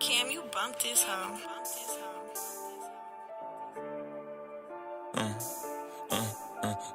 Cam, you bumped this hoe.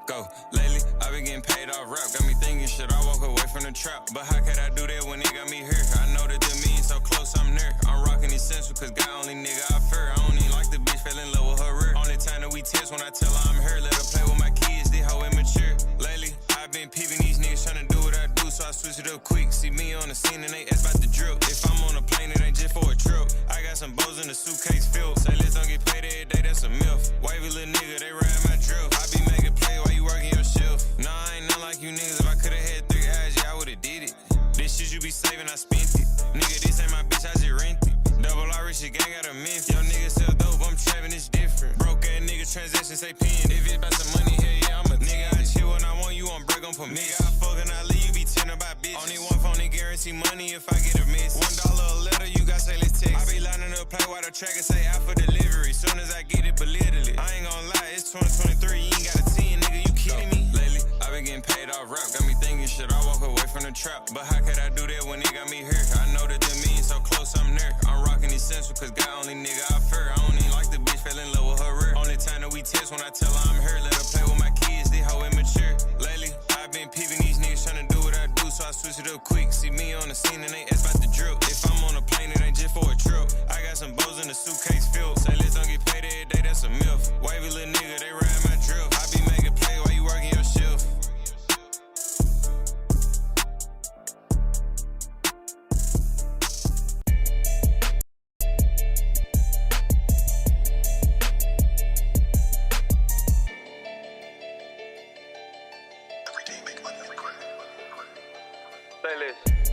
Go. Lately, I've been getting paid off rap. Got me thinking, should I walk away from the trap? But how could I do that when it got me here? I know that the means so close, I'm near. I'm rocking essential, cause God only nigga I fear. I don't even like the bitch, fell in love with her rear. Only time that we text when I tell her I'm here. Let her play with my kids, they hoe immature. Lately, I've been peeping these niggas tryna do what I do, so I switch it up quick. See me on the scene and they ask about the drip. If I'm on a plane, it ain't just for a trip. I got some bows in the suitcase filled. Say let's don't get paid every day, that's a myth. Wavy little nigga, they ride my drift. I be making play while you working your shift. Nah, I ain't nothing like you niggas. If I could've had 3 eyes, yeah, I would've did it. This shit you be saving, I spent it. Nigga, this ain't my bitch, I just rent it. Double R rich gang got a mint. Yo, nigga sell dope, I'm trapping, it's different. Broke ass nigga transaction, say pin. If it's about some money, hell yeah, I'm a nigga. I chill when I want you on break, on permit. Nigga, I fuck and I leave, you be tender by bitch. Only one phone, they guarantee money if I get a miss. $1 a letter, you got say let's text. I be lining up, play while the tracker say out for delivery. Soon as I get it, belittle it. I ain't gon' lie, it's 2023, you ain't got a 10, nigga, you kidding me? Lately, I've been getting paid off rap. Got me thinking, should I walk away from the trap? But how could I do that when it got me here? I know that the means so close, I'm near. I'm rocking essential, cause God only nigga I fear. I don't even like the bitch, fell in love with her rear. Only time that we text when I tell her I'm here. Let her play with my kids, they hoe immature. Lately, I've been peeping these niggas tryna do what I do, so I switch it up quick. See me on the scene and they ask about the drip. If I'm on a plane, it ain't just for a trip. I got some bows in the suitcase filled. Say let's don't get paid every day, that's a myth. Wavy little nigga, they ride my drift. I be making play while you working your shift.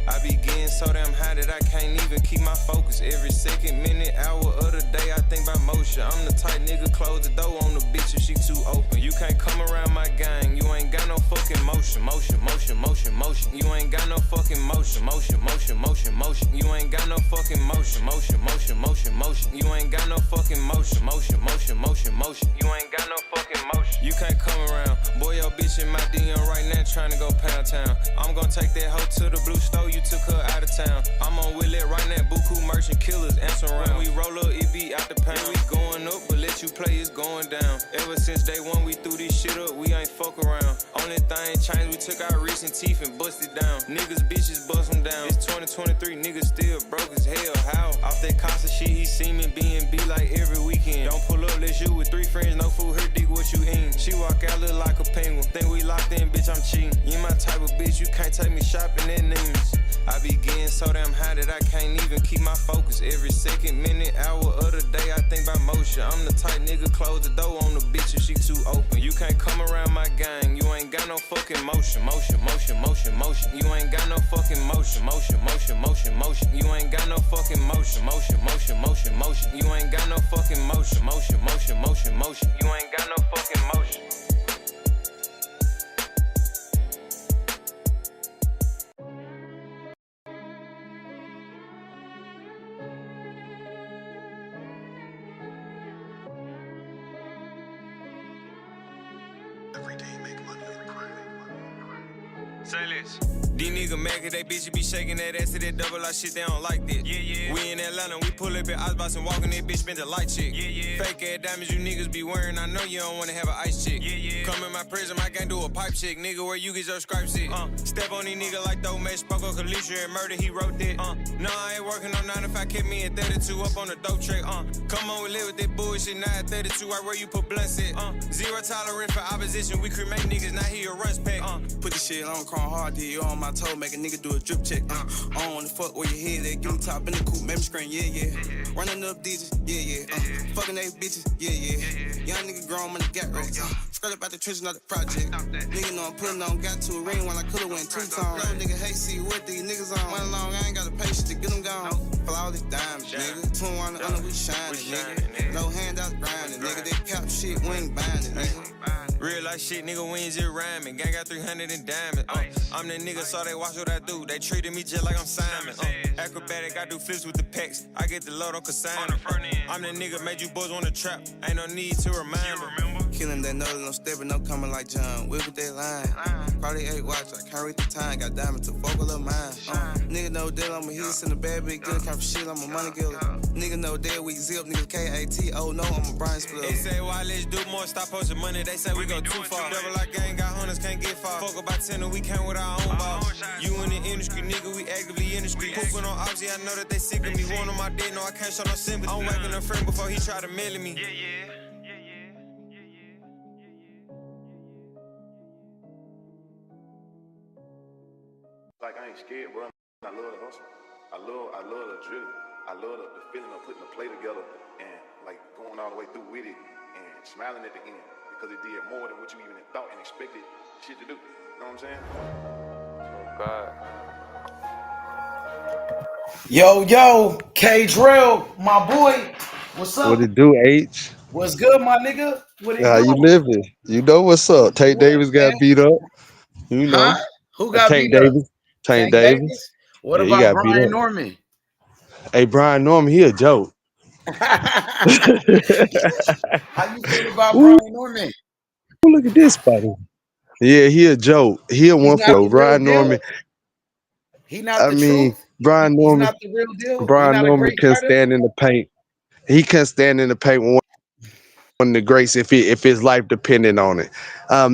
I be getting so damn high that I can't even keep my focus. Every second, minute, hour of the day, I think about motion. I'm the type nigga, close the door on the bitch if she too open. You can't come around my gang, you ain't got no fucking motion. Motion, motion, motion, motion. You ain't got no fucking motion. Motion, motion, motion, motion. You ain't got no fucking motion. Motion, motion, motion, motion. You ain't got no fucking motion. Motion, motion, motion, motion. You ain't got no fucking motion. You can't come around. Boy, your bitch in my DM right now trying to go pound town. I'm gonna take that hoe to the blue store, you took her out of town. I'm on Willet right now, Buku merchant killers answer around. When we roll up, it be out the pound. We going up, but let you play, it's going down. Ever since day one, we threw this shit up, we ain't fuck around. Only thing changed, we took our recent teeth and busted down. Niggas, bitches, bust them down. It's 2023, niggas still broke as hell. How? Off that Casa shit, he see me B&B like every weekend. Don't pull up, let's you with 3 friends, no food, her dick, what you eatin'? She walk out, look like a penguin. Think we locked in, bitch, I'm cheating. You my type of bitch, you can't take me shopping at Neiman's. I be getting so damn high that I can't even keep my focus. Every second, minute, hour of the day, I think about motion. I'm the type nigga, close the door on the bitch if she too open. You can't come around my gang, you ain't got no fucking motion. Motion, motion, motion, motion. You ain't got no fucking motion. Motion, motion, motion, motion. You ain't got no fucking motion. Motion, motion, motion, motion. You ain't got no fucking motion. Motion, motion, motion, motion. You ain't got no fucking motion. Say this. These niggas mad cause they bitches be shaking that ass to that double R shit, they don't like that. Yeah, yeah. We in Atlanta, we pull up at Icebox and walk in that bitch, spend a light check. Yeah, yeah. Fake ass diamonds you niggas be wearing, I know you don't wanna have an ice check. Yeah, yeah. Come in my prison, I can't do a pipe check, nigga, where you get your stripes at. Step on these niggas like those match, spoke on Kalisha and murder, he wrote that. No, I ain't working on 9 to 5, kept me at 32 up on the dope track. Come on, we live with that bullshit, now at 32, right where you put blunts at. Zero tolerance for opposition, we cremate niggas, now he a rush pack. Put the shit on, chrome hard, you on my toe, make a nigga do a drip check. I don't wanna fuck where your head at, give me top in the coupe, memory screen, yeah, yeah. Running up digits, yeah, yeah. Fucking they bitches, yeah, yeah. Young nigga grown, money got racks. Straight up out the trench, not the project. Nigga know I'm putting on, got to a ring when I could've went 2 times. No nigga hate see what these niggas on. Went along, I ain't got the patience to get them gone. Flawless diamonds, nigga. 21 under, we shining, nigga. No handout grinding, nigga. That cap shit, we ain't binding, nigga. Real life shit, nigga, we ain't just rhyming. Gang got 300 in diamonds. I'm that nigga, so they watch what I do. They treated me just like I'm Simon. Acrobatic, I do flips with the packs. I get the load on consignment. I'm that nigga, made you boys wanna trap. Ain't no need to remind them. Kill him, that know that no stepping, no coming like John. Whip with that line. Probably 8 watch, I can't read the time. Got diamond to fuck with a mine. Nigga know that I'm a hit in the bad big good kind of shit. I'm a money killer. Nigga know that we zip, nigga KAT. Oh no, I'm a Brian Split. They say, why let's do more? Stop posting money. They say we go too far. Double like gang, got hunters, can't get far. Fuck about 10 and we came with our own ball. You in the industry, nigga, we actively in the street. Pooping on ops, yeah, I know that they sick of me. One on my dick, no, I can't show no sympathy. I'm whacking a friend before he try to mail me. Like I ain't scared, bro. I love the hustle. I love the drilling. I love the feeling of putting the play together and like going all the way through with it and smiling at the end because it did more than what you even thought and expected shit to do. You know what I'm saying? Oh God. Yo, K Drill, my boy. What's up? What it do, H? What's good, my nigga? What it How you do? living? You know what's up. Tank Davis got beat up. You know. Huh? Who got Tank beat up? Davis. Tank Tank Davis. What Yeah, he about got beat Brian up. Norman? Hey, Brian Norman, he a joke. How you feel about Ooh, Brian Norman? look at this buddy. Yeah, he a joke. He a He's one not for the real Brian Norman. deal. He not I the mean, truth. Brian He's Norman. not the real deal. He Brian not a Norman great can fighter. stand in the paint. He can stand in the paint with one of the greats if his life depended on it.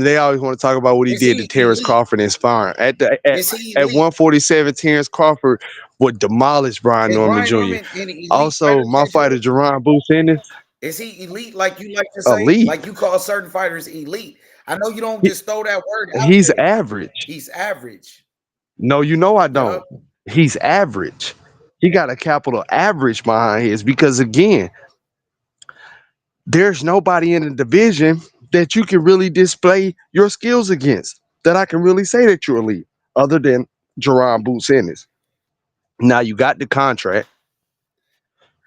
They always want to talk about what he Is did to he Terrence elite? Crawford and sparring. At Is he elite? 147, Terrence Crawford would demolish Brian Is Norman Brian Jr. Norman an elite Also, fighter, my K fighter Drill? Jerron Boots Ennis, Is he elite like you like to say? elite. Like you call certain fighters elite. I know you don't He, just throw that word out he's there. average. He's average. No, you know I Yup. don't. He's average. He got a capital average behind his because again, there's nobody in the division that you can really display your skills against that I can really say that you're elite, other than Jerron Boots Ennis. Now you got the contract.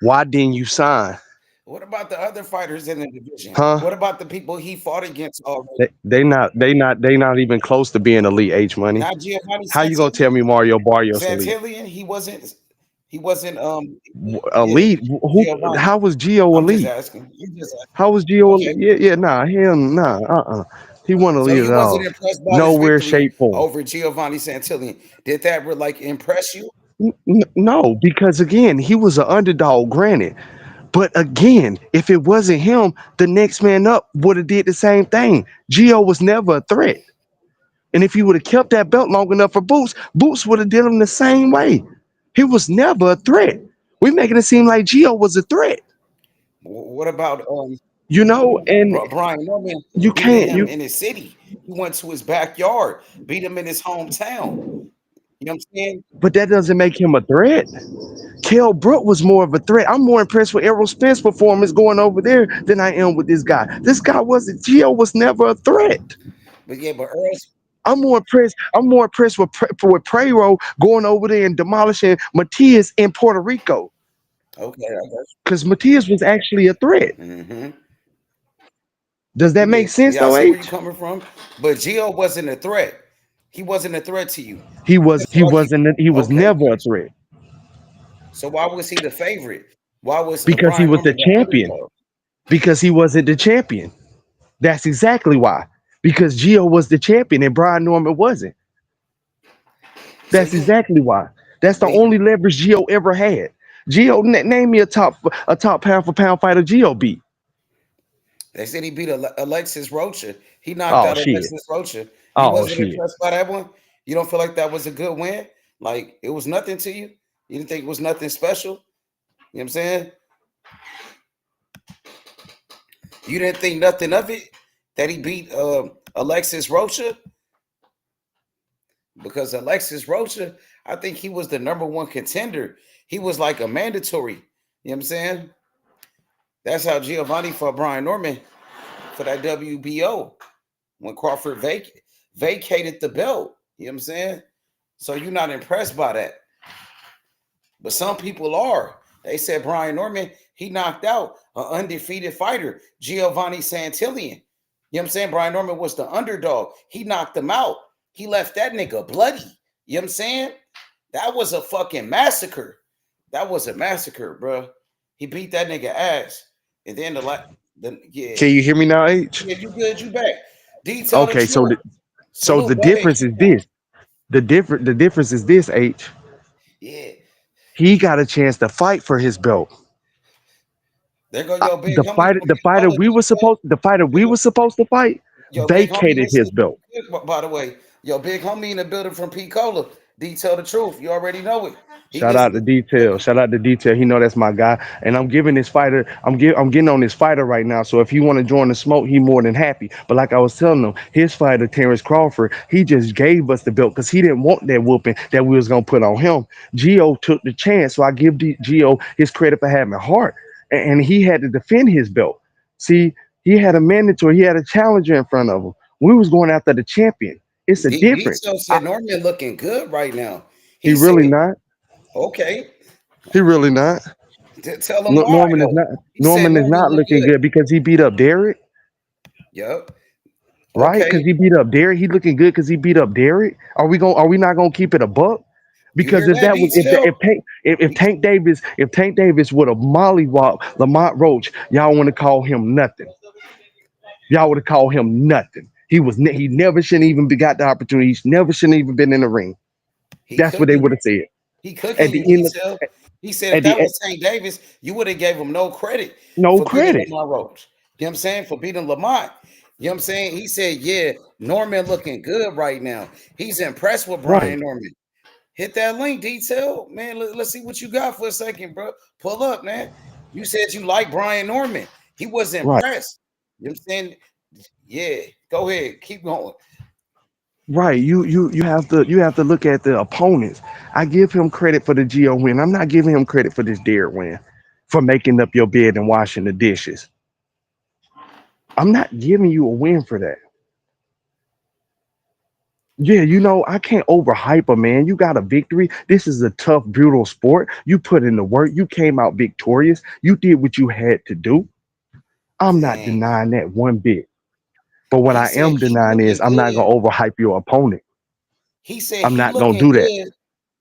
Why didn't you sign? What about the other fighters in the division? Huh? What about the people he fought against already? They not even close to being elite. H money. Not Giovanni How you gonna tell Santillan. me Mario Barrios elite? Santillan, he wasn't yeah, Elite? Who? Giovanni. How was Gio I'm just elite? asking. You just How was Gio elite? okay. Yeah, nah, him, nah, He wasn't So elite you at wasn't all. impressed by his Nowhere, victory shape, form. over Giovanni Santillan. Did that like impress you? No, because again, he was an underdog, granted. But again, if it wasn't him, the next man up would have did the same thing. Gio was never a threat. And if he would have kept that belt long enough for Boots, Boots would have did him the same way. He was never a threat. We making it seem like Gio was a threat, What about and Brian Norman you beating can't, him in his city? He went to his backyard, beat him in his hometown. You know what I'm saying? but that doesn't make him a threat. Kell Brook was more of a threat. I'm more impressed with Errol Spence' performance going over there than I am with this guy. This guy wasn't, Gio was never a threat. But yeah, but Earl's I'm more impressed. I'm more impressed with Prero going over there and demolishing Matias in Puerto Rico okay, I guess. because Matias was actually a threat. Mm-hmm. Does that Yeah, make sense, yeah, I though, see where you're H? coming from. But Gio wasn't a threat. He wasn't a threat to you. He You was. just He felt he wasn't. He was okay. never a threat So why was he the favorite? Why was because he Brian was the Norman the champion. underdog? Because he wasn't the champion. That's exactly why. Because Gio was the champion and Brian Norman wasn't. So That's you, exactly why. That's the but only leverage Gio ever had. Gio, name me a top pound for pound fighter Gio beat. they said he beat Alexis Rocha. He knocked Oh out shit. Alexis Rocha. You Oh wasn't shit. impressed by that one? You don't feel like that was a good win? Like it was nothing to you? You didn't think it was nothing special? You know what I'm saying? You didn't think nothing of it that he beat Alexis Rocha? Because Alexis Rocha, I think he was the number one contender. He was like a mandatory. You know what I'm saying? That's how Giovanni fought Brian Norman for that WBO when Crawford vacated the belt. You know what I'm saying? So you're not impressed by that. But some people are. They said Brian Norman, he knocked out an undefeated fighter, Giovanni Santillan. You know what I'm saying? Brian Norman was the underdog. He knocked him out. He left that nigga bloody. You know what I'm saying? That was a fucking massacre. That was a massacre, bro. He beat that nigga ass. And then Yeah, Can you hear me now, H? yeah, you good? You back? D, tell the Okay, truth. so the Salute. Go ahead. difference Keep is going. this. The difference is this, H. Yeah, He got a chance to fight for his belt. there go your big The homie fighter, from the fighter Pensacola, we were D-Tail. supposed, the fighter we Yo, were supposed to fight, yo, big homie, vacated listen. his belt. By the way, yo, big homie in the building from Pensacola. D, tell the truth. You already know it. He Shout out to listening. Detail. Shout out to Detail. He know that's my guy. And I'm giving this fighter, I'm getting on this fighter right now. So if he want to join the smoke, he more than happy. But like I was telling him, his fighter, Terrence Crawford, he just gave us the belt because he didn't want that whooping that we was gonna put on him. Gio took the chance. So I give Gio his credit for having heart. And he had to defend his belt. See, he had a mandatory, he had a challenger in front of him. We was going after the champion. It's a difference. Tell said Norman looking good right now. He He said, really not. okay, He really not. tell him why Norman is though. not. He said Norman is Norman not look looking good. good because he beat up Derek, Yep. right? Because Okay. he beat up Derek. He looking good because he beat up Derek. Are we not gonna keep it a buck? You Because hear if that, that was detail? if Tank Davis would have mollywop Lamont Roach, y'all want to call him nothing. Y'all would have called him nothing. He never shouldn't even got the opportunity. He never shouldn't even been in the ring. He That's what they cooking would you. have said. He At cooking the you, end of, detail. He said if at the that was St. Davis, you would have gave him no credit no for beating credit. Lamont Roach. You know what I'm saying? For beating Lamont. You know what I'm saying? He said, yeah, Norman looking good right now. He's impressed with Right, Brian Norman. Hit that link, detail. Man, let's see what you got for a second, bro. Pull up, man. You said you like Brian Norman. He was right. impressed. You know what I'm saying? Yeah, go ahead. Keep going. Right. You have to look at the opponents. I give him credit for the Geo win. I'm not giving him credit for this Derek win, for making up your bed and washing the dishes. I'm not giving you a win for that. Yeah, I can't overhype a man. You got a victory. This is a tough, brutal sport. You put in the work. You came out victorious. You did what you had to do. I'm not Dang. denying that one bit. But what He I said am he denying is looking I'm not good. gonna overhype your opponent. He said I'm he not gonna looking do that. good.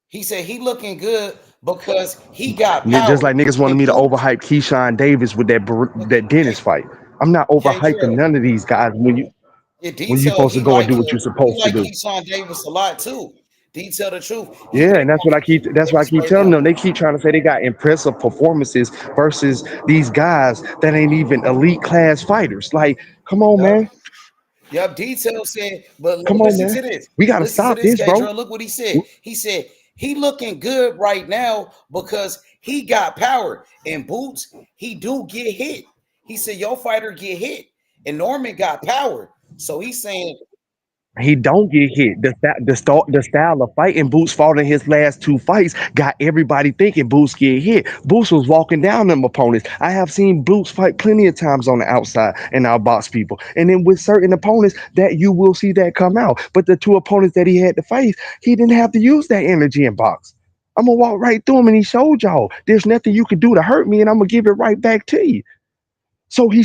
He said he looking good because he got Just power like niggas wanted and me to boots. overhype Keyshawn Davis with that Okay, dentist fight. I'm not okay, overhyping drill. none of these guys Yeah, when you detail. supposed to go and do what you're He supposed to like do. Keyshawn Davis a lot too. Detail the truth. He Yeah, and big on Keyshawn that's what I Davis keep right telling now. them. They keep trying to say they got impressive performances versus these guys that ain't even elite class fighters. Like, come on, Yup. man. Yup. Detail said, but Come on, listen man. to this. We gotta Listen to stop this, this, K bro. Drill. Look what he said. He said he looking good right now because he got power and boots. He do get hit. He said your fighter get hit, and Norman got power. So he's saying, He don't get hit. The style of fighting Boots fought in his last two fights got everybody thinking Boots get hit. Boots was walking down them opponents. I have seen Boots fight plenty of times on the outside and outbox people. And then with certain opponents that you will see that come out. But the two opponents that he had to face, he didn't have to use that energy in box. I'm gonna walk right through him and he showed y'all there's nothing you can do to hurt me, and I'm gonna give it right back to you. So he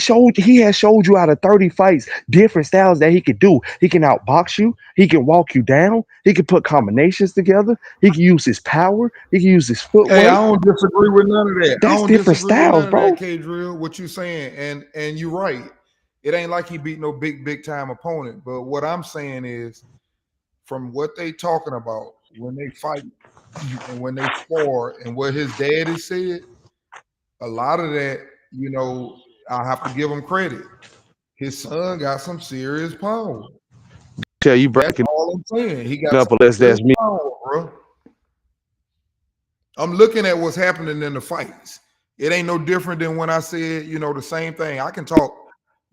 has showed you out of 30 fights different styles that he could do. He can outbox you, he can walk you down, he can put combinations together, he can use his power, he can use his Hey, I footwork. don't disagree with none of that. I That's don't different disagree with styles, none of that, bro. K Drill. What you saying, and you're right. It ain't like he beat no big time opponent. But what I'm saying is, from what they talking about when they fight and when they spar, and what his daddy said, a lot of that, I have to give him credit. His son got some serious power. Tell you That's breaking all I'm saying. He got up some unless serious that's me. power, bro. I'm looking at what's happening in the fights. It ain't no different than when I said, the same thing. I can talk,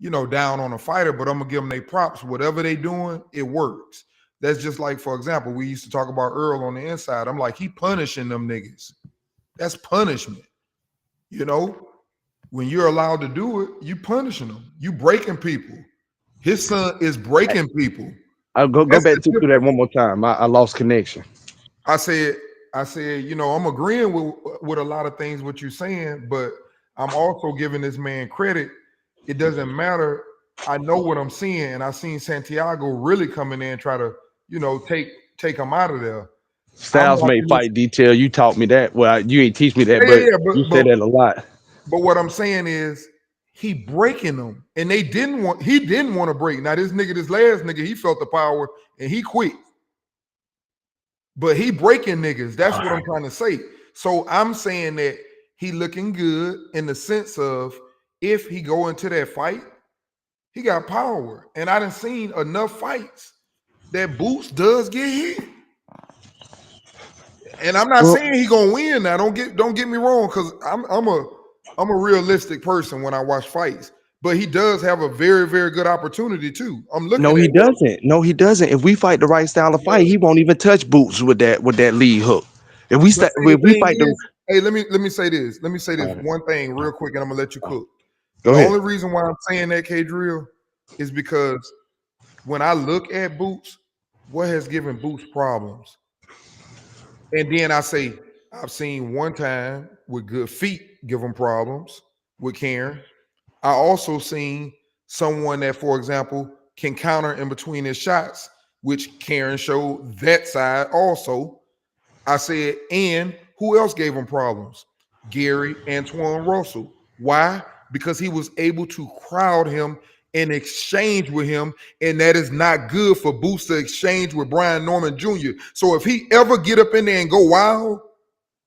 down on a fighter, but I'm gonna give them their props. Whatever they doing, it works. That's just like, for example, we used to talk about Earl on the inside. I'm like, he punishing them niggas. That's punishment. You know, when you're allowed to do it, you punishing them. You breaking people. His son is breaking people. I'll go That's back the to that difference. one more time. I lost connection. I said, I'm agreeing with a lot of things what you're saying, but I'm also giving this man credit. It doesn't matter. I know what I'm seeing, and I seen Santiago really come in there and try to, take him out of there. I'm Styles made watching this. fight detail. You taught me that. Well, you ain't teach me that, Yeah, yeah, but yeah. you But say but that a lot. but what I'm saying is he breaking them, and he didn't want to break. Now this last nigga, he felt the power and he quit. But he breaking niggas. That's what I'm trying to say. So I'm saying that he looking good in the sense of if he go into that fight, he got power. And I done seen enough fights that Boots does get hit. And I'm not saying he gonna win now. Don't get me wrong, because I'm a realistic person when I watch fights. But he does have a very, very good opportunity too. I'm looking No, at he it. doesn't. No, he doesn't. If we fight the right style of fight, he won't even touch Boots with that lead hook. If we But see, if we fight the hey, let me say this. Let me say this one thing real quick, and I'm gonna let you cook. Go The ahead. only reason why I'm saying that, K Drill, is because when I look at Boots, what has given Boots problems? And then I say, I've seen one time with good feet give him problems with Karen. I also seen someone that, for example, can counter in between his shots, which Karen showed that side also. I said, and who else gave him problems? Gary Antoine Russell. Why? Because he was able to crowd him and exchange with him, and that is not good for Boots to exchange with Brian Norman Jr. So if he ever get up in there and go wild,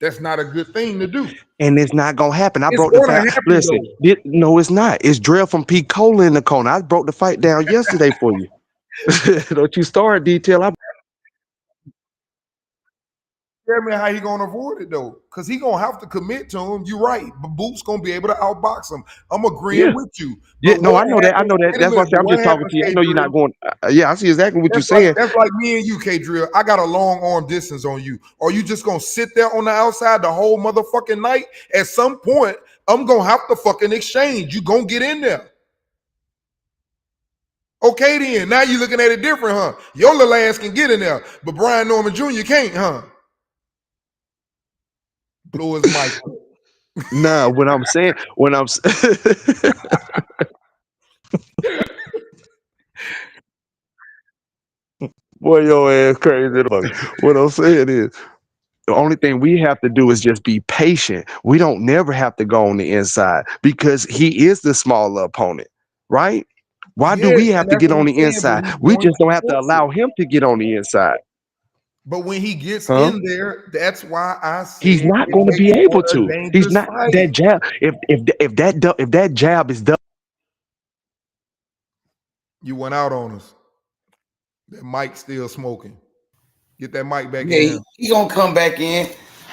that's not a good thing to do. And it's not gonna happen. I It's broke the gonna fight. happen, Listen, no, it's not. It's Drell from P. Cola in the corner. I broke the fight down yesterday for you. Don't you start detail. Tell me how he gonna avoid it though, because he gonna have to commit to him. You're right, but Boots gonna be able to outbox him. I'm agreeing with you. Yeah, But no, what I know that. I know that. happens- That's why I say I'm what just talking happens, to you. I K know you're Drill? not going. Yeah, I see exactly what you're saying. That's like me and you, K Drill. I got a long arm distance on you. Are you just gonna sit there on the outside the whole motherfucking night? At some point, I'm gonna have to fucking exchange. You gonna get in there. Okay, then. Now you're looking at it different, huh? Your little ass can get in there, but Brian Norman Jr. can't, huh? Blow his mic. Nah, what I'm saying, boy, your ass crazy. What I'm saying is, the only thing we have to do is just be patient. We don't never have to go on the inside because he is the smaller opponent, right? Why do Yes, we have and to that's get what on I'm the saying, but inside? he's We going just to don't have to force it. allow him to get on the inside. But when he gets Huh? in there, that's why I said He's not it going to makes be able for a to. He's dangerous not fight. that jab. If that jab is done, You went out on us. That mic still smoking. Get that mic back Yeah, in. he gonna come back in,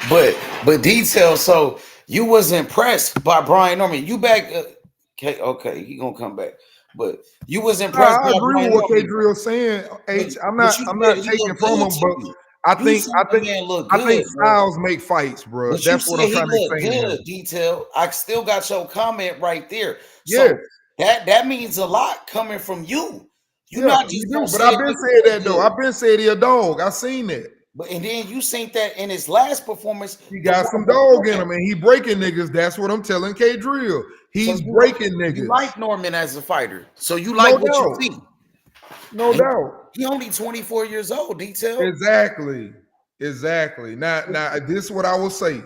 but detail. So you was impressed by Brian Norman. You back? Okay, he gonna come back, but you was impressed I by agree with Brian what K Norman. Drill saying. But, H, I'm but not you said he taking looked from good him, to but you. I You think said I the think man look I think good, bro. styles make fights, bro. But you That's what said I'm he trying to looked explain to him. good. Detail. I still got your comment right there. Yes, So that means a lot coming from you. You're yeah, not you just do. gonna But say I've a been nigga saying look that though. good. I've been saying he a dog. I seen that. But and then you think that in his last performance, He the got one some dog before in that. him, and he breaking niggas. That's what I'm telling K Drill. So He's breaking you niggas. like Norman as a fighter. So you No like what you doubt. see. No doubt. He only 24 years old, detail. Exactly. Exactly. Now this is what I will say.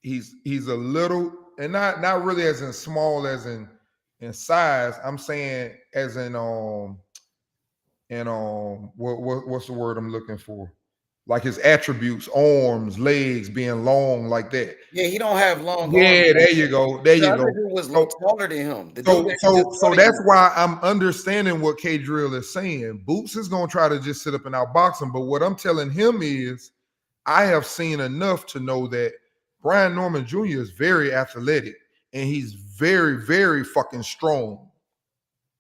He's a little, and not really as in small as in size. I'm saying as in what's the word I'm looking for? Like his attributes, arms, legs being long like that. Yeah, he don't have long arms. Yeah, there you go. There The you other go. dude was So, taller than him. The dude So that he so just so fought that's against. why I'm understanding what K Drill is saying. Boots is gonna try to just sit up and outbox him, but what I'm telling him is I have seen enough to know that Brian Norman Jr. is very athletic and he's very, very fucking strong.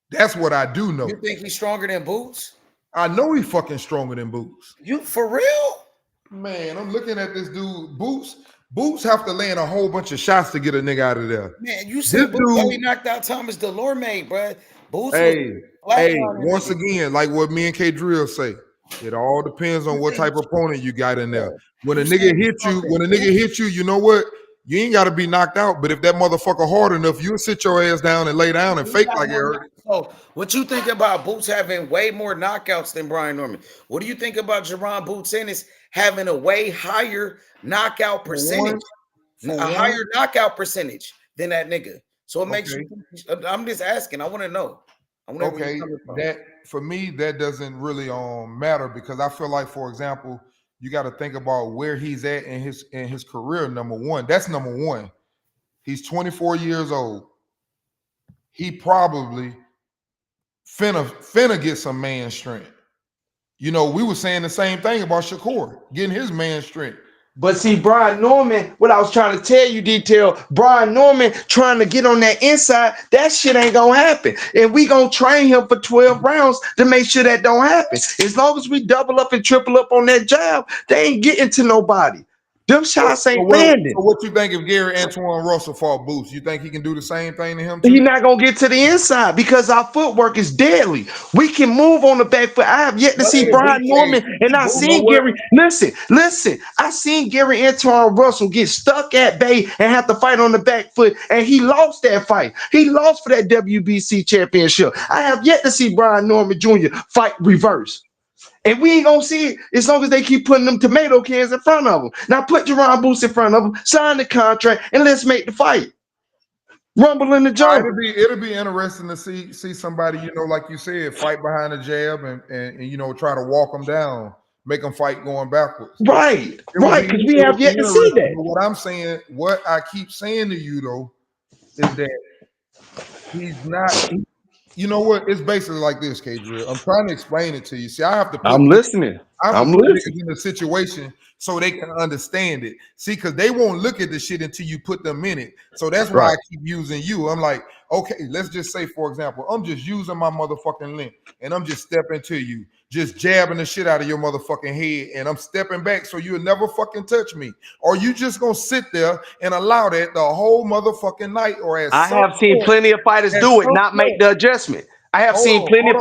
That's what I do know. You think he's stronger than Boots? I know he's fucking stronger than Boots. You for real? Man, I'm looking at this dude. Boots have to land a whole bunch of shots to get a nigga out of there. Man, you This said Boots only dude, knocked out Thomas Delorme, bro. Boots was hey, flatlining once niggas. again, like what me and K Drill say, it all depends on what type of opponent you got in there. When a You said nigga he hit you, stronger than Boots? you know what? You ain't got to be knocked out, but if that motherfucker hard enough, you'll sit your ass down and lay down and He fake got like it more hurt. So, what you think about Boots having way more knockouts than Brian Norman? What do you think about Jerron Boots Ennis having a way higher knockout For one, percentage, a higher knockout percentage than that nigga? So it makes Okay. you. I'm just asking. I want to know. I want to know where Okay, you're coming from. that for me that doesn't really matter because I feel like, for example, you got to think about where he's at in his career. Number one, that's number one. He's 24 years old. He probably finna get some man strength. You know, we were saying the same thing about Shakur getting his man strength. But see, Brian Norman, what I was trying to tell you, detail, Brian Norman trying to get on that inside, that shit ain't gonna happen. And we gonna train him for 12 rounds to make sure that don't happen. As long as we double up and triple up on that jab, they ain't getting to nobody. Them shots ain't landing. So what you think if Gary Antoine Russell fought Boots? You think he can do the same thing to him He's too? not gonna get to the inside because our footwork is deadly. We can move on the back foot. I have yet to see Hey, Brian Norman, and I you know seen what? Gary. Listen. I seen Gary Antoine Russell get stuck at bay and have to fight on the back foot, and he lost that fight. He lost for that WBC championship. I have yet to see Brian Norman Jr. fight reverse. And we ain't gonna see it as long as they keep putting them tomato cans in front of them. Now put Jerron Boots in front of them, sign the contract, and let's make the fight. Rumble in the jungle. It'll be interesting to see somebody, you know, like you said, fight behind the jab and you know, try to walk them down, make them fight going backwards. Right, because we have yet to see that. What I'm saying, what I keep saying to you though, is that he's not. You know what? It's basically like this, K Drill. I'm trying to explain it to you. See, I have to put I'm listening. I have to put niggas in a situation so they can understand it. See, because they won't look at the shit until you put them in it. So that's why I keep using you. I'm like, okay, let's just say, for example, I'm just using my motherfucking length and I'm just stepping to you, just jabbing the shit out of your motherfucking head, and I'm stepping back so you'll never fucking touch me. Or you just gonna sit there and allow that the whole motherfucking night, or as I have seen plenty of fighters do it, not make the adjustment. I have seen plenty of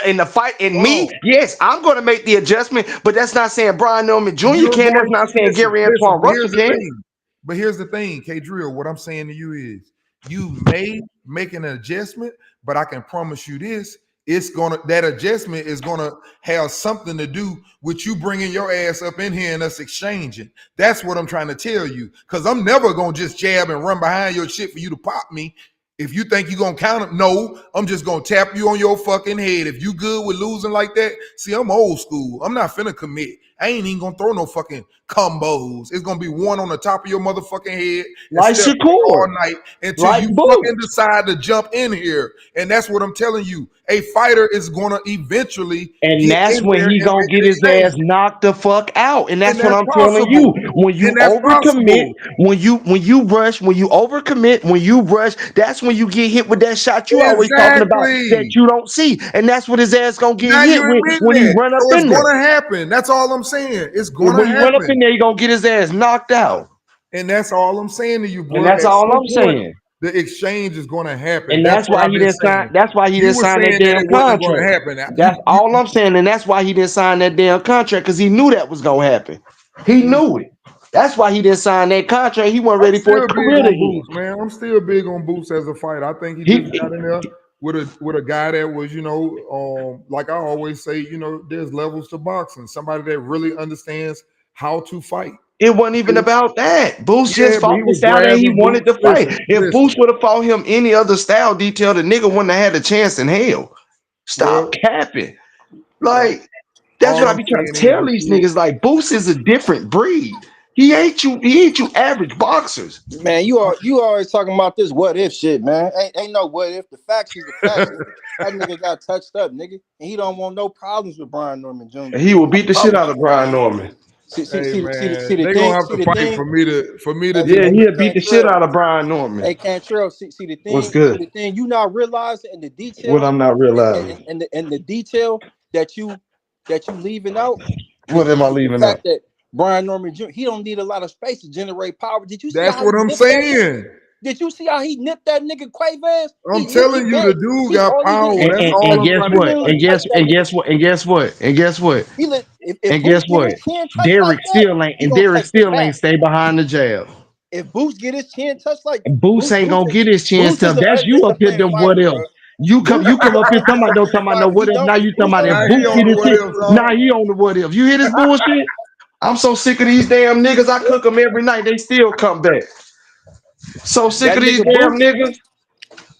in the fight. In me, yes, I'm going to make the adjustment, but that's not saying Brian Norman Jr. can. That's not saying Gary Antoine Russell can. But here's the thing, K Drill. What I'm saying to you is, you may make an adjustment, but I can promise you this: that adjustment is gonna have something to do with you bringing your ass up in here and us exchanging. That's what I'm trying to tell you. Because I'm never gonna just jab and run behind your shit for you to pop me. If you think you're going to count it, no, I'm just going to tap you on your fucking head. If you good with losing like that, see, I'm old school. I'm not finna commit. I ain't even going to throw no fucking combos. It's going to be one on the top of your motherfucking head. Like Shakur. All night until like you fucking decide to jump in here. And that's what I'm telling you. A fighter is going to eventually. And that's when he going to get his ass knocked the fuck out. And that's what I'm telling you. When you overcommit, when you rush, when you overcommit, when you rush, that's when you get hit with that shot you always talking about that you don't see. And that's what his ass going to get hit with when he run up in there. It's going to happen. That's all I'm saying. It's going to happen. When he run up in there, he going to get his ass knocked out. And that's all I'm saying to you, bro. And that's all I'm saying. The exchange is going to happen, and that's why he didn't sign. That's why he didn't sign that damn contract. That's all I'm saying, and that's why he didn't sign that damn contract because he knew that was gonna happen. He knew it. That's why he didn't sign that contract. He wasn't ready for his career to Boots, man. I'm still big on Boots as a fighter. I think he just got in there with a guy that was, you know, like I always say, you know, there's levels to boxing. Somebody that really understands how to fight. It wasn't even about that. Boots just fought the style that he wanted to fight. If Boots would have fought him any other style detail, the nigga wouldn't have had a chance in hell. Stop capping. Like, that's what I be trying to tell these niggas. Like, Boots is a different breed. He ain't you average boxers. Man, you always talking about this what if shit, man. Ain't no what if. The facts is the facts. That nigga got touched up, nigga. And he don't want no problems with Brian Norman Jr. He will beat the shit out of Brian Norman. See they gonna have to fight for me to. Yeah, he'll beat the shit out of Brian Norman. Hey, Cantrell, see the thing. What's good? See the thing you not realizing in the detail. What I'm not realizing. And the detail that you leaving out. What am I leaving out? That Brian Norman Jr. He don't need a lot of space to generate power. Did you see? That's what I'm saying. Did you see how he nipped that nigga Quavez? I'm telling you, the dude got power. And guess what? Derek still ain't stay behind the jab. If Boots get his chin touched, like Boots ain't gonna get his chin touched. That's you up here. Them what else? You come up here talking about no what if. Now you talking about if Boots get his chin. Now he on the what if. You hear this bullshit? I'm so sick of these damn niggas. I cook them every night. They still come back. So sick of these damn niggas.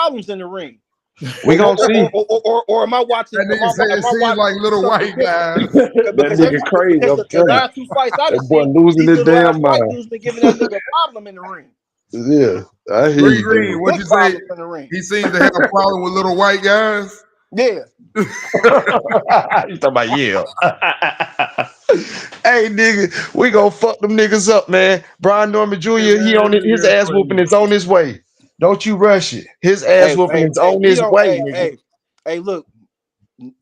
problems in the ring. We gonna see. Or am I watching? That nigga say it seems like little white guys. That nigga crazy. Because I'm the telling you. last 2 fights I That just boy seen, losing these his little ass damn white mind. dudes been giving that nigga a problem in the ring. Yeah, I hear Green you, dude. Green, what Big you say? problem in the ring. He seems to have a problem with little white guys. Yeah. You talking about yeah. Hey nigga, we gonna fuck them niggas up, man. Brian Norman Jr. Hey, He man, on it, his nigga ass whooping crazy. is on his way. Don't you rush it. His ass whooping is on We his don't. way, nigga. Hey, look,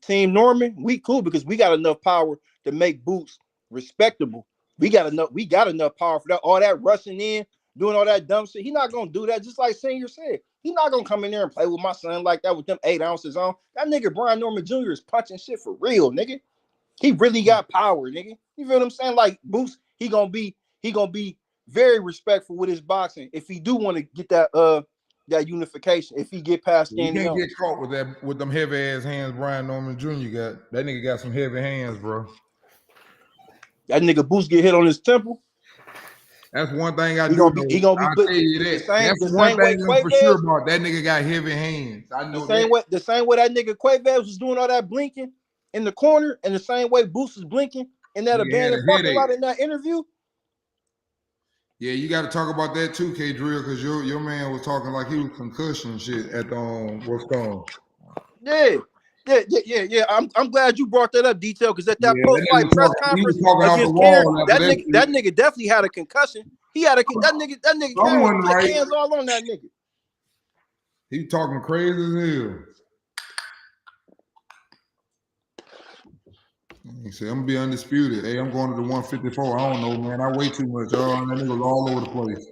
Team Norman, we cool because we got enough power to make Boots respectable. We got enough power for that. All that rushing in, doing all that dumb shit. He not gonna do that. Just like Senior said, he not gonna come in there and play with my son like that with them 8 ounces on. That nigga Brian Norman Jr. is punching shit for real, nigga. He really got power, nigga. You feel what I'm saying? Like Boots, he gonna be very respectful with his boxing if he do want to get that unification. If he get past You Standing can't on. get caught with them heavy ass hands. Brian Norman Jr. got that nigga got some heavy hands, bro. That nigga Boots get hit on his temple. That's one thing I He do gonna be know. I'll I'll tell you that. That's the one same way thing I'm for sure Quaves, about. That nigga got heavy hands. I know that. the same way that nigga Quaves was doing all that blinking in the corner, and the same way Boots was blinking in that Nigga had abandoned a parking headache. lot in that interview. Yeah, you got to talk about that too, K Drill, because your man was talking like he was concussion shit at the what's called. Yeah. I'm glad you brought that up, Detail, because at that Yeah, post fight press he was conference talking off the against Karen, wall that after nigga definitely had a concussion. He had that nigga Karen was Someone putting right. hands all on that nigga. He talking crazy as hell. He said, I'm gonna be undisputed. Hey, I'm going to the 154. I don't know, man. I weigh too much. Oh, and that nigga was all over the place.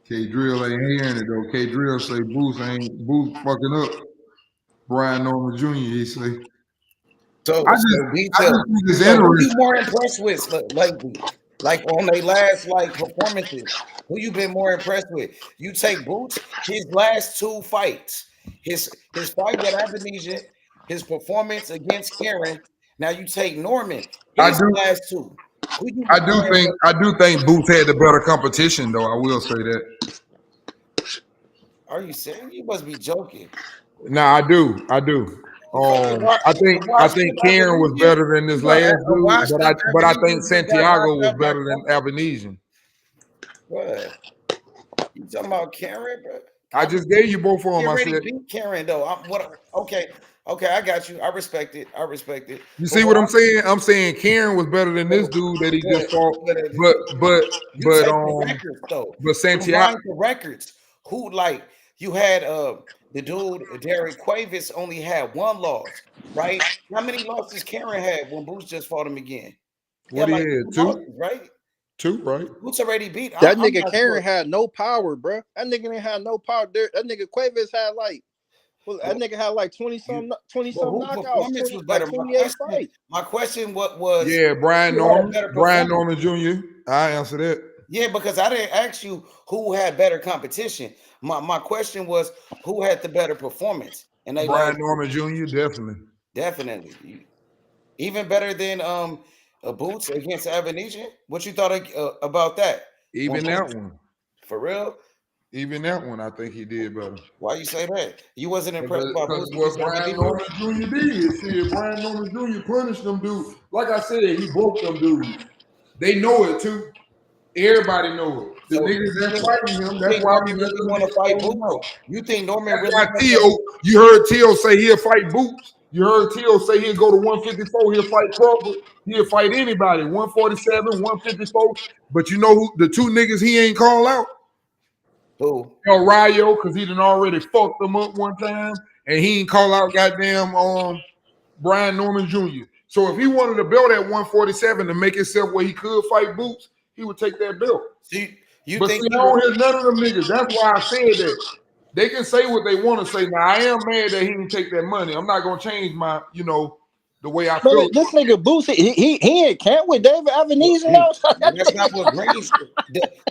K Drill ain't hearing it though. K Drill say Booth fucking up. Brian Norman Jr. He say. So I just detail. think it's So who you interesting. more impressed with lately? Like on their last performances, who you been more impressed with? You take Boots, his last 2 fights, his fight at Indonesia, his performance against Karen. Now you take Norman, his last 2. Who you I more impressed do think Booth had the better competition though. I will say that. Are you serious? You must be joking. Nah, I do. I think Karen was better than this last dude, but I think Santiago was better than Albanesian. What? You talking about Karen, bro? I just gave you both of them. He I already said, beat Karen though. Okay, I got you. I respect it. you see what I'm saying? I'm saying Karen was better than this dude that he just fought. You take the records though. But Santiago, Combine the records. Who like you had the dude Derek Quavis only had 1 loss, right? How many losses Karen had when Boots just fought him again? what he had? 2 losses, right? 2, right? Boots already beat. That nigga Karen had no power, bro. That nigga didn't have no power. That nigga Quavis had that nigga had like 20 some knockouts, like 28 fights. My question was yeah, Brian Norman Jr. I answer that. Yeah, because I didn't ask you who had better competition. My question was who had the better performance. And they Brian Norman Jr. definitely even better than Boots against Avanesian. What you thought about that? Even that one, for real. Even that one, I think he did better. Why you say that? You wasn't impressed by Boots what Brian Norman Jr. did. See, Brian Norman Jr. punished them dudes. Like I said, he broke them dudes. They know it too. Everybody know it. The niggas that's fighting him. That's why we really want to fight Boots. You think Norman that's really? Why you heard Tio say he'll fight Boots. You heard Tio say he'll go to 154. He'll fight Crawford. He'll fight anybody. 147, 154. But you know who the 2 niggas he ain't call out? Who? El Rayo, because he done already fucked them up one time, and he ain't call out goddamn Brian Norman Jr. So if he wanted a belt at 147 to make himself where he could fight Boots, he would take that belt. I don't hear none of them niggas. That's why I said that. They can say what they want to say. Now I am mad that he didn't take that money. I'm not gonna change my, the way I feel. This nigga Boosie, he in camp with David Avanesian now. That's not what Green.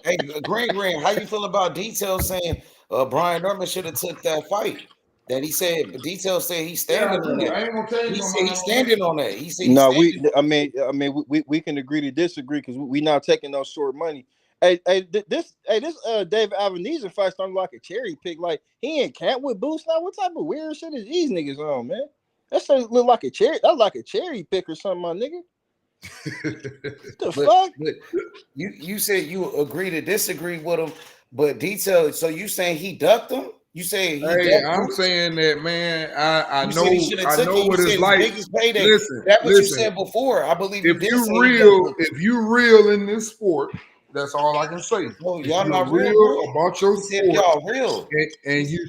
Hey, Green, how you feel about Detail saying Brian Norman should have took that fight? That he said Detail said he's standing on that. I ain't gonna tell you. He said he's standing on that. He said no, we can agree to disagree because we not taking no short money. Hey, this David Avenezen fight starting like a cherry pick. Like he in camp with Boost now. What type of weird shit is these niggas on, man? That shit look like a cherry. That's like a cherry pick or something, my nigga. The fuck? But you said you agree to disagree with him, but detail. So you saying he ducked him? You say he Hey, ducked I'm Boost? saying that, man. I You know said he should have took it. what You it's said like. his biggest payday. Listen, That's what you listen. said before. I believe you If did you say he real, ducked Boost. if you real in this sport, that's all I can say. No, If y'all you're not real, real bro. about your He said sport, y'all real. and He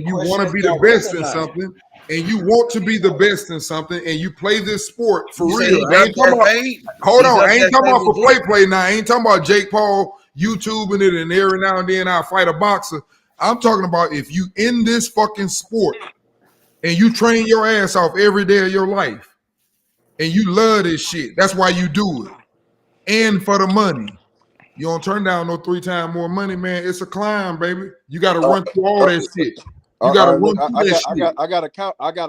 you want to questioned be if the y'all real best or in not. something, and you want to be the best in something, and you play this sport for You say real. he I ducked ain't talking that about. fade? Hold He on, ducked I ain't that talking fade about with for Boost? play now. I ain't talking about Jake Paul YouTubing it and every now and then I fight a boxer. I'm talking about if you in this fucking sport and you train your ass off every day of your life and you love this shit. That's why you do it. And for the money. You don't turn down no 3 times more money, man. It's a climb, baby. You got to run through all that shit. You got to run Look, through that shit. I got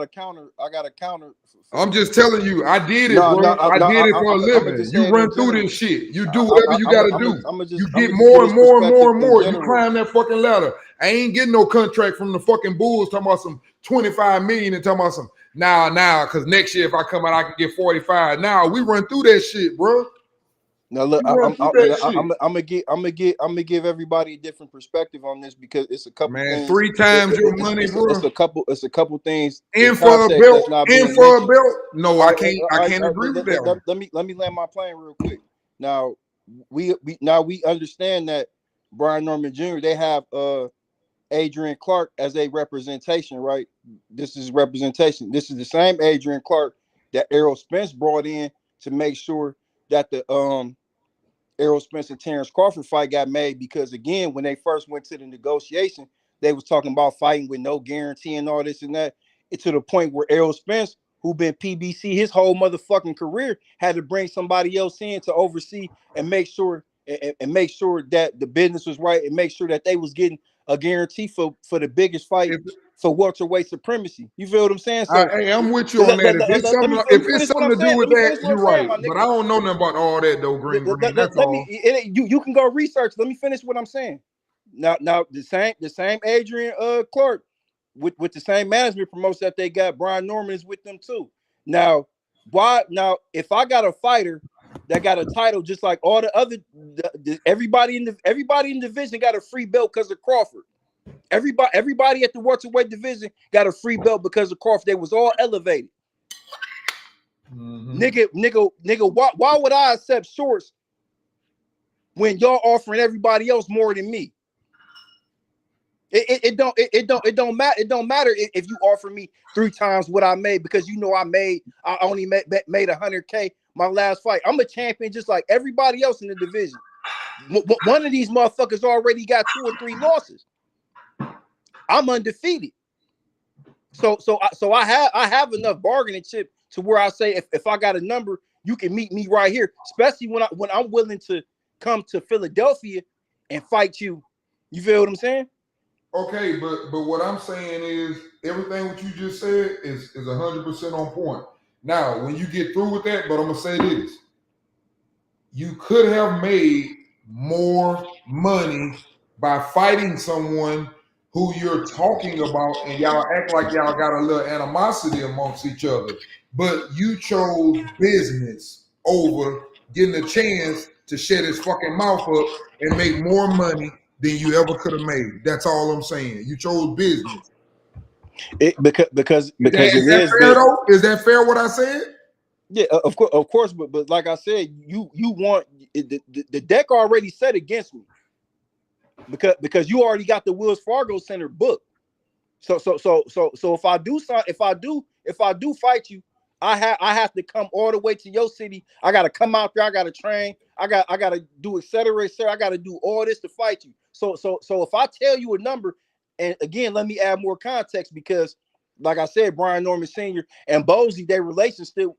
a counter. I'm just telling you, I did it, No, bro. I did it for a I'm gonna living. just say You it in run through general. this shit. You do whatever you got to do. I'm You gonna get just more give and this more and more and perspective in more. You general. climb that fucking ladder. I ain't getting no contract from the fucking Bulls talking about some 25 million and talking about some now, because next year if I come out, I can get 45. Now we run through that shit, bro. Now look, We run through that shit. I'm gonna give everybody a different perspective on this because it's a couple Man, things. 3 times your money, bro. It's a couple things in And for a context belt, that's not and being for a mentioned. belt. No, All I right, can't agree with that one. let me land my plane real quick. Now we understand that Brian Norman Jr. they have Adrian Clark as a representation, right? This is representation. This is the same Adrian Clark that Errol Spence brought in to make sure that the Errol Spence and Terrence Crawford fight got made, because again, when they first went to the negotiation, they was talking about fighting with no guarantee and all this and that. It's to the point where Errol Spence, who been PBC his whole motherfucking career, had to bring somebody else in to oversee and make sure make sure that the business was right and make sure that they was getting a guarantee for the biggest fight for welterweight supremacy. You feel what I'm saying? So Hey, I'm with you on that. let me If it's finish what something I'm to do saying. with Let me that, finish what I'm you're saying, right. my But nigga. I don't know nothing about all that though, green. That's Let all. me you can go research. Let me finish what I'm saying. Now the same Adrian Clark with the same management promotes that they got, Brian Norman is with them too. Now if I got a fighter that got a title just like all the other everybody in the division got a free belt because of Crawford. Everybody at the welterweight division got a free belt because of Crawford. They was all elevated. Mm-hmm. Nigga, why would I accept shorts when y'all offering everybody else more than me? It don't matter. It don't matter if you offer me 3 times what I made, because you know I only made 100K my last fight. I'm a champion just like everybody else in the division. One of these motherfuckers already got 2 or 3 losses. I'm undefeated. So I have enough bargaining chip to where I say if I got a number, you can meet me right here. Especially when I'm willing to come to Philadelphia and fight you. You feel what I'm saying? Okay, but what I'm saying is everything what you just said is 100% on point. Now, when you get through with that, but I'm gonna say this: you could have made more money by fighting someone who you're talking about, and y'all act like y'all got a little animosity amongst each other. But you chose business over getting a chance to shut his fucking mouth up and make more money than you ever could have made. That's all I'm saying. You chose business. Because Is that fair though? Is that fair what I said? Yeah, of course, but like I said, you want the deck already set against me because you already got the Wells Fargo Center booked. So if I do fight you, I have to come all the way to your city. I gotta come out there. I gotta train. I gotta do et cetera, et cetera. I gotta do all this to fight you. So if I tell you a number, and again, let me add more context because, like I said, Brian Norman Sr. and Bosley, their relationship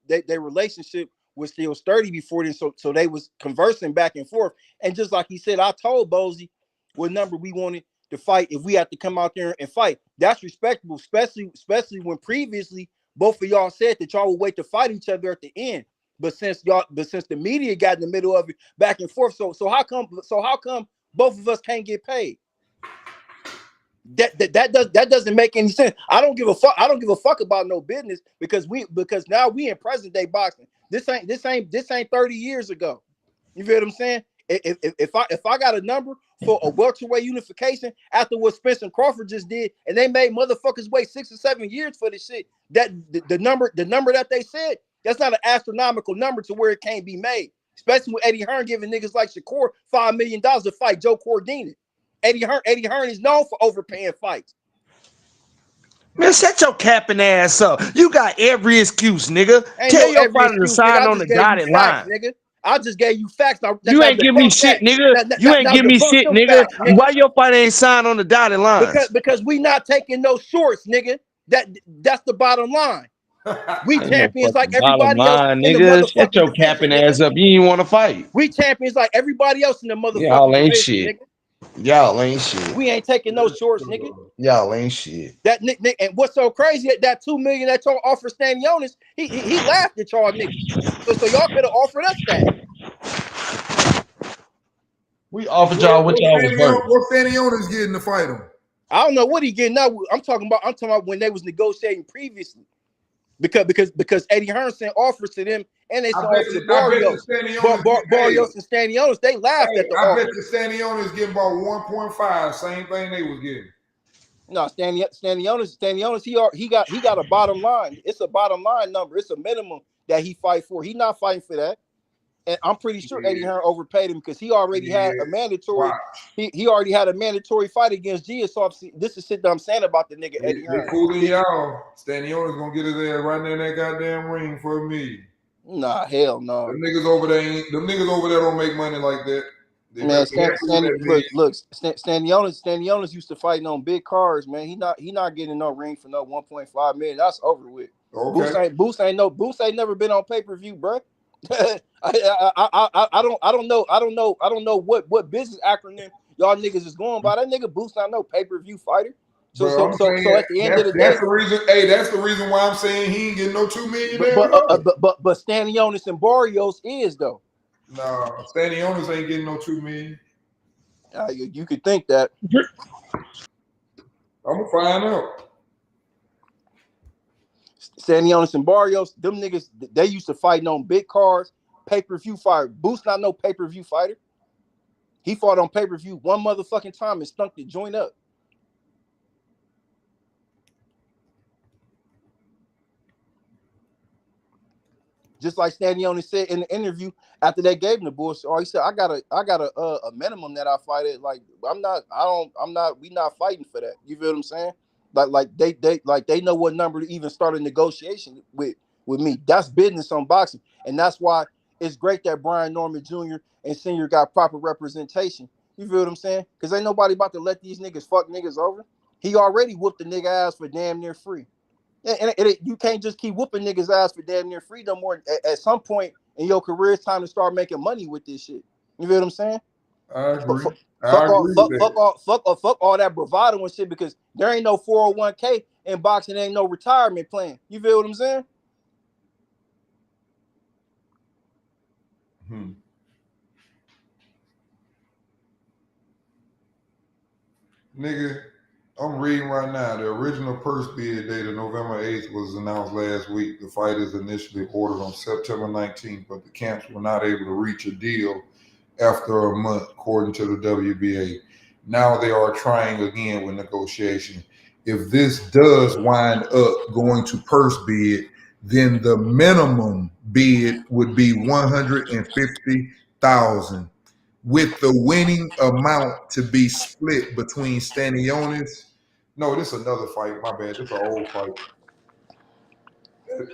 was still sturdy before then. So they was conversing back and forth. And just like he said, I told Bosley what number we wanted to fight if we have to come out there and fight. That's respectable, especially when previously both of y'all said that y'all would wait to fight each other at the end. But since the media got in the middle of it, back and forth. So how come both of us can't get paid? That doesn't make any sense. I don't give a fuck about no business because now we in present day boxing. This ain't 30 years ago. You feel what I'm saying? If I got a number for a welterweight unification after what Spencer Crawford just did, and they made motherfuckers wait 6 or 7 years for this shit, that the number that they said, that's not an astronomical number to where it can't be made. Especially with Eddie Hearn giving niggas like Shakur $5 million to fight Joe Cordina. Eddie Hearn is known for overpaying fights. Man, shut your capping ass up. You got every excuse, nigga. Tell your fighter to sign on the dotted line. Nigga. I just gave you facts. Now, you ain't give me shit, nigga. You ain't give me shit, nigga. Why your fighter ain't signed on the dotted line? Because we not taking no shorts, nigga. That's the bottom line. We champions like everybody else in the motherfucking Shut your capping ass up. You ain't want to fight. We champions like everybody else in the motherfucking Y'all ain't shit. Nigga. Y'all ain't shit. We ain't taking no shorts, nigga. Y'all ain't shit. That Nick, and what's so crazy? That $2 million that y'all offered Stanionis, he laughed at y'all niggas. So y'all could have offered us that. We offered y'all what y'all was worth. What Stanionis getting to fight him? I don't know what he getting now. I'm talking about when they was negotiating previously. Because Eddie Hearn sent offers to them and they sent offers to Barrios. Barrios and Stanionis, they laughed at the offer. I bet the Stanionis getting about 1.5, same thing they was getting. No, Stanionis, he got a bottom line. It's a bottom line number. It's a minimum that he fight for. He not fighting for that. And I'm pretty sure Eddie Hearn overpaid him because he already had a mandatory. He already had a mandatory fight against Gia. So this is shit that I'm saying about the nigga Eddie Hearn. They fooling y'all. Stanionis gonna get his ass right there in that goddamn ring for me. Nah, hell no. Them niggas over there don't make money like that. Man, Stanionis used to fighting on big cars, man. He not getting no ring for no 1.5 million. That's over with. Okay. Boost ain't never been on pay-per-view, bro. I don't know what business acronym y'all niggas is going by. That nigga Boost not no pay-per-view fighter. So at the end of the day, that's the reason. Hey, that's the reason why I'm saying he ain't getting no $2 million. But Stanionis and Barrios is though. Nah, Stanionis ain't getting no $2 million. You could think that. I'm gonna find out. Stanionis and Barrios, them niggas, they used to fight on big cars, pay-per-view fighter. Boost not no pay-per-view fighter. He fought on pay-per-view one motherfucking time and stunk the joint up. Just like Stanionis said in the interview after they gave him the bullshit, or he said, I got a minimum that I fight at. Like we not fighting for that. You feel what I'm saying? Like they know what number to even start a negotiation with me. That's business on boxing. And that's why it's great that Brian Norman Jr. and Senior got proper representation. You feel what I'm saying? Because ain't nobody about to let these niggas fuck niggas over. He already whooped the nigga ass for damn near free. And you can't just keep whooping niggas ass for damn near free no more. At some point in your career, it's time to start making money with this shit. You feel what I'm saying? I agree. Fuck all that bravado and shit, because there ain't no 401k in boxing. Ain't no retirement plan. You feel what I'm saying? Nigga, I'm reading right now. The original purse bid dated November 8th was announced last week. The fight is initially ordered on September 19th, but the camps were not able to reach a deal after a month, according to the WBA. Now they are trying again with negotiation. If this does wind up going to purse bid, then the minimum bid would be $150,000, with the winning amount to be split between Stanionis. No, this is another fight. My bad. This is an old fight.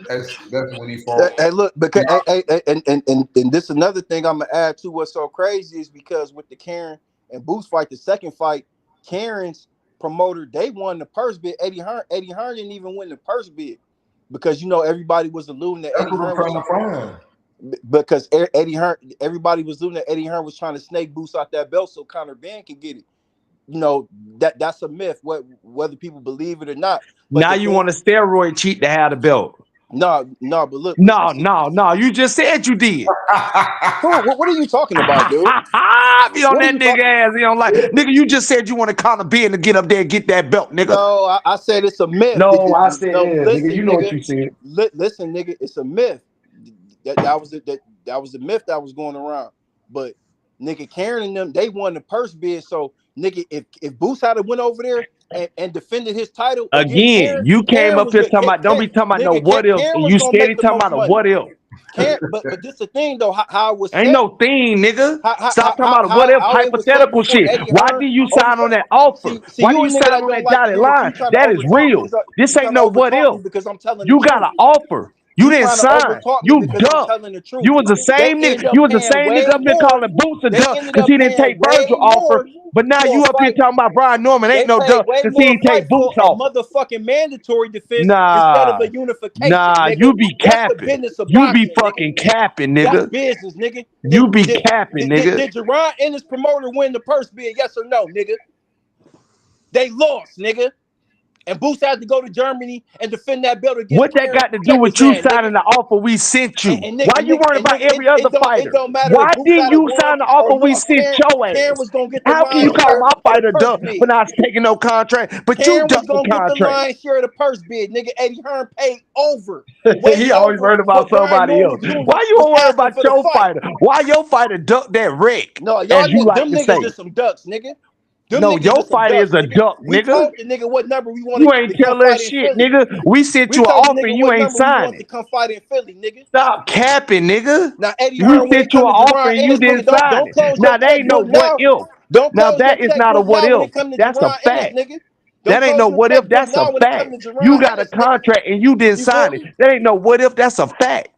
That's when he fought. Hey, look, because and this another thing I'm gonna add to what's so crazy is because with the Karen and Boost fight, the second fight, Karen's promoter, they won the purse bid. Eddie Hearn didn't even win the purse bid because everybody was alluding that Eddie Hearn was because Eddie Hearn, everybody was alluding that Eddie Hearn was trying to snake Boost out that belt so Conor Benn can get it. That's a myth, whether people believe it or not. But now you want a steroid cheat to have the belt. No, but look. No. You just said you did. What are you talking about, dude? Be on that nigga ass. He don't like. Nigga, you just said you want to Conor Ben to get up there and get that belt, nigga. No, I said it's a myth. No, I said listen, nigga. You know what you said. Listen, nigga, it's a myth. That was a myth that was going around. But nigga, Karen and them, they won the purse bid. So nigga, if Boots had went over there and defended his title again, Karen, you came Karen up here talking about. Don't be talking about no what if. You steady talking about a what if. But this the thing though, how it was ain't set. No thing, nigga. Stop talking about what if hypothetical shit. Why did you sign on that offer? Why do you sign on that dotted line? That is real. This ain't no what if. Because I'm telling you got an offer. You didn't sign. You ducked. You was the same nigga. You was the same nigga up there calling Boots a duck because he didn't take Virgil offer. But now you up here talking about Brian Norman ain't no duck because he didn't take Boots offer. Motherfucking mandatory defense instead of a unification. Nah, you be capping. You be fucking capping, nigga. That's business, nigga. You be capping, nigga. Did Gervonta and his promoter win the purse bid? Yes or no, nigga? They lost, nigga. And Boots had to go to Germany and defend that belt against. What that got to do with you signing the offer we sent you? Why you worried about every other fighter? Why didn't you sign the offer we sent your ass? How can you call my fighter duck for not taking no contract? But you ducked the contract. Get the lion's share of the purse bid, nigga. Eddie Hearn paid over. He always worried about somebody else. Why you worried about your fighter? Why your fighter ducked that wreck? No, y'all them niggas just some ducks, nigga. No, your fighter is a duck, nigga. We told the nigga what number we wanted. You ain't tell us shit, nigga. We sent you an offer and you ain't signed it. To come fight in Philly, nigga. Stop capping, nigga. Now Eddie we sent you an offer and you didn't sign it. Now that ain't no what if. Now that is not a what if. That's a fact. That ain't no what if. That's a fact. You got a contract and you didn't sign it. That ain't no what if. That's a fact.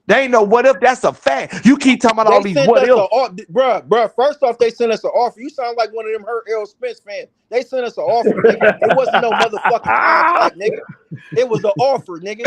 They ain't no what if. That's a fact. You keep talking about all these what if. Bruh, first off, they sent us an offer. You sound like one of them hurt Errol Spence fans. They sent us an offer, nigga. It wasn't no motherfucking contract, nigga. It was an offer, nigga.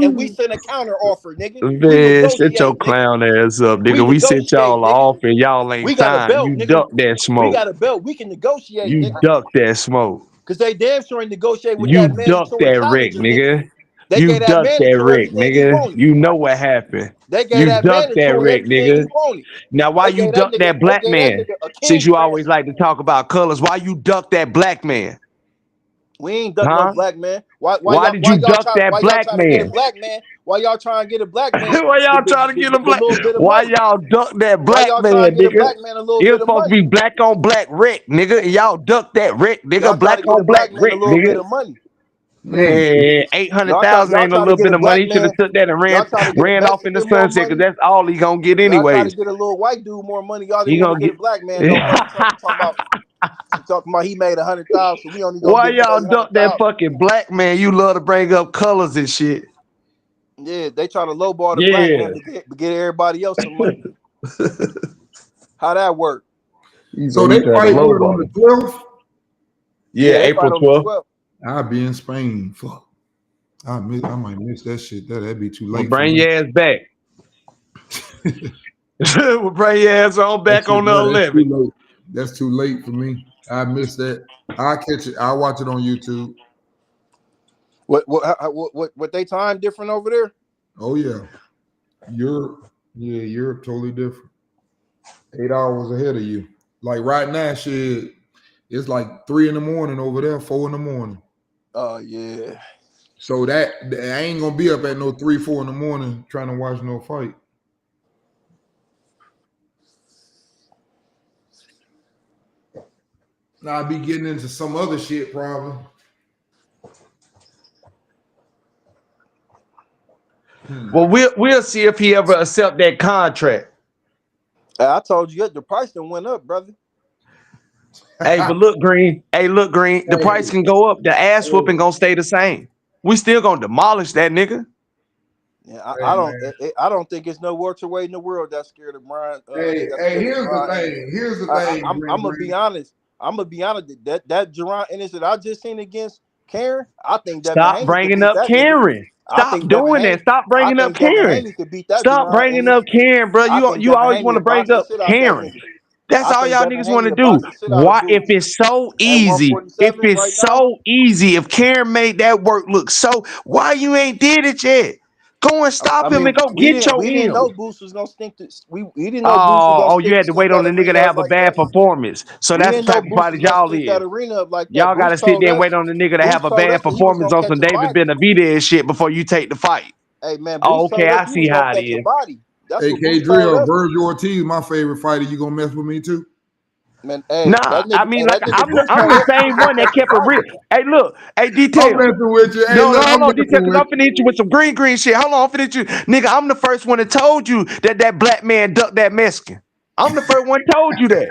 And we sent a counter offer, nigga. Man, shut your clown ass up, nigga. We sent y'all an offer and y'all ain't signed. You ducked that smoke. We got a belt. We can negotiate, you nigga. Ducked that smoke. Because they damn sure ain't negotiate with you that man. You ducked that wreck, nigga. You ducked that wreck, nigga. You know what happened. You ducked that wreck, nigga. Now, why you duck that black man? Since you always like to talk about colors, why you duck that black man? We ain't duck no black man. Why did you duck that black man? Why y'all trying to get a black man? Why y'all trying to get a black man? Why y'all duck that black man, nigga? It's supposed to be black on black wreck, nigga. And y'all duck that wreck, nigga. Black on black wreck, nigga. Man, 800,000 ain't a little bit of money. He should have took that and ran off in the sunset because that's all he gonna get anyways. Trying to get a little white dude more money. Y'all didn't want to get a black man. Talking about he made 100,000. So we only. Why y'all duck that fucking black man? You love to bring up colors and shit. Yeah, they try to lowball the black man to get everybody else some money. How that work? So they fight on the 12th. Yeah, April 12th. I'll be in Spain. Fuck. I might miss that shit. That'd be too late. We'll bring your ass back. We'll bring your ass on back on the 11th. That's too late for me. I missed that. I'll catch it. I'll watch it on YouTube. What they time different over there? Oh yeah. Europe totally different. 8 hours ahead of you. Like right now, shit, it's like 3 in the morning over there, 4 in the morning. Oh yeah. So that I ain't gonna be up at no 3, 4 in the morning trying to watch no fight. Now I'll be getting into some other shit probably. Well, we'll see if he ever accept that contract. I told you the price done went up, brother. Hey, but look, Green. The price can go up. The ass whooping gonna stay the same. We still gonna demolish that nigga. Yeah, I don't think it's no welterweight in the world that's scared of Brian. Here's the thing. I'm gonna be honest. That Gervonta Ennis that I just seen against Karen, I think that stop bringing up Karen. Stop doing that. Stop bringing up Karen. Stop bringing up Karen, bro. You always want to bring up Karen. That's I all think y'all Devin niggas want Haney to will do. box the shit out of Why? If Boots it's so at easy, 147 right now. if Karen made that work look so, why you ain't did it yet? Go and I stop him and mean, go get your we didn't M. know Boots was gonna stink. We didn't know Boots was gonna Oh, you stick had to stink wait on that the nigga to arena up have a like bad that. performance. So We that's the didn't know type of Boots party was gonna y'all stink that is. arena up like that. Y'all got Boots to sit told there and wait us. on the nigga to have Boots a told bad us that he was performance gonna on catch some a David body. Benavidez and shit before you take the fight. Hey man, Oh, Boots okay, told us I he see was gonna how it catch a is. body. That's what AK Boots told Drill, us. Virgil Ortiz, my favorite fighter. You gonna mess with me too? Man, hey, Nah, I mean, like that nigga Boots I'm told the us he same was gonna one that catch a kept it body. real. Hey, look, hey, I'm detail. messing with you. Hey, No, look, hold I'm on, detail, messing because with I'm finna hit you with some green shit. Hold on, I'm finna hit you. Nigga, I'm the first one that told you that black man ducked that Mexican. I'm the first one told you that.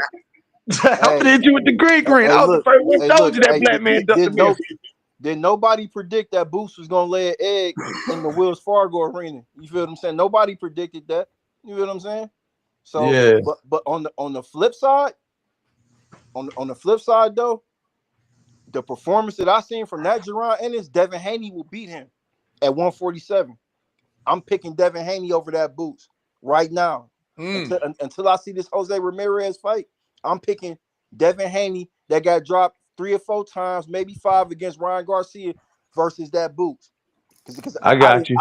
I'm finna Hey, hit you with the green. I hey, was the look, first one that told you that hey, black man ducked the Mexican. did nobody predict that Boots was gonna lay an egg in the Wells Fargo arena? You feel what I'm saying? Nobody predicted that. You feel what I'm saying? So, Yeah. but on the flip side, on the flip side though, the performance that I seen from that Jerron Ennis, Devin Haney will beat him at 147. I'm picking Devin Haney over that Boots right now. Until I see this Jose Ramirez fight, I'm picking Devin Haney that got dropped 3 or 4 times, maybe 5 against Ryan Garcia versus that Boots. Because I got you.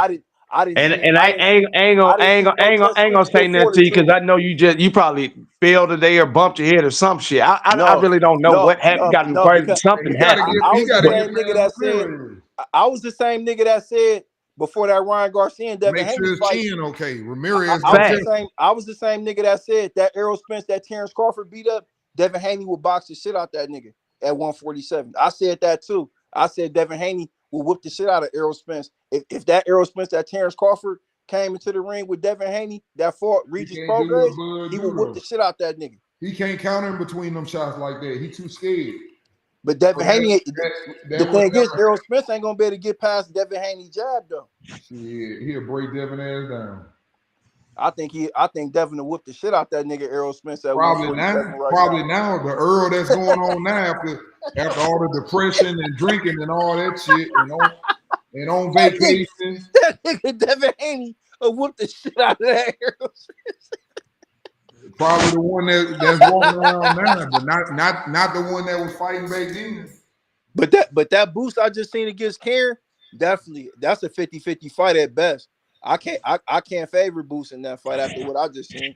I didn't And see and I ain't gonna say nothing before the to you because two. I know you probably failed today or bumped your head or some shit. I No, really don't know what happened. Got in crazy. because Something happened. I he was the gotta But get same nigga past that said Ramirez. I was the same nigga that said before that Ryan Garcia and Devin Make sure Haney his fight. chin okay. Ramirez I gonna was the fact. tell. same. I was the same nigga that said that Errol Spence, that Terrence Crawford beat up. Devin Haney will box the shit out that nigga at 147. I said that too. I said Devin Haney will whoop the shit out of Errol Spence. If that Errol Spence, that Terrence Crawford came into the ring with Devin Haney, that fought He Regis can't do what Prograis, Bud he do will whoop though. the shit out that nigga. He can't counter in between them shots like that. He too scared. But So Devin Haney, the that would thing is, never Errol happen. Spence ain't gonna be able to get past Devin Haney jab though. Shit, he'll break Devin ass down. I think Devin will whoop the shit out that nigga Errol Spence at Probably 147 now. right Probably now. now. The Earl that's going on now after all the depression and drinking and all that shit and on vacation. That nigga Devin Haney will whoop the shit out of that Errol Spence. Probably the one that's walking around now, but not the one that was fighting back then. But that boost I just seen against Karen, definitely that's a 50-50 fight at best. I can't favor Boost in that fight after what I just seen.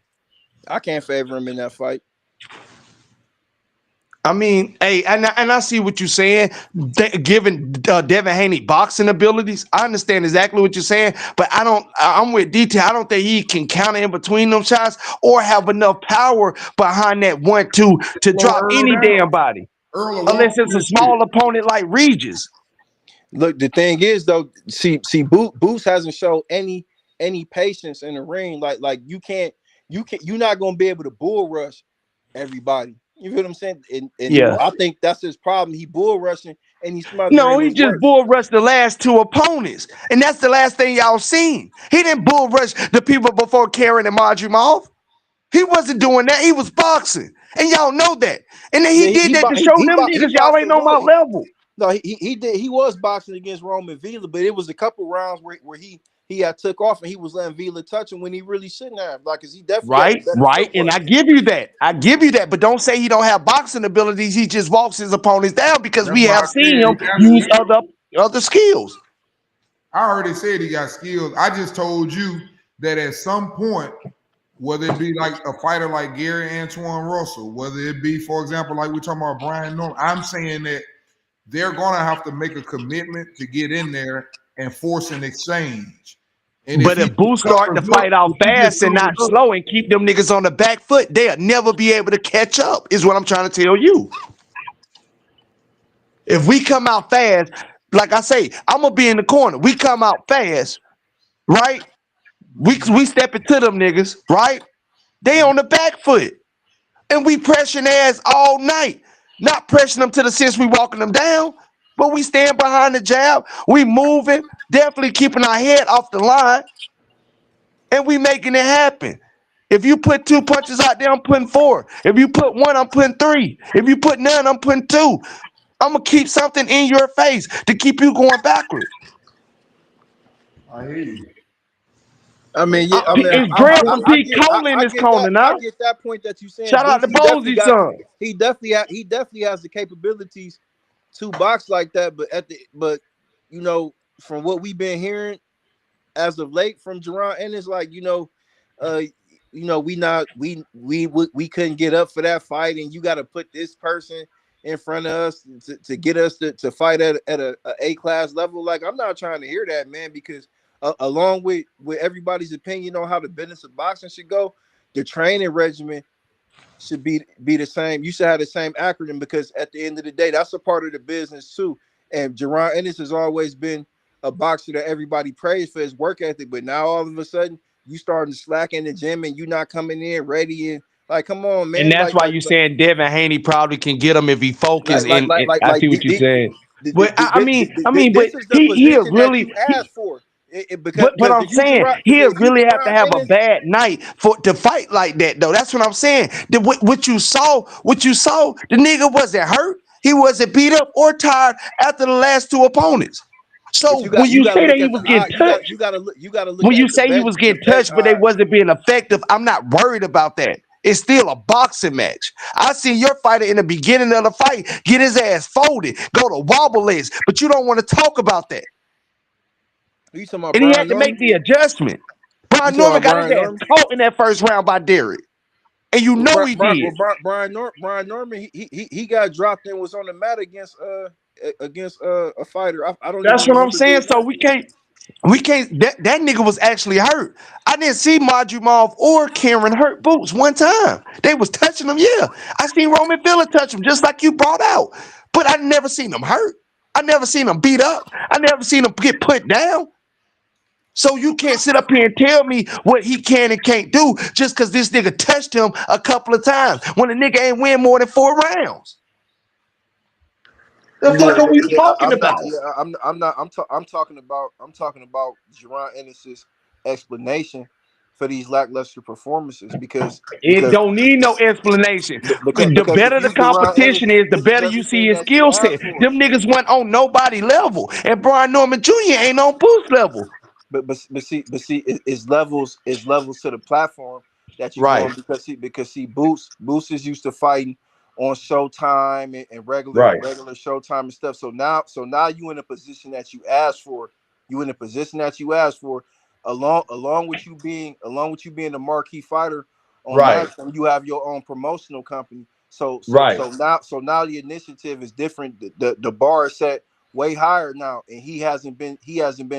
I can't favor him in that fight. I mean, hey, and I see what you're saying. Given Devin Haney boxing abilities, I understand exactly what you're saying. But I'm with detail. I don't think he can counter in between them shots or have enough power behind that 1-2 to Slow drop Earl any down. damn body, Earl will walk unless it's through a that shit. small opponent like Regis. Look, the thing is though, see, Boost hasn't shown any patience in the ring. Like you're not gonna be able to bull rush everybody. You feel what I'm saying? And Yeah. I think that's his problem. He bull rushing and he's No, smothering he his just work. bull rushed the last 2 opponents, and that's the last thing y'all seen. He didn't bull rush the people before Karen and Marjorie Mouth. He wasn't doing that. He was boxing, and y'all know that. And then Yeah, he did that to show them he niggas y'all boxed ain't a on my little. level. No, he did. He was boxing against Roman Vila, but it was a couple rounds where he had took off and he was letting Vila touch him when he really shouldn't have. Like, cause he definitely had the better Right, and footwork. I give you that. But don't say he don't have boxing abilities. He just walks his opponents down because That's we why I have seen said he him got use skills. other skills. I already said he got skills. I just told you that at some point, whether it be like a fighter like Gary Antoine Russell, whether it be, for example, like we're talking about Brian Norman, I'm saying that they're gonna have to make a commitment to get in there and force an exchange. And if But he if Boo just start to covers up, fight out if he just fast and not covers up, slow and keep them niggas on the back foot, they'll never be able to catch up, is what I'm trying to tell you. If we come out fast, like I say, I'm gonna be in the corner. We come out fast, right? We step into them niggas, right? They on the back foot. And we pressuring their ass all night. Not pressuring them to the sense we walking them down, but we stand behind the jab. We moving, definitely keeping our head off the line, and we making it happen. If you put 2 punches out there, I'm putting 4. If you put 1, I'm putting 3. If you put none, I'm putting 2. I'm gonna keep something in your face to keep you going backwards. I hear you. I mean, yeah, I mean, It's Graham from P. Cole in I this get corner that, I now. get that point that you saying. Shout out to Boosie definitely Bozy got, son. he definitely has the capabilities to box like that. But you know, from what we've been hearing as of late from Jerron Ennis, like uh, we not we couldn't get up for that fight, and you got to put this person in front of us to get us to fight at a class level. Like, I'm not trying to hear that, man, because along with everybody's opinion on how the business of boxing should go, the training regimen should be the same. You should have the same acronym, because at the end of the day, that's a part of the business too. And Jerron Ennis has always been a boxer that everybody praised for his work ethic. But now all of a sudden you starting to slack in the gym and you not coming in ready, and like, come on, And man. that's why you saying Devin Haney probably can get him if he focus. And I see what you're saying. But but this is the he'll position that really. you asked for. But Because I'm saying he'll if you really have to Jerron have a Ennis, bad night to fight like that, though. That's what I'm saying. What you saw, the nigga wasn't hurt. He wasn't beat up or tired after the last two opponents. but So when you you got to say that look he at the was getting touched, you got to look when you at say he was the getting vet touched, but they odds. wasn't being effective, I'm not worried about that. It's still a boxing match. I see your fighter in the beginning of the fight get his ass folded, go to wobble legs, but you don't want to talk about that. You talking about And he had Brian to make Norman? the adjustment. You Brian talking Norman about got his Brian ass Norman? caught in that first round by Derek. And you know he did. Brian Norman, he got dropped and was on the mat against a fighter. I don't even That's what I'm remember saying. dude's So name. we can't that nigga was actually hurt. I didn't see Madrimov or Karen hurt boots one time. They was touching him, yeah. I seen Roman Villa touch him just like you brought out. But I never seen him hurt. I never seen him beat up. I never seen him get put down. So you can't sit up here and tell me what he can and can't do just because this nigga touched him a couple of times when the nigga ain't win more than 4 rounds. The fuck are we talking I'm not. about? Yeah, I'm not. I'm talking about. I'm talking about Jerron Ennis's explanation for these lackluster performances, It don't need no explanation. The because if better the you Jerron Ennis, competition is, the this is better you see everything his that you skill asked set. for. Them niggas went on nobody level, and Brian Norman Jr. ain't on boost level. It's levels to the platform that you Right, going, because Boots is used to fighting on Showtime and right, regular Showtime and stuff. So now you in a position that you asked for. You in a position that you asked for, along with you being the marquee fighter on right, Matchroom. You have your own promotional company. So so right, so now so now the initiative is different. The bar is set way higher now, and he hasn't been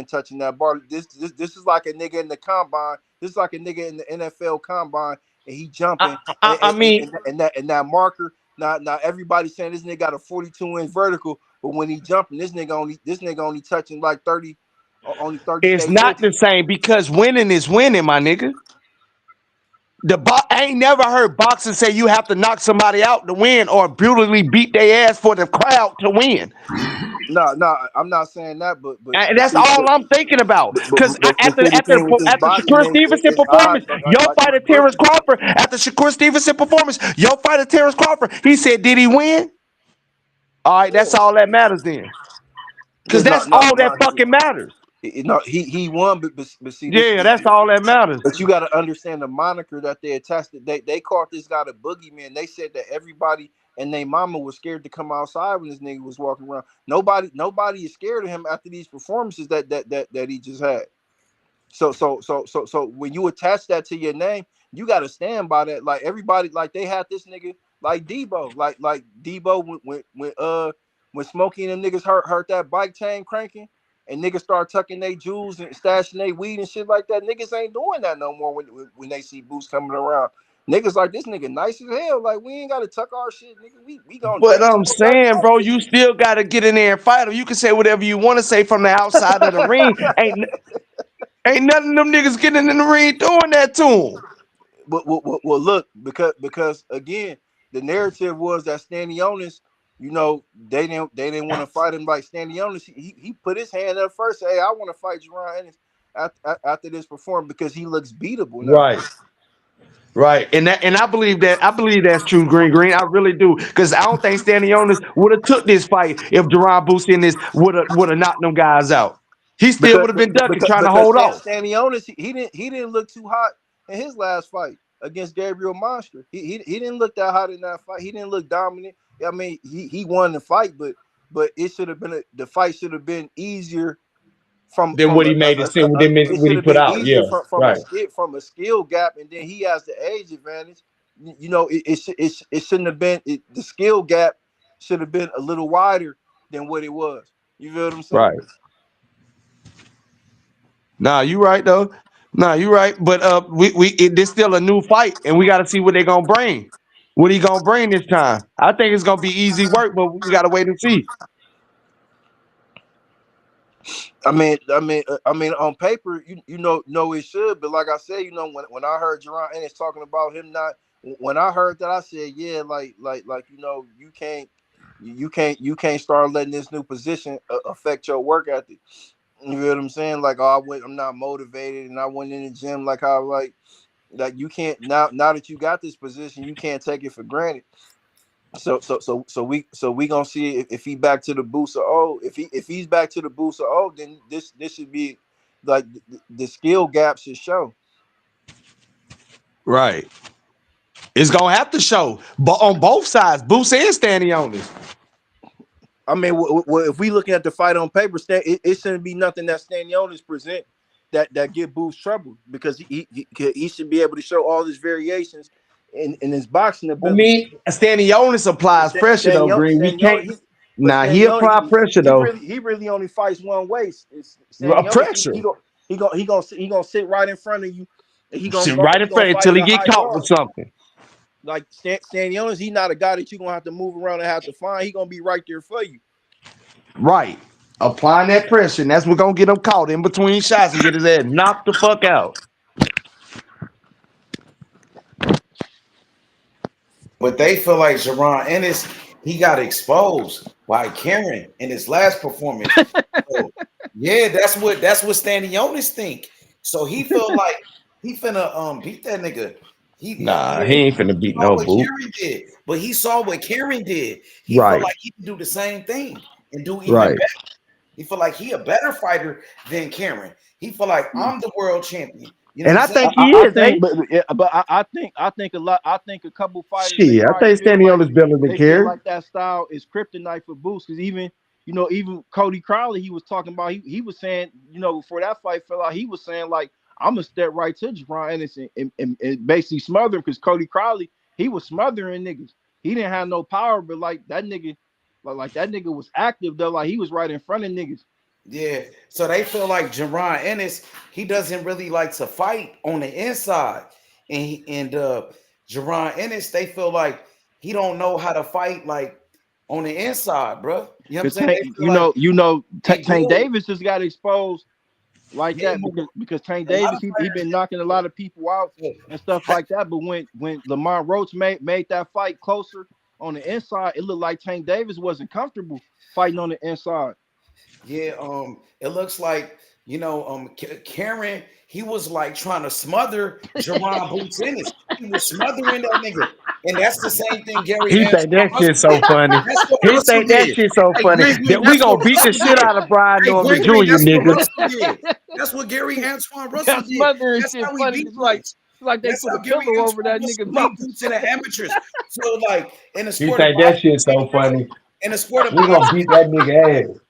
touching that bar. This is like a nigga in the combine. This is like a nigga in the NFL combine, and he I, jumping, I, I mean, and that marker. Now everybody's saying this nigga got a 42-inch vertical, but when he jumping, this nigga only touching like 30 it's straight not the inches. same because winning is winning, my nigga. I ain't never heard boxers say you have to knock somebody out to win or brutally beat their ass for the crowd to win. No, I'm not saying that, And that's all I'm thinking about. Because but after see, the after thing with this after boxing Shakur Stevenson is odds, performance, your like fighter Terrence Brooklyn. Crawford. After Shakur Stevenson performance, your fighter Terrence Crawford. He said, "Did he win?" All right, that's Yeah, all that matters then. Because yeah, that's all that fucking matters. no, he won, but see this. Yeah, that's all that matters. But you got to understand the moniker that they attached. They called this guy the boogeyman. They said that everybody and their mama was scared to come outside when this nigga was walking around. Nobody is scared of him after these performances that he just had. So when you attach that to your name, you got to stand by that. Like everybody, like they had this nigga like Debo, like Debo when Smokey and them niggas hurt that bike chain cranking, and niggas start tucking their jewels and stashing their weed and shit like that. Niggas ain't doing that no more when they see Boots coming around. Niggas like, this nigga nice as hell. Like, we ain't gotta tuck our shit, nigga. We gonna But drink and I'm smoke like saying, bro, motherfuckers. you still got to get in there and fight him. You can say whatever you want to say from the outside of the ring. Ain't none of them niggas getting in the ring doing that to him. Well, look, because again, the narrative was that Stanionis, they didn't want to fight him like Stanionis. He put his hand up first. Say, hey, I want to fight Jerron Ennis after this performance because he looks beatable now. Right. Right, and I believe that's true, Green. I really do, because I don't think Stanley Onis would have took this fight if Jerron Boosie in this would have knocked them guys out. He still would have been ducking, trying to hold off. Stanionis, he didn't look too hot in his last fight against Gabriel Monster. He didn't look that hot in that fight. He didn't look dominant. I mean, he won the fight, but it should have been the fight should have been easier Then what he made it seem, what he put out, yeah, right. From a skill gap, and then he has the age advantage. You know, it shouldn't have been the skill gap should have been a little wider than what it was. You feel what I'm saying? Right. Nah, you right though. Nah, you right. But this still a new fight, and we got to see what they're gonna bring. What he gonna bring this time? I think it's gonna be easy work, but we gotta wait and see. I mean, on paper, you know it should, but like I said, you know, when I heard Gervonta Ennis talking about him not, when I heard that, I said, yeah, like you know, you can't start letting this new position affect your work ethic. You know what I'm saying? Like, oh, I'm not motivated, and I went in the gym like how like you can't now that you got this position, you can't take it for granted. So we gonna see if he back to the boost of old. If he's back to the boost of old, then this should be like the skill gap should show. Right. It's gonna have to show, but on both sides, Boots and Stanionis. I mean, if we looking at the fight on paper, it shouldn't be nothing that Stanionis present that give Boots trouble, because he should be able to show all his variations in his boxing ability. I mean, Stanionis applies pressure though, Green. We can't. Nah, he apply pressure though. He really only fights one way. Pressure. He gonna sit right in front of you. And he gonna sit right in front until he get caught guard. with something. Like Stanionis, he's not a guy that you're gonna have to move around and have to find. He's gonna be right there for you. Right. Applying that pressure, and that's what's gonna get him caught in between shots and get his head knocked the fuck out. But they feel like Gervonta Ennis, he got exposed by Karen in his last performance. So, yeah, that's what Stanionis think. So he feel like he finna beat that nigga. He ain't finna beat no Boot. Karen did, but he saw what Karen did. He felt like he can do the same thing and do even better. He feel like he a better fighter than Karen. He feel like I'm the world champion. You know, and I think he is. But I think a lot. I think a couple fighters. Shit, I think Stanionis better than Karen. Like that style is kryptonite for Boots, because even Cody Crowley, he was talking about. He was saying, before that fight fell out, he was saying like, I'm gonna step right to Gervonta Ennis and basically smother him, because Cody Crowley, he was smothering niggas. He didn't have no power, but like that nigga was active though. Like he was right in front of niggas. Yeah, so they feel like Gervonta Ennis, he doesn't really like to fight on the inside, and Gervonta Ennis, they feel like he don't know how to fight like on the inside, bro. You know what I'm saying? Tank Davis just got exposed like that because Tank Davis he been knocking a lot of people out and stuff like that. But when Lamont Roach made that fight closer on the inside, it looked like Tank Davis wasn't comfortable fighting on the inside. Yeah, it looks like Karen, he was like trying to smother Gervonta Boots Ennis. He was smothering that nigga, and that's the same thing Gary. He think that shit's so funny. He think that shit's so funny that we gonna beat the shit out of Brian Norman Jr. nigga. That's what Gary Antoine Russell did. Smothering shit funny. It's like they put a pillow over that nigga boots in the amateurs. So like in the sport, he think that shit's so funny. In the sport of we gonna beat that nigga ass.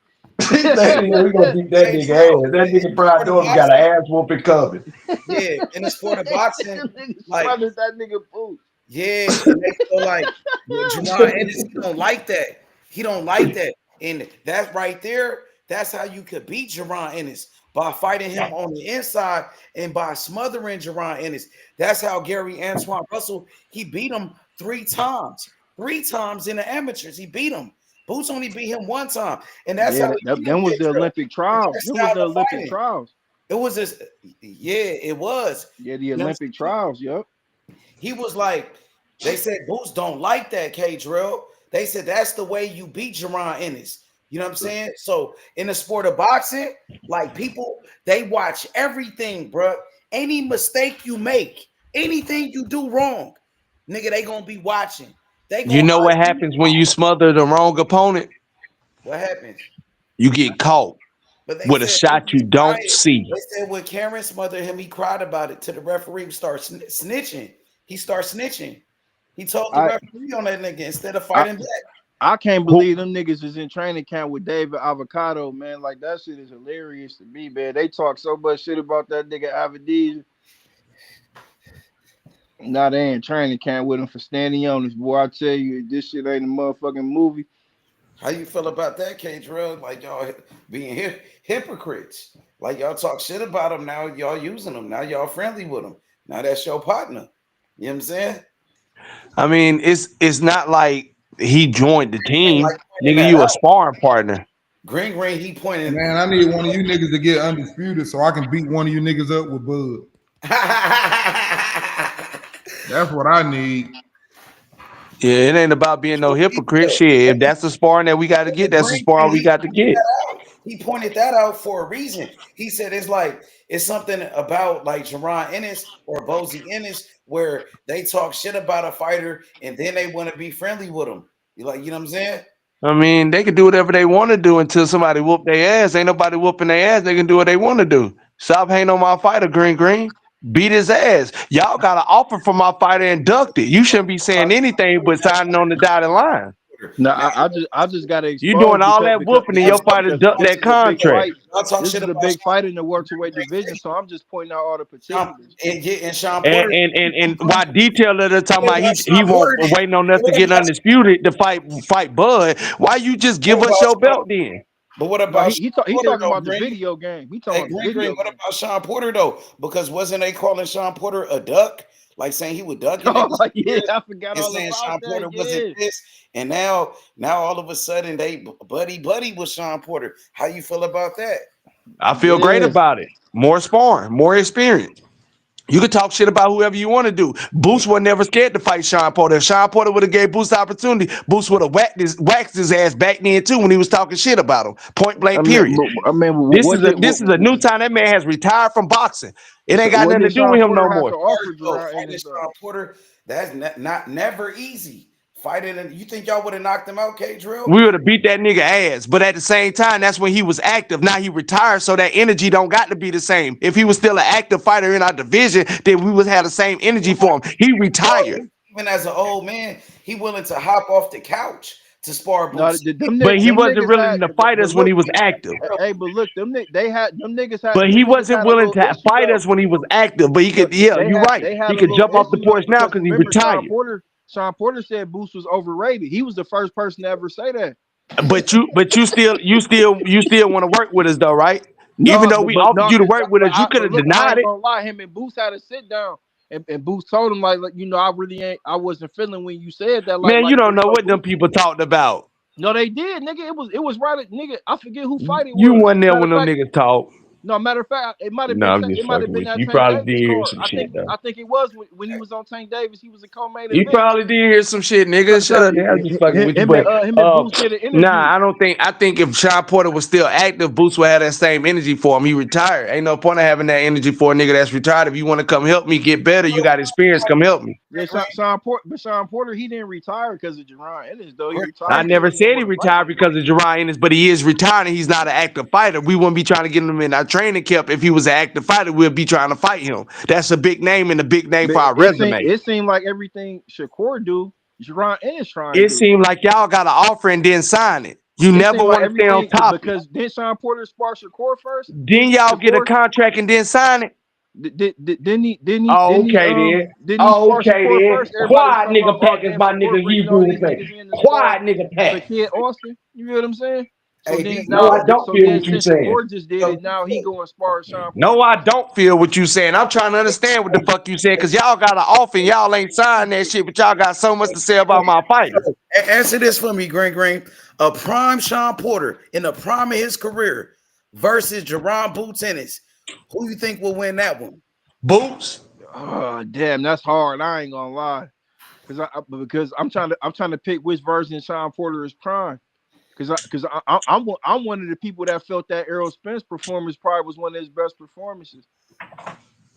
We gonna beat that nigga ass. That nigga Brian Norman got an ass whooping coming. Yeah, in the sport of boxing, like that nigga boots. Yeah, and they feel like Gervonta Ennis, he don't like that. He don't like that, and that right there, that's how you could beat Gervonta Ennis, by fighting him on the inside and by smothering Gervonta Ennis. That's how Gary Antoine Russell, he beat him 3 times. 3 times in the amateurs, he beat him. Boots only beat him 1 time, and that's how. That was the Olympic trials. It was the Olympic trials. It was this. Yeah, it was. Yeah, the Olympic trials. Yep. He was like, they said Boots don't like that, K-Drill. They said that's the way you beat Gervonta Ennis. You know what I'm saying? So in the sport of boxing, like people, they watch everything, bro. Any mistake you make, anything you do wrong, nigga, they gonna be watching. You know what happens when you smother the wrong opponent? What happens? You get caught. But they with a said he shot was you don't crying. see. They said when Karen smothered him, he cried about it to the referee. Start snitching. He started snitching. He told the I referee on that nigga instead of I fighting back. I can't Who believe them niggas is in training camp with David Avocado, man. Like that shit is hilarious to me, man. They talk so much shit about that nigga Avadija. Now they in training camp with him for standing on this. Boy, I tell you, this shit ain't a motherfucking movie. How you feel about that, K Drill? Like y'all being hypocrites. Like y'all talk shit about him now. Y'all using him now. Y'all friendly with him. Now that's your partner. You know what I'm saying? I mean, it's not like he joined the Ain't team. like pointing Nigga, that you a out. sparring partner. Green, he pointing. Man, I need one of you niggas to get undisputed so I can beat one of you niggas up with Bud. That's what I need. Yeah, it ain't about being no hypocrite. Shit, if that's the sparring that we got to get, that's the Green, sparring we he got to pointed get. that out. He pointed that out for a reason. He said it's like it's something about like Jerron Ennis or Bozy Ennis where they talk shit about a fighter and then they want to be friendly with him. You like, you know what I'm saying? I mean, they can do whatever they want to do until somebody whoop their ass. Ain't nobody whooping their ass. They can do what they want to do. Stop hating on my fighter, Green. Beat his ass. Y'all got an offer from my fighter inducted. You shouldn't be saying anything but signing on the dotted line. No, Now I just got to You doing expose all because that because whooping and because your fighter because ducked this that is a big contract. fight. y'all talk This shit is a about big fight in the welterweight division, Sean, so I'm just pointing out all the Sean particulars. and Sean And Porter. and and, and why detail it talking What about about he Sean won't Porter then? waiting on us to What get about undisputed to fight Bud. Why you just what give us about your Sean, belt then? but what No, about he Sean he Porter talking though, about the Green? video game. He talking Hey, about the Green, video what game. about Sean Porter though? Because wasn't they calling Sean Porter a duck? Like saying he was ducking niggas Oh for yeah, years I forgot and all saying about Sean that. Porter wasn't Yeah. this. And now all of a sudden they buddy with Sean Porter. How you feel about that? I feel great Yeah. about it. More sparring, more experience. You can talk shit about whoever you want to do. Boost was never scared to fight Sean Porter. If Sean Porter would have gave Boost the opportunity, Boost would have waxed his ass back then too when he was talking shit about him. Point I blank. mean, Period. This is what a did this is a new time. That man has retired from boxing. It ain't got what nothing to did do Sean with him no Porter have to more. offer Though Jerron fighting Ennis though? Sean Porter, that's not never easy. Fighting, you think y'all would have knocked him out, K Drill? We would have beat that nigga ass. But at the same time, that's when he was active. Now he retired, so that energy don't got to be the same. If he was still an active fighter in our division, then we would have the same energy for him. He retired. Even as an old man, he willing to hop off the couch to spar No, Boots. But he them wasn't niggas willing had, to fight but us when look, he was active. hey, but look, they had them niggas had But he them niggas wasn't had a willing little to issue fight though. us when he was active. But he No, could, yeah, you're right. they had He a could little jump off the issue though porch now because because he remember retired. Sean Porter said Boost was overrated. He was the first person to ever say that. But you still want to work with us though, right? Even No, though but we but offered no, you to work with us, you could but have look, I denied ain't it. gonna lie. Him and Boost had to sit down, and Boost told him like you know I wasn't feeling when you said that Man, you don't you know know what them Boost. people talked about. No, they did, nigga. It was right, nigga. I forget who fight it You was. wasn't there Matter when of them fact, niggas talk. no, matter of fact, it might have No, been I'm just it might have fucking been with you. that You Tank probably Davis did hear card. some I shit think though. I think it was when he was on Tank Davis. He was a co-main You event. probably did hear some shit, nigga. Shut up, nigga. I'm just fucking with you. But Him and Boost did an interview. nah, I don't think. I think if Sean Porter was still active, Boost would have that same energy for him. He retired. Ain't no point of having that energy for a nigga that's retired. If you want to come help me get better, you got experience. Come help me. Yeah, Sean Porter, he didn't retire because of Jerron Ennis, though. He I retired because never he didn't said he want to fight no retired more. because of Jerron Ennis, but he is retiring. He's not an active fighter. We wouldn't be trying to get him in our training camp. If he was an active fighter, we'd be trying to fight him. That's a big name and a big name But for our resume. it seemed like everything Shakur do, Jerron Ennis trying to It do. seemed like y'all got an offer and didn't sign it. You It never seemed like want to stay on everything topic. because didn't Sean Porter spar Shakur first? Then y'all get a Shakur contract and then sign it. Oh, okay then. didn't he Oh, spar okay Shakur then. first? Everybody was Quiet talking about, nigga oh pack, as damn, my Shakur nigga bringing all Hebrew would these say. niggas in to spar Quiet nigga pack. for Kid Austin. You know what I'm saying? So Hey, then D, No, now, I don't so feel then what you since saying. Shakur just did so it, now he going spar Sean No, Porter. I don't feel what you saying. I'm trying to understand what the fuck you saying, because y'all got an offer and y'all ain't signed that shit, but y'all got so much to say about my fighter. answer this for me, Green. A prime Sean Porter in the prime of his career versus Jerron Boots Ennis. Who you think will win that one? Boots? Oh damn, that's hard. I ain't gonna lie, because I'm trying to pick which version of Sean Porter is prime. I'm one of the people that felt that Errol Spence performance probably was one of his best performances.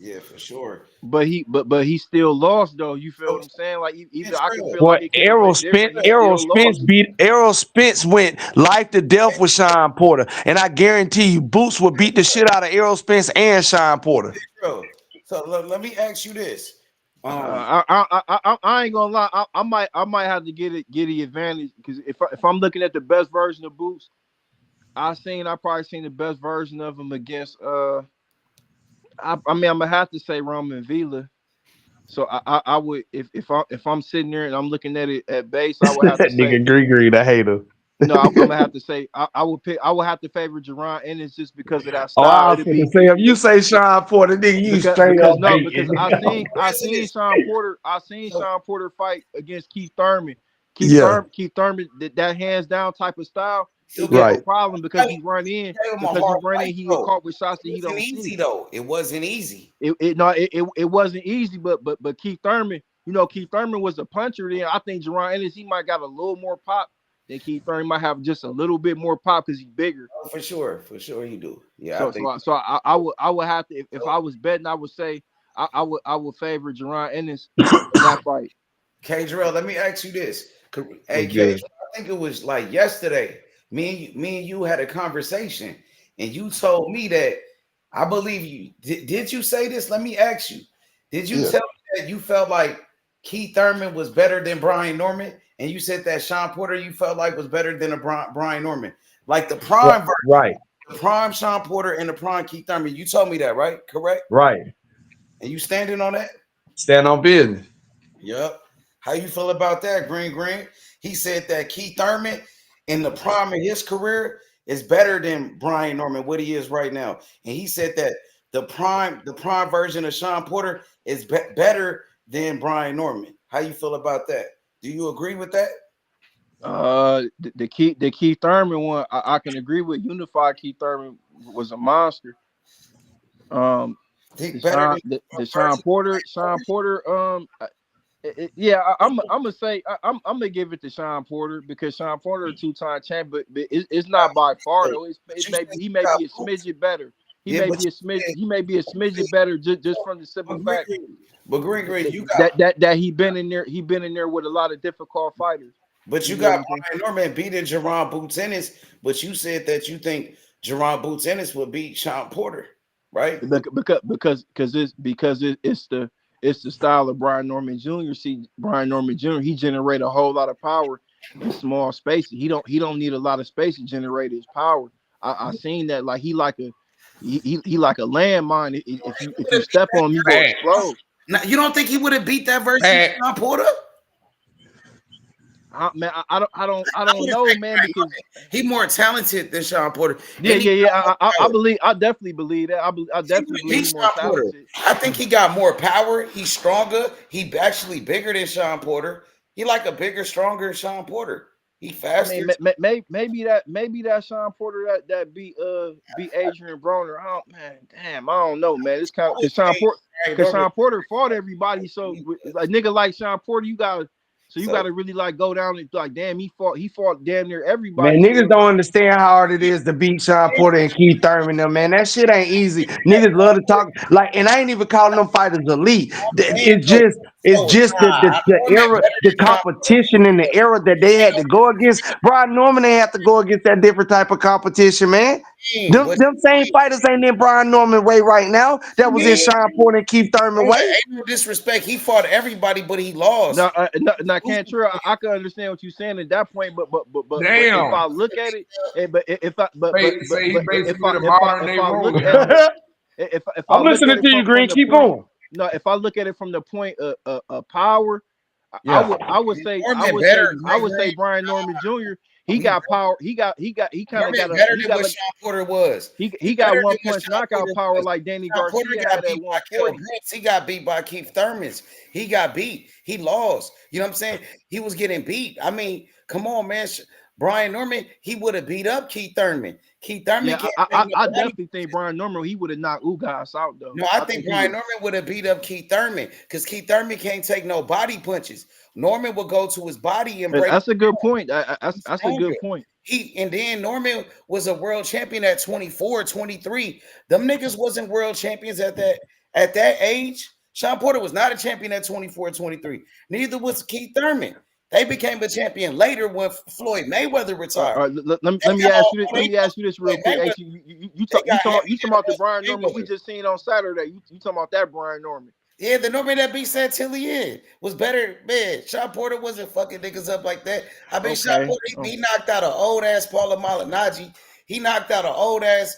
Yeah, for sure. But he still lost though. You feel So, what I'm saying? Like either it's I can real. feel Boy, like it could have went different. He still lost. Errol Spence went life to death with Sean Porter, and I guarantee you, Boots will beat the shit out of Errol Spence and Sean Porter. Bro, so let me ask you this. I ain't gonna lie. I might have to get the advantage because if I'm looking at the best version of Boots, I probably seen the best version of him against I mean I'm gonna have to say Roman Villa. So I would if I'm sitting there and I'm looking at it at base, I would have to say Nigga, Green, the hater. no. I'm gonna have to say I would have to favor Jerron Ennis just because of that Oh, style. I was It'll gonna be say if you say Sean Porter, nigga, you straight up because hating. I seen Sean Porter fight against Keith Thurman. Yeah, Keith Thurman that hands down type of style. He gave him right. a problem because he run in Gave him a hard fight, he get though. caught with shots that It he wasn't don't easy see. though. It wasn't easy. It wasn't easy, but Keith Thurman, Keith Thurman was a puncher. Then I think Jerron Ennis he might got a little more pop than Keith Thurman might have just a little bit more pop because he's bigger. Oh, for sure he do. Yeah, I So think I would have to if I was betting I would say I would favor Jerron Ennis in that fight. K Jarrell, let me ask you this. Hey What's K, good? I think it was like yesterday. Me and you had a conversation, and you told me that I believe you. Did you say this? Let me ask you. Did you Yeah. tell me that you felt like Keith Thurman was better than Brian Norman? And you said that Sean Porter you felt like was better than Brian Norman. Like the prime version, Right, the prime Sean Porter and the prime Keith Thurman. You told me that, right? Correct? right. And you standing on that? Stand on business. Yep. How you feel about that, Green Green? He said that Keith Thurman in the prime of his career is better than Brian Norman, what he is right now. And he said that the prime version of Sean Porter is better than Brian Norman. How you feel about that? Do you agree with that? The Keith Thurman one I can agree with. Unified Keith Thurman was a monster. Think better than The Sean Porter yeah, I'm gonna say I'm gonna give it to Sean Porter because Sean Porter a 2-time champ, but it's not by far though. He may be a smidget better. He may be a smidget better just from the simple fact but Green Green, you got that he been in there with a lot of difficult fighters. but you got Brian Norman beating Jerron Boots Ennis, but you said that you think Jerron Boots Ennis would beat Sean Porter, right? Because it's the style of Brian Norman Jr. See, Brian Norman Jr. He generate a whole lot of power in small spaces. He don't need a lot of space to generate his power. I seen that like he like a landmine. If you step on him, you go explode. Now, you don't think he would have beat that version of Sean Porter? Man, I don't know, man, because he's more talented than Sean Porter. Yeah. I definitely believe that. I definitely believe he's more talented. I think he got more power. He's stronger. He actually bigger than Sean Porter. He like a bigger, stronger Sean Porter. He faster. I mean, maybe that Sean Porter that beat Adrian Broner. I don't know, man. It's kind of Sean Porter because Sean Porter fought everybody. So a nigga like Sean Porter, you gotta really like go down and like, damn, he fought damn near everybody. Man, niggas don't understand how hard it is to beat Sean Porter and Keith Thurman. Them, man, that shit ain't easy. Niggas love to talk like, and I ain't even calling them fighters elite. It's just the era, the competition in the era that they had to go against. Brian Norman ain't have to go against that different type of competition, man. Them same fighters ain't in Brian Norman way right now. That was in Sean Porter and Keith Thurman way. Ain't no disrespect. He fought everybody, but he lost. No, Cantrell, I can understand what you're saying at that point, but if I look at it, if I'm listening to you, Green. Keep going. No, if I look at it from the point of power, I would say Brian Norman Jr. He got power. He kind of got better than what Sean Porter was. He got one punch knockout power like Danny Garcia had at 140. He got beat by Keith Thurman. He got beat. He lost. You know what I'm saying? He was getting beat. I mean, come on, man. Brian Norman, he would have beat up Keith Thurman. Keith Thurman. Yeah, I definitely think Brian Norman he would have knocked Ugas out though. No, I think Brian Norman would have beat up Keith Thurman because Keith Thurman can't take no body punches. Norman will go to his body and break. That's a good point. That's a good point. And then Norman was a world champion at 24, 23. Them niggas wasn't world champions at At that age, Sean Porter was not a champion at 24, 23. Neither was Keith Thurman. They became a champion later when Floyd Mayweather retired. Let me ask you this. Let me ask you this real quick. H, you talking about the Brian Norman we just seen on Saturday? You talking about that Brian Norman? Yeah, the Norman that beat Santilli was better. Man, Sean Porter wasn't fucking niggas up like that. I mean, Sean Porter, he knocked out an old ass Paula Malignaggi. He knocked out an old ass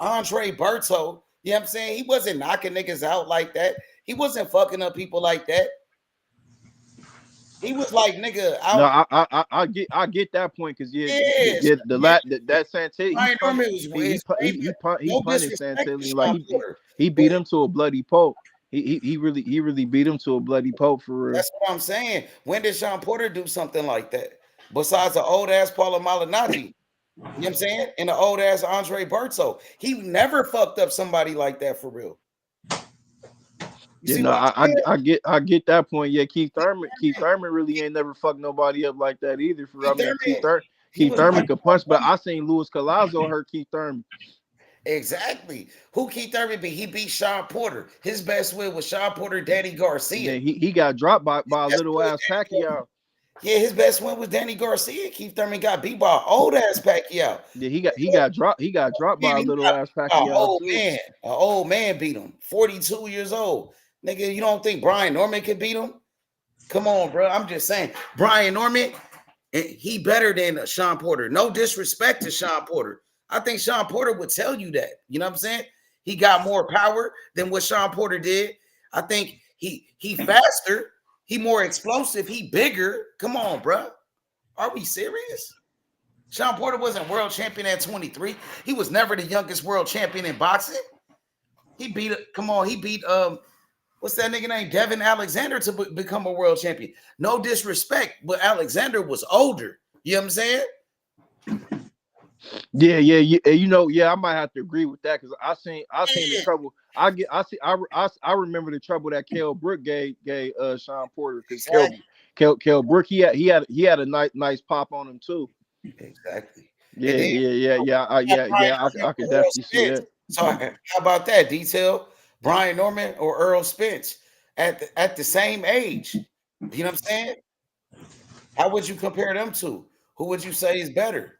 Andre Berto. You know what I'm saying? He wasn't knocking niggas out like that. He wasn't fucking up people like that. He was like, nigga, no, I get that point because that Santilli he punished Santilli like he beat him to a bloody pulp. He really beat him to a bloody pulp for real. That's what I'm saying. When did Sean Porter do something like that? Besides the old ass Paula Malignaggi. You know what I'm saying? And the old ass Andre Berto. He never fucked up somebody like that for real. I get that point. Yeah, Keith Thurman really ain't never fucked nobody up like that either. Keith Thurman could punch, but I seen Luis Collazo hurt Keith Thurman. Exactly. Who Keith Thurman beat? He beat Sean Porter. His best win was Sean Porter, Danny Garcia. Yeah, he got dropped by a little ass Pacquiao. Yeah, his best win was Danny Garcia. Keith Thurman got beat by an old ass Pacquiao. Yeah, he got dropped by a little ass Pacquiao. An old man beat him. 42 years old. Nigga, you don't think Brian Norman could beat him? Come on, bro. I'm just saying. Brian Norman, he better than Sean Porter. No disrespect to Sean Porter. I think Sean Porter would tell you that. You know what I'm saying? He got more power than what Sean Porter did. I think he faster. He more explosive. He bigger. Come on, bro. Are we serious? Sean Porter wasn't world champion at 23. He was never the youngest world champion in boxing. He beat what's that nigga name? Devin Alexander to become a world champion. No disrespect, but Alexander was older. You know what I'm saying? Yeah. I might have to agree with that because I seen the trouble. I remember the trouble that Kell Brook gave Sean Porter because Kell Brook he had a nice pop on him too. Exactly. I could definitely see that. So how about that detail? Brian Norman or Earl Spence at the same age. You know what I'm saying? How would you compare them to? Who would you say is better?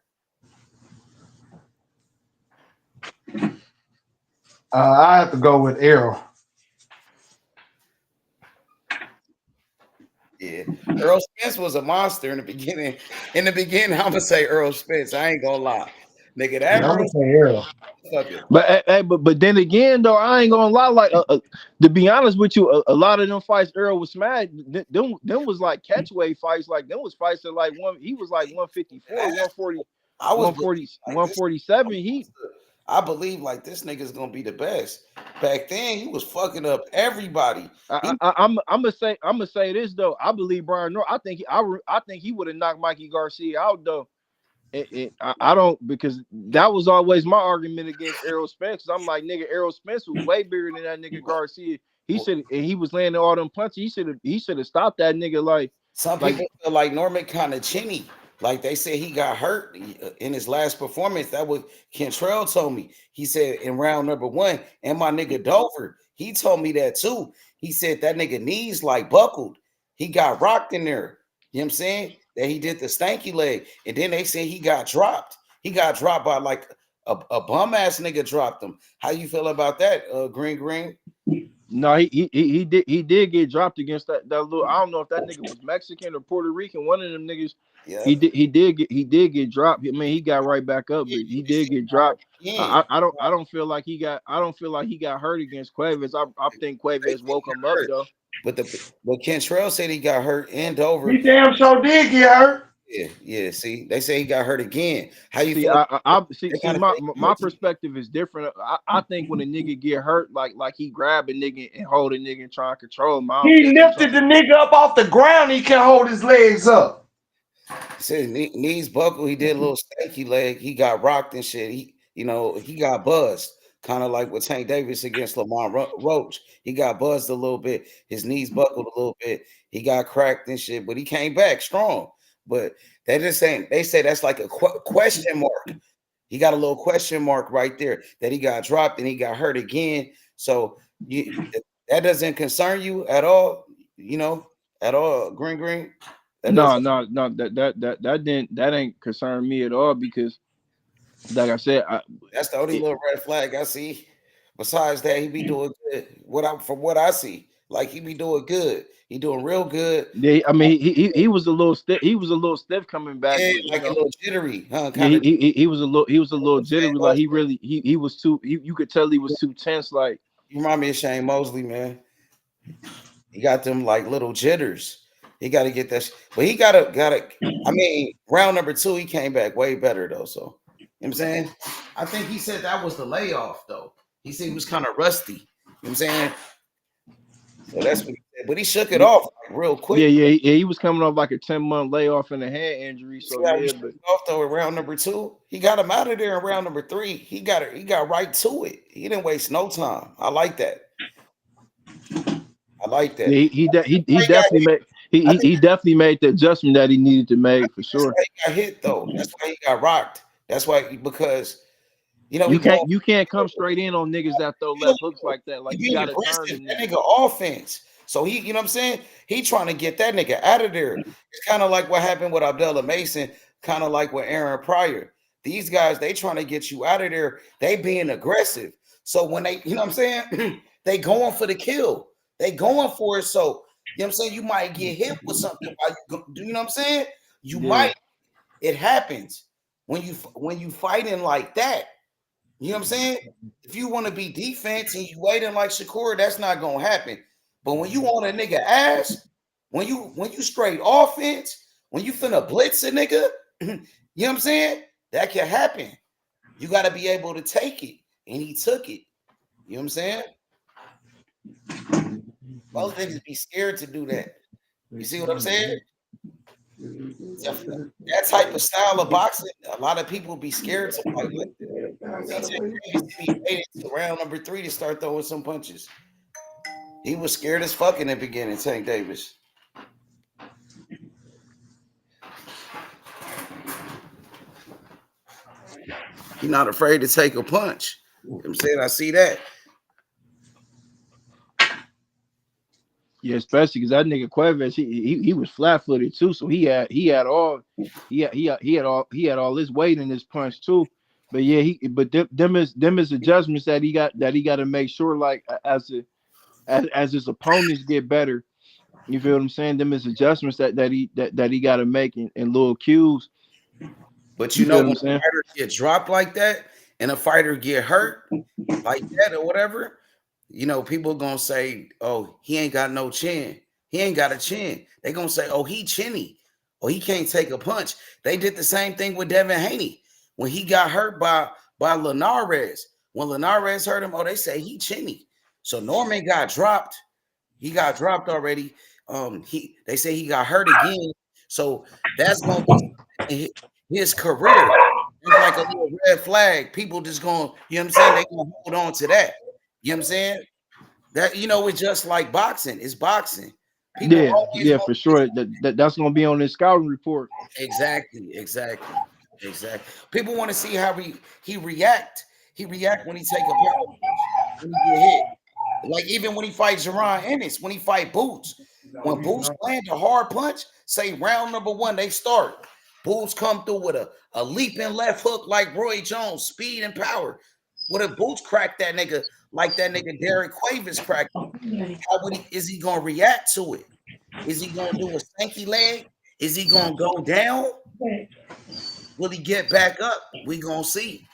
I have to go with Errol. Yeah, Earl Spence was a monster in the beginning. In the beginning, I'm gonna say Earl Spence. I ain't gonna lie, nigga. That I'm gonna say Errol. But then again, though, I ain't gonna lie. Like to be honest with you, a lot of them fights Earl was smashed. Them was like catchweight fights. Like them was fights that like he was like 154, 140, 147. I believe like this nigga's gonna be the best. Back then, he was fucking up everybody. I'm gonna say this though. I believe Brian Norman. I think he would have knocked Mikey Garcia out though. I don't, because that was always my argument against Errol Spence. I'm like, nigga, Errol Spence was way bigger than that nigga Garcia. He was landing all them punches. He should have stopped that nigga. Like some people feel like Norman kind of chinny. Like they said he got hurt in his last performance. That was Cantrell told me. He said in round number 1, and my nigga Dover, he told me that too. He said that nigga knees like buckled. He got rocked in there. You know what I'm saying? That he did the stanky leg. And then they say he got dropped. He got dropped by like a bum ass nigga dropped him. How you feel about that, Green? No, he did get dropped against that little. I don't know if that nigga was Mexican or Puerto Rican. One of them niggas. Yeah. He did get dropped. I mean, he got right back up, but he did get dropped. I don't feel like he got hurt against Cuevas. I think Cuevas woke him up though. But Cantrell said he got hurt and Dover. He damn sure did get hurt. Yeah. See, they say he got hurt again. How you feel? My perspective is different. I think when a nigga get hurt, like he grab a nigga and hold a nigga and try and control him. He lifted the nigga up off the ground. He can't hold his legs up. Said knees buckle. He did a little stanky leg. He got rocked and shit. He got buzzed, kind of like with Tank Davis against Lamont Roach. He got buzzed a little bit. His knees buckled a little bit. He got cracked and shit, but he came back strong. But they just saying, they say that's like a question mark. He got a little question mark right there that he got dropped and he got hurt again. So That doesn't concern you at all, at all, Green. That No, doesn't. no, no. That ain't concern me at all because, like I said, That's the only little red flag I see. Besides that, he be doing good. From what I see, like he be doing good. He doing real good. I mean, he was a little stiff. He was a little stiff coming back, Yeah, but like a little jittery, huh? yeah, Kind of. he was a little jittery. Like he was too. You could tell he was too tense. Like You remind me of Shane Mosley, man. He got them like little jitters. He got to get that. But he got to. I mean, round number 2, he came back way better though. So, you know what I'm saying? I think he said that was the layoff though. He said he was kind of rusty. You know what I'm saying? So that's what he said. But he shook it off like real quick. yeah. He was coming off like a 10-month layoff and a hand injury. So See how he yeah, shook but it off though in round number 2. He got him out of there in round number 3. He got right to it. He didn't waste no time. I like that. yeah, he definitely made I think he definitely made the adjustment that he needed to make for sure. that's why he got hit though. That's why he got rocked. That's why because he You can't come straight in on niggas that throw left hooks like that. Like you gotta turn them that niggas. nigga offense. So he, you know what I'm saying? He trying to get that nigga out of there. It's kind of like what happened with Abdullah Mason, kind of like with Aaron Pryor. These guys, they trying to get you out of there. They being aggressive. So when they, you know what I'm saying? They going for the kill. They going for it. So, you know what I'm saying? You might get hit with something. You know what I'm saying? You might. It happens when you fighting like that. You know what I'm saying? If you want to be defense and you waiting like Shakur, that's not gonna happen. But when you on a nigga ass, when you straight offense, when you finna blitz a nigga, you know what I'm saying? That can happen. You got to be able to take it, and he took it. You know what I'm saying? Most niggas be scared to do that. You see what I'm saying? That type of style of boxing, a lot of people be scared to fight like that. He waited to round number 3 to start throwing some punches. He was scared as fuck in the beginning, Tank Davis. He's not afraid to take a punch. You know what I'm saying? I see that. Yeah, especially because that nigga Cuevas, he was flat footed too, so he had all his weight in his punch too. But yeah, them is adjustments that he got to make sure, like as his opponents get better. You feel what I'm saying? Them is adjustments that he got to make in little cues. But you know when a fighter get dropped like that and a fighter get hurt like that or whatever, people gonna say, "Oh, he ain't got no chin. He ain't got a chin." They gonna say, "Oh, he chinny. Oh, he can't take a punch." They did the same thing with Devin Haney when he got hurt by Linares. When Linares hurt him, they say he chinny. So Norman got dropped. He got dropped already. They say he got hurt again. So that's gonna be his career. It's like a little red flag. People just gonna, you know what I'm saying? They gonna hold on to that. You know what I'm saying? That it's just like boxing. It's boxing. People for sure. That's gonna be on his scouting report. Exactly. People want to see how he react. He react when he take a power punch, when he get hit. Like even when he fights Jerron Ennis, when he fight Boots, when Boots land a hard punch, say round number 1, they start. Boots come through with a leaping left hook like Roy Jones, speed and power. What if Boots crack that nigga like that nigga Derek Quavers cracked? Is he gonna react to it? Is he gonna do a stanky leg? Is he gonna go down? Will he get back up? We gonna see.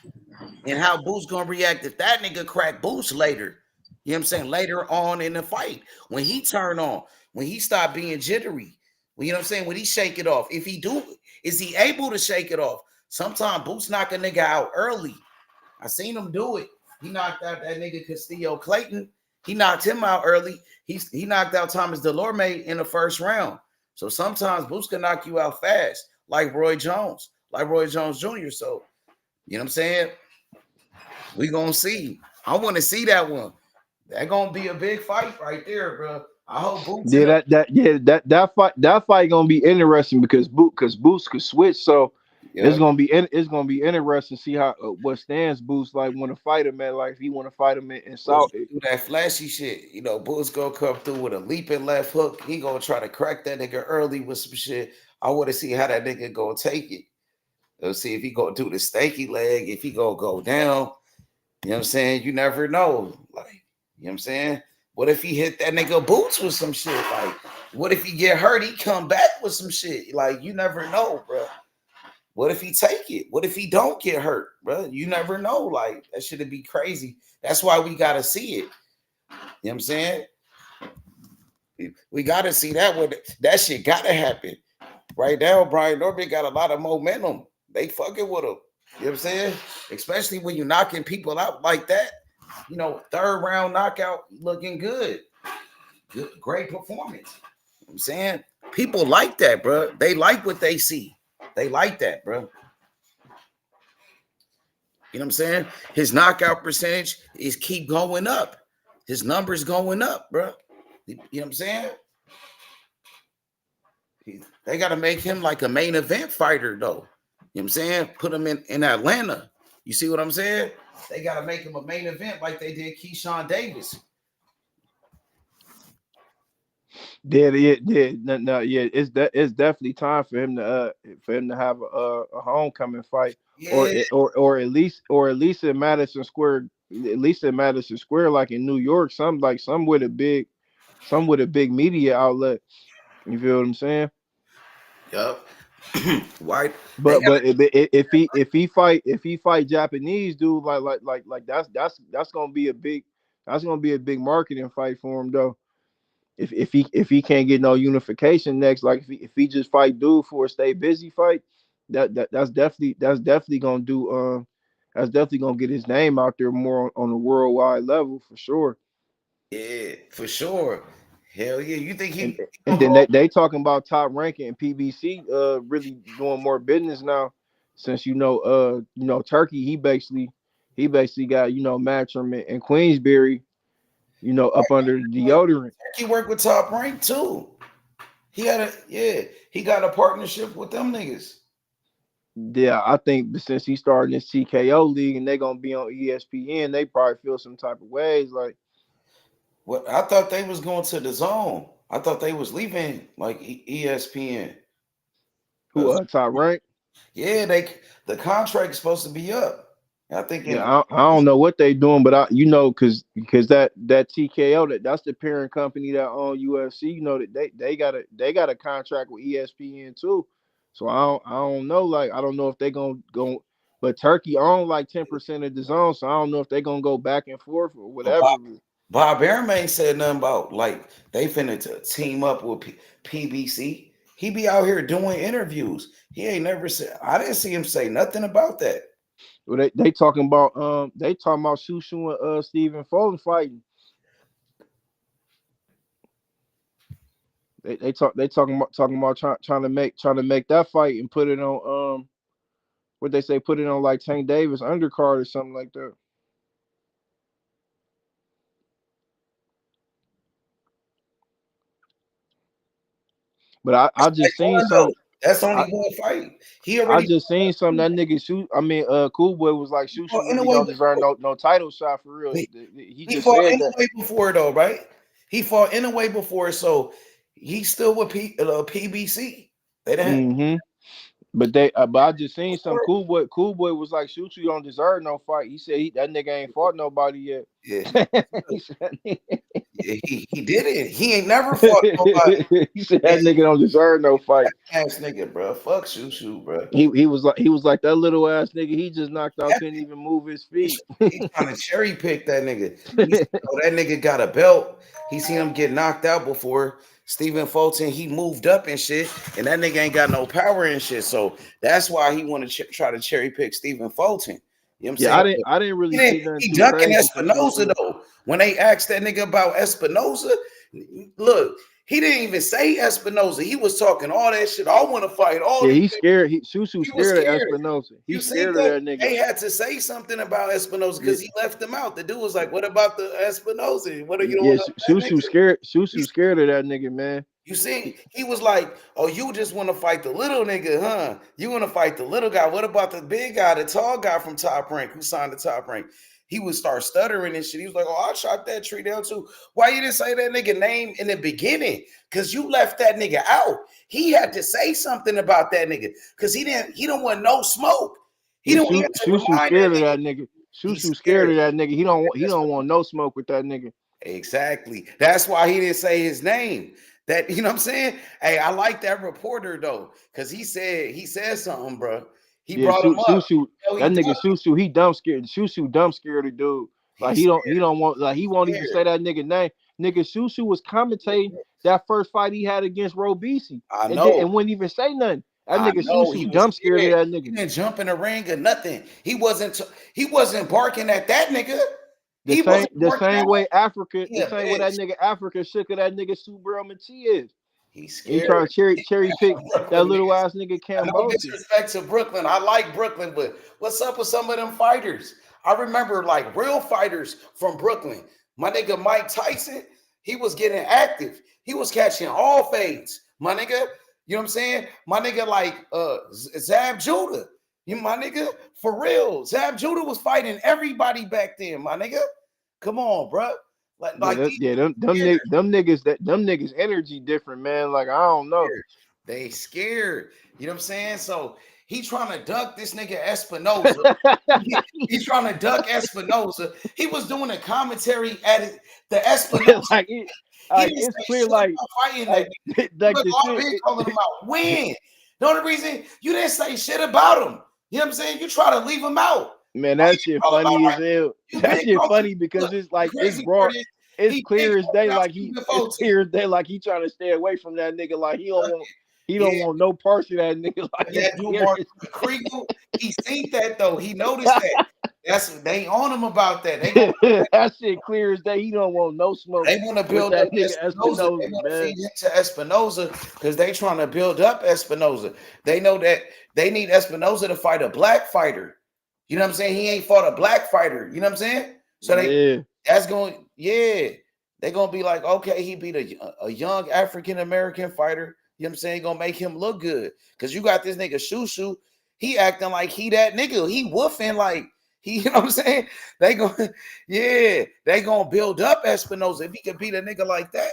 And how Boots gonna react if that nigga crack Boots later. You know what I'm saying? Later on in the fight, when he turn on, when he stop being jittery, you know what I'm saying? When he shake it off, if he do, is he able to shake it off? Sometimes Boots knock a nigga out early. I seen him do it. He knocked out that nigga Castillo Clayton. He knocked him out early. He knocked out Thomas Delorme in the first round. So sometimes Boots can knock you out fast, like Roy Jones Jr. So, you know what I'm saying? We gonna see. I want to see that one. That gonna be a big fight right there, bro. I hope Boots. That fight gonna be interesting because Boots could switch. So It's gonna be interesting to see how what Stan's boost like when to fight him at, like if he want to fight him in Bulls South. do that flashy shit. You know, Bulls gonna come through with a leaping left hook. He gonna try to crack that nigga early with some shit. I want to see how that nigga gonna take it. Let's see if he gonna do the stanky leg, if he gonna go down. You know what I'm saying? You never know. Like, you know what I'm saying? What if he hit that nigga boots with some shit? Like, what if he get hurt? He come back with some shit. Like, you never know, bro. What if he take it? What if he don't get hurt, bro? You never know. Like, that should be crazy. That's why we gotta see it. You know what I'm saying? We gotta see that. That shit gotta happen. Right now, Brian Norman got a lot of momentum. They fucking with him. You know what I'm saying? Especially when you're knocking people out like that. You know, third round knockout, looking good. Great performance. You know what I'm saying? People like that, bro. They like what they see. They like that, bro. You know what I'm saying? His knockout percentage is keep going up. His numbers going up, bro. You know what I'm saying? They got to make him like a main event fighter, though. You know what I'm saying? Put him in Atlanta. You see what I'm saying? They got to make him a main event like they did Keyshawn Davis. Yeah. It's definitely time for him to have a homecoming fight, Yeah. or at least in Madison Square, like in New York, some with a big media outlet. You feel what I'm saying? Yup. White. But if he fight Japanese dude, like that's gonna be a big marketing fight for him though. If he can't get no unification next, like if he just fight dude for a stay busy fight, that's definitely gonna do that's definitely gonna get his name out there more on a worldwide level for sure. Yeah, for sure. Hell yeah. You think he And then they talking about Top Ranking and PBC really doing more business now, since Turkey, he basically got Matchroom and Queensberry up under the deodorant. He worked with Top Rank too. He got a partnership with them niggas. Yeah, I think since he's starting this TKO league and they're gonna be on ESPN, they probably feel some type of ways. Like, What I thought they was going to the zone. I thought they was leaving like ESPN. who Top Rank? Yeah, the contract's supposed to be up. I think Yeah, I don't know what they doing, but because that TKO, that's the parent company that own UFC. That they got a contract with ESPN too. So I don't know. Like, I don't know if they gonna go. But Turkey own like 10% of the zone, so I don't know if they gonna go back and forth or whatever. Bob Arum ain't said nothing about like they finna to team up with PBC. He be out here doing interviews. He ain't never said. I didn't see him say nothing about that. Well, they talking about Shushu and Stephen Fulton fighting. They talking about trying to make that fight and put it on what they say, put it on like Tank Davis undercard or something like that. But I just seen some. That's only one fight. I just seen some that nigga Cool Boy was like Shushu really don't deserve no title shot for real. He just fought said in that the way before though, right? He fought in a way before, so he's still with PBC. They didn't. Mm-hmm. But I just seen some Cool Boy was like, shoot, you don't deserve no fight. He said that nigga ain't fought nobody yet. Yeah, he did it. He ain't never fought nobody. He said that nigga don't deserve no fight. Ass nigga, bro. Fuck Shushu, bro. He was like that little ass nigga. He just knocked out, couldn't even move his feet. He's trying to cherry pick that nigga. That nigga got a belt. He seen him get knocked out before. Stephen Fulton, he moved up and shit, and that nigga ain't got no power and shit. So that's why he want to try to cherry pick Stephen Fulton. You know what I'm saying? I didn't really see that. He ducking Espinoza though. When they asked that nigga about Espinoza, look, he didn't even say Espinoza. He was talking all that shit. I want to fight all. Yeah, he's scared. Shushu scared of Espinoza. He's scared of that nigga. They had to say something about Espinoza because he left him out. The dude was like, "What about the Espinoza? What are you?" Yeah, Shushu scared. Shushu scared of that nigga, man. You see, he was like, "Oh, you just want to fight the little nigga, huh? You want to fight the little guy? What about the big guy, the tall guy from Top Rank who signed the Top Rank?" He would start stuttering and shit. He was like, "Oh, I shot that tree down too." Why you didn't say that nigga name in the beginning? Because you left that nigga out. He had to say something about that nigga because he didn't. He don't want no smoke. He don't want to Shushu remind scared that of nigga. that nigga. He's Shushu scared scared. of that nigga. He don't want no smoke with that nigga. Exactly. That's why he didn't say his name. That you know what I'm saying? Hey, I like that reporter though, because he said something, bro. He Yeah, brought him up. Shushu, No, he that nigga ducked. Shushu, he dumb scared. Shushu dumb scared of dude. Like He's he don't want like he won't even scared. say that nigga name. Nigga Shushu was commentating that first fight he had against Robisi I and know. wouldn't even say nothing. That I nigga know. He Shushu was dumb scared of scared. that He nigga. didn't jump in the ring or nothing. He wasn't barking at that nigga. The He wasn't the barking same at way him. Africa, He the a same way that bitch. nigga Africa shook at that nigga Subaru Matias. He's He scared. trying to cherry pick that Brooklyn little niggas. ass nigga No Cambodia. disrespect to Brooklyn. I like Brooklyn, but what's up with some of them fighters? I remember like real fighters from Brooklyn. My nigga Mike Tyson, he was getting active. He was catching all fades. My nigga, you know what I'm saying? My nigga like Zab Judah. You my nigga, for real. Zab Judah was fighting everybody back then, my nigga. Come on, bro. Yeah, Like these them niggas energy different, man. Like I don't know. scared. They scared. You know what I'm saying? So he trying to duck this nigga Espinoza. He's trying to duck Espinoza. He was doing a commentary at it, the Espinoza. like He didn't it's say clear, shit about fighting that like nigga. He like was the all shit. big calling him out. When? The only reason you didn't say shit about him. You know what I'm saying? You try to leave him out. Man, Why you that didn't shit call him out funny as right? hell. You That big shit calling. funny because Look, it's the like it's crazy broad. part is It's he big clear as day. calling out Like it's UFO too. clear as day. Like he trying to stay away from that nigga. Like he don't Yeah, want no parts of that nigga. Like it's that dude clear. Mark Kriegel, he seen that though. He noticed that. That's they on him about that. They gonna That shit clear as day. He don't want no smoke they want to with build up that nigga Espinoza. They Espinosa, want to man. feed into Espinoza because they trying to build up Espinoza. They know that they need Espinoza to fight a black fighter. You know what I'm saying? He ain't fought a black fighter. You know what I'm saying? So Yeah. that's going, yeah. They're gonna be like, okay, he beat a young African American fighter. You know what I'm saying? Gonna make him look good. Cause you got this nigga Shushu, he acting like he that nigga. He woofing like he, you know what I'm saying? They gonna, yeah, they gonna build up Espinoza if he can beat a nigga like that.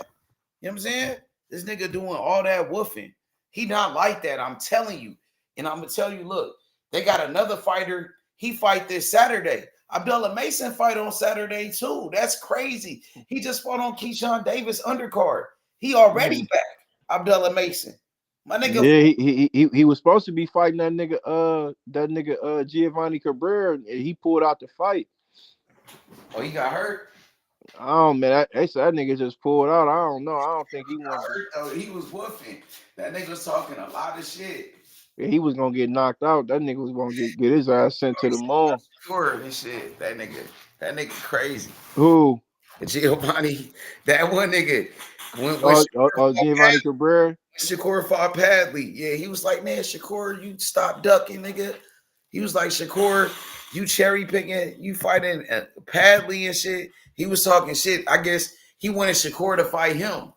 You know what I'm saying? This nigga doing all that woofing. He not like that. I'm telling you. And I'm gonna tell you, look, they got another fighter. He fight this Saturday. Abdullah Mason fight on Saturday too. That's crazy. He just fought on Keyshawn Davis undercard. He already back. Abdullah Mason. My nigga. Yeah, he was supposed to be fighting that nigga Giovanni Cabrera. And he pulled out the fight. Oh, he got hurt. Oh man, they said that nigga just pulled out. I don't know. I don't think he He got wanted to. hurt though. He was woofing. That nigga was talking a lot of shit. Yeah, he was gonna get knocked out. That nigga was gonna get his ass sent to the moon. Sure, and shit. That nigga crazy. Who? Giovanni, that one nigga when Giovanni Cabrera. Shakur fought Padley. Yeah, he was like, man, Shakur, you stop ducking, nigga. He was like, Shakur, you cherry picking, you fighting Padley and shit. He was talking shit. I guess he wanted Shakur to fight him.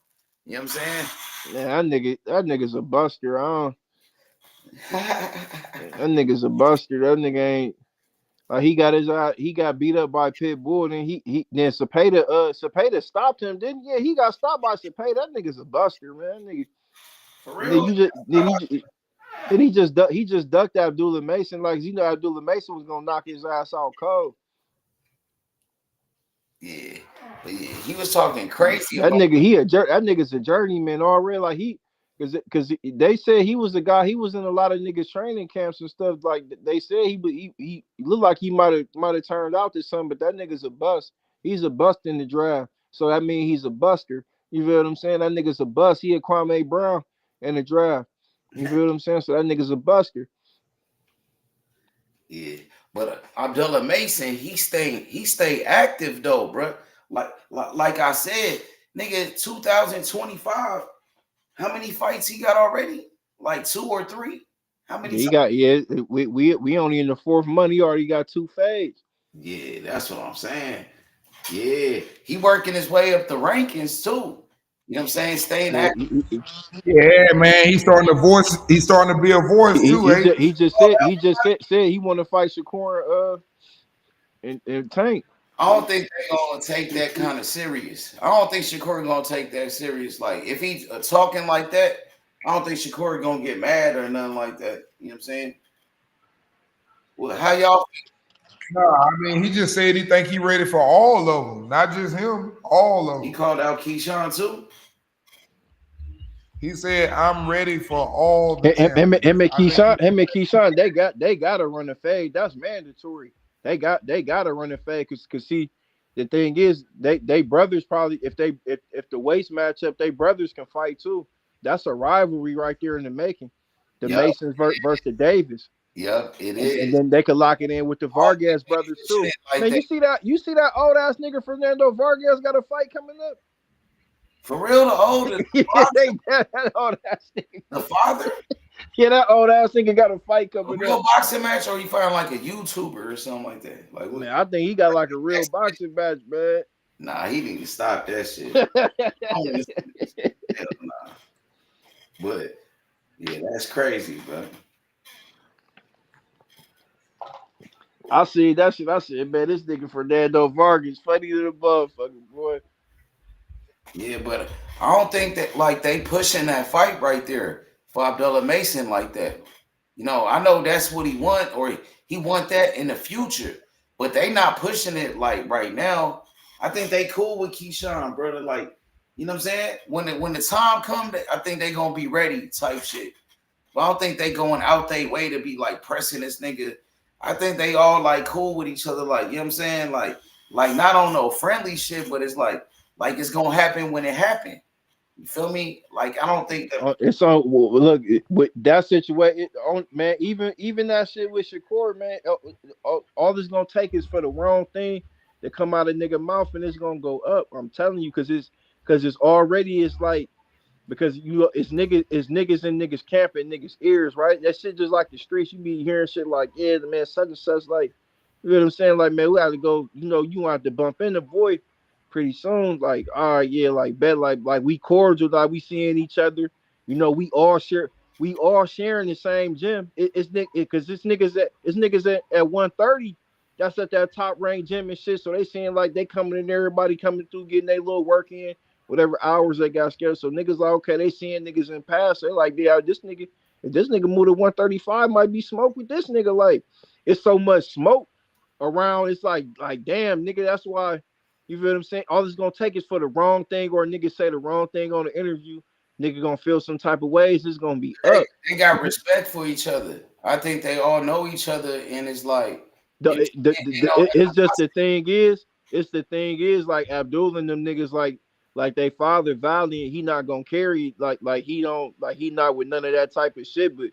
You know what I'm saying? Man, that nigga's a buster. That nigga's a buster. That nigga ain't. He got his eye. He got beat up by Pitbull, and then Cepeda stopped him. Didn't yeah? He got stopped by Cepeda. That nigga's a buster, man. Nigga. For Then real? you just he just ducked Abdullah Mason like you know Abdullah Mason was gonna knock his ass out cold. Yeah. But yeah, he was talking crazy That about nigga that nigga's a journeyman already. Like because they said he was the guy. He was in a lot of niggas training camps and stuff. Like they said he looked like he might have turned out to something, but that nigga's a bust. He's a bust in the draft. So that means he's a buster. You feel what I'm saying? That nigga's a bust. He a Kwame Brown in the draft. You feel what I'm saying? So that nigga's a buster. Yeah, but Abdullah Mason, he stayed active though, bro. Like I said, nigga, 2025. How many fights he got already? Like 2 or 3. How many? He got we only in the 4th month. He already got 2 fades. Yeah, that's what I'm saying. Yeah, he working his way up the rankings too. You know what I'm saying? Staying Yeah, active. Yeah, man. He's starting to voice. He's starting to be a voice too, eh? he just said he want to fight Shakur and Tank. I don't think they're gonna take that kind of serious. I don't think Shakur gonna take that serious. Like if he's talking like that, I don't think Shakur gonna get mad or nothing like that. You know what I'm saying? Well, how y'all? No, I mean he just said he think he ready for all of them, not just him. All of He them. called out Keyshawn too. He said, "I'm ready for all the Him champions." and I think Keyshawn, they got to run a fade. That's mandatory. They got to run a fade because see, the thing is they brothers probably if the weights match up, they brothers can fight too. That's a rivalry right there in the making. The Yep, Masons versus the Davis, yep, it and is. then they could lock it in with the All Vargas brothers too. shit like Man, that. you see that old ass nigga Fernando Vargas got a fight coming up. For real, the older Yeah, that old ass nigga. the father, Yeah, that old ass nigga got a fight a coming real up. boxing match, or you find like a YouTuber or something like that. Like what? Man, I think he got like a real boxing match, man. Nah, he need to stop that shit. I don't listen to this shit. Hell nah. But yeah, that's crazy, bro. I see that shit. I said, man, this nigga Fernando Vargas funny than a motherfucker, boy. Yeah, but I don't think that like they pushing that fight right there for Abdullah Mason like that. You know, I know that's what he want, or he want that in the future, but they not pushing it like right now. I think they cool with Keyshawn, brother. Like, you know what I'm saying? When the time come, I think they gonna be ready type shit. But I don't think they going out their way to be like pressing this nigga. I think they all like cool with each other, like you know what I'm saying? Like not on no friendly shit, but it's like it's gonna happen when it happen. You feel me? Like I don't think that. It's on. Well, look, with that situation, man. Even that shit with Shakur, man. All this gonna take is for the wrong thing to come out of nigga mouth, and it's gonna go up. I'm telling you, because it's already it's like. Because it's niggas in niggas camp in niggas ears, right? That shit just like the streets. You be hearing shit like, yeah, the man such and such, like, you know what I'm saying? Like, man, we have to go. You have to bump in the boy pretty soon. Like, all right, yeah, like, bet, like we cordial, like we seeing each other. We all sharing the same gym. Because it's niggas at 130. That's at that top rank gym and shit. So they seeing like they coming in, everybody coming through, getting their little work in whatever hours they got scheduled. So niggas like, okay, they seeing niggas in pass. They like, yeah, if this nigga move to 135, might be smoke with this nigga. Like, it's so much smoke around. It's like damn, nigga, that's why, you feel what I'm saying? All it's gonna take is for the wrong thing, or a nigga say the wrong thing on the interview. Nigga gonna feel some type of ways. It's gonna be up. They got respect for each other. I think they all know each other, and it's like It's just the thing is, like Abdul and them niggas like they father Valiant, he not gonna carry like he don't like he not with none of that type of shit. But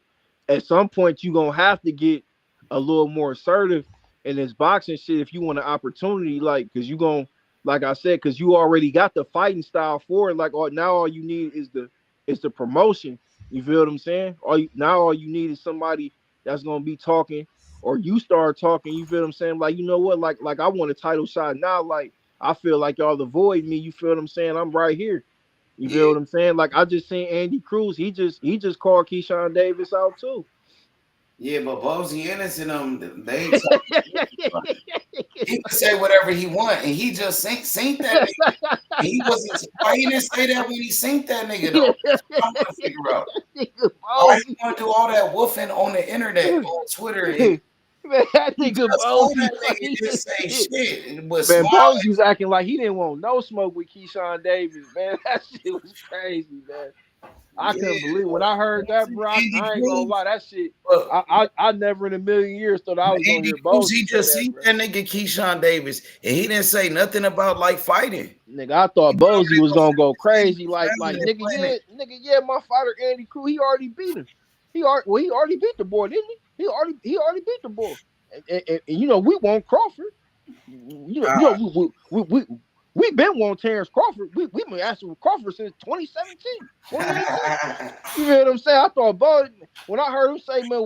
at some point you gonna have to get a little more assertive in this boxing shit if you want an opportunity, like because you gonna like I said, because you already got the fighting style for it. Like all you need is the promotion. You feel what I'm saying? All you need is somebody that's gonna be talking, or you start talking. You feel what I'm saying? Like, you know what? Like I want a title shot now. Like I feel like y'all avoid me. You feel what I'm saying? I'm right here. You feel yeah, what I'm saying? Like I just seen Andy Cruz. He just called Keyshawn Davis out too. yeah, but Bozy Ennis and they he can say whatever he want, and he just seen that nigga. And he wasn't. Why he didn't say that when he seen that nigga though? That's what I'm gonna figure out. Why he want to do all that woofing on the internet, on Twitter? And Man, that he nigga just told Bozy that nigga funny just as say shit. shit, but Man, smiling. Bozy was acting like he didn't want no smoke with Keyshawn Davis. Man, that shit was crazy, man. I couldn't Yeah, believe when I heard that, bro. Andy I ain't gonna Cruz. lie, that shit. Look, I never in a million years thought I was gonna Andy hear Cruz, Bozy he say just that, seen bro. that nigga Keyshawn Davis, and he didn't say nothing about like fighting. Nigga, I He thought went over Bozy was gonna go there crazy, smiling and playing it. nigga, yeah, my fighter Andy Cruz, he already beat him. He already beat the boy, didn't he? He already beat the boy. And you know we want Crawford. We been wanting Terrence Crawford. We been asking for Crawford since 2017, 2018. You know what I'm saying? I thought, boy, when I heard him say, man,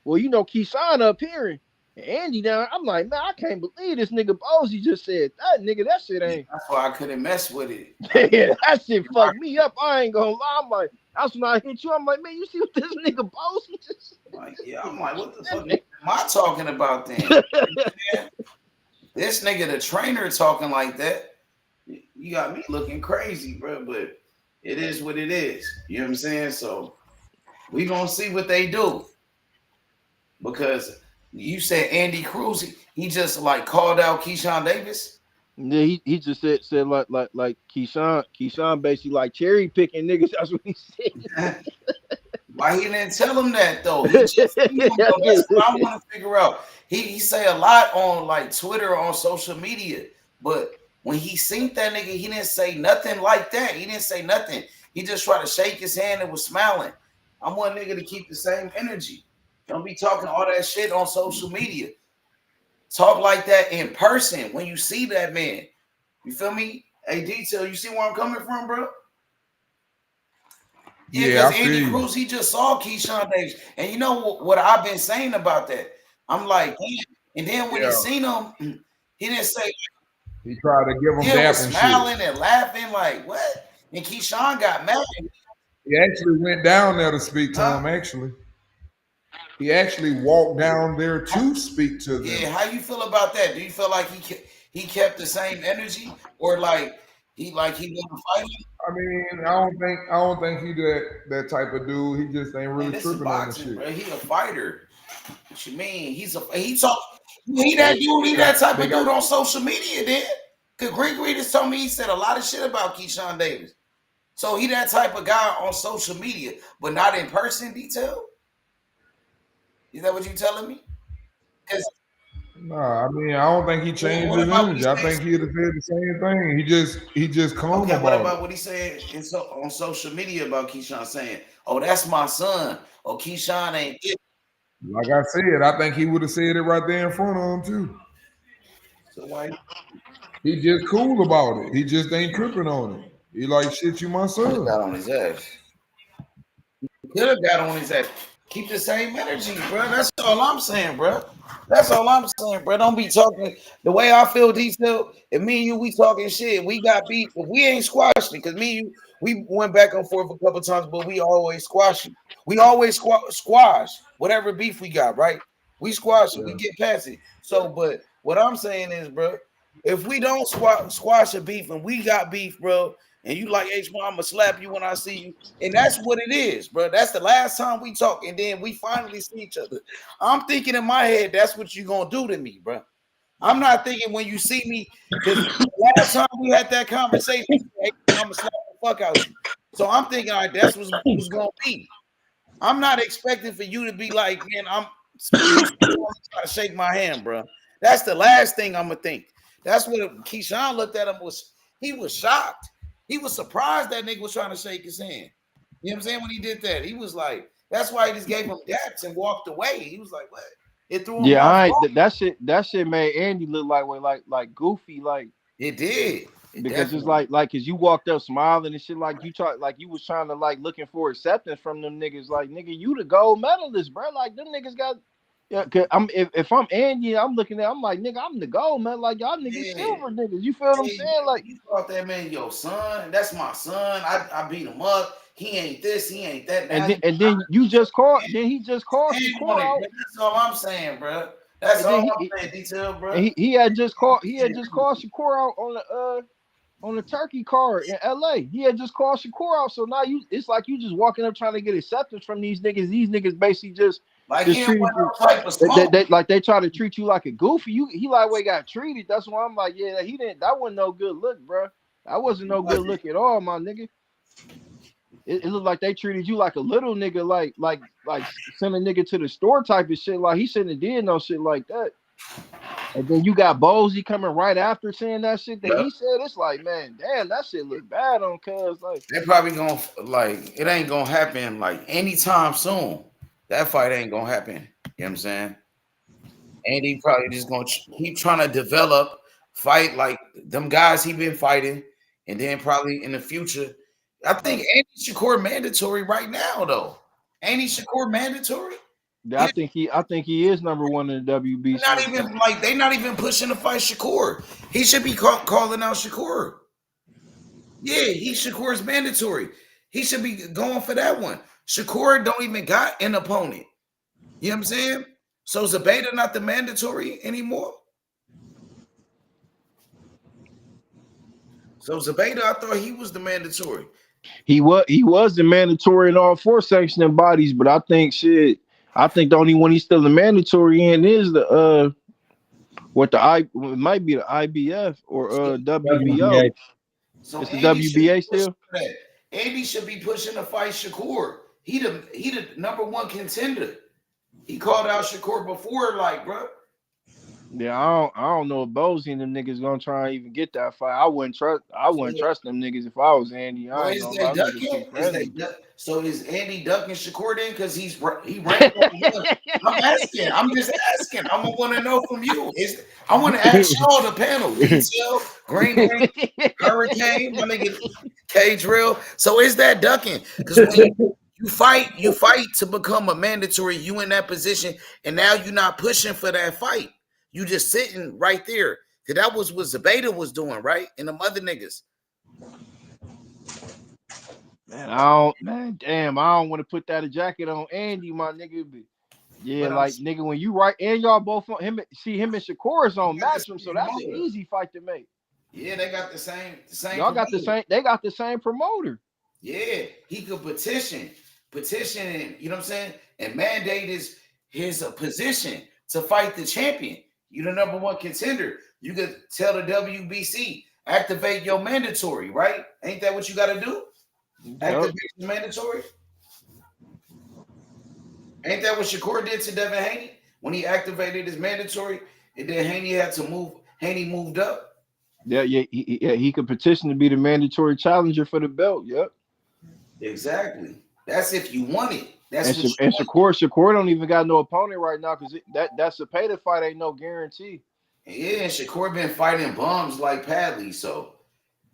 Keyshawn up here. And Andy down, I'm like, man, I can't believe this nigga Bozy just said that, nigga. That shit ain't. That's why I couldn't mess with it. Yeah, that shit fucked me up. I ain't gonna lie. I'm like, that's when I hit you. I'm like, man, you see what this nigga Bozy just said? Like, yeah, I'm like, what the fuck am I talking about then? This nigga, the trainer, talking like that. You got me looking crazy, bro. But it is what it is. You know what I'm saying? So we gonna see what they do. Because you said Andy Cruz, he just like called out Keyshawn Davis. Yeah, he just said like Keyshawn basically like cherry picking niggas. That's what he said. Why he didn't tell him that though? He just, that's what I want to figure out. He say a lot on like Twitter, on social media, but when he seen that nigga, he didn't say nothing like that. He didn't say nothing. He just tried to shake his hand and was smiling. I want nigga to keep the same energy. Don't be talking all that shit on social media. Talk like that in person when you see that man. You feel me? Hey, Detail, you see where I'm coming from, bro? Yeah, because Andy Cruz, he just saw Keyshawn Davis. And you know what I've been saying about that? I'm like, damn. And then when he seen him, he didn't say. He tried to give him he was and smiling shit. And laughing like, what? And Keyshawn got mad. He actually went down there to speak to him, actually. He actually walked down there to speak to them. Yeah, how you feel about that? Do you feel like he kept the same energy, or like he want to fight him? I mean, I don't think he that type of dude. He just ain't really tripping on the shit. Bro. He a fighter. What you mean? He that dude. He that type of dude on social media. Then, cause Greg Reedus told me he said a lot of shit about Keyshawn Davis. So he that type of guy on social media, but not in person. Detail. Is that what you telling me? Nah, I mean, I don't think he changed his energy. I think he'd have said the same thing. He just calm about it. What about what he said on social media about Keyshawn saying, "Oh, that's my son," or Keyshawn ain't it. Like I said, I think he would have said it right there in front of him too. So why? He just cool about it. He just ain't tripping on it. He like, shit, you my son. He got on his ass. He could have got on his ass. Keep the same energy, bro. That's all I'm saying, bro. That's all I'm saying, bro. Don't be talking the way I feel, Detail. If me and you, we talking shit, we got beat. If we ain't squashing it, because me and you, we went back and forth a couple times, but we always squash it. We always squash whatever beef we got, right? We squash it. We get past it. So, but what I'm saying is, bro, if we don't squash a beef and we got beef, bro, and you like H-Bomb, I'm gonna slap you when I see you. And that's what it is, bro. That's the last time we talk. And then we finally see each other. I'm thinking in my head, that's what you're gonna do to me, bro. I'm not thinking when you see me, because last time we had that conversation, I'm gonna slap the fuck out of you. So I'm thinking, all right, that's what's gonna be. I'm not expecting for you to be like, man, I'm trying to shake my hand, bro. That's the last thing I'm gonna think. That's what Keyshawn looked at him, he was shocked. He was surprised that nigga was trying to shake his hand. You know what I'm saying? When he did that, he was like, that's why he just gave him daps and walked away. He was like, what? It threw him off. That shit made Andy look like goofy, like it did. Because it's like cause you walked up smiling and shit, like you was trying to like looking for acceptance from them niggas. Like, nigga, you the gold medalist, bro. Like, them niggas got. Yeah, cause if I'm Andy, I'm looking at, I'm like, nigga, I'm the gold, man. Like, y'all niggas silver niggas. You feel what I'm saying? Like, you thought that man, your son, that's my son. I beat him up. He ain't this, he ain't that. And then you just called. Then he just called Shakur out. That's all I'm saying, bro. That's all I'm saying, Detail, bro. And he had just called. He had just called Shakur out on the turkey card in LA. He had just called Shakur out. So now it's like you just walking up trying to get acceptance from these niggas. These niggas basically just treat you like they try to treat you like a goofy. He like way got treated. That's why I'm like, yeah, that wasn't no good look, bro. That wasn't no good look at all, my nigga. It looked like they treated you like a little nigga, like send a nigga to the store type of shit. Like, he shouldn't have did no shit like that. And then you got Bozy coming right after saying that shit that he said. It's like, man, damn, that shit look bad on Cuz. Like, they're probably gonna it ain't gonna happen like anytime soon. That fight ain't gonna happen. You know what I'm saying? And he probably just gonna keep trying to develop, fight like them guys he been fighting, and then probably in the future. I think Andy Shakur mandatory right now, though. Ain't he Shakur mandatory? I think he is number one in the WBC. Not even like they not even pushing to fight Shakur. He should be calling out Shakur. Yeah, Shakur's mandatory. He should be going for that one. Shakur don't even got an opponent. You know what I'm saying? So Zabeda not the mandatory anymore. So Zabeda, I thought he was the mandatory. He was the mandatory in all 4 sanctioning bodies, but I think the only one he's still the mandatory in is the it might be the IBF or WBO. So It's the Andy WBA still. Andy should be pushing to fight Shakur. He the number one contender. He called out Shakur before, like, bro. Yeah, I don't know if Bozy and them niggas gonna try and even get that fight. I wouldn't trust them niggies if I was Andy. So I ain't gonna lie, niggas too friendly. So is Andy ducking Shakur then? Because he ranked one. I'm asking. I'm just asking. I want to know from you. I want to ask y'all the panel. Detail, Green Hurricane, my nigga K Drill. So is that ducking? Because when you fight to become a mandatory. You in that position, and now you're not pushing for that fight. You just sitting right there. Cause that was what Zabeda was doing, right? And them other niggas. Man, I don't want to put that jacket on Andy, my nigga. But yeah, but like nigga, when you right and y'all both on him and Shakur is on Matchroom, so that's an easy fight to make. Yeah, they got the same. Y'all got the same. They got the same promoter. Yeah, he could petition, you know what I'm saying, and mandate his position to fight the champion. You the number one contender. You could tell the WBC, activate your mandatory, right? Ain't that what you got to do? Activate the mandatory. Ain't that what Shakur did to Devin Haney when he activated his mandatory? And then Haney had to move. Haney moved up. Yeah, he could petition to be the mandatory challenger for the belt. Yep. Exactly. That's if you want it. Shakur don't even got no opponent right now because that Zapata fight ain't no guarantee. Yeah, and Shakur been fighting bums like Padley, so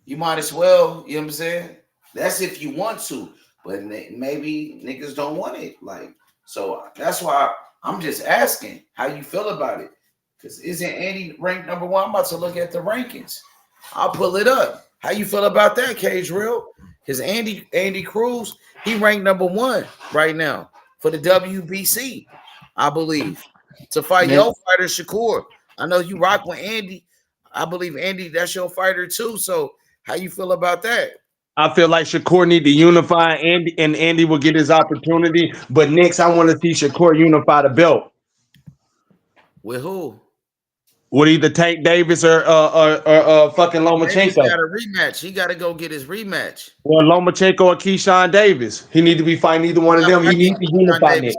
you might as well. You know what I'm saying? That's if you want to, but maybe niggas don't want it. Like, so that's why I'm just asking how you feel about it. Because isn't Andy ranked number one? I'm about to look at the rankings. I'll pull it up. How you feel about that, Cage Real? Because Andy Cruz, he ranked number one right now for the WBC, I believe, to fight your fighter Shakur. I know you rock with Andy. I believe Andy, that's your fighter too. So how you feel about that? I feel like Shakur need to unify Andy, and Andy will get his opportunity. But next, I want to see Shakur unify the belt. With who? With either Tank Davis or fucking Lomachenko. Davis got a rematch. He got to go get his rematch. Or Lomachenko or Keyshawn Davis. He need to be fighting either one of them. He needs to unify it.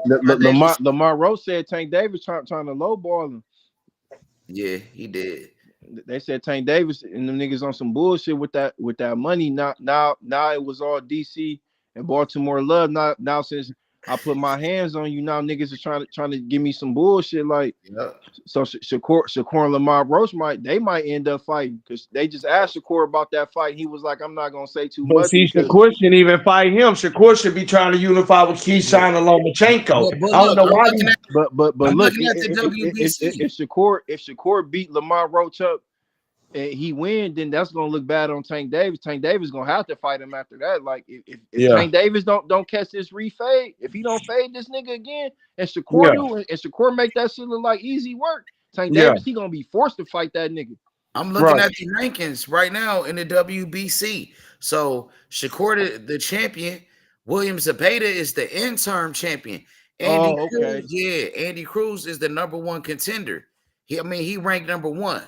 Lamont Roach said Tank Davis trying to lowball him. Yeah, he did. They said Tank Davis and them niggas on some bullshit with that money. Now it was all DC and Baltimore love. Now since I put my hands on you, now niggas are trying to give me some bullshit. Like, so Shakur and Lamont Roach might end up fighting because they just asked Shakur about that fight. And he was like, I'm not gonna say too much. See, Shakur shouldn't even fight him. Shakur should be trying to unify with Keyshawn and Lomachenko. I don't know why. But look, if Shakur beat Lamont Roach up and he win, then that's gonna look bad on Tank Davis. Tank Davis gonna have to fight him after that. Like if Tank Davis don't catch this refade, if he don't fade this nigga again, and Shakur do, and Shakur make that shit look like easy work, Tank Davis he gonna be forced to fight that nigga. I'm looking at the rankings right now in the WBC. So Shakur the champion, William Zabeda is the interim champion. Andy Cruz is the number one contender. He ranked number one.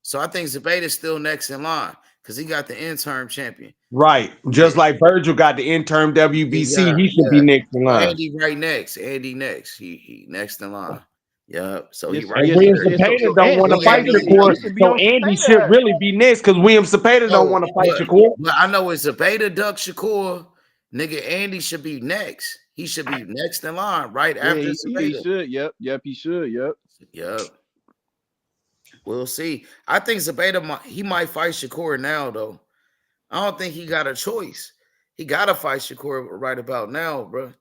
So I think Zabeda is still next in line because he got the interim champion. Right. Just like Virgil got the interim WBC, he should be next in line. Andy right next. Andy next. He next in line. Yeah. So he right. William Zapata don't want to fight Shakur. So Andy should really be next because William Zapata don't want to fight Shakur. But I know if Zapata duck Shakur, nigga, Andy should be next. He should be next in line right after Zapata. He should. Yep. He should. Yep. We'll see. I think Zabeda he might fight Shakur now, though. I don't think he got a choice. He got to fight Shakur right about now, bro. You know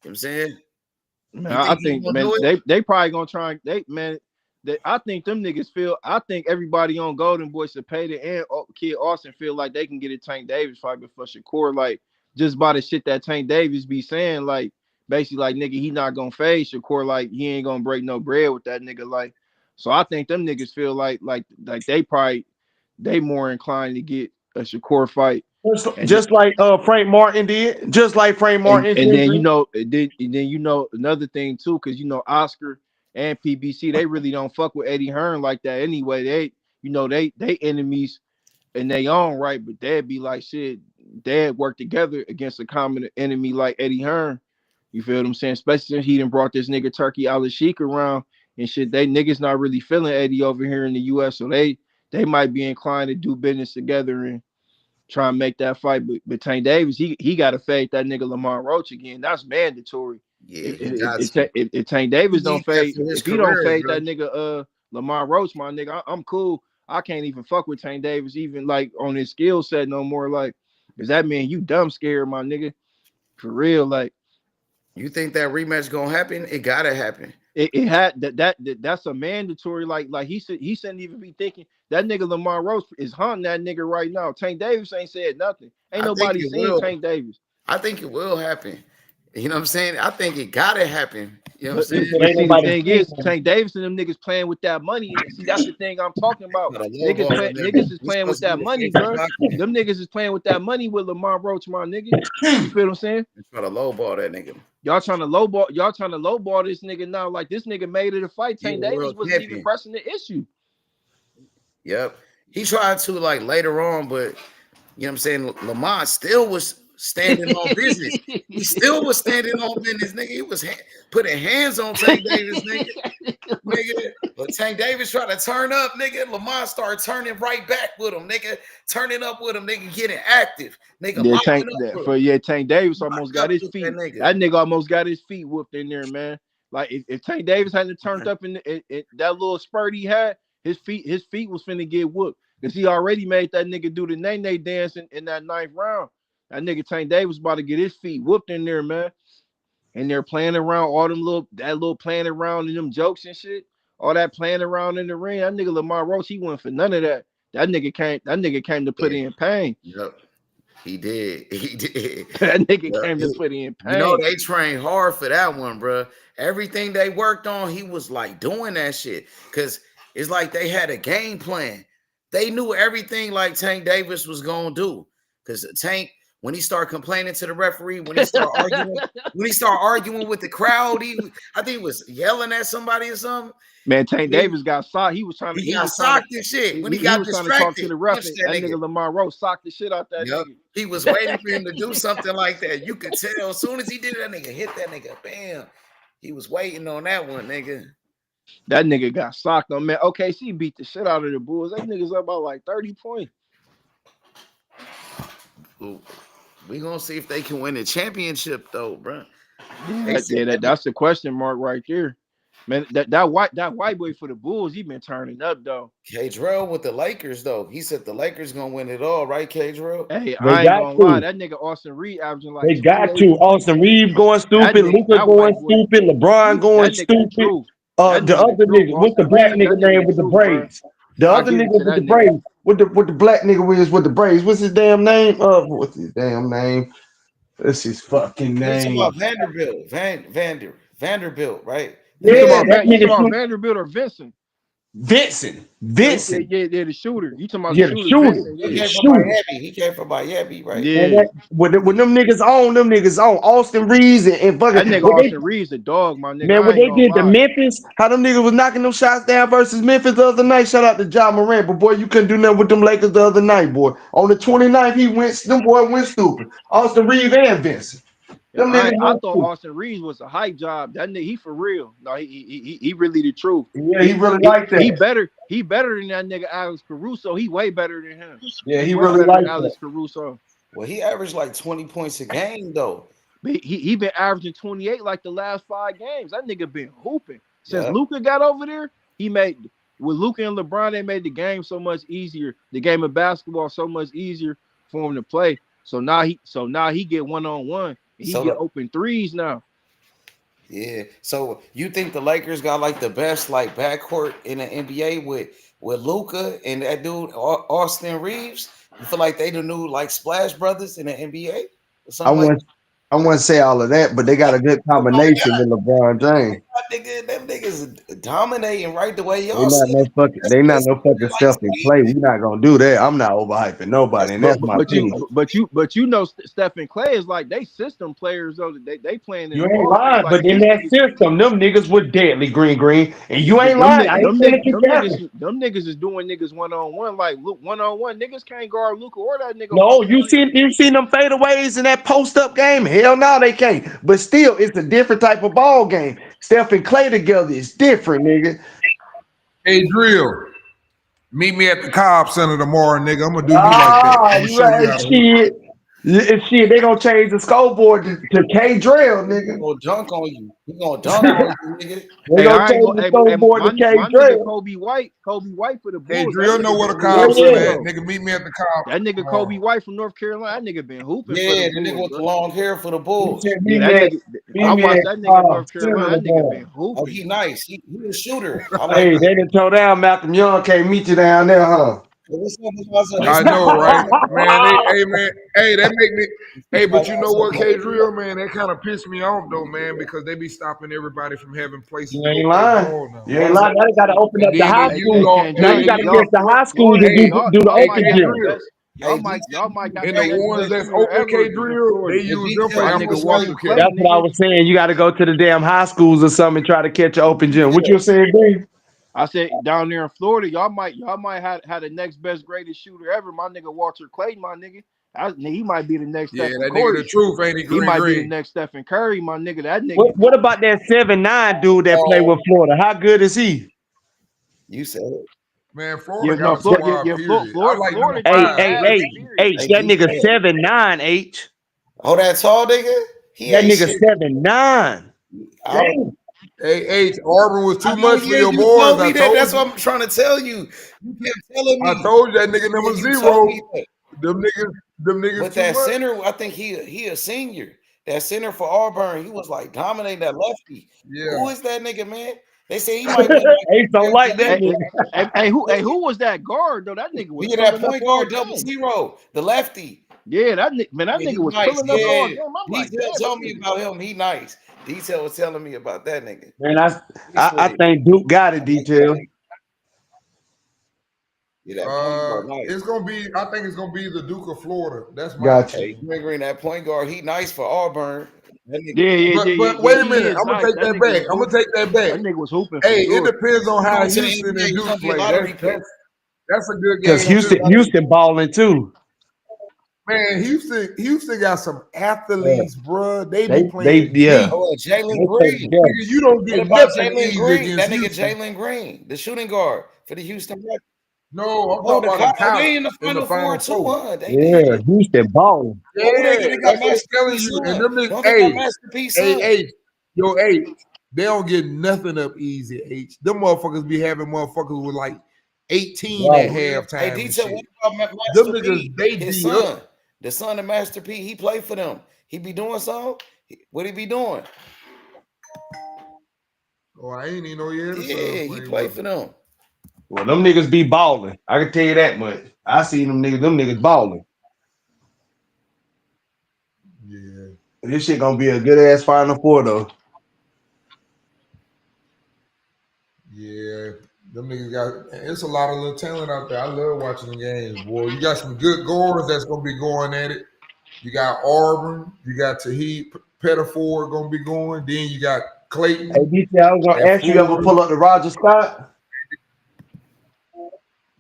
what I'm saying? Man, You I think he think, gonna man, do it? they probably gonna try and I think them niggas feel. I think everybody on Golden Boy Cepeda and Kid Austin feel like they can get a Tank Davis fight before Shakur. Like just by the shit that Tank Davis be saying, like basically like nigga, he not gonna fade Shakur. Like he ain't gonna break no bread with that nigga. Like so, I think them niggas feel like they more inclined to get a Shakur fight. And Just like Frank Martin did, just like Frank Martin and then Jr. another thing too, because Oscar and PBC they really don't fuck with Eddie Hearn like that anyway. They enemies in their own right, but they'd be like shit. They'd work together against a common enemy like Eddie Hearn. You feel what I'm saying? Especially since he done brought this nigga Turkey Al-Sheikh around and shit. They niggas not really feeling Eddie over here in the U.S., so they might be inclined to do business together and try and make that fight. But Tank Davis, he got to fade that nigga Lamont Roach again. That's mandatory. Yeah, If he got to. if Tank He Davis don't needs that fade, for his if he don't career, fade bro. that nigga Lamont Roach, my nigga, I'm cool. I can't even fuck with Tank Davis, even like on his skill set no more. Like, cause that man, you dumb scared, my nigga. For real, like You think that rematch gonna happen? It gotta happen. it had that's a mandatory. Like he shouldn't even be thinking that nigga Lamar Roach is hunting that nigga right now. Tank Davis ain't said nothing. Ain't I think nobody it seen will. Tank Davis. I think it will happen. You know what I'm saying? I think it gotta happen. You know what I'm But, saying? but Ain't see, the nobody thing seen is, him. Tank Davis and them niggas playing with that money. See, that's the thing I'm talking about. Got a low ball in there. Niggas is He's playing with supposed to be that the money, favorite bro. boxer. Them niggas is playing with that money with Lamar Roach, my nigga. You feel what I'm saying? He's trying to low ball that nigga. Y'all trying to lowball this nigga now. Like this nigga made it a fight. He Tank a Davis world wasn't even champion. pressing the issue. Yep. He tried to like later on, but you know what I'm saying? Lamont still was standing on business. He still was standing on business, nigga. He was putting hands on Tank Davis, nigga. But Tank Davis tried to turn up, nigga. Lamont started turning right back with him, nigga. Turning up with him, nigga. Getting active, nigga. Yeah, Locking up with him. Tank Davis almost Locked got up his with that feet. nigga. That nigga almost got his feet whooped in there, man. Like if Tank Davis hadn't turned up in that little spurt he had, his feet was finna get whooped because he already made that nigga do the nay dance in that ninth round. That nigga Tank Davis about to get his feet whooped in there, man. And they're playing around all them little playing around in them jokes and shit. All that playing around in the ring. That nigga Lamar Roach, he went for none of that. That nigga came to put Yeah. in pain. Yep. He did. He did. That nigga Yep. came to put in You know, pain. they trained hard for that one, bro. Everything they worked on, he was like doing that shit. Cause it's like they had a game plan. They knew everything like Tank Davis was gonna do. Cause Tank, when he started complaining to the referee, when he started arguing with the crowd, I think he was yelling at somebody or something. Man, Tank Davis got socked. He He got socked and shit. When he got was trying to talk to distracted, the ref. punched That that nigga. nigga Lamar Roach socked the shit out that Yep. nigga. He was waiting for him to do something like that. You could tell as soon as he did that nigga hit that nigga. Bam. He was waiting on that one, nigga. That nigga got socked on, man. OKC beat the shit out of the Bulls. That nigga's up by like 30 points. Ooh. We gonna see if they can win the championship though, bro. That's the question mark right there. Man, that white boy for the Bulls, he been turning up though. K-Drell with the Lakers though. He said the Lakers gonna win it all, right, K-Drell? Hey, They I ain't got gonna lie. to. That nigga Austin Reed averaging like They got 28 to. points. Austin Reeves going stupid. Luka That going white boy, stupid. LeBron going that nigga the stupid. truth. That The nigga the other truth. nigga, what's the Austin black Reeves, that nigga nigga name the with the truth, bro. braids? The I other give it nigga to with the that nigga. braids. What the black nigga is with the braids? What's his damn name? What's his damn name? That's his fucking You talking name. about Vanderbilt. Vanderbilt, right? The You nigga Yeah, talking that about nigga Vanderbilt or Vincent? Vincent. Vincent. Yeah, the shooter. You talking about the Yeah, the shooter, shooter. Vincent? he The Yeah, came from shooter. Miami. He came from Miami, right? Man, yeah. when them niggas on, Austin Reeves and That fucking nigga Austin Reeves a dog, my nigga. man, I what ain't they gonna did to lie. Memphis, how them niggas was knocking them shots down versus Memphis the other night. Shout out to John Morant, but boy, you couldn't do nothing with them Lakers the other night, boy. On the 29th, them boy went stupid. Austin Reeves and Vincent. Yeah, Them niggas I went thought stupid. Austin Reeves was a hype job. That nigga, he for real. No, he really the truth. Yeah, he really liked He that. better than that nigga Alex Caruso. He way better than him. Yeah, He he way really better than liked that. Alex Caruso. Well, he averaged like 20 points a game, though. But he been averaging 28 like the last 5 games. That nigga been hooping. Since Yeah. Luka got over there, with Luka and LeBron, they made the game so much easier. The game of basketball so much easier for him to play. So now he get 1-on-1 and he So get open threes now. Yeah. So you think the Lakers got like the best like backcourt in the NBA with Luca and that dude Austin Reeves? You feel like they the new like Splash Brothers in the NBA or I something like wouldn't I wouldn't say all of that, but they got a good that? Oh my combination with LeBron James. God, nigga, them niggas dominating right the way They y'all not see no it. fucking That's they not that's no fucking like stuff in play. We not gonna do that. I'm not overhyping nobody, that's and But that's but, my but you opinion. but you know Stephen Clay is like they system players though. They playing in You the ain't offense lying, like but in these that niggas. system, them niggas were deadly green, and you ain't Them, lying. ni- I ain't them, saying nig- it together. them niggas is doing niggas one on one like one on one. Niggas can't guard Luca or that nigga No, Austin Reeves. you seen them fadeaways in that post up game? Hell no, they can't. But still, it's a different type of ball game. Steph and Clay together is different, nigga. Hey, Drill, meet me at the Cobb Center tomorrow, nigga. I'm gonna do you like that. Ah, I'm gonna you show you right, how to hoop. shit. Shit, they gonna change the scoreboard to K Drill, he nigga. gonna dunk on you. He gonna dunk on you, nigga. They Hey, gonna I ain't change gonna. the Hey, scoreboard to my K my nigga Drill. Kobe White for the Hey, Bulls. That Drill, know nigga where been the hooping Cobb Yeah, too Center yeah. at, though. nigga. Meet me at the Cobb That nigga tomorrow. Kobe White from North Carolina. That nigga been hooping for the Yeah, the nigga Bulls, with the bro. long hair for the He Bulls. said, Yeah, meet that me at nigga. meet I me at watched that nigga in Cobb North Center Carolina. That nigga tomorrow. been Oh, hooping. he nice. He a shooter. I like Hey, him. they done told down Malcolm Young can't meet you down there, huh? Hey, what's up with my son? They I said know, he right, on the man? Hey, man. Hey, that make me. Hey, but you know what, K phone. Drill, man? That kind of pissed me off though, man, because they be stopping everybody from having places You to go ain't play lying. ball now. You ain't lying. Now they gotta open And up the then they high use school. all. Now Hey, you they gotta use. catch Y'all, the high schools Florida, and Hey, do the y'all hey, open might K got the gym. Drill. best. Hey, Y'all might got And the the next ones best that's shooter open, ever K in Drill, they Florida. the use them for My details after nigga was school Walter right. Clay, catching. That's what I nigga. was saying. You gotta go to the damn high schools or something and try to catch an open gym. What you saying, B? I said down there in Florida, y'all might have the next best greatest shooter ever. My nigga Walter Clay, my nigga. He might be the next Yeah, Stephen that nigga Curry. the truth, ain't he? He Green, might be the green. next Stephen Curry, my nigga. That nigga. What about that 7'9" dude that played Oh with Florida? How good is he? You said it. man, Yeah, Florida got no, a Florida, squad. Period. I Florida, like number Florida Hey, team five. hey, ass. hey, Especially. H, Hey, that nigga details. 7'9", H. Oh, that tall nigga? He That ain't nigga shit. 7'9". I, Damn. Hey, Auburn was I too know, much for yeah, your you boys. told I me that. told That's you. what I'm trying to tell you. You kept telling I me. told you that nigga Yeah, number you told me zero. that. Them niggas But too that much. center, I think he a senior. That center for Auburn, he was like dominating that lefty. Yeah. Who is that nigga, man? They say he might win like H don't like that Hey, nigga. who was that guard though? That nigga was Be that pulling up point all guard double game. zero, the lefty. Yeah, that Yeah, nigga he was nice. pulling up all Yeah. game. I'm like, Detail damn, this told me nigga. about him. He nice. Detail was telling me about that nigga. Man, Nice with I it. think Duke got I it, like that detail. nigga. Yeah, that point guard nice. It's gonna be. I think it's gonna be the Duke of Florida. That's my Got you. Hey, opinion. Green Green, that point guard, he nice for Auburn. That nigga, But Yeah. wait a He minute. is I'm gonna nice. take That that nigga back. was I'm gonna hooping. take that back. That nigga was hooping for Hey, it sure. depends on he how going to the Houston NBA, and he Duke gonna get play. lottery pick. That's a good Cause game too. Houston balling too. Man, Houston got some Yeah. athletes, bruh. They be They playing yeah. deep. Oh, Jalen They play Green. together. Nigga, you don't What get about nothing Jalen easy Green? against That nigga Houston. Jalen Green, the shooting guard for the Houston Rockets. No, I'm Oh, talking about in they college, in the in the Final Four Final too, Four. huh? They Yeah, did. Houston balling. Oh, Yeah, they got that's what I'm telling Masterpiece you. And son. them niggas, Don't they got hey, Masterpiece hey, son? H, yo, H, they don't get nothing up easy, H. Them motherfuckers be having motherfuckers with like 18 at Right. Hey, halftime and detail, what shit. about Them Master niggas, P? they His D up. son, the son of Master P. He played for them. He be doing something. What he be doing? Oh, I ain't even know you had a son Yeah, he playing played with for him. them. Well, them niggas be balling. I can tell you that much. I seen them niggas balling. Yeah, This shit gonna be a good ass Final Four though. yeah. Them niggas got, it's a lot of little talent out there. I love watching the games, boy. You got some good guards that's gonna be going at it. You got Auburn, you got Tahid Pettiford gonna be going. Then you got Hey, Clayton BT, I was gonna at ask you ever Florida. pull up the Roger Scott?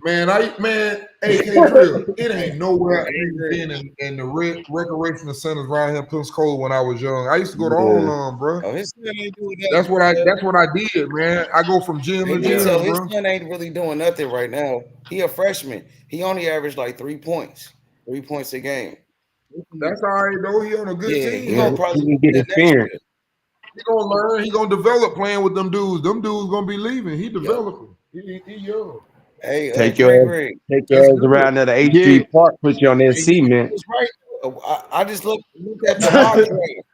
Man, AK Drill, it ain't nowhere I ain't Hey, been in the recreational centers around here in Pensacola when I was young. I used to go to Yeah. Onlum, bro. oh, his son ain't doing that. That's what I did, man. I go from gym Hey, to Yeah. detail, gym, his bro. son ain't really doing nothing right now. He a freshman. He only averaged like 3 points, 3 points a game. That's all right though. He on a good Yeah, he team. Yeah, gonna he probably can do get that next experience. year. He gonna learn. He gonna develop playing with them dudes. Them dudes gonna be leaving. He Yep. developing. He young. Hey, Take your Green ass, Green. take your That's ass good. around there to H Yeah, Street Park, put you on that Hey, you cement. was right. I just looked at the mock draft.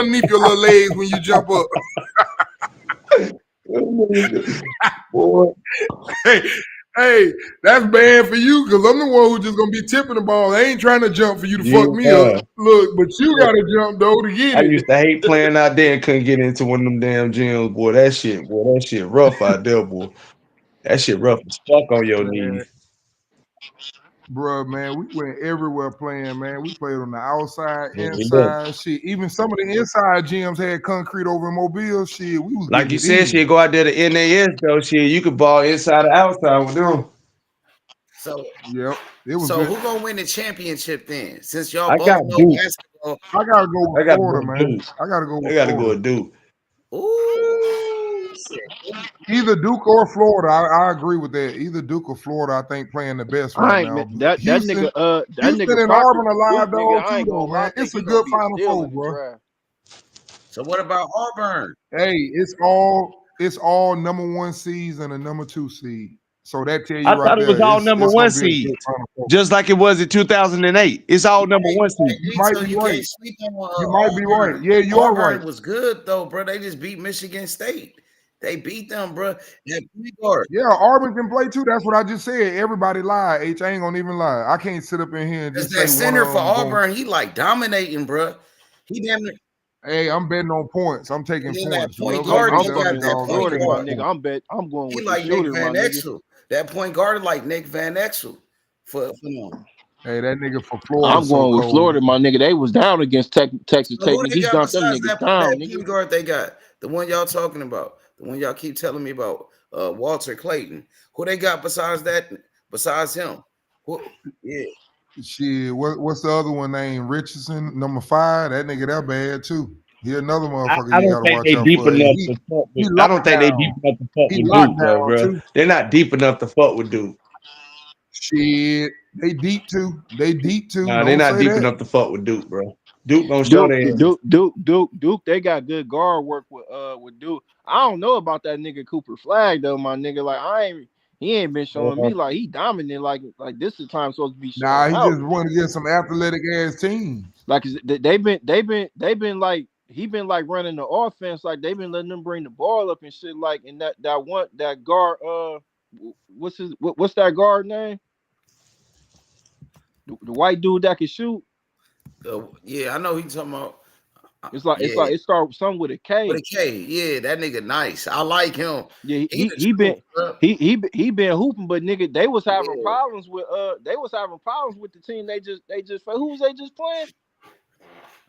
underneath your little legs when you jump up. Boy, hey, that's bad for you because I'm the one who's just gonna be tipping the ball. I ain't trying to jump for you to fuck me up. Look, but you gotta jump though to get I it. used to hate playing out there and couldn't get into one of them damn gyms, boy. That shit rough out there, boy. That shit rough as fuck on your knees. Bruh, man, we went everywhere playing, man. We played on the outside, Yeah, inside, shit. Even some of the inside gyms had concrete over in Mobile. Shit, we was like getting you it said, in. shit, go out there to NAS though, shit. You could ball inside or outside with them. So, Yep, it was so good. who gonna win the championship then? Since y'all I both got know Duke. basketball. I gotta go with I gotta go Florida, with man. Duke. I gotta go I with gotta go Florida. with Duke. Ooh, Either Duke or Florida. I agree with that. Either Duke or Florida, I think playing the best I right ain't now. that Houston, nigga that Houston nigga and Proctor Auburn are from live Duke, nigga. dog I too, ain't though, gonna lie, I man. think It's a he gonna good be a Final steal Four, in the bro. draft. so what about Auburn? Hey, it's all number 1 seeds and a number 2 seed. So that tell you I right thought it there, was all number it's one gonna be a good seeds, Final Four. just like it was in 2008. It's all number one seeds. You might So be you right. can't sleep on You might be right. Auburn. Yeah, you are Auburn right. was good though, bro. They just beat Michigan State. They beat them, bro. That point guard. Yeah, Auburn can play too. That's what I just said. Everybody lied. H, I ain't gonna even lie. I can't sit up in here and Cause just that say one center of for them going. Auburn, he like dominating, bro. He damn near, Hey, I'm betting on points. I'm taking and then that points. point Whoever guard get they the I'm got, fucking that with underdog, I'm point Florida, taking my the guard. nigga. points. I'm going He with the like Nick shooter, my Van nigga. Exel. That point guard like Nick Van Exel for them. Hey, that nigga for Florida I'm so going with cold. Florida, my nigga. They was down against Texas So Tech. who they He got gunned them besides niggas that down, nigga. point guard they got? The one y'all talking about, the one y'all keep telling me about, Walter Clayton. Who they got besides that? Besides him? Who, yeah. Shit, what's the other one named Richardson, number 5? That nigga that bad too. He another motherfucker I you don't gotta think watch they out deep for. enough He to fuck he with. I don't locked think they deep down. enough to fuck He with locked Duke, though, down bro. too. They're not deep enough to fuck with Duke. Shit, they deep too. They deep too. Nah, they're Don't not say deep that. enough to fuck with Duke, bro. Duke gonna show Duke, their ass. Duke. They got good guard work with Duke. I don't know about that nigga Cooper Flag though, my nigga. Like he ain't been showing me like he dominant. Like this is time supposed to be Nah, showing he out. just want to get some athletic ass teams. Like they've been like he been like running the offense. Like they've been letting them bring the ball up and shit. Like and that guard what's that guard name? The white dude that can shoot. Yeah, I know he talking about. It's like it starts something with a K. With a K, yeah, that nigga nice. I like him. Yeah, He the he been truth, bro. he been hooping, but nigga, they was having Yeah. problems with the team. They just who was they just playing?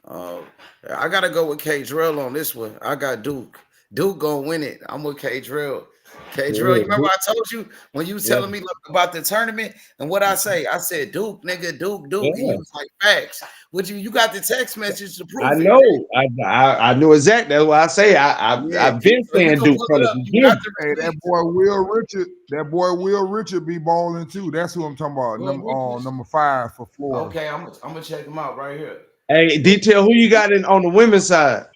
I gotta go with K Drill on this one. I got Duke. Duke gonna win it. I'm with K Drill. K Drill, you remember I told you when you was telling me about the tournament and what I say? I said Duke, nigga, Duke. And you was like, facts. Would you got the text message to prove I it? know. I knew exactly. That's why I say I've been So you saying can Duke pull from it the up. You got beginning. the Hey, that boy Will Richard be balling too. That's who I'm talking about. Number 5 for Florida. Okay, I'm gonna check him out right here. Hey, detail who you got in on the women's side.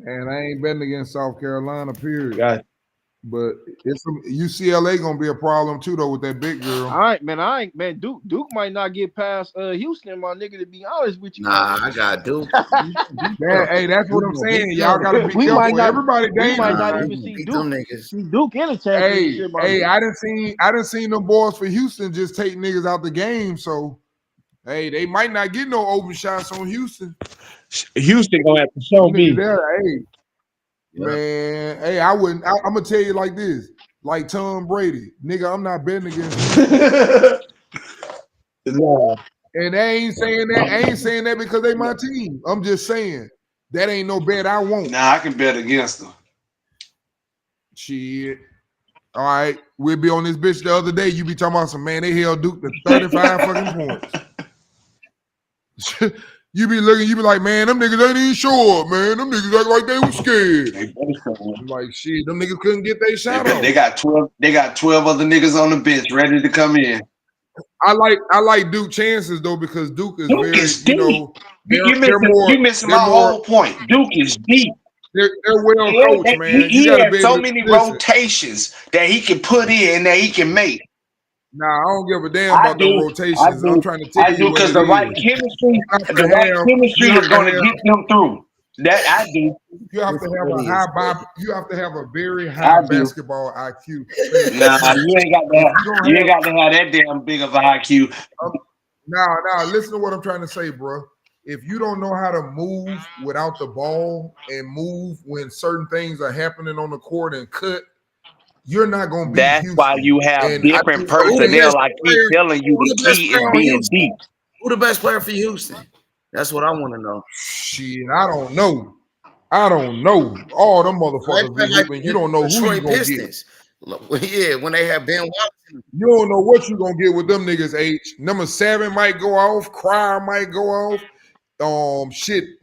And I ain't betting against South Carolina, period. Got it. But it's UCLA gonna be a problem too, though, with that big girl. I ain't man. Duke might not get past Houston, my nigga. To be honest with you, Nah, I got Duke. Hey, that's what I'm saying. Y'all gotta be we careful. might not. Everybody We might dangerous. not Nah, even we see beat Duke. them niggas. See Duke in a Hey, championship. my nigga. I didn't see them boys for Houston just take niggas out the game. So, hey, they might not get no open shots on Houston. Houston gonna have to show me. Hey, man, hey, I wouldn't. I'm gonna tell you like this, like Tom Brady, nigga. I'm not betting against you. Nah. And I ain't saying that. I ain't saying that because they my team. I'm just saying that ain't no bet I want. Nah, I can bet against them. Shit. All right, we'll be on this bitch the other day. You be talking about some man. They held Duke to 35 fucking points. You be looking. You be like, man, them niggas ain't even show up, man. Them niggas act like they was scared. I'm like, shit, them niggas couldn't get their shot off. They got 12. They got 12 other niggas on the bench ready to come in. I like Duke chances though because Duke is Duke very, is deep. you missing my whole point. Duke is deep. They're well coached, man. He You gotta has be so able many to listen. rotations that he can put in that he can make. Nah, I don't give a damn about the rotations. I'm trying to tell I you do what because it the right is. chemistry is going to get them through. That I do. You have to have a Really high is. you have to have a very I high do. basketball IQ to play with Nah, that. you ain't got If that. you don't You ain't have got to have that damn big of an IQ. now, listen to what I'm trying to say, bro. If you don't know how to move without the ball and move when certain things are happening on the court and cut, you're not gonna beat That's why Houston. you have And I different think Who the personnel. best I keep player? telling you, Who the the best key is player on being Houston? deep. Who the best player for Houston? That's what I want to know. shit, I don't know. All them They motherfuckers play be like hooping. You the don't know who you Detroit gonna get. Pistons. Yeah, when they have Ben Wallace. You don't know what you gonna get with them niggas. H number 7 might go off. Crier might go off.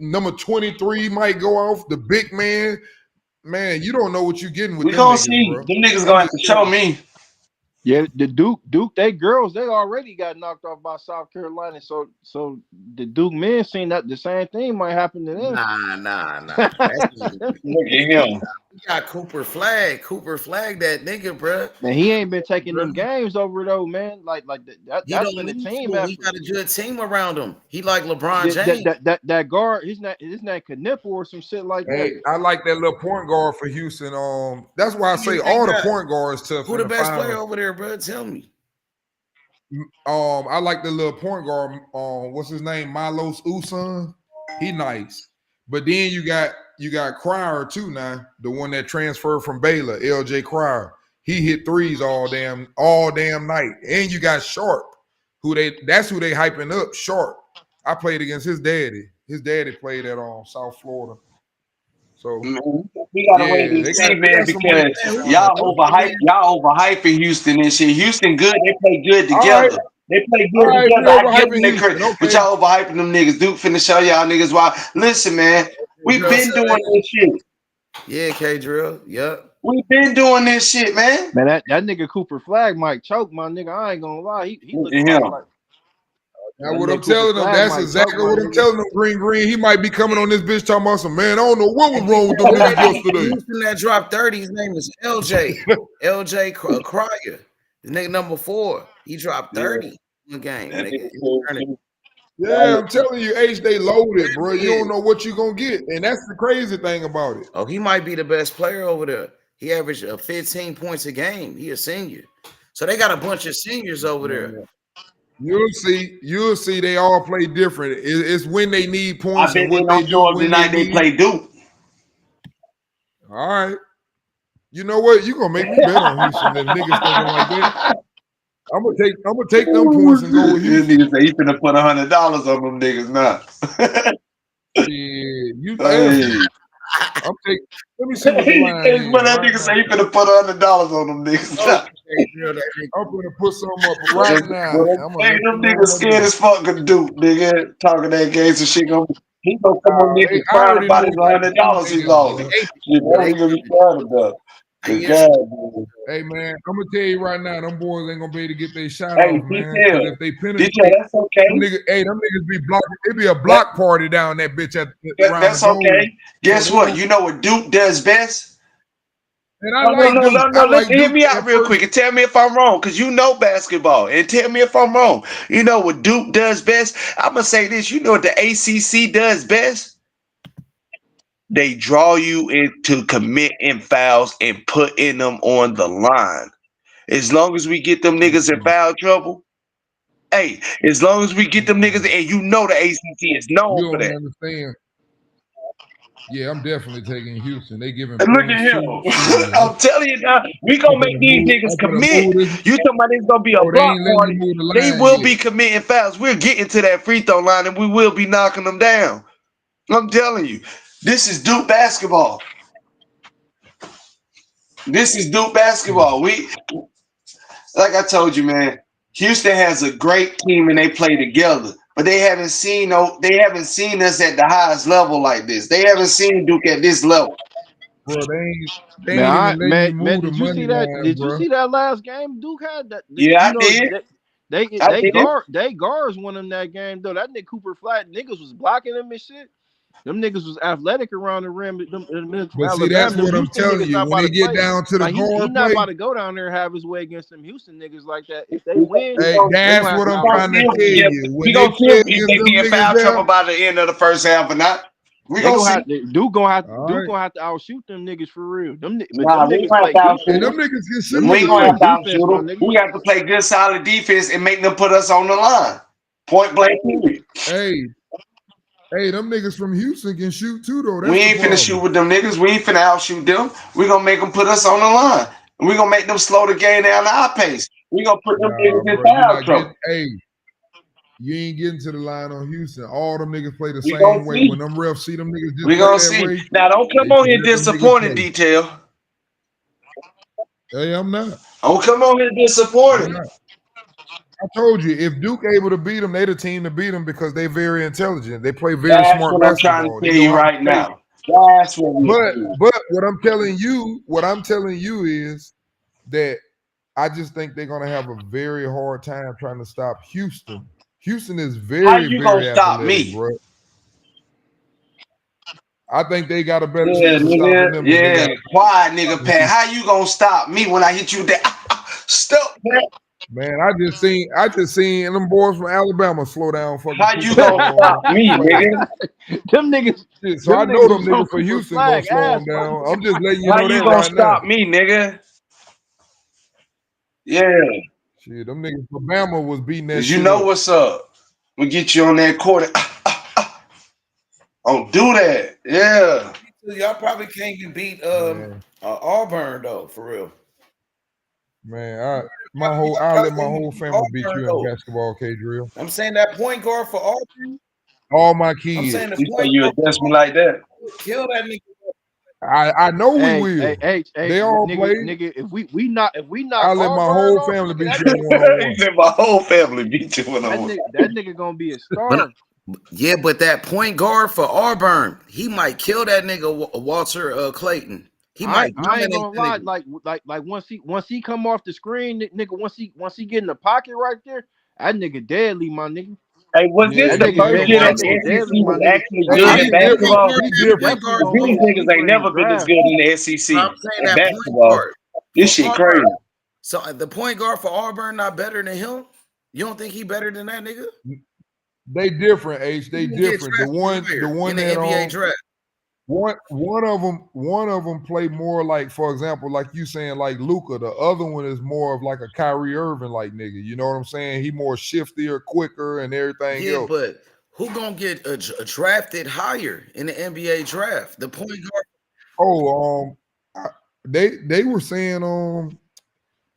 Number 23 might go off. The big man, you don't know what you're getting with We them gonna niggas, see. bro. Them niggas I'm gonna have just to show telling me. Yeah, the Duke, they girls, they already got knocked off by South Carolina. So the Duke men seen that the same thing might happen to them. Nah. That's not gonna be. Look at him. We got Cooper Flag. Cooper Flag, that nigga, bro. Man, he ain't been taking Bro. them games over though, man. He That's don't been a need team to. He effort. got a good team around him. He like LeBron That James. that guard, his name Knipple or some shit like that. Hey, I like that little point guard for Houston. That's why I say They all the got- point guards tough Who in the the best player finals. over there, bro? Tell me. I like the little point guard. What's his name? Milos Usan. He nice. But then you got Crier too now, the one that transferred from Baylor, LJ Crier. He hit threes all damn night. And you got Sharp, that's who they hyping up. Sharp. I played against his daddy. His daddy played at South Florida. So Man, we gotta wait yeah, and they see, got man, some money because down there. y'all overhyping Houston and shit. Houston good, they play good All right. together. They play All good right, we together. I give overhyping them that credit. Houston. But Okay. y'all overhyping them niggas. Duke finna show y'all niggas why. Listen, man, we been doing this shit. Yeah, K Drill. Yep. We been doing this shit, man. Man, that nigga Cooper Flag might choke my nigga. I ain't gonna lie. He Look looking at him. like Now that what nigga I'm Cooper telling them, Flag that's might choke exactly my what I'm nigga. telling them, Green. He might be coming on this bitch talking about some, man, I don't know what was wrong with them niggas yesterday. Houston that dropped 30. His name is LJ. LJ Crier. The nigga number 4. He dropped 30 in the game. That Nigga. nigga cool, too. Yeah, I'm telling you, H, they loaded, bro. You don't know what you're gonna get. And that's the crazy thing about it. Oh, he might be the best player over there. He averaged 15 points a game. He a senior. So they got a bunch of seniors over there. You'll see they all play different. It's when they need I points bet and they what they don't do show up when tonight. they They play need. Duke. All right. You know what? You gonna make me bet on Houston if niggas thinking like that. I'm gonna take them points and go with This Houston. nigga say he finna put $100 on them niggas now. Yeah, you Hey. let me see what the line is. But that Right nigga now. say he finna put $100 on them niggas. Oh, I'm gonna put some up right now. I'm gonna Hey, let them you know niggas what scared it is. as fuck of Duke, nigga. Talking that game, so shit he gonna come on niggas I crying already about know his what type of $100 team he they lost. is, bro. Shit, that's what he gonna be crying about. Good Yes. God, man. Hey man, I'm gonna tell you right now, them boys ain't gonna be able to get their shot Hey, off, man. detail. Because if they Detail, penetrate, that's okay. them niggas be blocking. It be a block party down that bitch around That's the goal. okay. Guess So what? You know what Duke does best? And I like Duke. No. Listen, hear me out real quick and tell me if I'm wrong, because you know basketball. And tell me if I'm wrong. You know what Duke does best? I'm going to say this. You know what the ACC does best? They draw you into committing fouls and putting them on the line. As long as we get them niggas in foul trouble, hey, as long as we get them niggas, and you know the ACC is known You for don't that. understand. Yeah, I'm definitely taking Houston. They giving And look at points him. too. I'm telling you now, we gonna make these niggas commit. You talking about it's gonna be a They block ain't letting party. you move the They line will yet. be committing fouls. We're getting to that free throw line and we will be knocking them down. I'm telling you, this is Duke basketball. This is Duke basketball. Like I told you, man, Houston has a great team and they play together. But they haven't seen us at the highest level like this. They haven't seen Duke at this level. Bro, they ain't even letting you move the did you money see that? line, Did bro. you see that last game Duke had? Yeah, I did. They guards won them that game though. That nigga Cooper Flat niggas was blocking them and shit. Them niggas was athletic around the rim. Them But see, Alabama, that's them what I'm Houston telling niggas you. not When about they to get play. down to the Like he guard not play, about to go down there and have his way against them Houston niggas like that. If they win, hey, that's what I'm trying to tell you. When We they gonna see play if against they them be in niggas foul there, trouble by the end of the first half or not. We gonna see. Duke gonna have All to outshoot them niggas for real. Them Nah, we niggas gonna play have to outshoot Hey, defense. them them. niggas can Them shoot We ain't niggas gonna play have to too. defense, my outshoot them. nigga. We have to play good, solid defense and make them put us on the line. Point blank period. Hey, them niggas from Houston can shoot too, though. We That's the ain't finna shoot problem. with them niggas. We ain't finna outshoot them. We gonna make them put us on the line. We gonna make them slow the game down to our pace. We gonna put them Nah, niggas in bro, you're foul not trouble. getting. Hey, you ain't getting to the line on Houston. All them niggas play the We gonna same way. see. When them refs see them niggas just We play gonna that see. way, Now don't come they on should here let them niggas disappointed, play. Detail. Hey, I'm not. Don't come on here I'm disappointed. not. I told you, if Duke able to beat them, they the team to beat them because they very intelligent. They play very That's smart what I'm trying basketball. to They tell know you how to right play. now. That's what we're But saying. what I'm telling you is that I just think they're gonna have a very hard time trying to stop Houston. Houston is How very, you gonna very stop athletic, me? bro. I think they got a better Yeah, chance of stopping nigga. them than they Yeah, got. quiet, nigga, Pat. How you gonna stop me when I hit you there? Stop, Pat. Man, I just seen them boys from Alabama slow down fucking How you people. gonna stop me, nigga? Them niggas. Shit, so I Them know niggas them was on niggas for Cooper Houston gonna Flag slow ass. them down. I'm just letting you How know you that gonna right now. stop me, nigga? Yeah, Shit, them niggas from Bama was beating that cause you shit know up. what's up. We get you on that court. Don't do that. Yeah. Y'all probably can't even beat Man, Auburn though, for real. man, Y'all I'll let probably my can't even whole beat family beat Auburn you in though. basketball, K Drill. I'm saying that point guard for Auburn. All my I'm saying kids. the You say point you guard address me like that? will kill that nigga. I know we Hey, will. hey, They all play. nigga. If we knock I'll let my Auburn whole off, family nigga, beat that you nigga, in one on He one. said my whole family beat you one that on one. nigga, that nigga gonna be a But star. yeah, but that point guard for Auburn, he might kill that nigga Walter Clayton. He might I ain't dominate gonna the lie, nigga. like once he come off the screen, nigga, once he get in the pocket right there, that nigga deadly, my nigga. Hey, was Yeah, this That the he nigga first is, dead. year That that bro. the nigga SEC deadly, my was nigga. actually Hey, good Nah, at he's that different. point basketball? guard, He's that He different. point definitely guard gonna These be different. niggas ain't never been as draft. good in the No, SEC I'm saying at that point basketball. guard This for shit Auburn. crazy. So the point guard for Auburn not better than him? You don't think he better than that nigga? They different, H. He They gonna get different. The drafted one higher in the that NBA draft. one of them play more like, for example, like you saying, like Luca. The other one is more of like a Kyrie Irving like nigga. You know what I'm saying? He more shiftier, quicker, and everything Yeah, else. but who gonna get drafted higher in the NBA draft? The point guard. Oh, they were saying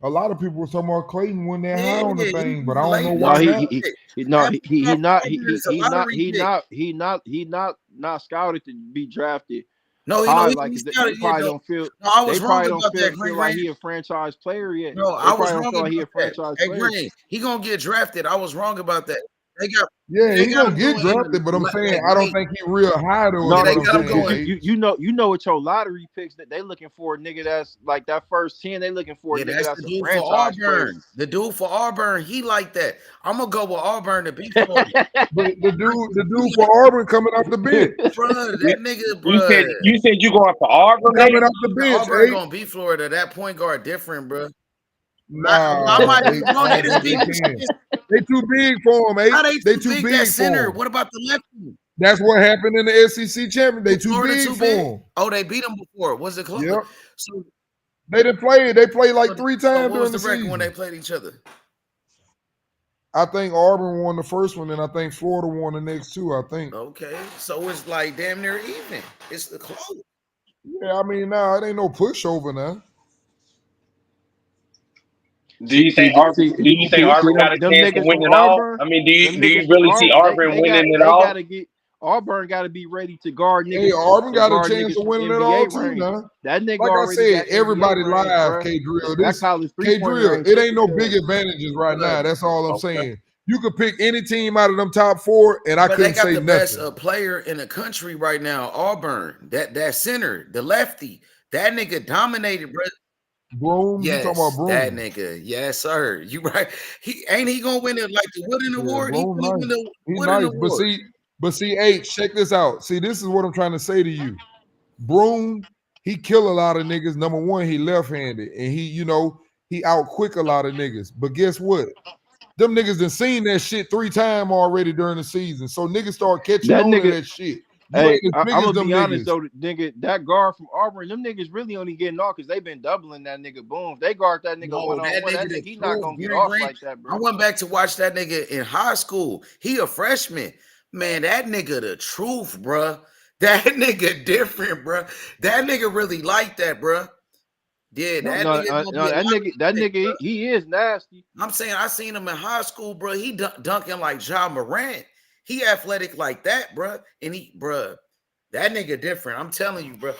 a lot of people were talking about Clayton when they're high Yeah, on the he's thing, but I don't know late No, why lottery not. pick. no, That point guard for Auburn is a lottery pick. he not scouted to be drafted No, high, he, like he 'cause scouted they it probably though. don't feel No, I they was wrong probably don't about that, feel Green like Green. he a franchise player yet. No, They I was probably don't wrong feel like he a about that. franchise Hey, player. Green, he gonna get drafted. I was wrong about that. Yeah, They he got gonna him get going in drafted, but I'm saying like I don't late. think he real high though. Is No, Yeah, what they I'm got him saying, going. H. you know with your lottery picks that they looking for a nigga that's like that first 10. They looking for a Yeah, nigga that's that's the a dude for franchise player. Auburn. The dude for Auburn, he like that. I'm gonna go with Auburn to beat Florida. But the dude for Auburn coming off the bench, Bruh, You that nigga, you said bruh. you said you going for Auburn, coming mate? off the bench, Auburn H. gonna beat Florida. That point guard different, bruh. I Nah, might be H. wrong. I They don't just think beat they can. Michigan. They too big for him, H. How they They too too big? That big for center. him. What about the lefty? That's what happened in the SEC champion. They Was too Florida big too big? for him. Oh, they beat them before. Was it close? Yep. So, They didn't play. They played like so 3 what times was during the the record when they season. played each other? I think Auburn won the first one, and I think Florida won the next 2. I think. Okay, so it's like damn near even. It's the close. Yeah, I mean, nah, it ain't no pushover now. Do you think Auburn got a Them chance to niggas win from it all? Auburn, I mean, them do you niggas from really see Auburn, Auburn winning it they all? gotta get Auburn gotta be ready to guard Hey, niggas Auburn got a chance niggas of from winning it all NBA too range. now. That nigga Like I already said, got NBA everybody range, live, bruh. K Drill. That college K three-pointer Drill, range it took ain't his no big ass. advantages right now. That's all I'm Okay. saying. You could pick any team out of them top 4, and I But they couldn't got say the best nothing. player in the country right now, Auburn. That center, the lefty, that nigga dominated, bro. Broom, you talking about Yes, that Broom? nigga. Yes, sir. You right. He gonna win it like the Wooden Yeah, Award. He Broom gonna win nice. the He Wooden nice, Award. but see, H, check this out. See, this is what I'm trying to say to you. Broom, he kill a lot of niggas. Number one, he left-handed, and he out quick a lot of niggas. But guess what? Them niggas done seen that shit 3 times already during the season. So niggas start catching That on to nigga, that shit. You Hey, ain't as big I'm as gonna them be honest niggas. though, nigga, that guard from Auburn, them niggas really only getting off because they been doubling that nigga. Boom, if they guard that nigga No, one on that one. That nigga nigga, the he not truth. gonna get Gary off Grant. like that, I bro. went back to watch that nigga in high school. He a freshman. Man, that nigga the truth, bruh. That nigga different, bruh. That nigga really like that, bruh. Yeah, No, that no, nigga gonna be no, a lot that of shit, nigga, bruh. he is nasty. I'm saying I seen him in high school, bruh. He dunking like Ja Morant. He athletic like that, bruh. And bruh, that nigga different. I'm telling you, bruh.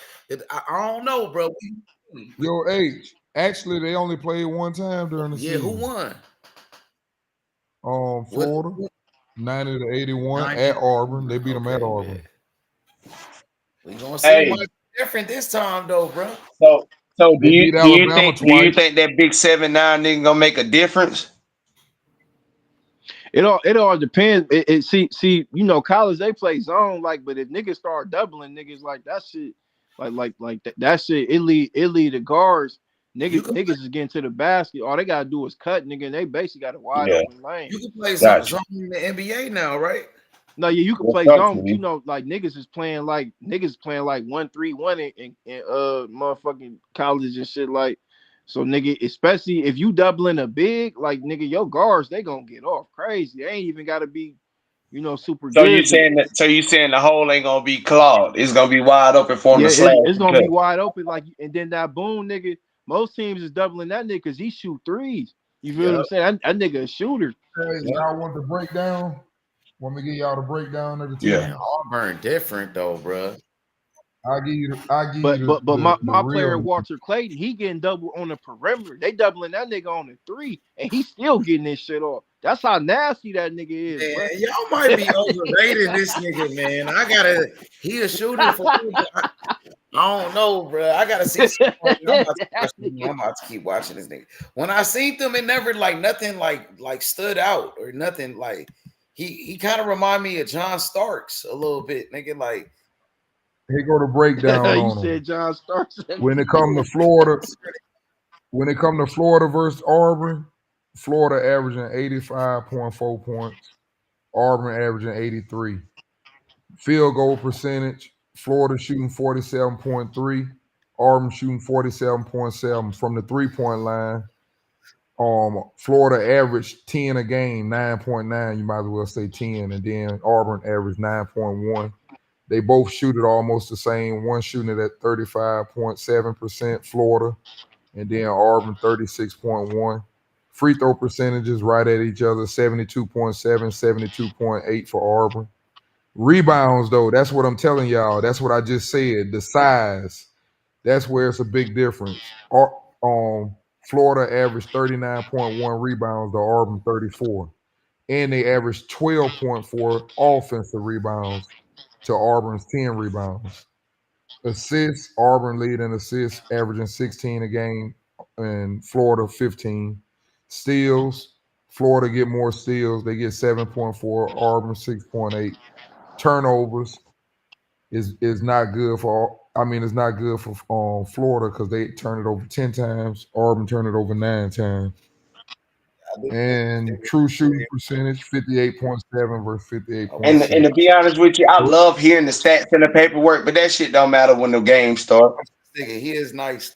I don't know, bro. Yo, H. Actually, they only played one time during the Yeah, who season. won? Florida, 90-81 90. at Auburn. They beat them at Okay, Auburn. we gonna see Hey, why it's different this time, though, bro. so do They you beat Alabama think twice. that big 7'9" nigga gonna make a difference? It all depends. See, you know, college they play zone but if niggas start doubling niggas like that shit, that shit, it lead the guards. Niggas is getting to the basket. All they gotta do is cut, nigga, and they basically got a wide Yeah, open lane. You can play gotcha. zone in the NBA now, right? No, yeah, you can What's play up, zone, but you T? know, like niggas playing like 1-3-1 in motherfucking college and shit like. So nigga, especially if you doubling a big, like nigga, your guards they gonna get off crazy. They ain't even gotta be, super So you good. saying the hole ain't gonna be clogged? It's gonna be wide open for him Yeah, to slash it's and gonna be cut. wide open. And then that boom, nigga. Most teams is doubling that nigga because he shoot threes. You feel what I'm Yep. saying? That nigga a shooter. Hey, y'all want the breakdown? Want me to give y'all the breakdown of the team? Yeah. Auburn different though, bro. I'll give you But the my player real. Walter Clayton, he getting double on the perimeter. They doubling that nigga on the three, and he still getting this shit off. That's how nasty that nigga is, Man, bro. y'all might be overrating this nigga, man. He a shooter for real, but I don't know, bro. I gotta see some more. I'm about to keep watching this nigga. When I seen them, it never nothing like stood out or nothing like he kind of remind me of John Starks a little bit, nigga. Like Here go the breakdown You on them. said John Starks. When it come to Florida, versus Auburn, Florida averaging 85.4 points, Auburn averaging 83. Field goal percentage, Florida shooting 47.3, Auburn shooting 47.7 from the 3-point line. Florida averaged 10 a game, 9.9. You might as well say 10, and then Auburn averaged 9.1. They both shoot it almost the same. One shooting it at 35.7%, Florida, and then Auburn 36.1. Free throw percentages right at each other, 72.7, 72.8 for Auburn. Rebounds, though, that's what I'm telling y'all. That's what I just said. The size, that's where it's a big difference. Florida averaged 39.1 rebounds to Auburn 34. And they averaged 12.4 offensive rebounds to Auburn's 10 rebounds. Assists, Auburn lead in assists, averaging 16 a game, and Florida 15. Steals, Florida get more steals. They get 7.4, Auburn 6.8. Turnovers is not good for. It's not good for Florida because they turn it over 10 times. Auburn turn it over 9 times. And true shooting percentage 58.7 versus And 58.6. to be honest with you, I love hearing the stats and the paperwork, but that shit don't matter when the game start. nigga, he is nice.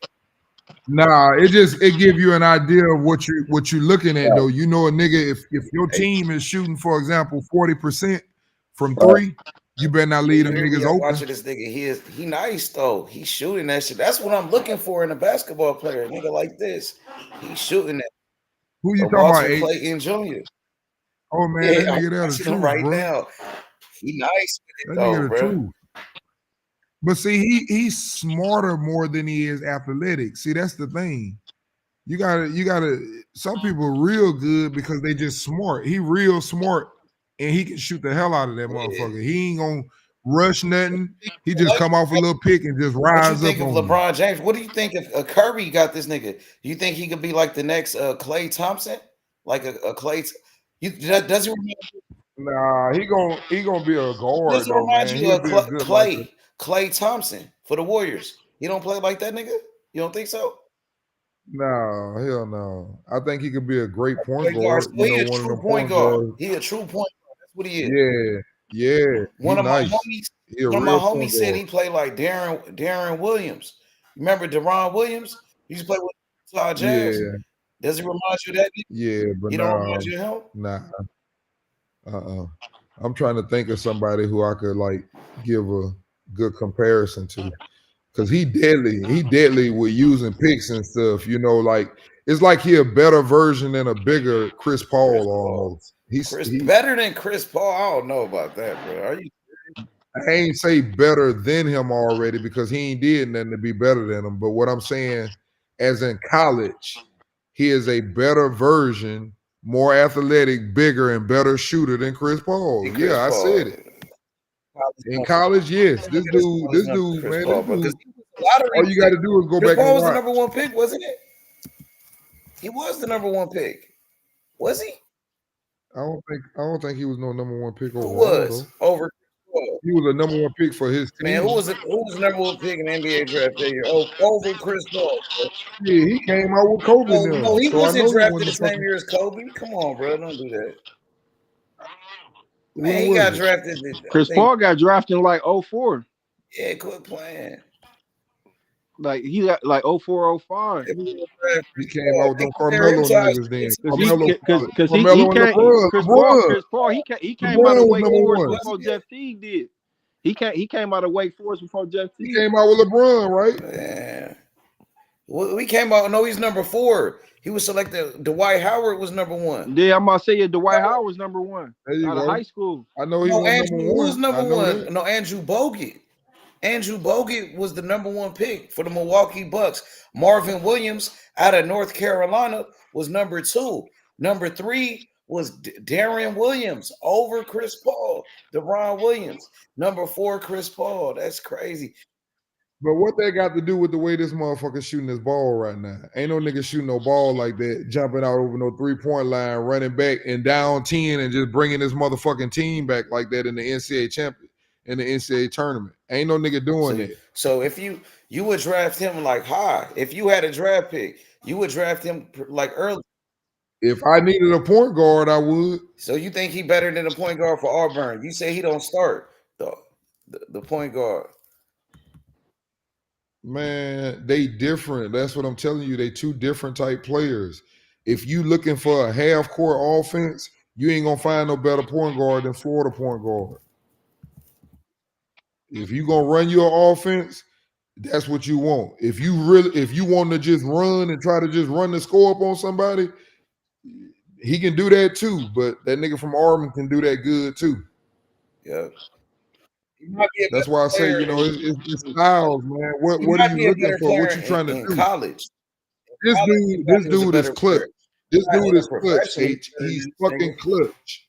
Nah, it give you an idea of what you're looking at though. You know, a nigga, if your team is shooting, for example, 40% from three, you better not leave them niggas open. Watching this nigga, he nice though. He's shooting that shit. That's what I'm looking for in a basketball player. A nigga like this. He's shooting that. Who you talking Walter about? Clayton Jr. Oh man, that I'm nigga there the watching him truth, right bro. now. He nice with it That though, nigga the bro. truth. But see, he's smarter more than he is athletic. See, that's the thing. You gotta. Some people real good because they just smart. He real smart, and he can shoot the hell out of that motherfucker. He ain't gonna rush nothing. He just come off a little pick and just What you rise think up of on you. LeBron James? What do you think if Curry got this nigga? You think he could be like the next Klay Thompson? Like a Klay? Does he remind Nah, he gonna be a guard though, remind man. you He'll of be a good like Klay Thompson for the Warriors? He don't play like that nigga? You don't think so? no, hell no. I think he could be a great point Point guard. guard. Well, he a One of true them point point guard. guards. He a true point guard. That's what he is. Yeah, he One of my nice. homies He a One of my real homies point said guard. he played like Darren Williams. Remember Deron Williams? He used to play with Utah Jazz. Yeah, Does he remind you of that? yeah, but He don't remind you of him? nah. I'm trying to think of somebody who I could like give a good comparison to. Cause he deadly with using picks and stuff. You know, like it's like he a better version and a bigger Chris Paul Chris Paul. almost. Chris better than Chris Paul. I don't know about that, bro. Are you? I ain't say better than him already because he ain't did nothing to be better than him. But what I'm saying, as in college, he is a better version, more athletic, bigger, and better shooter than Chris Paul. Hey, Chris Yeah, I Paul. said it. In college, yes. This dude, Chris man, Paul, this bro, 'cause dude. he was a lottery All you got to do is go Chris back Paul and was the watch. number one pick, wasn't it? He was the number one pick. Was he? I don't think he was no number one pick Who overall was though. over Chris Paul? He was a number one pick for his Man, team. who was the number one pick in the NBA draft that year? Oh, over Chris Paul, bro. Yeah, he came out with Kobe Oh, now. no, he So I wasn't know he drafted the wasn't same fucking. year as Kobe. Come on, bro. Don't do that. When Man, he was got it? drafted. Chris Paul got drafted in like 04. Yeah, quit playing. Like he got like 04, 05. He came out with them Carmelo niggas then. Because he Carmelo and can't LeBron. Chris Paul he came out LeBron of was Wake number Forest one. before Jeff Teague did. He came out of Wake Forest before Jeff He Teague. came out with LeBron, right? Man. We came out. No, he's number 4. He was selected. Dwight Howard was number 1. Yeah, I'm gonna say it. Dwight Howard was number 1 There you out of go. high school. I know he No, was Andrew, number who one. was number I know 1? that. No, Andrew Bogut. Andrew Bogut was the number 1 pick for the Milwaukee Bucks. Marvin Williams out of North Carolina was number 2. Number 3 was Darren Williams over Chris Paul. DeRon Williams. Number 4, Chris Paul. That's crazy. But what that got to do with the way this motherfucker shooting this ball right now? Ain't no nigga shooting no ball like that, jumping out over no 3-point line, running back and down 10 and just bringing this motherfucking team back like that in the NCAA champion, in the NCAA tournament. Ain't no nigga doing it. So if you would draft him like high, if you had a draft pick, you would draft him like early. If I needed a point guard, I would. So you think he better than a point guard for Auburn? You say he don't start the point guard. Man, they different. That's what I'm telling you. They two different type players. If you looking for a half court offense, you ain't gonna find no better point guard than Florida point guard. If you gonna run your offense, that's what you want. If you want to just run and try to just run the score up on somebody, he can do that too. But that nigga from Auburn can do that good too. Yeah. That's why I say, you know, it's styles, man. What are you looking for? What you trying to do? College. This dude is clutch. This dude is clutch, H. He's fucking clutch.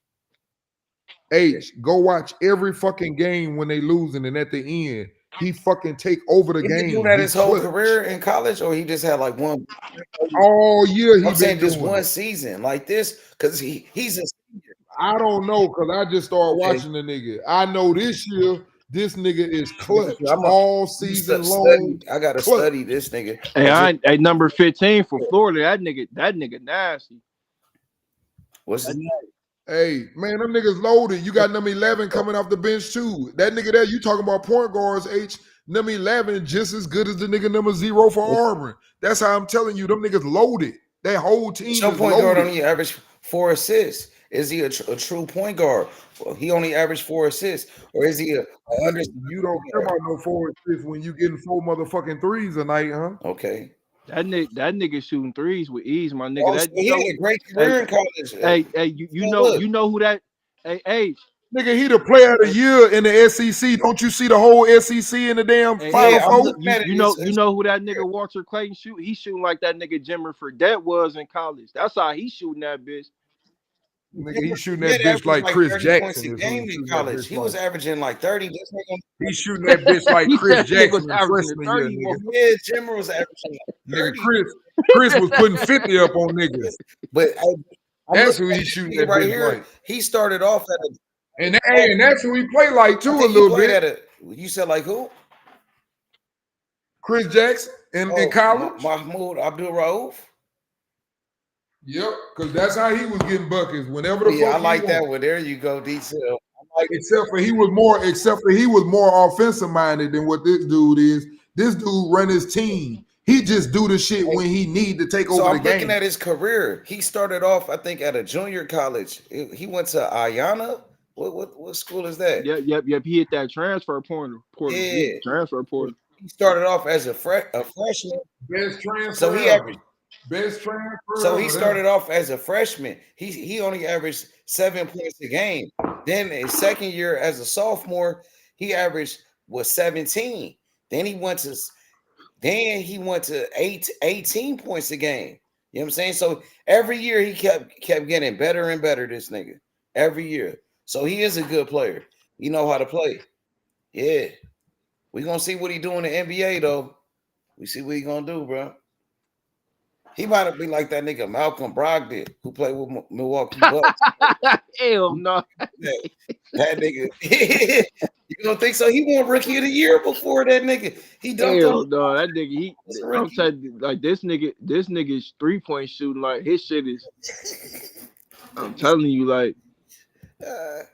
H, go watch every fucking game when they losing, and at the end, he fucking take over the game. He do that his whole career in college, or he just had like one? All year I'm saying just one season like this, because he's a senior. I don't know, because I just started watching the nigga. I know this year, this nigga is clutch all season long. I gotta study this nigga. Hey, number 15 for Florida. That nigga nasty. What's his name? Hey, man, them niggas loaded. You got number 11 coming off the bench too. That nigga there, you talking about point guards, H. Number 11 just as good as the nigga number 0 for Auburn. That's how I'm telling you. Them niggas loaded. That whole team is point loaded. Guard only averaged 4 assists. Is he a true point guard? Well, he only averaged 4 assists, or is he a under? You don't care about no 4 assists when you getting 4 motherfucking threes a night, huh? Okay. That nigga shooting threes with ease, my nigga. He had a great career in college. Hey, you know who that? Hey, nigga, he the player of the year in the SEC. Don't you see the whole SEC in the damn Final Four? You know who that nigga Walter Clayton shoot? He's shooting like that nigga Jimmer Fredette was in college. That's how he's shooting that bitch. Nigga, he's shooting that bitch like Chris Jackson. Game in college, he was averaging like 30. He's shooting that bitch like Chris Jackson in freshman year, nigga. Yeah, Jimmer was averaging like 30. Nigga, Chris was putting 50 up on niggas. But that's who he's shooting that right bitch here. like. He started off at and that's who he played like too a little bit. You said like who? Chris Jackson in college. Mahmoud Abdul Rauf. Yep, because that's how he was getting buckets whenever the fuck I like that one. There you go, detail. except for he was more offensive minded than what this dude is. This dude run his team. He just do the shit when he need to take over So the I'm looking game. at his career. He started off, I think, at a junior college. He went to Ayana. What school is that? Yep. He hit that transfer portal. Yeah. Transfer portal. He started off as a freshman. Best transfer. So he averaged. Best transfer. So he started off as a freshman. He only averaged 7 points a game. Then his second year as a sophomore, he averaged 17. Then he went to 18 points a game. You know what I'm saying? So every year he kept getting better and better, this nigga. Every year. So he is a good player. He know how to play. Yeah. We're gonna see what he do in the NBA though. We see what he gonna do, bro. He might have been like that nigga Malcolm Brogdon who played with Milwaukee Bucks. Hell no. That nigga. You don't think so? He won Rookie of the Year before that nigga. He dunked Hell on no. That nigga. I'm telling you, like this nigga's 3-point shooting, like his shit is. I'm telling you, like. I'm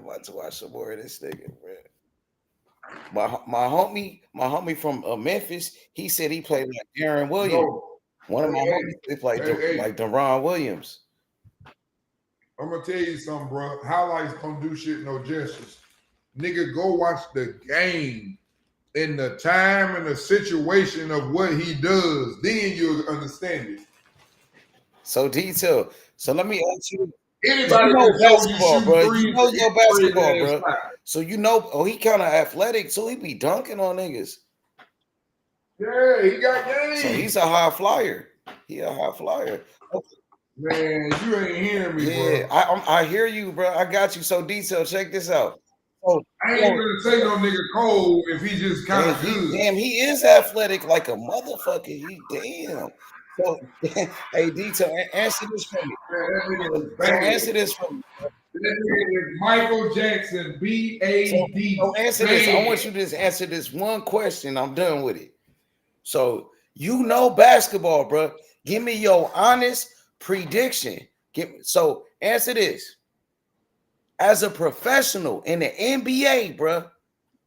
about to watch some more of this nigga, bro. My homie from Memphis, he said he played like Aaron Williams. No. One of my homies, they played like Deron Williams. I'm gonna tell you something, bro. Highlights don't do shit no justice. Nigga, go watch the game in the time and the situation of what he does. Then you'll understand it. So detailed. So let me ask you. Anybody you know basketball, bro. You know your basketball, bro. So you know, he kind of athletic, so he be dunking on niggas. Yeah, he got game. So he's a high flyer. He a high flyer. Okay. Man, you ain't hearing me, bro. I hear you, bro. I got you. So detailed. Check this out. So I ain't gonna say no nigga cold if he just kind of good. Damn, he is athletic like a motherfucker. He damn. So hey, detail, answer this for me. Answer this for me. That nigga is Michael Jackson, B.A.D. So answer this. I want you to just answer this one question. I'm done with it. So you know basketball, bro. Give me your honest prediction. So answer this. As a professional in the NBA, bro,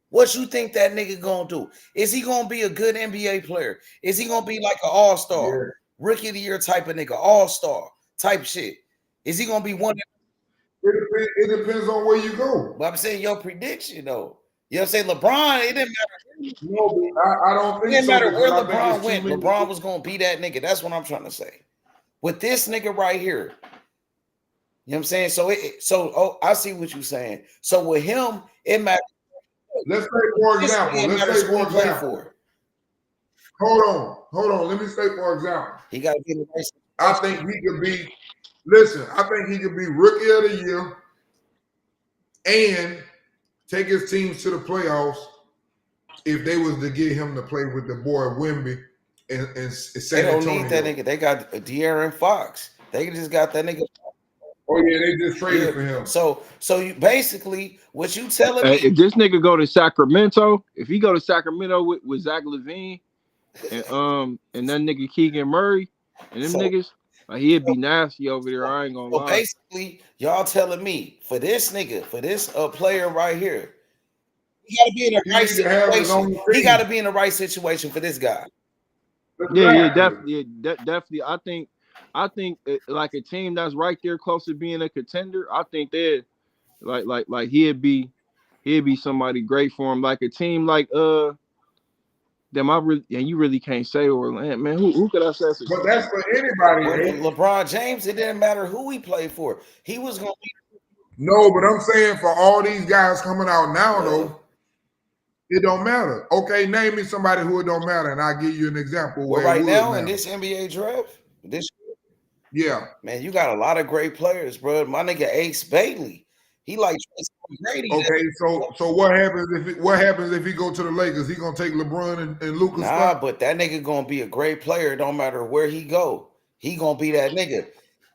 what you think that nigga gonna do? Is he gonna be a good NBA player? Is he gonna be like an all-star, rookie of the year type of nigga, all-star type shit? Is he gonna be one? It depends on where you go. But I'm saying your prediction though. You know what I'm saying? LeBron, it didn't matter. No, I don't think it didn't matter where so, LeBron went. LeBron was gonna be that nigga. That's what I'm trying to say. With this nigga right here, you know what I'm saying? So I see what you're saying. So with him, it matters. Let's say for example. Hold on. Let me say for example. He got to be in the race. I think he could be. Listen, I think he could be rookie of the year and take his teams to the playoffs if they was to get him to play with the boy Wemby and San Antonio. They don't need that nigga. They got De'Aaron Fox. They just got that nigga. Oh yeah, they just traded for him. So you basically what you telling me? If this nigga go to Sacramento, if he go to Sacramento with Zach LaVine and that nigga Keegan Murray and them niggas, like he'd be nasty over there. I ain't gonna lie. Basically, y'all telling me for this nigga, for this player right here, he got to be in the right situation. He got to be in the right situation for this guy. Yeah, definitely. I think like a team that's right there close to being a contender. I think that like he'd be somebody great for him. Like a team like you really can't say Orlando, man. Who could I say? But that's for anybody. LeBron James. It didn't matter who he played for. He was gonna be. No, but I'm saying for all these guys coming out now, though, it don't matter. Okay, name me somebody who it don't matter, and I'll give you an example. Well, right now in this NBA draft, yeah, man, you got a lot of great players, bro. My nigga Ace Bailey, he like Grady. Okay, so what happens if he go to the Lakers? He gonna take LeBron and Lucas? Nah, but that nigga gonna be a great player. It don't matter where he go. He gonna be that nigga.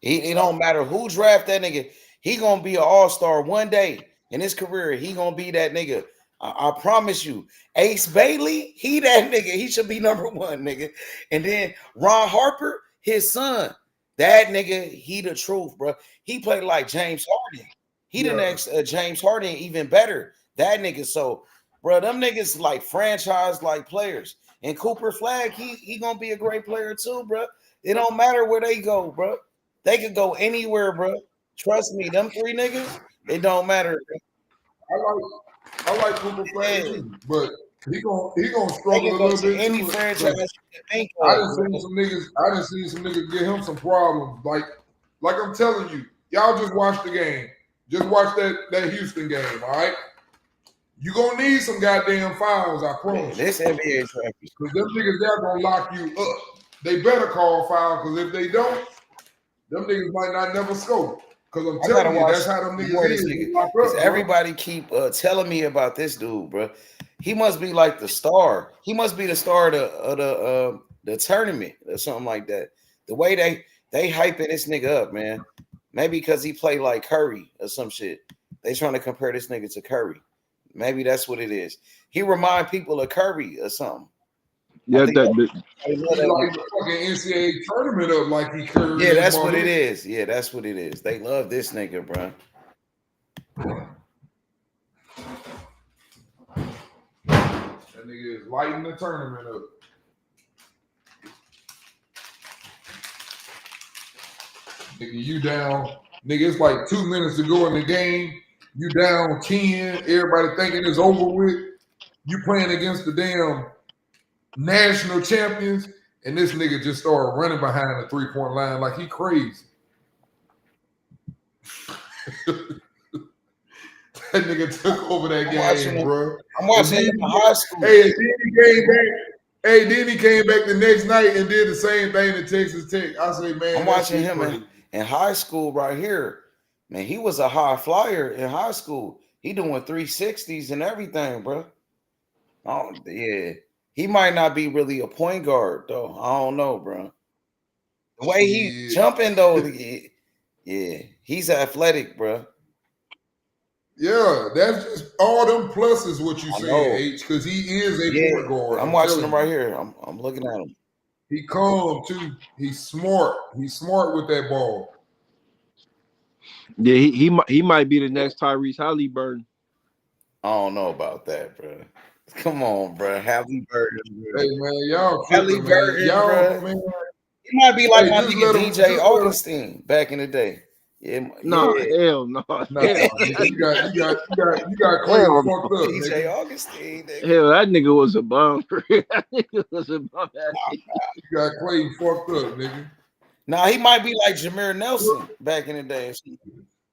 It don't matter who draft that nigga. He gonna be an all-star one day in his career. He gonna be that nigga. I promise you. Ace Bailey, he that nigga. He should be number one, nigga. And then Ron Harper, his son. That nigga, he the truth, bro. He played like James Harden. He the next James Harden, even better. That nigga. So, bro, them niggas like franchise like players. And Cooper Flag, he gonna be a great player too, bro. It don't matter where they go, bro. They could go anywhere, bro. Trust me, them three niggas, it don't matter. I like Cooper Flag too, but he gonna They struggle can a go little to bit any too. franchise you can think I of, done bro. seen some niggas. I done seen some niggas get him some problems. Like I'm telling you, y'all just watch the game. Just watch that Houston game. All right. You gonna need some goddamn fouls. I promise. Yeah, this NBA draft. Because them niggas there gonna lock you up. They better call foul. Because if they don't, them niggas might not never score. Because I'm telling you, that's how them niggas is. Because everybody keep telling me about this dude, bro. He must be like the star. He must be the star of the tournament or something like that. The way they hyping this nigga up, man. Maybe because he played like Curry or some shit. They trying to compare this nigga to Curry. Maybe that's what it is. He remind people of Curry or something. Yeah, he like the fucking NCAA tournament up like he Curry. Yeah, that's what it is. Yeah, that's what it is. They love this nigga, bro. That nigga is lighting the tournament up. Nigga, you down. Nigga, it's like 2 minutes to go in the game. You down 10. Everybody thinking it's over with. You playing against the damn national champions, and this nigga just started running behind the 3-point line like he crazy. That nigga took over that game, bro. I'm watching him in high school. Hey, then he came back the next night and did the same thing to Texas Tech. I say, man, I'm watching him in high school right here. Man, he was a high flyer in high school. He doing 360s and everything, bro. Oh, yeah. He might not be really a point guard, though. I don't know, bro. The way he jumping, though, yeah, he's athletic, bro. Yeah, that's just all them pluses what you saying, H, because he is a point guard. I'm watching him right here. I'm looking at him. He calm too. He's smart. He's smart with that ball. Yeah, he might be the next Tyrese Halliburton. I don't know about that, bro. Come on, bro. Halliburton. Hey man, y'all Halliburton, y'all, man. He might be like my nigga DJ Augustine back in the day. Yeah, no, hell no. You got Clay fucked up. DJ nigga. Augustine. Nigga. Hell, that nigga was a bum. That nigga was a bum. You got Clay fucked up, nigga. Nah, he might be like Jameer Nelson back in the day.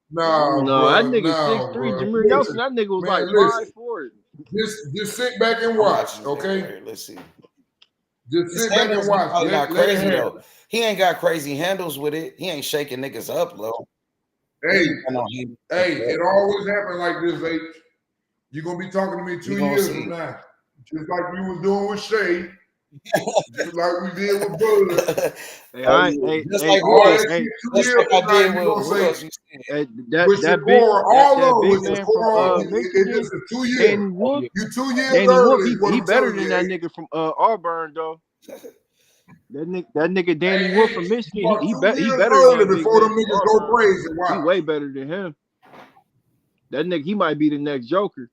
No, that nigga 6'3". Jameer Nelson, that nigga was like 5'4". Just sit back and watch, okay? Right, let's see. Just sit back and watch. Not crazy though. He ain't got crazy handles with it. He ain't shaking niggas up though. Hey, it always happen like this, H. You're gonna be talking to me 2 years from now. Just like you was doing with Shay. Just like we did with Bud. I did with Michigan, 2 years. You 2 years early. He better than that nigga from Auburn though. That nigga Danny Wolf from Michigan, he better than before them niggas go crazy. He way better than him. That nigga, he might be the next Joker.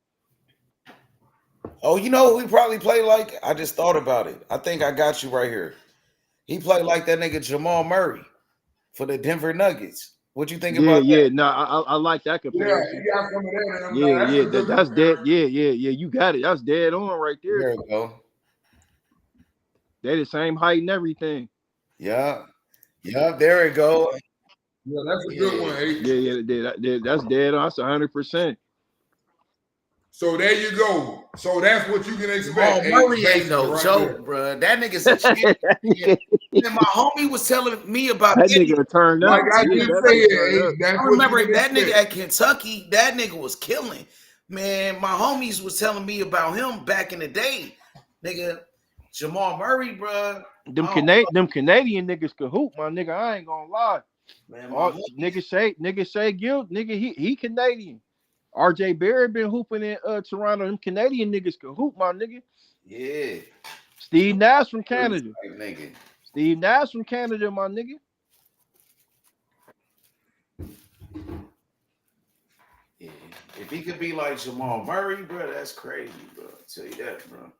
Oh, you know who he probably played like? I just thought about it. I think I got you right here. He played like that nigga Jamal Murray for the Denver Nuggets. What you think about that? Yeah, no, I like that comparison. Yeah, he got some of that. Yeah, that's dead. Yeah, you got it. That's dead on right there. There we go. They the same height and everything. Yeah, there we go. Yeah, that's a good one, H. Yeah, that's dead on. That's 100%. So there you go. So that's what you can expect. Murray ain't no joke, bro. That nigga's a champion. And my homie was telling me about that nigga turned up. Like I just said, I remember that nigga at Kentucky. That nigga was killing. Man, my homies was telling me about him back in the day. Nigga, Jamal Murray, bro. Them Canadian niggas could hoop, my nigga. I ain't gonna lie. Man, nigga say Guild, nigga, he Canadian. RJ Barrett been hooping in Toronto. Them Canadian niggas could hoop, my nigga. Yeah. Steve Nash from Canada. Nigga. Steve Nash from Canada, my nigga. If he could be like Jamal Murray, bro, that's crazy, bro. I'll tell you that, bro.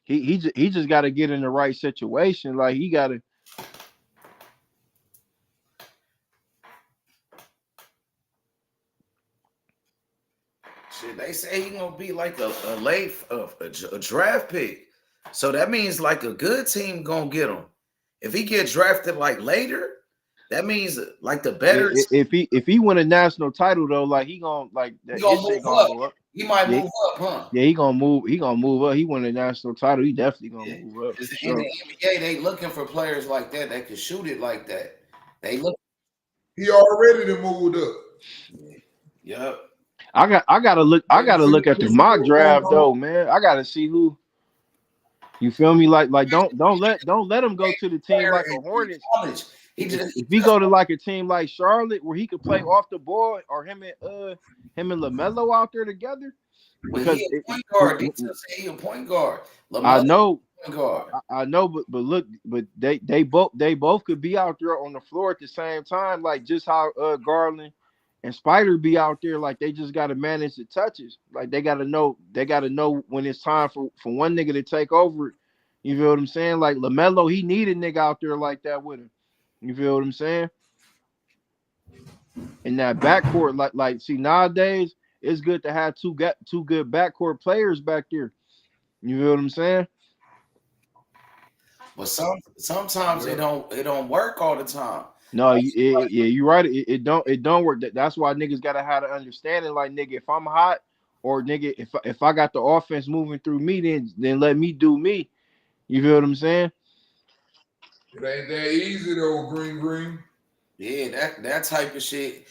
He just got to get in the right situation. Like he got to. Shit, they say he gonna be like a draft pick. So that means like a good team gonna get him. If he get drafted like later, that means like the better If he win a national title though, like he gonna like he that gonna his move shit gonna up. go up. He might Yeah, move up, huh? yeah, he gonna move. He gonna move up. He win a national title. He definitely gonna Yeah. move up. For In sure. the NBA, they looking for players like that can shoot it like that. They look. He already done moved up. Yep. I gotta look. I gotta look at the mock draft though, man. I gotta see who. You feel me? Like don't let him go to the team like a Hornets. If he go to like a team like Charlotte where he could play off the ball, or him and LaMelo out there together. Because he a point guard. He a point guard. I know. Point guard. I know, but look, but they both could be out there on the floor at the same time, like just how Garland and Spider be out there. Like they just got to manage the touches. Like they got to know when it's time for one nigga to take over. You feel what I'm saying? Like LaMelo, he need a nigga out there like that with him. You feel what I'm saying? In that backcourt, like see nowadays it's good to have two good backcourt players back there. You feel what I'm saying? But sometimes it don't work all the time. No, you're right. It don't work. That's why niggas gotta have an understanding. Like nigga, if I'm hot, or nigga, if I got the offense moving through me, then let me do me. You feel what I'm saying? It ain't that easy though, Green. Yeah, that type of shit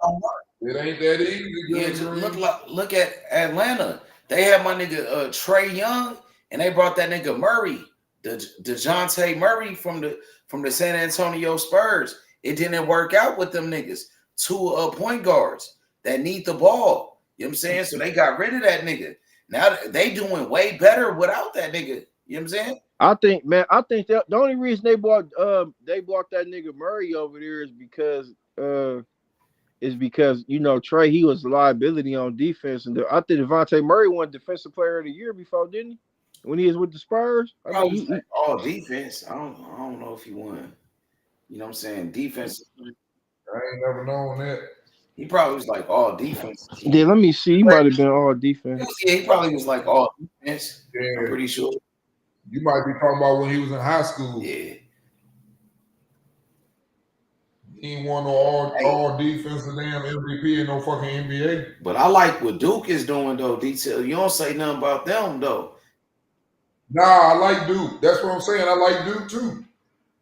don't work. It ain't that easy. Yeah, just look at Atlanta. They had my nigga Trey Young, and they brought that nigga Murray, DeJounte Murray from the San Antonio Spurs. It didn't work out with them niggas. Two point guards that need the ball. You know what I'm saying? So they got rid of that nigga. Now they doing way better without that nigga. You know what I'm saying? I think the only reason they brought that nigga Murray over there is because you know Trey, he was a liability on defense, and I think Devontae Murray won Defensive Player of the Year before, didn't he? When he was with the Spurs, all defense. I don't know if he won. You know what I'm saying? Defense. I ain't never known that. He probably was like all defense. Yeah, let me see. He might have been all defense. Yeah, he probably was like all defense. Yeah. I'm pretty sure. You might be talking about when he was in high school. Yeah. He ain't won no all defensive damn MVP in no fucking NBA. But I like what Duke is doing though. Detail. You don't say nothing about them though. Nah, I like Duke. That's what I'm saying. I like Duke too.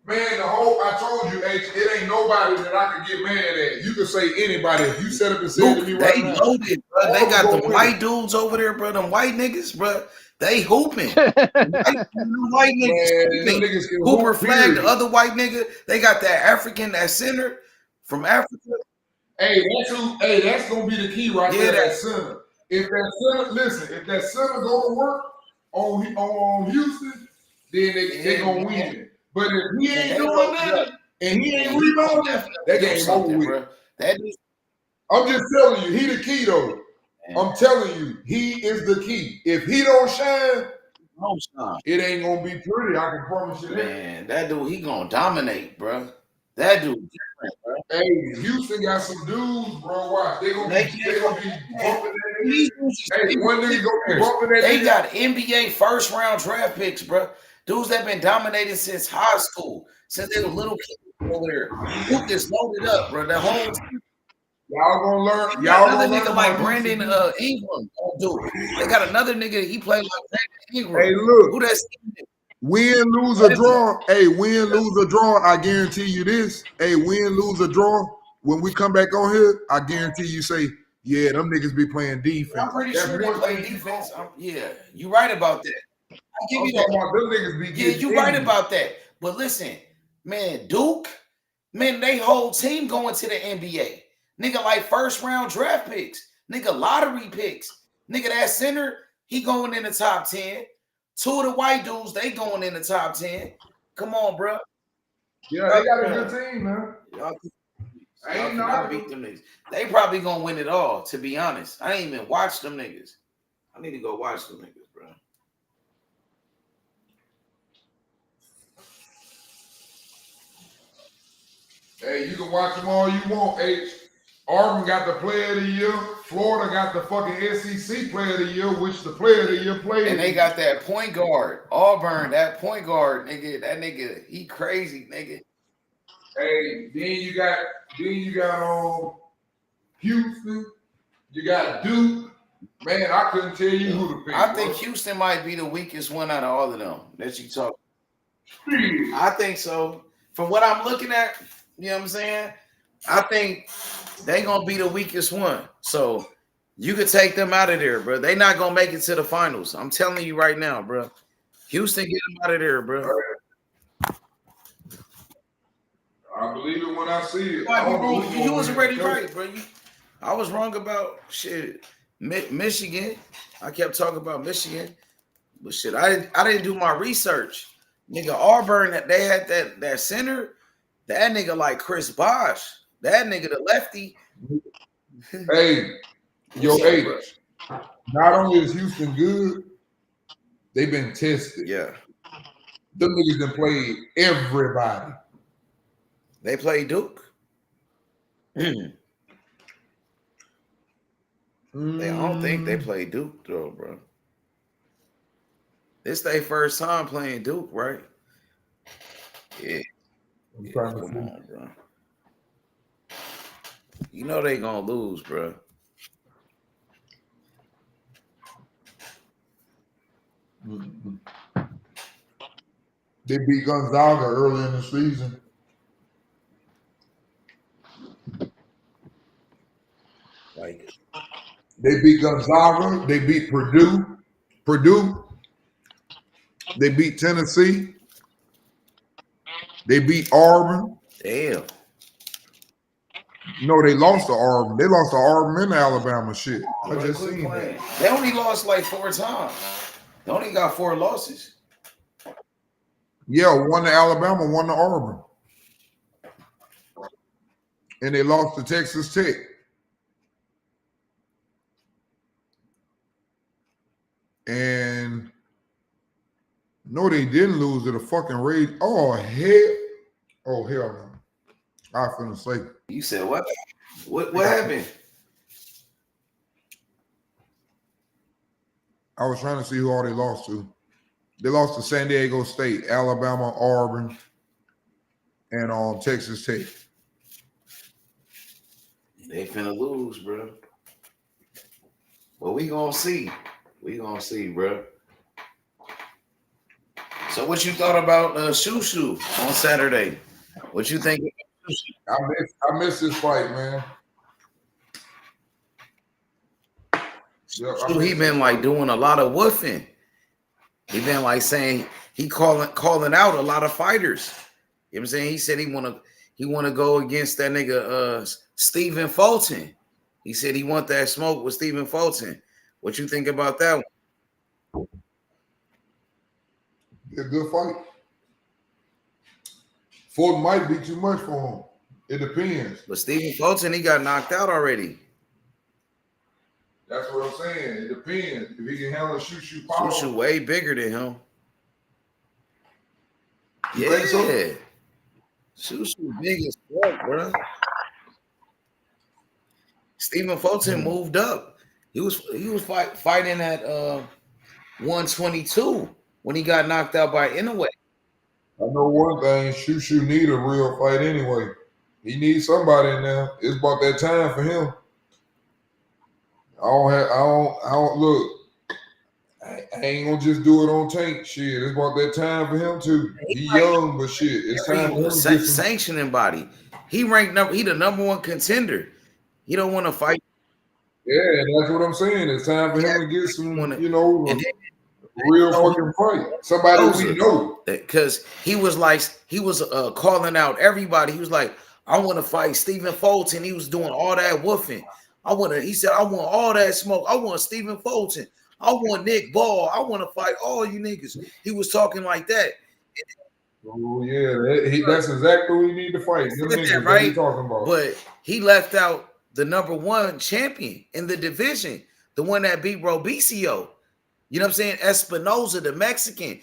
Man, I told you, it ain't nobody that I can get mad at. You can say anybody. If you set up and said to me right now. They loaded, bro. They got the white dudes over there, bro. Them white niggas, bro. They hooping. white niggas. Hooper flag, the other white nigga. They got that African, that center from Africa. Hey, that's gonna be the key right there. That center. If that center go to work on Houston, then they gonna win. But if he ain't doing nothing and he ain't rebounding, that game over with. I'm just telling you, he the key though. Man. I'm telling you, he is the key. If he don't shine, it ain't gonna be pretty. I can promise you that. Man, that dude, he gonna dominate, bro. That dude different, bro. Hey, Houston got some dudes, bro. Watch, they gonna be bumping that. Hey, one nigga gonna be bumping that. They got NBA first round draft picks, bro. Dudes that been dominating since high school, since they were little kids over there. Duke is loaded up, bro. The whole y'all gonna learn. Another nigga like Brandon Ingram. Dude, they got another nigga. He played like Brandon Ingram. Hey, look. Who that's win, lose, or draw. Hey, win, lose, or draw. I guarantee you this. Hey, win, lose, or draw. When we come back on here, I guarantee you say, yeah, them niggas be playing defense. I'm pretty sure they play defense. Yeah, you right about that. I give you that. Yeah, you right about that. But listen, man, Duke, man, they whole team going to the NBA. Nigga, like first round draft picks. Nigga, lottery picks. Nigga, that center, he going in the top 10. Two of the white dudes, they going in the top 10. Come on, bro. Yeah, they got a good team, man. Y'all I ain't cannot beat them niggas. They probably gonna win it all, to be honest. I ain't even watched them niggas. I need to go watch them niggas, bro. Hey, you can watch them all you want, H. Auburn got the player of the year. Florida got the fucking SEC player of the year, which the player of the year played. And they got that point guard. Auburn, that point guard, nigga. That nigga, he crazy, nigga. Hey, then you got Houston. You got Duke. Man, I couldn't tell you who to pick. I think Houston might be the weakest one out of all of them that you talk. I think so. From what I'm looking at, you know what I'm saying? I think they gonna be the weakest one. So you could take them out of there, bro. They not gonna make it to the finals. I'm telling you right now, bro. Houston, get them out of there, bro. I believe it when I see it. You was already right, bro. I was wrong about shit. Michigan. I kept talking about Michigan, but shit, I didn't do my research. Nigga, Auburn, they had that center. That nigga like Chris Bosh. That nigga the lefty. Hey, yo, H. Not only is Houston good, they've been tested. Yeah. Them niggas done played everybody. They played Duke. I don't think they played Duke though, bro. This their first time playing Duke, right? Yeah. Come on, bro. You know they gonna lose, bro. They beat Gonzaga early in the season. Like they beat Gonzaga. They beat Purdue. They beat Tennessee. They beat Auburn. Damn. No, they lost to Auburn. They lost to Auburn and Alabama. Shit. I just seen that. They only lost like 4 times. They only got 4 losses. Yeah, one to Alabama, one to Auburn. And they lost to Texas Tech. And no, they didn't lose to the fucking Raid. Oh, hell no. I finna say. You said what? What happened? I was trying to see who all they lost to. They lost to San Diego State, Alabama, Auburn, and Texas Tech. They finna lose, bro. But we gonna see. We gonna see, bro. So what you thought about Shushu on Saturday? What you think? I miss this fight, man. Yep, he been like doing a lot of woofing. He been like saying he calling out a lot of fighters. You know what I'm saying? He said he wanna go against that nigga Stephen Fulton. He said he want that smoke with Stephen Fulton. What you think about that one? A good fight. Fulton might be too much for him. It depends. But Stephen Fulton, he got knocked out already. That's what I'm saying. It depends. If he can handle Shushu power. Shushu way bigger than him. You think so? Shushu big as fuck, bro. Stephen Fulton moved up. He was fighting at 122 when he got knocked out by Inoue. I know one thing, Shushu need a real fight anyway. He needs somebody in there. It's about that time for him. I don't look. I ain't gonna just do it on tape. Shit, it's about that time for him too. He young, but shit, it's time for him to get some sanctioning body. He ranked he the number 1 contender. He don't want to fight. Yeah, that's what I'm saying. It's time for him to get some, real fucking fight. Somebody we know. Because he was calling out everybody. He was like, I want to fight Stephen Fulton. He was doing all that woofing. He said, I want all that smoke. I want Stephen Fulton. I want Nick Ball. I want to fight all you niggas. He was talking like that. Oh yeah, that's exactly what he need to fight. Them niggas that he talking about. But he left out the number one champion in the division, the one that beat Robicio. You know what I'm saying? Espinoza, the Mexican.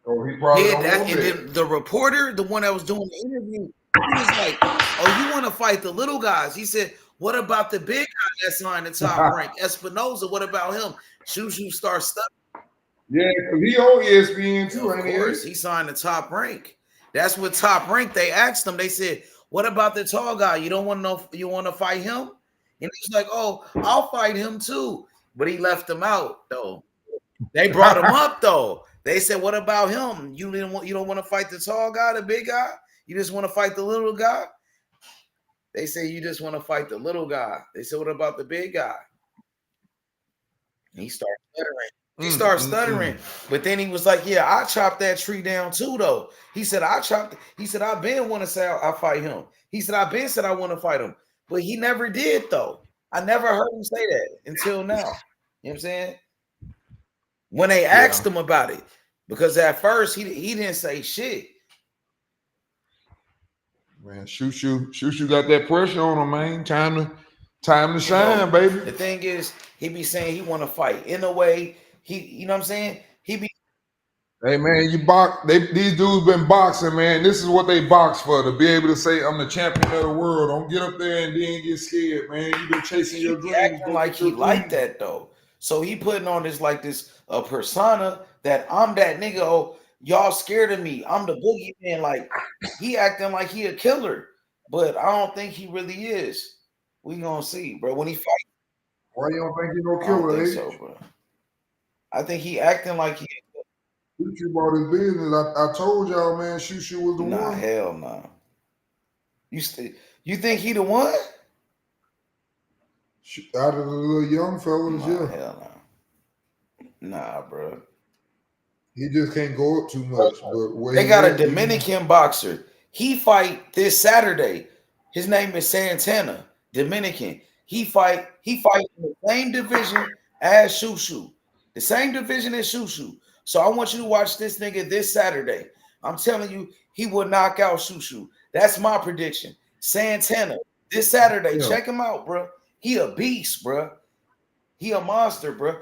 Oh, he probably don't that, want and that. then the reporter, the one that was doing the interview, he was like, "Oh, you want to fight the little guys?" He said, "What about the big guy that's on the top rank, Espinoza? What about him?" Shushu starts stuck. Yeah, because he on ESPN too, Of course, he signed the top rank. That's what top rank. They asked him. They said, "What about the tall guy? You don't want to know? You want to fight him?" And he's like, "Oh, I'll fight him too." But he left him out though. They brought him up though. They said, "What about him? You don't want to fight the tall guy, the big guy? You just want to fight the little guy?" They say you just want to fight the little guy. They said, "What about the big guy?" And he started stuttering. He started stuttering, but then he was like, "Yeah, I chopped that tree down too, though." He said, He said, "I've been want to say I fight him." He said, "I've been said I want to fight him," but he never did though. I never heard him say that until now. You know what I'm saying? When they asked him about it, because at first he didn't say shit. Man, Shushu got that pressure on him, man. Time to shine, baby. The thing is, he be saying he want to fight. In a way, you know what I'm saying? He be. Hey man, these dudes been boxing, man. This is what they box for, to be able to say I'm the champion of the world. Don't get up there and then get scared, man. You been chasing your dreams. Acting like he like that though. So he putting on this a persona that I'm that nigga. Oh, y'all scared of me. I'm the boogeyman. Like he acting like he a killer, but I don't think he really is. We gonna see, bro. When he fight. Why you don't think he no killer? I don't think so, bro. I think he acting like he. Shushu about his business. I told y'all, man. Shushu was the one. Nah, hell no. Nah. You think he the one? Out of the little young fellas, yeah. Hell no. Nah, bro. He just can't go up too much. But they got a Dominican boxer. He fight this Saturday. His name is Santana, Dominican. He fight in the same division as Shushu. The same division as Shushu. So I want you to watch this nigga this Saturday. I'm telling you, he will knock out Shushu. That's my prediction. Santana this Saturday. Yeah. Check him out, bro. He a beast, bro. He a monster, bro.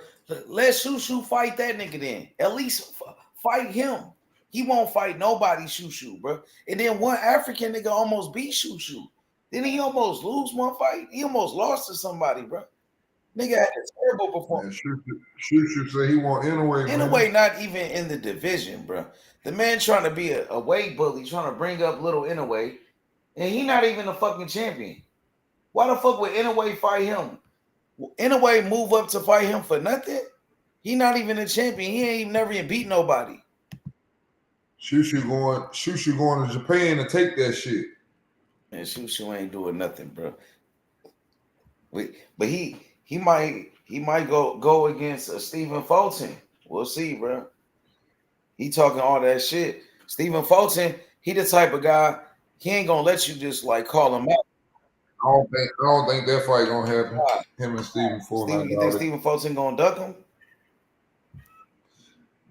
Let Shushu fight that nigga then. At least fight him. He won't fight nobody, Shushu, bro. And then one African nigga almost beat Shushu. Then he almost lose one fight. He almost lost to somebody, bro. Nigga had a terrible performance. Shushu say he want Inoue. Inoue not even in the division, bro. The man trying to be a weight bully, trying to bring up little Inoue, and he not even a fucking champion. Why the fuck would Inoue fight him? Inoue move up to fight him for nothing? He not even a champion. He ain't never even beat nobody. Shushu going to Japan to take that shit. Man, Shushu ain't doing nothing, bro. But he might go against Stephen Fulton. We'll see, bro. He talking all that shit. Stephen Fulton, he the type of guy, he ain't gonna let you just like call him out. I don't think that fight gonna happen. Him and Stephen Fulton. You think Stephen Fulton gonna duck him?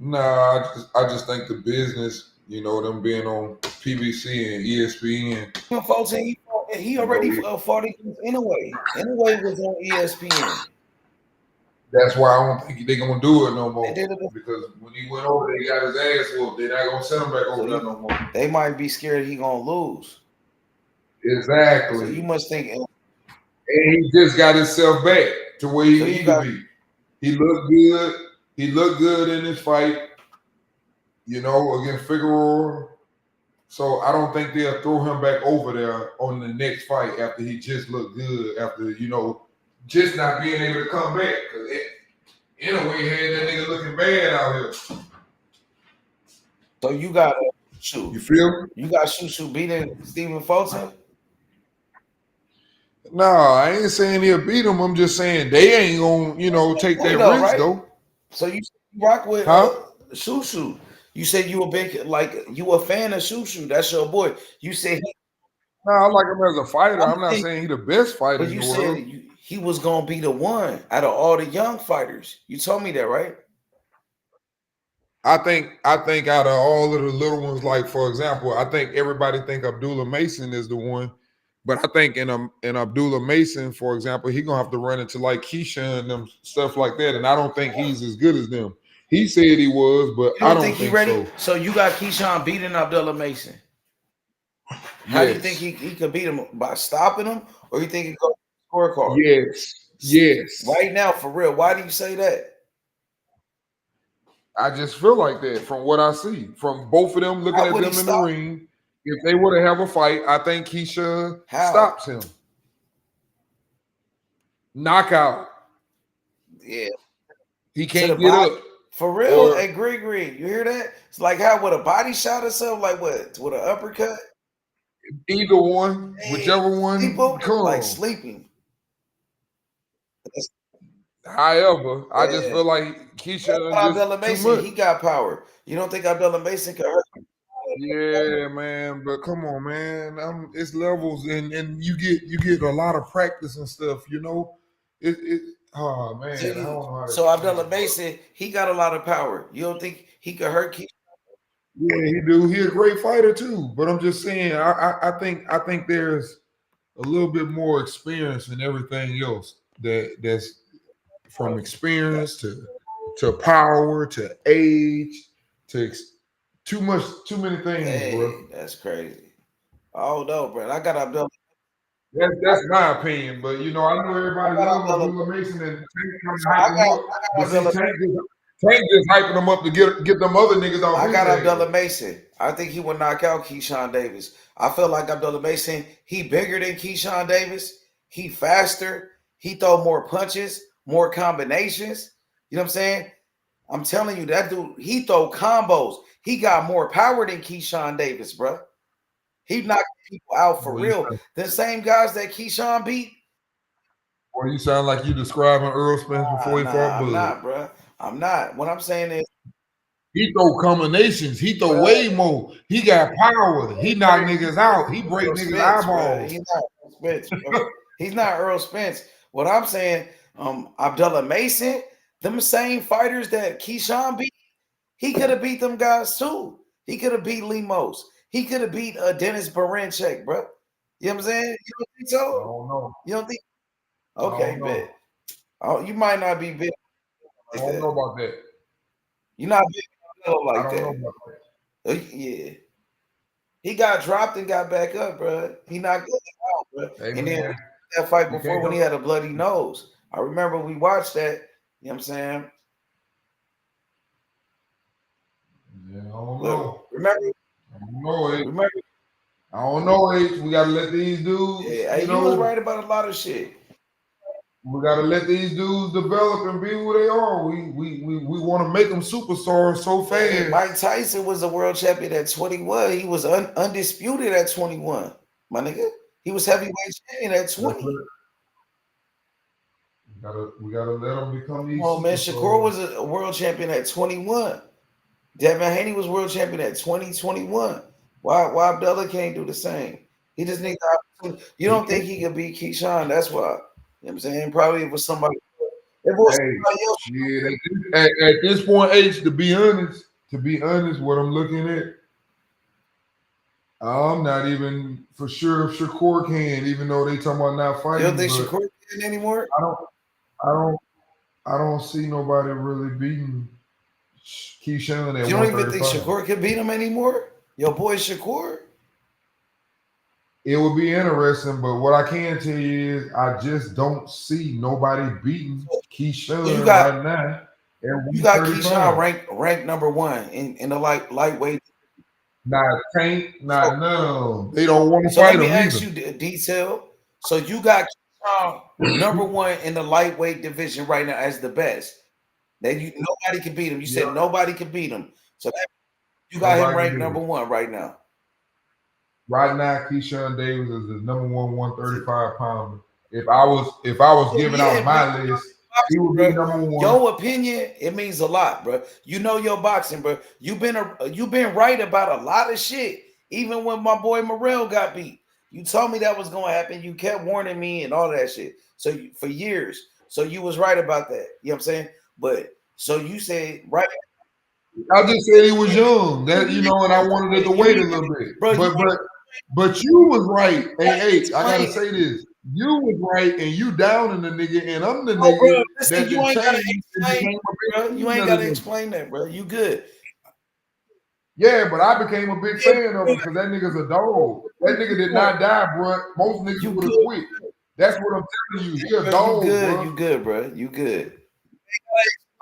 Nah, I just think the business, them being on PBC and ESPN. Stephen Fulton, he already fought against Inoue. Inoue was on ESPN. That's why I don't think they're gonna do it no more. Because when he went over, they got his ass whooped. They're not gonna send him back over there no more. They might be scared he gonna lose. Exactly. So you must think. And he just got himself back to where he needed to be. He looked good. He looked good in this fight. Against Figueroa. So I don't think they'll throw him back over there on the next fight after he just looked good. After just not being able to come back. Because Inoue had that nigga looking bad out here. So you got Shushu. You feel me? You got Shushu beating Stephen Fulton? No, I ain't saying he'll beat him. I'm just saying they ain't gonna, take that risk, right? Though. So you rock with Shushu. You said you a fan of Shushu. That's your boy. You said I like him as a fighter. I'm not saying he's the best fighter. But you said he was gonna be the one out of all the young fighters. You told me that, right? I think out of all of the little ones, like for example, I think everybody think Abdullah Mason is the one, but I think in Abdullah Mason, for example, he gonna have to run into like Keisha and them stuff like that, and I don't think he's as good as them. He said he was, but You I don't don't think he think ready? so. So you got Keyshawn beating Abdullah Mason. How do you think Yes, he could beat him? By stopping him? Or you think he go scorecard? yes. Right now, for real. Why do you say that? I just feel like that from what I see from both of them looking How at would he them in the stop? ring. If they were to have a fight, I think Keisha How? stops him. Knockout. Yeah. He To the can't get body. up. For real. Or Hey, Greg, you hear that? It's like how with a body shot or something? Like what? With an uppercut? either one, Hey, whichever sleep one on him? Like comes. sleeping. However, I just Yeah. feel like Keisha is But just Abdullah too Mason, much. he got power. You don't think Abdullah Mason could hurt him? Yeah, man, but come on, man. It's levels, and you get a lot of practice and stuff. You know, it. Oh man, I don't know how to So explain Abdullah it, but Mason, he got a lot of power. You don't think he could hurt Keisha? yeah, he do. He a great fighter too. But I'm just saying, I think there's a little bit more experience in everything else. That's from experience to power to age to too many things, bro. Hey, that's crazy. Oh no, bro. I got Abdullah. That's my opinion, but you know, I know I everybody got love Abdullah. Abdullah Mason and Tank trying So to hype him up. I But got see, Abdullah. Tank just hyping him up to get them other niggas off I his got ass. Abdullah Mason. I think he would knock out Keyshawn Davis. I feel like Abdullah Mason, he bigger than Keyshawn Davis. He faster. He throw more punches, more combinations. You know what I'm saying? I'm telling you, that dude, he throw combos. He got more power than Keyshawn Davis, bro. He knocked people out for Boy, you real. The same guys that Keyshawn beat. boy, you sound like you describing Earl Spence before he fought I'm Bud. not, bro. I'm not. What I'm saying is, He throw combinations. He throw bro, way more. He got power. He knock niggas out. He break Earl niggas Spence, bro. eyeballs. He's not Earl Spence, bro. He's not Earl Spence. What I'm saying, Abdullah Mason, them same fighters that Keyshawn beat, he could have beat them guys too. He could have beat Lemos. He could have beat Dennis Baranchek, bro. You know what I'm saying? You don't think I so? don't know. You don't think? I Okay, don't know. bet. Oh, you might not be big I like don't know that. about that. You're not big I like don't know that. about that. Yeah. He got dropped and got back up, bro. He knocked him out, bro. Hey And then man, that fight you before can't when he go. had a bloody nose. I remember we watched that. You know what I'm saying? Yeah, I don't Look, know. remember, I don't know. remember. I don't know, H. We gotta let these dudes, Yeah, you hey, you was know, right about a lot of shit. we gotta let these dudes develop and be who they are. We want to make them superstars so Man, fast. Mike Tyson was a world champion at 21. He was undisputed at 21. My nigga, he was heavyweight champion at 20. We gotta let them become Come these on, man. Shakur superstars. was a world champion at 21. Devin Haney was world champion at 2021. Why Abdullah can't do the same? He just needs the opportunity. You He don't think can't. he could beat Keyshawn? That's why. You know what I'm saying? Probably if it was somebody. If it was Hey, somebody else. shit. At this point, H, to be honest, what I'm looking at, I'm not even for sure if Shakur can, even though they talking about not You fighting. don't think But Shakur can anymore? I don't, I don't, I don't see nobody really beating Keyshawn at You don't even think 135. Shakur can beat him anymore? Your boy Shakur? It would be interesting, but what I can tell you is I just don't see nobody beating So you Keyshawn got right now at you got Keyshawn 135. ranked number one in the lightweight. Not Tank, So not none of them. They don't want to so fight let me him ask either. you detail. So you got Keyshawn number one in the lightweight division right now as the best. That you nobody can beat him. You Yeah, said nobody can beat him. So you got him nobody can ranked beat number him. one right now. Right now, Keyshawn Davis is the number one 135 pounder. If I was giving Yeah, out bro. my list, he would be Bro. number one. Your opinion, it means a lot, bro. You know your boxing, bro. You've been right about a lot of shit. Even when my boy Morrell got beat, you told me that was gonna happen. You kept warning me and all that shit. So for years, so you was right about that. You know what I'm saying? But so you said right. I just said he was young. That and I wanted it to wait a little bit. Bro, But you was right. Hey, I gotta explain. say this. You was right, and you down in the nigga, and I'm the Oh, bro, nigga listen, that you ain't gotta changed and explain, became a big bro. fan You ain't of gotta the nigga. explain that, bro. You good. Yeah, but I became a big fan of him because that nigga's a dog. That nigga did not die, bro. Most niggas would have quit. That's what I'm telling you. He a dog, bro. You good, bro. You good.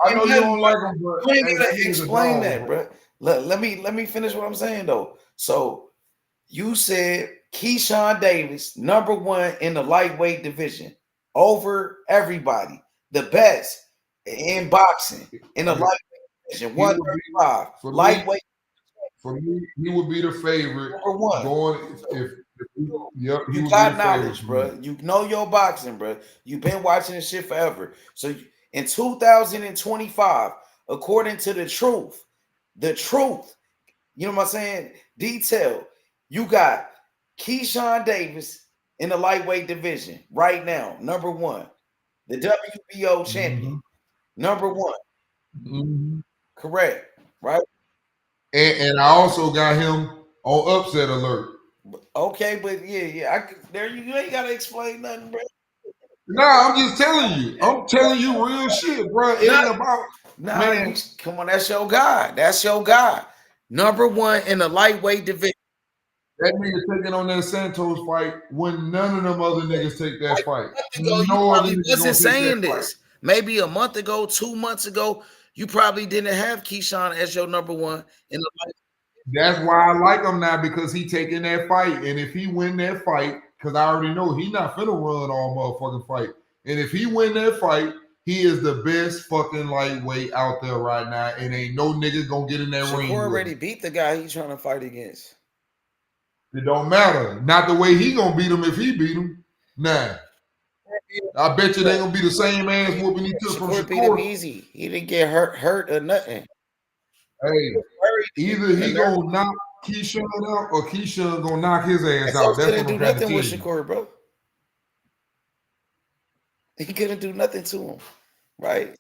I know you don't like him, but You ain't hey, gotta that nigga's a explain dog, that, bro. Let me finish what I'm saying though. So you said Keyshawn Davis, number one in the lightweight division, over everybody, the best in boxing in the lightweight division, He would be 135. for me. Lightweight For me, he would be the favorite number one. going. If yep, he You would got be the knowledge, favorite. bro. You know your boxing, bro. You've been watching this shit forever. So in 2025, according to the truth, you know what I'm saying? Detail. You got Keyshawn Davis in the lightweight division right now, number one, the WBO champion, number one. Mhm. Correct, right? And I also got him on upset alert. Okay, but yeah. You ain't gotta explain nothing, bro. Nah, I'm just telling you. I'm telling you real shit, bro. It ain't about man. Come on, that's your guy. That's your guy. Number one in the lightweight division. That nigga taking on that Santos fight when none of them other niggas take that fight. You No other probably niggas wasn't gonna take that saying fight. this. Maybe a month ago, 2 months ago, you probably didn't have Keyshawn as your number one in the light. That's why I like him now because he taking that fight. And if he win that fight, because I already know he not finna run all motherfucking fight. And if he win that fight, he is the best fucking lightweight out there right now. And ain't no nigga gonna get in that ring. Shakur with already him. beat the guy he's trying to fight against. It don't matter. Not the way he gonna beat him if he beat him. Nah. I bet you they gonna be the same ass whooping he took from Shakur beat him Shakur. easy. He didn't get hurt or nothing. Hey, either he gonna knock Keyshawn out or Keyshawn gonna knock his ass out. That's what I'm do trying to nothing tell with you. Shakur, bro. He couldn't do nothing to him, right?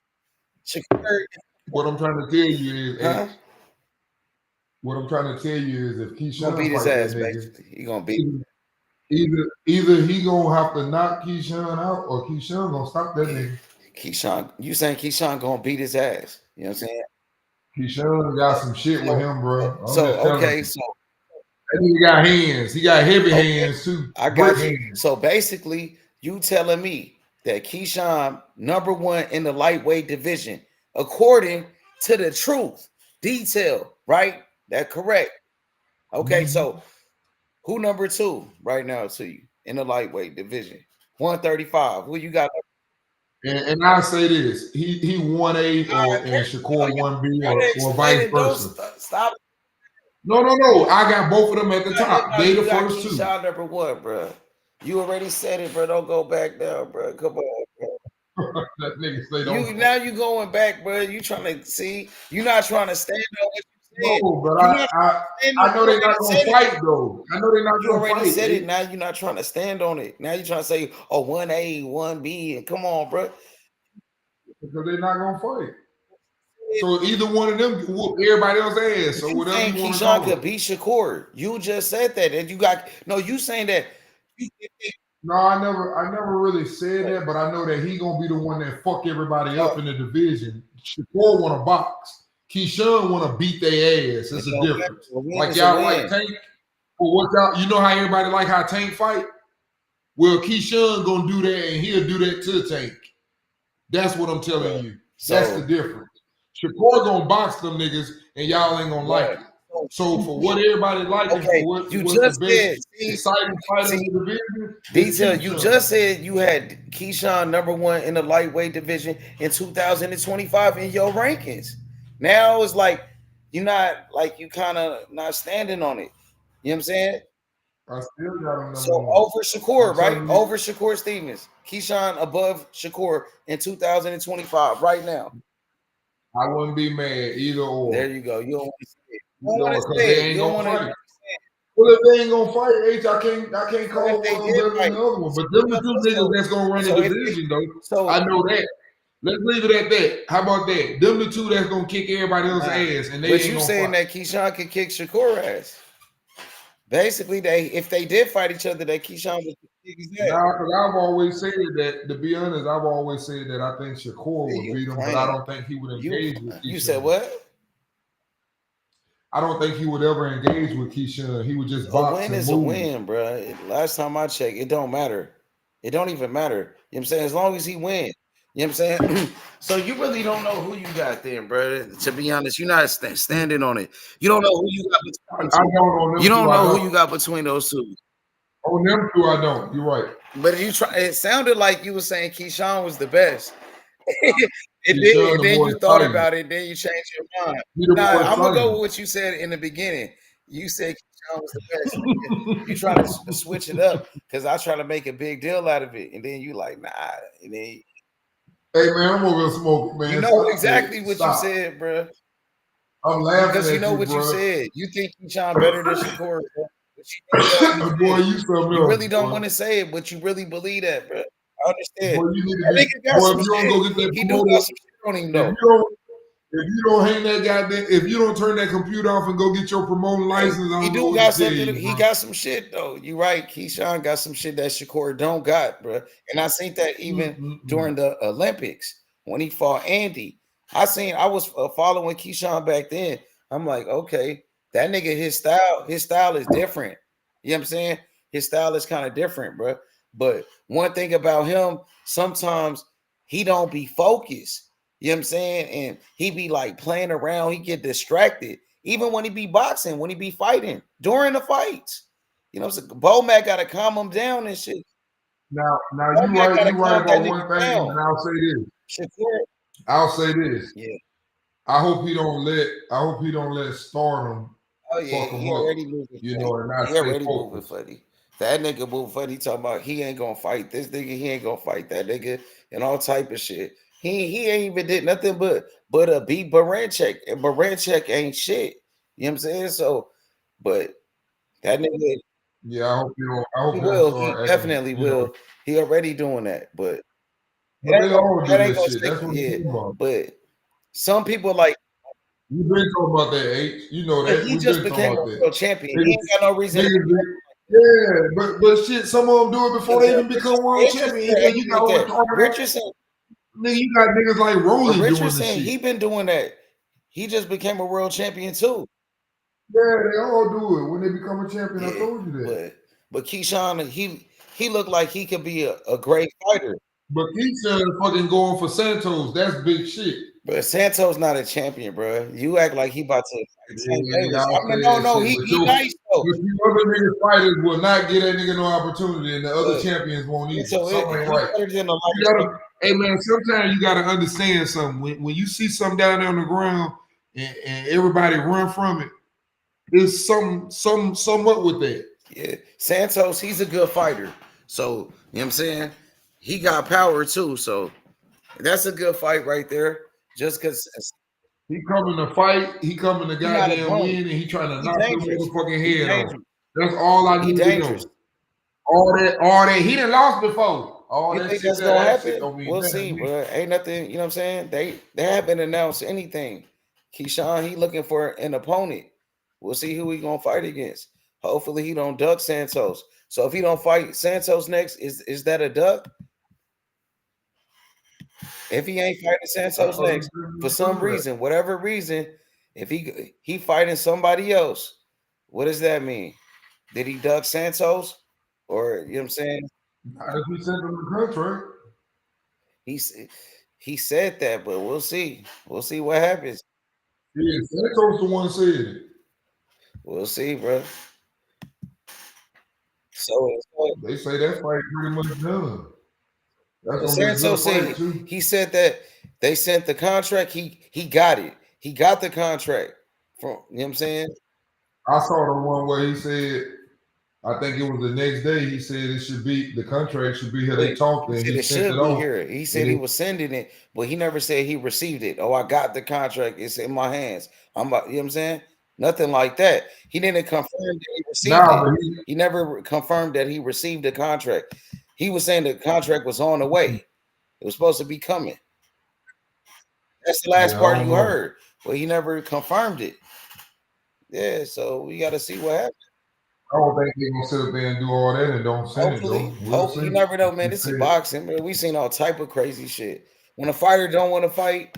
Shakur. What I'm trying to tell you is, Huh? what I'm trying to tell you is, if He gonna Keyshawn beat his fight ass, that nigga, basically. He gonna beat him. either he gonna have to knock Keyshawn out or Keyshawn gonna stop that nigga. Keyshawn, you saying Keyshawn gonna beat his ass? You know what I'm saying? Keyshawn got some shit with him, bro. I'm So just telling okay, you. so That nigga got hands. He got heavy hands too. I Brick got you. hands. So basically, you telling me that Keyshawn number one in the lightweight division, according to the truth, detail, right? That correct. Okay, so who number two right now to you in the lightweight division? 135. Who you got? And I say this: he 1A and Shakur 1B or vice versa. Stop. No. I got both of them at the top. They the first two. Keyshawn number one, bro. You already said it, bro. Don't go back down, bro. Come on, bro. That nigga say don't. Now you going back, bro. You trying to see? You're not trying to stand on what you said. No, but I know they're not gonna fight though. I know they're not You gonna already fight. said it. Now you're not trying to stand on it. Now you're trying to say, oh, 1A, 1B, and come on, bro. Because they're not gonna fight. So either one of them can whoop everybody else's ass. So whatever you want to call Keyshawn could it. beat Shakur. You just said that, and you got you saying that. No, I never really said that, but I know that he gonna be the one that fuck everybody up in the division. Shakur want to box. Keyshawn want to beat their ass. It's a difference. Like y'all like Tank. Or what y'all? You know how everybody like how Tank fight? Well, Keyshawn gonna do that, and he'll do that to Tank. That's what I'm telling you. That's the difference. Shakur gonna box them niggas, and y'all ain't gonna like it. So for what everybody like, for what you what's just the best exciting fight in the division? Detail. You just said you had Keyshawn number one in the lightweight division in 2025 in your rankings. Now it's like you're not you kind of not standing on it. You know what I'm saying? I still got him So over Shakur, right? Over Shakur Stevens. Keyshawn above Shakur in 2025, right now. I wouldn't be mad either or. There you go. You don't want to say it. Because they ain't gonna fight. Well, if they ain't gonna fight, H, I can't call one better than the other one. But them the two niggas that's gonna run the division, though. I know that. Let's leave it at that. How about that? Them the two that's gonna kick everybody else's ass, and they But ain't you gonna saying fight. that Keyshawn could kick Shakur ass? Basically, if they did fight each other, that Keyshawn would kick his ass. Nah, because I've always said that. To be honest, I've always said that I think Shakur would You beat him, but I playing. don't think he would engage with Keyshawn. You said what? I don't think he would ever engage with Keyshawn. He would just A box win and is move. a win, bro. Last time I checked, it don't matter. It don't even matter. You know what I'm saying? As long as he wins. You know what I'm saying? So you really don't know who you got then, bro. To be honest, you're not standing on it. You don't know who you got between. I don't on them You don't two, know I who don't. you got between those two. On them two, I don't. You're right. But it sounded like you were saying Keyshawn was the best. And Keyshawn the then more you thought exciting. about it, then you changed your mind. He the Nah, more I'm gonna go exciting. with what you said in the beginning. You said Keyshawn was the best. You try to switch it up because I try to make a big deal out of it, and then you like, nah. And then Hey man, I'm over here smoking, man. you know Stop exactly that. what Stop. you said, bro. I'm laughing Because at you know what bro. you said. You think Keyshawn better than Shakur, bro. But you Boy, you something You else, really don't boy. want to say it, but you really believe that, bro. I understand. Boy, you need to That be. nigga got Boy, some if you don't shit. go get that He do promoter, got some shit on him, though. if you don't hang that goddamn, if you don't turn that computer off and go get your promoting license, I He don't know do what got to tell something. you, He bro. got some shit though. You right. Keyshawn got some shit that Shakur don't got, bro. And I seen that even during the Olympics when he fought Andy. I was following Keyshawn back then. I'm like, okay, that nigga, his style is different. You know what I'm saying? His style is kind of different, bro. But one thing about him, sometimes he don't be focused. You know what I'm saying? And he be like playing around. He get distracted. Even when he be boxing, when he be fighting, during the fights. You know what I'm saying? Bo-Mac got to calm him down and shit. Now Bo-Mac you right calm that about nigga one thing, down. and I'll say this. Shakur. I'll say this. Yeah. I hope he don't let stardom Oh yeah, fuck him he up. already moving. You know, and not He stay already moving focused. funny. That nigga moving funny talking about he ain't gonna fight this nigga, he ain't gonna fight that nigga, and all type of shit. He ain't even did nothing but beat Baranchek, and Baranchek ain't shit. You know what I'm saying? So, but that nigga, Yeah, I hope he you don't will. He start acting. definitely You know, will. He already doing that, but but they all do that ain't this gonna shit. stick. That's what Yeah, I'm talking about. but some people like We've been talking about that, H. You know that. he We've just been talking became a about that. world champion. He ain't got no reason. Yeah, but shit, some of them do it before they even become world champion. Nigga, you got Richardson. Nigga, you got niggas like Rolling doing this Richardson, shit. he been doing that. He just became a world champion too. Yeah, they all do it when they become a champion. I told you that. But Keyshawn, he looked like he could be a great fighter. But Keyshawn fucking going for Santos. That's big shit. But Santos not a champion, bro. You act like he about to fight Tank Davis. No, he nice though. But you other niggas fighters will not get that nigga no opportunity, and the other champions won't either. So Something ain't right. Hey man, sometimes you gotta understand something. When you see something down there on the ground and everybody run from it, there's somewhat with that. Yeah, Santos, he's a good fighter. So, you know what I'm saying? He got power too. So that's a good fight right there. Just because he coming to fight, he coming to goddamn win, and he trying to knock your motherfucking head off. That's all I need to know. All that. He done lost before. All you that think shit that's gonna happen? we'll see, bro. Ain't nothing. You know what I'm saying? They haven't announced anything. Keyshawn, he looking for an opponent. We'll see who he gonna fight against. Hopefully, he don't duck Santos. So if he don't fight Santos next, is that a duck? If he ain't fighting Santos next, for some reason, whatever reason, if he fighting somebody else, what does that mean? Did he duck Santos? Or you know what I'm saying? If he sent him the contract. He said that, but we'll see. We'll see what happens. Yeah, Santos the one said it. We'll see, bro. So they say that fight pretty much done. That's gonna Santos be a good fight too. He said that they sent the contract. He got it. He got the contract from. You know what I'm saying? I saw the one where he said, I think it was the next day. He said the contract should be here. They talked and he sent it off. Here. He said he was sending it, but he never said he received it. Oh, I got the contract. It's in my hands. You know what I'm saying? Nothing like that. He didn't confirm that he received it. He never confirmed that he received the contract. He was saying the contract was on the way. It was supposed to be coming. That's the last Yeah, I part don't you know. heard. Well, he never confirmed it. Yeah, so we got to see what happens. I don't think they're gonna sit up there and do all that and don't send it though. We'll Hopefully, see. you never know, man. He This is said, boxing, man. We seen all type of crazy shit. When a fighter don't want to fight,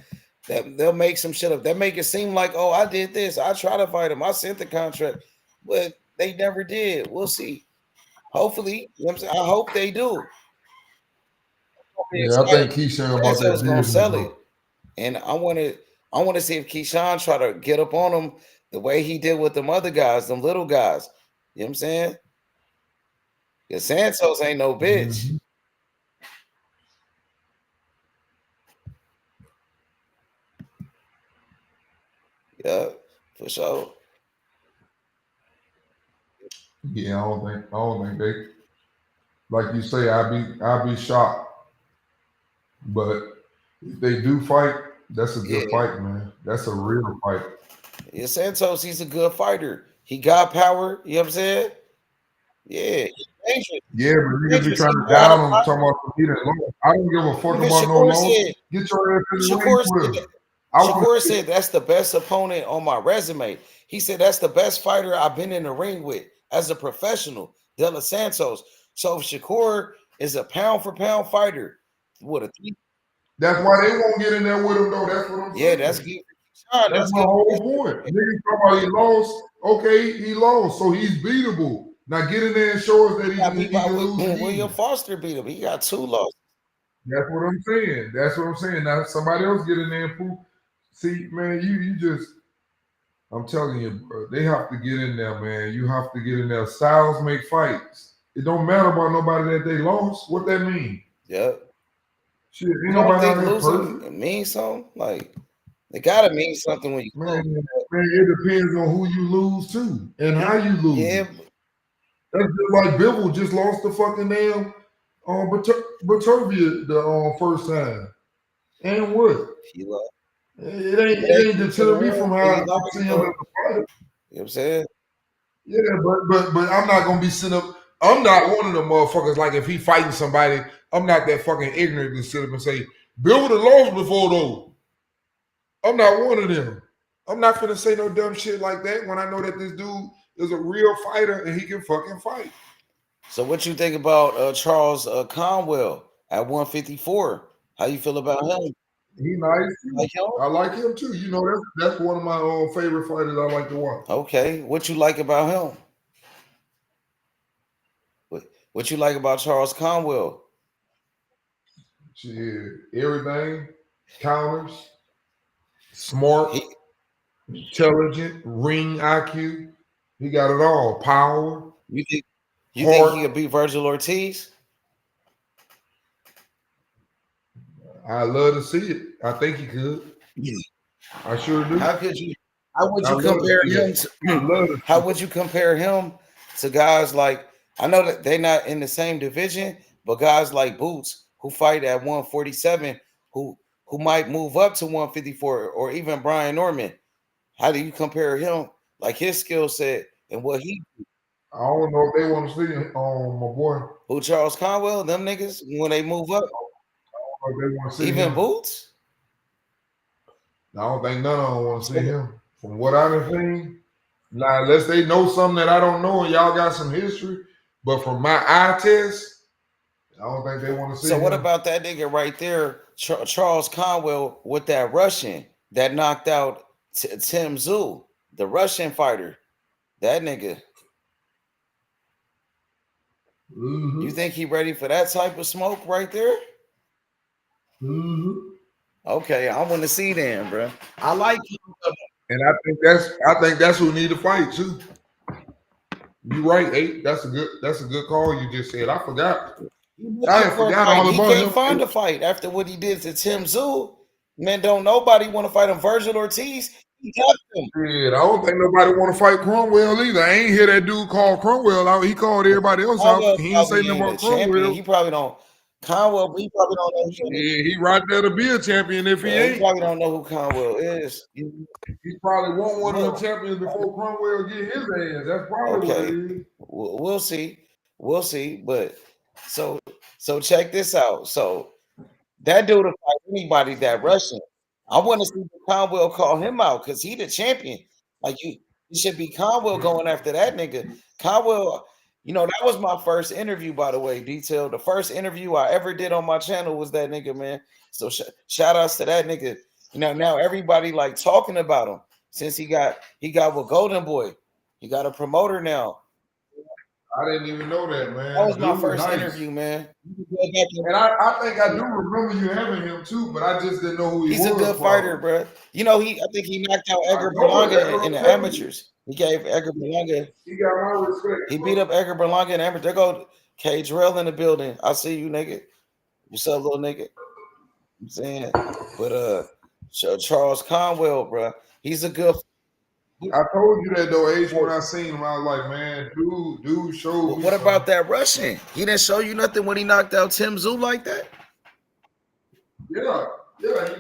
that they'll make some shit up. That make it seem like, oh, I did this. I tried to fight him. I sent the contract, but they never did. We'll see. Hopefully, you know what I'm saying? I hope they do. yeah, I think Keyshawn about that Santos gonna business sell it, though. and I want to see if Keyshawn try to get up on him the way he did with them other guys, them little guys. You know what I'm saying? Because Santos ain't no bitch. Mhm. Yeah, for sure. Yeah, I don't think they like you say, I'd be shocked. But if they do fight, that's a good Yeah. fight, man. That's a real fight. Yeah, Santos, he's a good fighter. He got power. You know what I'm saying? Yeah, he's dangerous. Yeah, but niggas be Dangerous. trying He to know how to down him, fight. talking about some he didn't lose. I don't give a fuck Even about no Shakur loss. said, Get your ass in the ring Shakur with said, him. I want Shakur to see. said that's the best opponent on my resume. He said that's the best fighter I've been in the ring with as a professional, De Los Santos. So if Shakur is a pound for pound fighter, what a That's why they won't get in there with him, though. That's what I'm yeah, saying. that's good. Sean, That's that's my good. whole point. Niggas talking about he lost. Okay, he lost, so he's beatable. Now get in there and show us that He got he beat by can lose William again. Foster beat him. He got 2 losses. That's what I'm saying. That's what I'm saying. Now somebody else get in there and prove. See, man, you just. I'm telling you, bro, they have to get in there, man. You have to get in there. Styles make fights. It don't matter about nobody that they lost. What that mean? Yep. Shit, ain't You don't nobody out think here losing perfect. means something? Like they gotta mean something when you Man, lose. man, it depends on who you lose to and how you Yeah, lose. That's just like Bivol just lost the fucking damn Bertovia the first time. And what? he lost. It ain't deter me from how He I lost, see him though. as a fighter. You know what I'm saying? Yeah, but I'm not gonna be sitting up. I'm not one of them motherfuckers. Like if he fighting somebody, I'm not that fucking ignorant to sit up and say Bill would have lost before though. I'm not one of them. I'm not gonna say no dumb shit like that when I know that this dude is a real fighter and he can fucking fight. So what you think about Charles Conwell at 154? How you feel about him? He nice too. Like him? I like him too. You know that's one of my favorite fighters I like to watch. Okay. What you like about him? What you like about Charles Conwell? Shit, everything, counters, smart, He, intelligent, ring IQ. He got it all. Power, you think he heart. could beat Virgil Ortiz? I love to see it. I think he could. I sure do. How could you? How would I you love to compare see him that. I to? love to How see would you compare him to guys like? I know that they're not in the same division, but guys like Boots who fight at 147, who might move up to 154, or even Brian Norman. How do you compare him, like his skill set and what he? I don't know if they want to see my boy. Who Charles Conwell? Them niggas when they move up, I don't know if they want to see even him. Boots. I don't think none of them want to see him. From what I've seen, now unless they know something that I don't know and y'all got some history, but from my eye test, I don't think they want to see So him. what about that nigga right there, Charles Conwell, with that Russian that knocked out Tim Tszyu, the Russian fighter? That nigga. Mm-hmm. You think he ready for that type of smoke right there? Mm-hmm. Okay, I want to see them, bro. I like him. And I think that's who need to fight too. You right, eight. That's a good call you just said. I forgot. I had forgot all He about can't him. find a fight after what he did to Tim Tszyu. Man, don't nobody want to fight him. Virgil Ortiz, he got him. Shit, I don't think nobody want to fight Cromwell either. I ain't hear that dude call Cromwell out. He called everybody else out. Conwell He ain't say probably nothing ain't a about champion. Cromwell. He probably don't. Conwell, he probably don't know. Yeah, he right there to be a champion if he He ain't. probably don't know who Conwell is. He probably want one of them champions before Cromwell get his ass. That's probably what it is. We'll see. We'll see. But so check this out. So that dude will fight anybody that Russian. I want to see Conwell call him out because he the champion. Like you should be Conwell going after that nigga. Conwell, that was my first interview, by the way. Detail. The first interview I ever did on my channel was that nigga, man. So shout outs to that nigga. Now everybody like talking about him since he got with Golden Boy. He got a promoter now. I didn't even know that, man. That was my Dude, first nice. interview, man. And I think I do remember you having him too, but I just didn't know who he was. He's a good fighter, bro. I think he knocked out Edgar Berlanga in the amateurs. He gave Edgar Berlanga. He got my respect. He beat up Edgar Berlanga in the amateurs. There go Cage Rell in the building. I see you, nigga. What's up, little nigga? I'm saying, but Charles Conwell, bro. He's a good. I told you that though, H. When I seen him, I was like, man, dude showed me. What about that Russian? He didn't show you nothing when he knocked out Tim Tszyu like that. Yeah,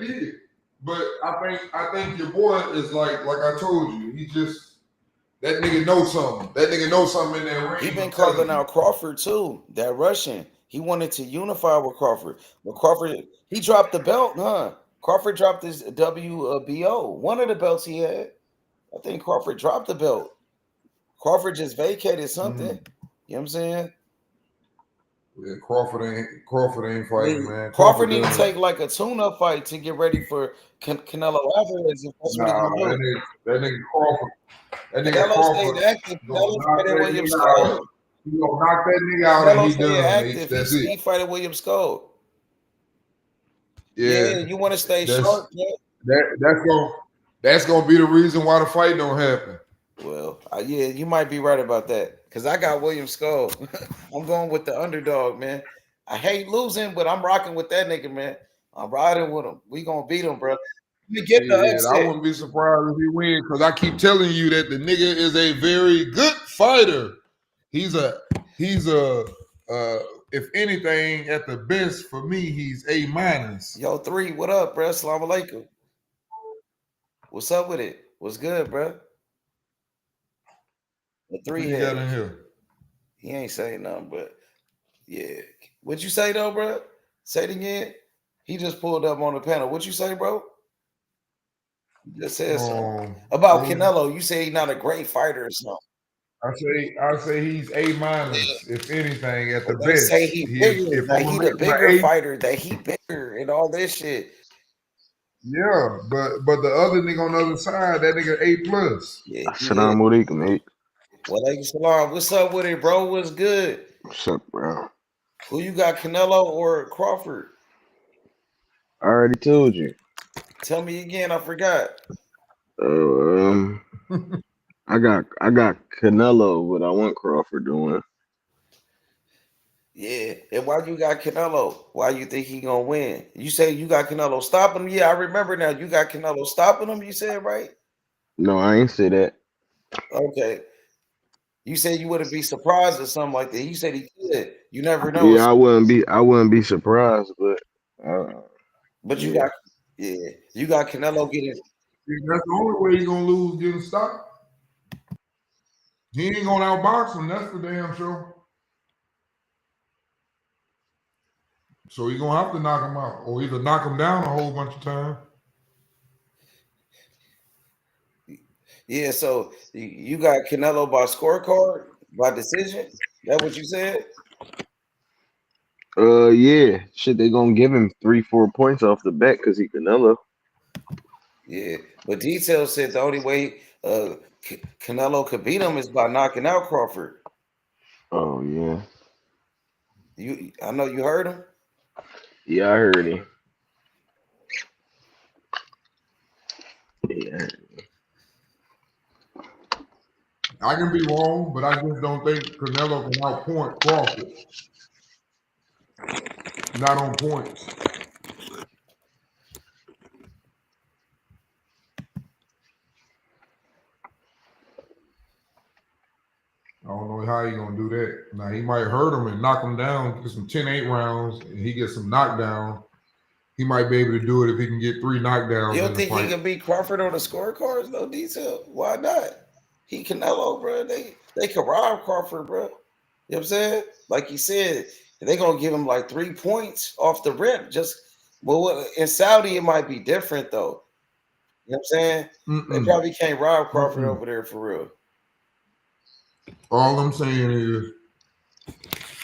he did. But I think your boy is like I told you, he just that nigga knows something. That nigga knows something in that ring. He been carving out Crawford too. That Russian. He wanted to unify with Crawford. But Crawford, he dropped the belt, huh? Crawford dropped his WBO. One of the belts he had. I think Crawford dropped the belt. Crawford just vacated something. You know what I'm saying? Yeah, Crawford ain't fighting, man. Crawford need to take like a tune-up fight to get ready for Canelo Alvarez. If that's what he gonna do. That nigga Crawford. Canelo stayed active. Canelo fighting William Skull. He gonna knock that nigga out and he done. Active. That's He fighting William Skull. Yeah, you want to stay sharp, man? That's gonna be the reason why the fight don't happen. Well, yeah, you might be right about that. Cause I got William Skull. I'm going with the underdog, man. I hate losing, but I'm rocking with that nigga, man. I'm riding with him. We gonna beat him, bro. Get the upset. I wouldn't be surprised if he wins because I keep telling you that the nigga is a very good fighter. He's a if anything at the best for me, he's A-. Yo, 3, what up, bro? Assalamu alaikum. What's up with it? What's good, bro? The 3 he got in here. He ain't saying nothing, but yeah. What'd you say though, bro? Say it again. He just pulled up on the panel. What'd you say, bro? You just said something about Canelo. You say he's not a great fighter or something. I say he's A-, if anything, at the best. Say he bigger, that he the bigger fighter, that he bigger and all this shit. Yeah, but the other nigga on the other side, that nigga A+. Yeah, Assalamu alaikum, mate. Walaikum salam. What's up with it, bro? What's good? What's up, bro? Who you got, Canelo or Crawford? I already told you. Tell me again. I forgot. I got Canelo, but I want Crawford to win. Yeah, and why you got Canelo? Why you think he gonna win? You say you got Canelo stopping him? Yeah, I remember now. You got Canelo stopping him. You said right? No, I ain't say that. Okay. You said you wouldn't be surprised or something like that. You said he could. You never know. Yeah, I wouldn't be surprised, but you got you got Canelo getting. That's the only way he's gonna lose getting stopped. He ain't gonna outbox him. That's for damn sure. So he's gonna have to knock him out, or either knock him down a whole bunch of times. Yeah, so you got Canelo by scorecard, by decision? That what you said? Yeah. Shit, they gonna give him 3-4 points off the bet because he Canelo. Yeah, but Detail said the only way Canelo could beat him is by knocking out Crawford. Oh yeah. I know you heard him. Yeah, I heard him. Yeah. I can be wrong, but I just don't think Canelo can outpoint Crawford. Not on points. I don't know how he gonna do that. Now he might hurt him and knock him down, get some 10-8 rounds, and he gets some knockdown. He might be able to do it if he can get 3 knockdowns. You don't think he can beat Crawford on the scorecards? No Detail. Why not? He Canelo, bro. They can rob Crawford, bro. You know what I'm saying? Like he said, they gonna give him like 3 points off the rip. Just Well, in Saudi, it might be different though. You know what I'm saying? They probably can't rob Crawford over there for real. All I'm saying is,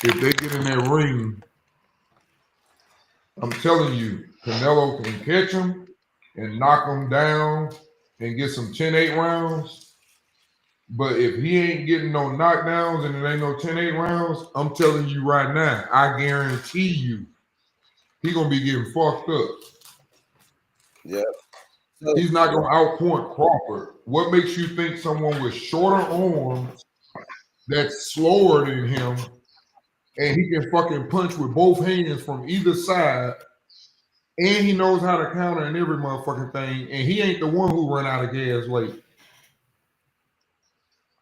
if they get in that ring, I'm telling you, Canelo can catch him and knock him down and get some 10-8 rounds. But if he ain't getting no knockdowns and it ain't no 10-8 rounds, I'm telling you right now, I guarantee you, he gonna be getting fucked up. Yeah. He's not gonna outpoint Crawford. What makes you think someone with shorter arms that's slower than him and he can fucking punch with both hands from either side, and he knows how to counter in every motherfucking thing, and he ain't the one who run out of gas late?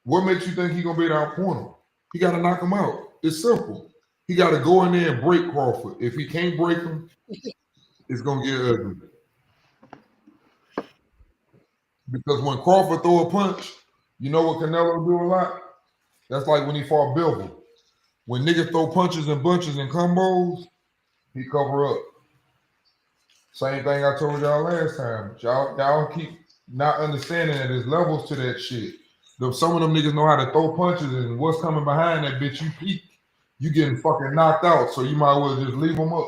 What makes you think he gonna be able to outpoint him? He gotta knock him out. It's simple. He gotta go in there and break Crawford. If he can't break him, it's gonna get ugly. Because when Crawford throw a punch, you know what Canelo do a lot? That's like when he fought Bivol. When niggas throw punches and bunches and combos, he cover up. Same thing I told y'all last time. Y'all keep not understanding that there's levels to that shit. Some of them niggas know how to throw punches, and what's coming behind that bitch, you peek, you getting fucking knocked out, so you might as well just leave them up.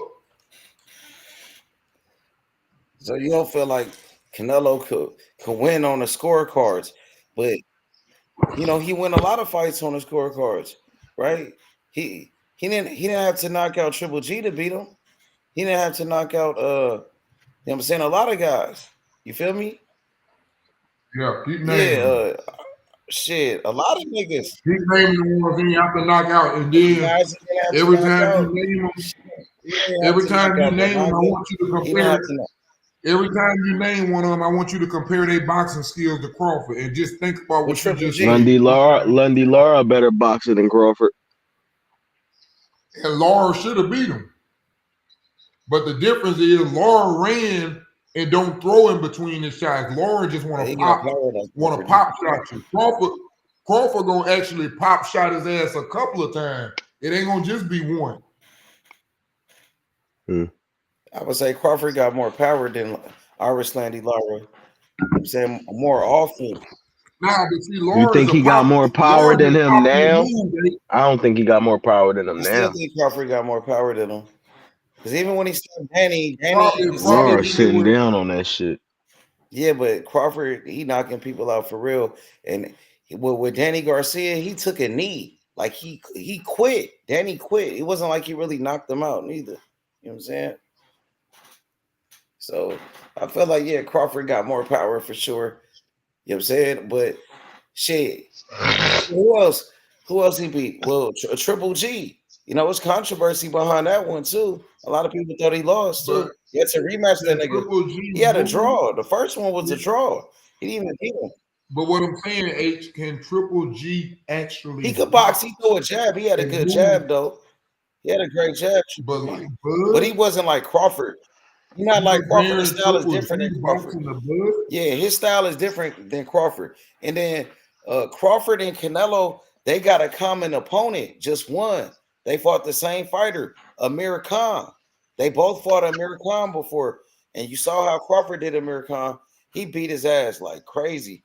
So you don't feel like Canelo could win on the scorecards, but you know he won a lot of fights on the scorecards, right? He didn't have to knock out Triple G to beat him. He didn't have to knock out you know what I'm saying, a lot of guys. You feel me? Yeah, keep naming. Shit, a lot of niggas. Keep naming the ones he have to knock out, and then every time you name them, I want you to compare. Every time you name one of them, I want you to compare their boxing skills to Crawford, and just think about what you just said. Lundy Lara better boxer than Crawford. And Lara should have beat him. But the difference is Lara ran and don't throw in between his shots. Lara just want to pop shot you. Crawford gonna actually pop shot his ass a couple of times. It ain't gonna just be one. I would say Crawford got more power than Irish Landy Lara. I'm saying more often. Nah, but see, you think he got more power than him now? I don't think he got more power than him now. I still think Crawford got more power than him. Because even when he started Danny Lara sitting down on that shit. Yeah, but Crawford, he knocking people out for real. And with Danny Garcia, he took a knee. Like he quit. Danny quit. It wasn't like he really knocked him out neither. You know what I'm saying? So I feel like, yeah, Crawford got more power for sure. You know what I'm saying? But shit, who else he beat? Well, Triple G. You know, it's controversy behind that one too. A lot of people thought he lost too. He had to rematch that nigga. He had a draw. The first one was a draw. He didn't even beat him. But what I'm saying, H, can Triple G actually? He could box. He threw a jab. He had a good jab though. He had a great jab. But he wasn't like Crawford. He's not like Crawford. His style is different than Crawford. Yeah, his style is different than Crawford. And then Crawford and Canelo, they got a common opponent, just one. They fought the same fighter, Amir Khan. They both fought Amir Khan before. And you saw how Crawford did Amir Khan. He beat his ass like crazy.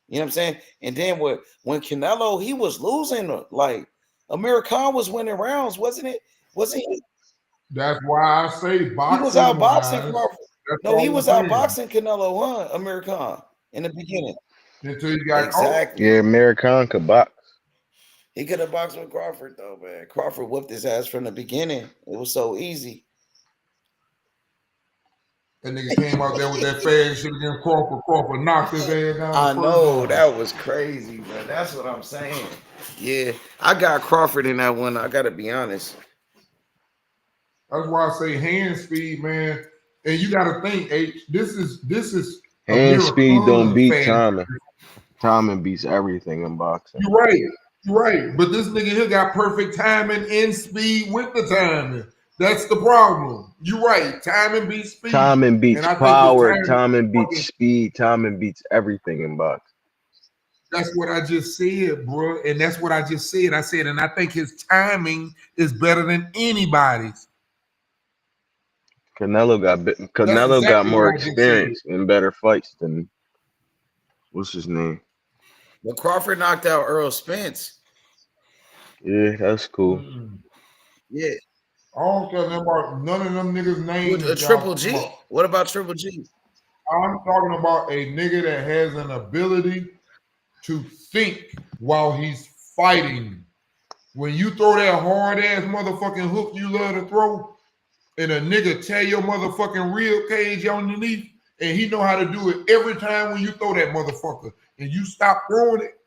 You know what I'm saying? And then when Canelo, he was losing. Like Amir Khan was winning rounds, wasn't it? Wasn't he? That's why I say boxing. He was outboxing Crawford. No, he was outboxing Canelo, huh? Amir Khan in the beginning. Until he got exactly. Yeah, Amir Khan could box. He could have boxed with Crawford though, man. Crawford whooped his ass from the beginning. It was so easy. That nigga came out there with that fast shit against Crawford. Crawford knocked his ass down. I know, that was crazy, man. That's what I'm saying. Yeah, I got Crawford in that one. I gotta be honest. That's why I say hand speed, man. And you gotta think, H. This is hand speed don't beat timing. Timing beats everything in boxing. You're right. But this nigga here got perfect timing and speed with the timing. That's the problem. You're right. Timing beats speed. Timing beats power. Timing beats speed. Timing beats everything in boxing. That's what I just said, bro. And that's what I just said. I said, and I think his timing is better than anybody's. Canelo got That's Canelo got exactly what more I just said. experience and better fights than what's his name? But Crawford knocked out Earl Spence. Yeah, that's cool. Yeah. I don't care nothing about none of them niggas' names. A Triple G. What about Triple G? I'm talking about a nigga that has an ability to think while he's fighting. When you throw that hard ass motherfucking hook you love to throw, and a nigga tear your motherfucking rib cage underneath, and he know how to do it every time when you throw that motherfucker, and you stop throwing it.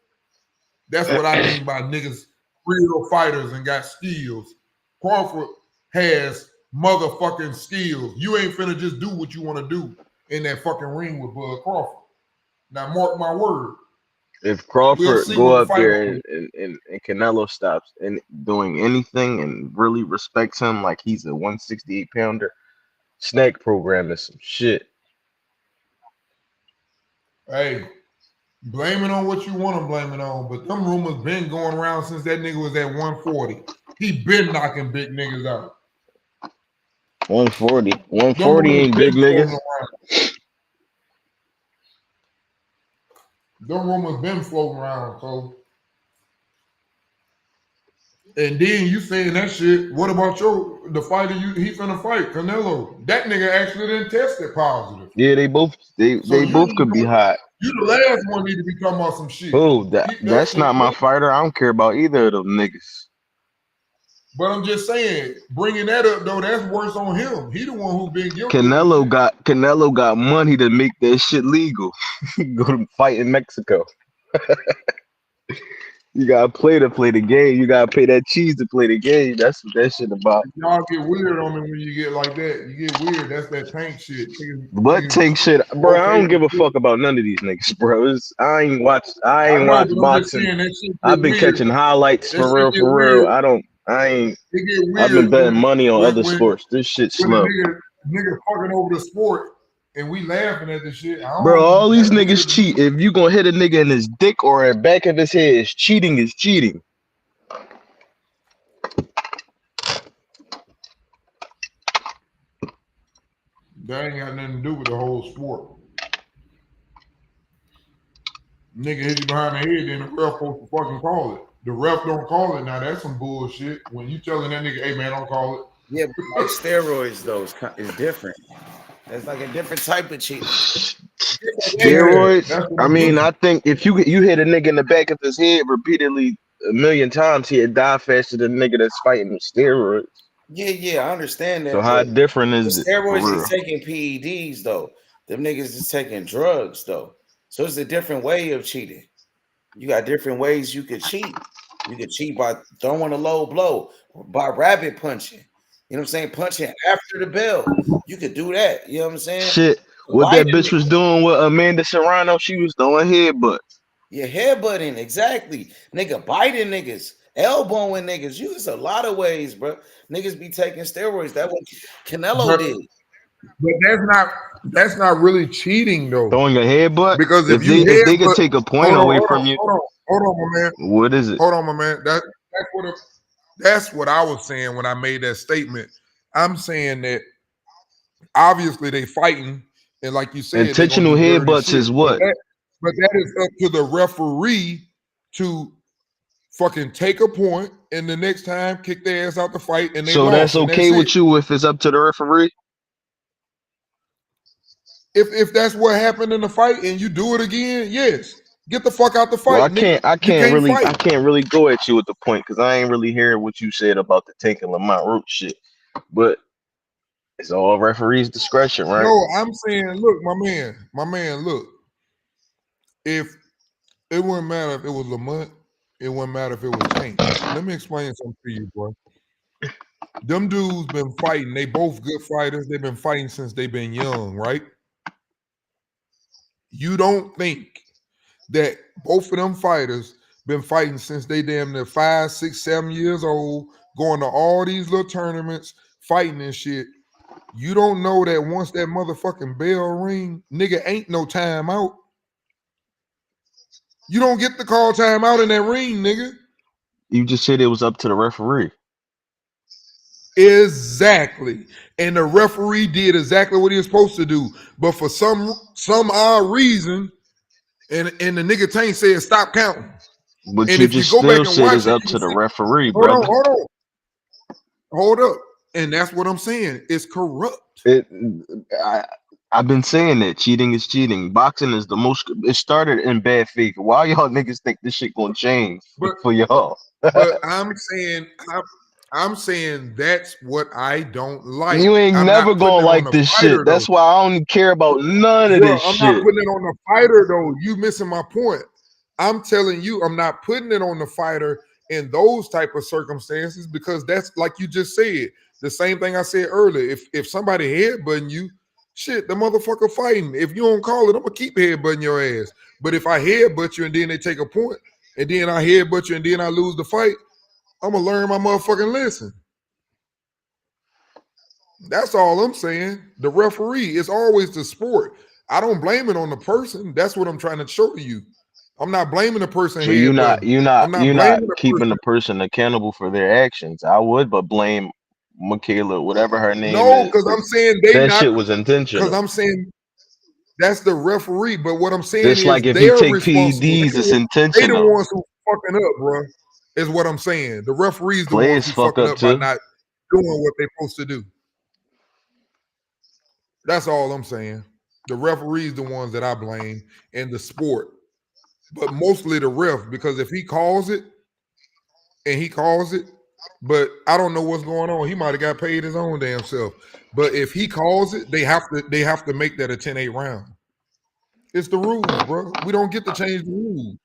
That's what I mean by niggas real fighters and got skills. Crawford has motherfucking skills. You ain't finna just do what you want to do in that fucking ring with Bud Crawford. Now, mark my word. If Crawford see go what the up fight there will and Canelo stops and doing anything and really respects him like he's a 168 pounder, snake program is some shit. Hey, blame it on what you want to blame it on, but them rumors been going around since that nigga was at 140. He been knocking big niggas out. 140. Them 140 rumors ain't been big floating niggas. around. Them rumors been floating around, so. And then you saying that shit. What about the fighter he finna fight, Canelo? That nigga actually didn't test it positive. Yeah, they both could be hot. You the last one need to be talking about some shit. Oh, that's not my fighter. I don't care about either of them niggas. But I'm just saying, bringing that up though, that's worse on him. He the one who been guilty. Canelo got money to make that shit legal. Go to fight in Mexico. You gotta play the game. You gotta pay that cheese to play the game. That's what that shit about. Y'all get weird on me when you get like that. You get weird. That's that tank shit. What tank shit, bro? I don't give a fuck about none of these niggas, bro. I ain't watched boxing. I've been catching highlights for real. I've been betting money on other sports. This shit's slow. Nigga fucking over the sport and we laughing at this shit. Bro, all these niggas cheat. If you gonna hit a nigga in his dick or in the back of his head, is cheating. That ain't got nothing to do with the whole sport. Nigga hit you behind the head, then the ref supposed to fucking call it. The ref don't call it now. That's some bullshit. When you telling that nigga, hey man, don't call it. Yeah, but like steroids though is different. That's like a different type of cheating. Steroids. I mean, I think if you hit a nigga in the back of his head repeatedly a million times, he'd die faster than the nigga that's fighting with steroids. Yeah, I understand that. So how different is it? Steroids is taking PEDs though. Them niggas is taking drugs though. So it's a different way of cheating. You got different ways you could cheat. You could cheat by throwing a low blow, by rabbit punching. You know what I'm saying? Punching after the bell. You could do that. You know what I'm saying? Shit. What that bitch was doing with Amanda Serrano, she was throwing headbutts. Yeah, headbutting, exactly. Nigga biting niggas, elbowing niggas. Use a lot of ways, bro. Niggas be taking steroids. That what Canelo did. But that's not really cheating though. Throwing a headbutt? Because if they could take a point away from you. Hold on, my man. What is it? Hold on, my man. That's what I was saying when I made that statement. I'm saying that obviously they fighting, and like you said, intentional headbutts is what? But that is up to the referee to fucking take a point, and the next time kick their ass out the fight. And they so lost, that's okay with you if it's up to the referee. If that's what happened in the fight and you do it again, yes. Get the fuck out the fight. Well, I can't really go at you with the point because I ain't really hearing what you said about the Tank and Lamont Roach shit. But it's all referee's discretion, right? No, I'm saying, look, my man, look. If it wouldn't matter if it was Lamont, it wouldn't matter if it was Tank. Let me explain something to you, bro. Them dudes been fighting. They both good fighters. They've been fighting since they've been young, right? You don't think that both of them fighters been fighting since they damn near 5, 6, 7 years old, going to all these little tournaments, fighting and shit. You don't know that once that motherfucking bell ring, nigga, ain't no timeout. You don't get to call timeout in that ring, nigga. You just said it was up to the referee. Exactly. And the referee did exactly what he was supposed to do. But for some odd reason, and the nigga Tank said stop counting. But And you if you just go back still and said it's watch it, up you to can the see. referee, Hold brother. on. Hold up. And that's what I'm saying. It's corrupt. I've been saying that cheating is cheating. Boxing is the most. It started in bad faith. Why y'all niggas think this shit gonna change But for y'all? but I'm saying that's what I don't like. You ain't I'm never not putting gonna it on like the this fighter shit. though. That's why I don't care about none of Bro, this I'm not shit. putting it on the fighter though. You missing my point. I'm telling you, I'm not putting it on the fighter in those type of circumstances because that's like you just said. The same thing I said earlier. If somebody headbutting you, shit, the motherfucker fighting. If you don't call it, I'm gonna keep headbutting your ass. But if I headbutt you and then they take a point, and then I headbutt you and then I lose the fight, I'm gonna learn my motherfucking lesson. That's all I'm saying. The referee is always the sport. I don't blame it on the person. That's what I'm trying to show you. I'm not blaming the person So you're not headbutting. I'm not you're not blaming the keeping person. the person accountable for their actions. I would, but blame Michaela, whatever her name No, is, because I'm because saying they that not. shit was Because intentional. I'm saying that's the referee. But what I'm saying Just is like if he they're take responsible. PEDs, it's They the intentional. ones who fucking up, bro. Is what I'm saying. The referee's the ones Players who fuck fucking up up by too. not doing what they're supposed to do. That's all I'm saying. The referee's the ones that I blame in the sport. But mostly the ref, because if he calls it, but I don't know what's going on. He might have got paid his own damn self. But if he calls it, they have to make that a 10-8 round. It's the rules, bro. We don't get to change the rules.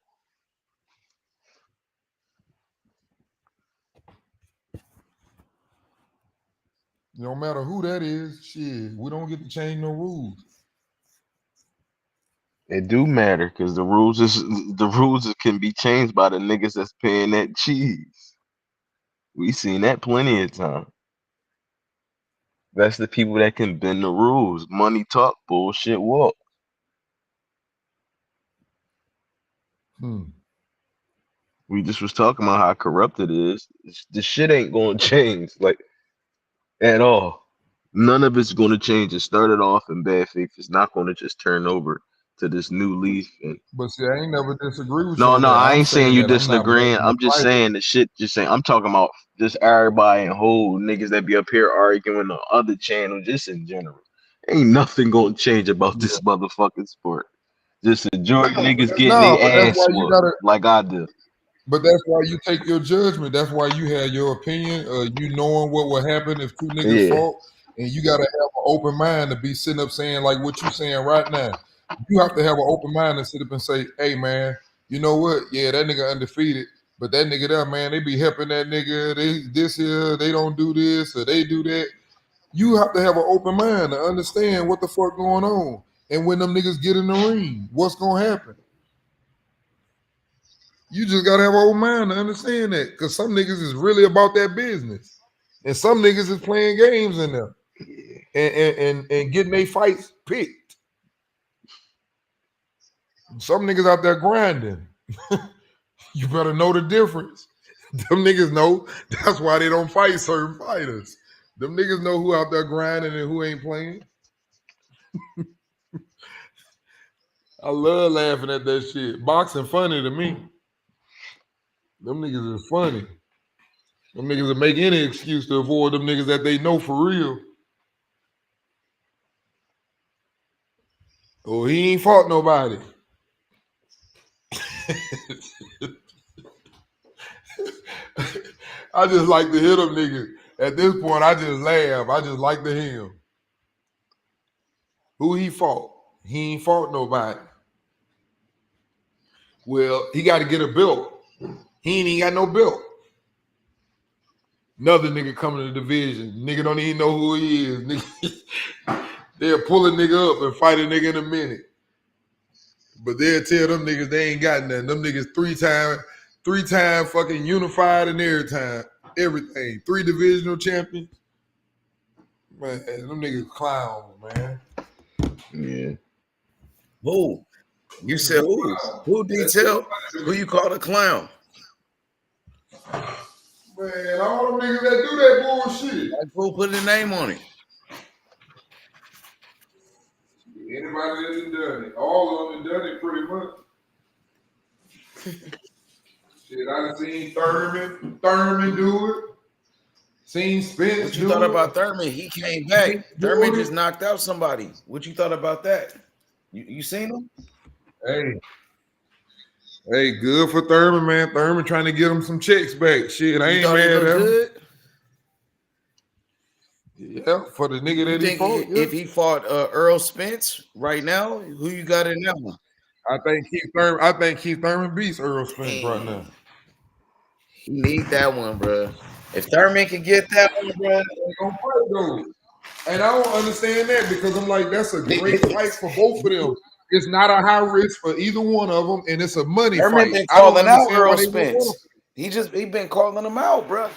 No matter who that is, shit, we don't get to change no rules. It do matter because the rules can be changed by the niggas that's paying that cheese. We seen that plenty of time. That's the people that can bend the rules. Money talk, bullshit walk. We just was talking about how corrupt it is. The shit ain't gonna change, like, at all. None of it's gonna change. It started off in bad faith. It's not gonna just turn over to this new leaf. And But see, I ain't never disagree with you no, on no, that. I I'm ain't saying saying you that I'm not disagreeing. blaming the I'm just fighter. saying the shit. Just saying. I'm talking about just everybody and whole niggas that be up here arguing on other channels, just in general. Ain't nothing gonna change about this motherfucking sport. Just enjoy niggas getting No, but their that's ass why you whooped gotta. like I do. But that's why you take your judgment. That's why you have your opinion. You knowing what would happen if two niggas Yeah. fought, and you gotta have an open mind to be sitting up saying like what you saying right now. You have to have an open mind and sit up and say, "Hey, man, you know what? Yeah, that nigga undefeated, but that nigga there, man, they be helping that nigga. They this here, they don't do this or they do that." You have to have an open mind to understand what the fuck going on, and when them niggas get in the ring, what's gonna happen. You just gotta have an open mind to understand that, because some niggas is really about that business, and some niggas is playing games in there and getting their fights picked. Some niggas out there grinding. You better know the difference. Them niggas know. That's why they don't fight certain fighters. Them niggas know who out there grinding and who ain't playing. I love laughing at that shit. Boxing funny to me. Them niggas is funny. Them niggas will make any excuse to avoid them niggas that they know for real. Oh, he ain't fought nobody. I just like to hit them niggas. At this point, I just laugh. I just like to hear him. Who he fought? He ain't fought nobody. Well, he got to get a belt. He ain't even got no belt. Another nigga coming to the division. Nigga don't even know who he is. Nigga, they'll pull a nigga up and fight a nigga in a minute. But they'll tell them niggas they ain't got nothing. Them niggas three-time fucking unified and everything. 3 divisional champions. Man, them niggas clowns, man. Yeah. Who? You said who? Who detail? Who you call a clown? Man, all them niggas that do that bullshit. Like, who put a name on it? Anybody that done done it. All of them done it pretty much. Shit, I done seen Thurman do it. Seen Spence What you do thought it. about Thurman? He came back. Thurman just knocked out somebody. What you thought about that? You seen him? Hey, good for Thurman, man. Thurman trying to get him some checks back. Shit, I You ain't thought he mad looked at him. good? Yeah, for the nigga You that he think fought. if he fought Earl Spence right now, who you got in that one? I think Keith Thurman beats Earl Spence right now. He need that one, bro. If Thurman can get that one, bro, They gonna fight though. And I don't understand that because I'm like, that's a great fight for both of them. It's not a high risk for either one of them, and it's a money Thurman fight. been I don't calling out understand why Earl they don't want Spence. He been calling him out, bro.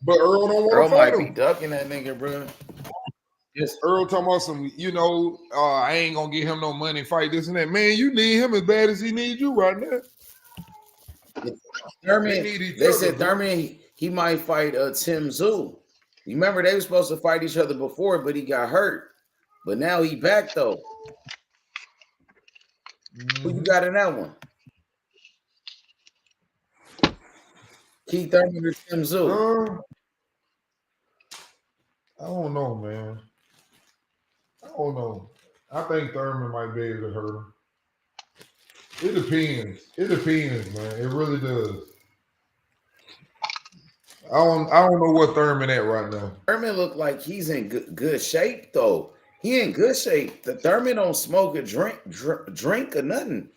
but Earl don't want Earl to fight might him. be ducking that nigga, bro. Yes, Earl talking about some, I ain't gonna give him no money, fight this and that. Man, you need him as bad as he needs you right now. Thurman, they said bro. Thurman, he might fight Tim Tszyu. You remember they were supposed to fight each other before, but he got hurt. But now he back though. Who you got in that one? Keith Thurman or Tim Tszyu? I don't know, man. I don't know. I think Thurman might be able to hurt him. It depends. It depends, man. It really does. I don't know what Thurman at right now. Thurman look like he's in good shape though. He in good shape. The Thurman don't smoke or drink or nothing.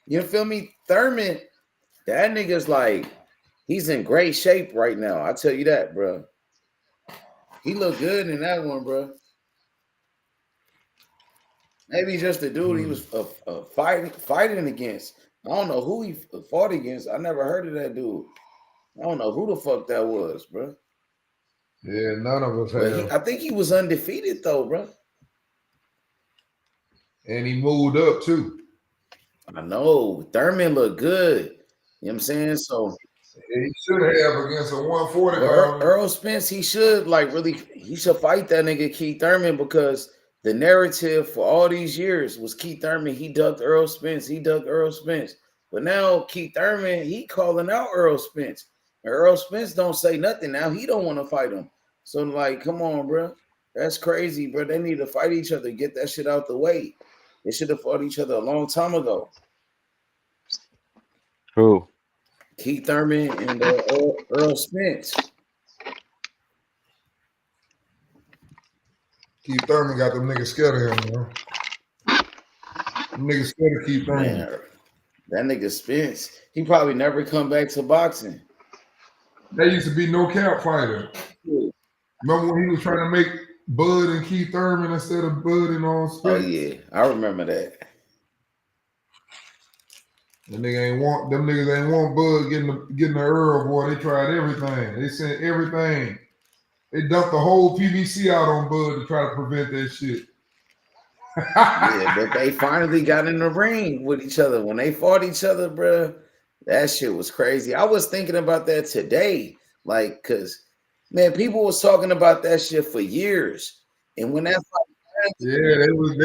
You feel me? Thurman, that nigga's like he's in great shape right now. I tell you that, bro. He look good in that one, bro. Maybe just the dude he was fighting against. I don't know who he fought against. I never heard of that dude. I don't know who the fuck that was, bro. Yeah, none of us have. I think he was undefeated though, bro. And he moved up too. I know. Thurman looked good. You know what I'm saying? So he should have against a 140 pounder. Earl Spence, he should fight that nigga Keith Thurman because the narrative for all these years was Keith Thurman. He ducked Earl Spence. But now Keith Thurman, he calling out Earl Spence. And Earl Spence don't say nothing. Now he don't want to fight him. So like, come on, bro. That's crazy, bro. They need to fight each other. Get that shit out the way. They should have fought each other a long time ago. Who? Keith Thurman and Earl Spence. Keith Thurman got them niggas scared of him, man. Them niggas scared of Keith Thurman. Man, that nigga Spence, he probably never come back to boxing. That used to be no count fighter. Remember when he was trying to make Bud and Keith Thurman instead of Bud and Spence? Oh yeah, I remember that. Them niggas ain't want Bud getting the Earl, boy. They tried everything. They sent everything. They dumped the whole PVC out on Bud to try to prevent that shit. Yeah, but they finally got in the ring with each other. When they fought each other, bro, that shit was crazy. I was thinking about that today. Like, cause man, people was talking about that shit for years. And when that fight happened,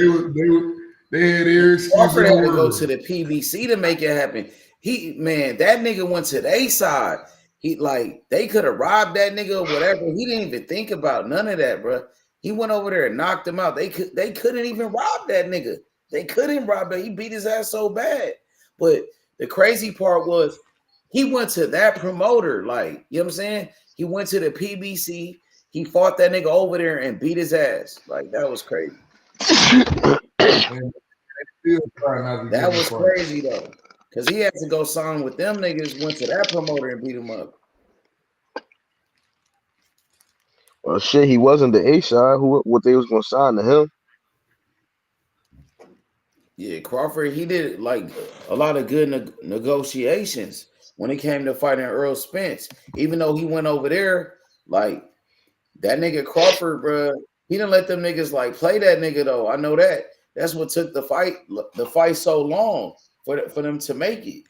they had their excuse. Crawford had to go to the PBC to make it happen. That nigga went to their side. They could have robbed that nigga or whatever. He didn't even think about none of that, bro. He went over there and knocked him out. They couldn't even rob that nigga. They couldn't rob him. He beat his ass so bad. But the crazy part was he went to that promoter. Like, you know what I'm saying? He went to the PBC. He fought that nigga over there and beat his ass. Like, that was crazy. That was crazy though. Because he had to go sign with them niggas, went to that promoter and beat him up. Well, shit, he wasn't the A side. What they was gonna sign to him? Yeah, Crawford, he did like a lot of good negotiations when it came to fighting Earl Spence. Even though he went over there, like that nigga Crawford, bro, he didn't let them niggas like play that nigga though. I know that. That's what took the fight so long for them to make it.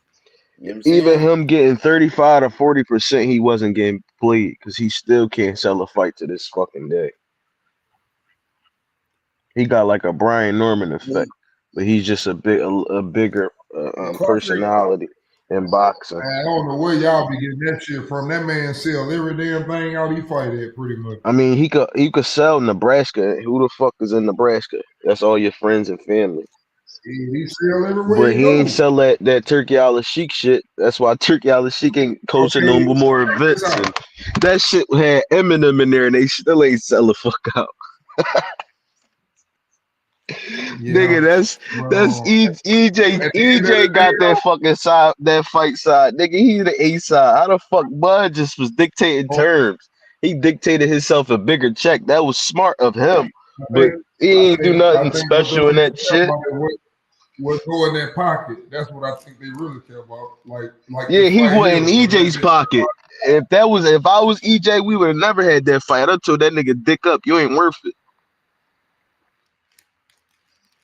You know what I'm Even saying? him getting 35 to 40%, he wasn't getting played because he still can't sell a fight to this fucking day. He got like a Brian Norman effect, but he's just a bigger Crawford, personality in boxing. I don't know where y'all be getting that shit from. That man sell every damn thing out he fight at, pretty much. I mean, he could sell Nebraska. Who the fuck is in Nebraska? That's all your friends and family. He sell everywhere But he he ain't goes. sell that Turkey Al Sheik shit. That's why Turkey Al Sheik ain't coaching no Okay, more check events. this out. And that shit had Eminem in there, and they still ain't sell the fuck out. Yeah, Nigga, that's EJ got that fucking side, that fight side. Nigga, he the A side. How the fuck Bud just was dictating terms? He dictated himself a bigger check. That was smart of him, but he ain't do nothing special in that shit. What go in that pocket? That's what I think they really care about. Like Yeah, this he fight went here. in EJ's pocket. If I was EJ, we would have never had that fight. I told that nigga dick up. You ain't worth it.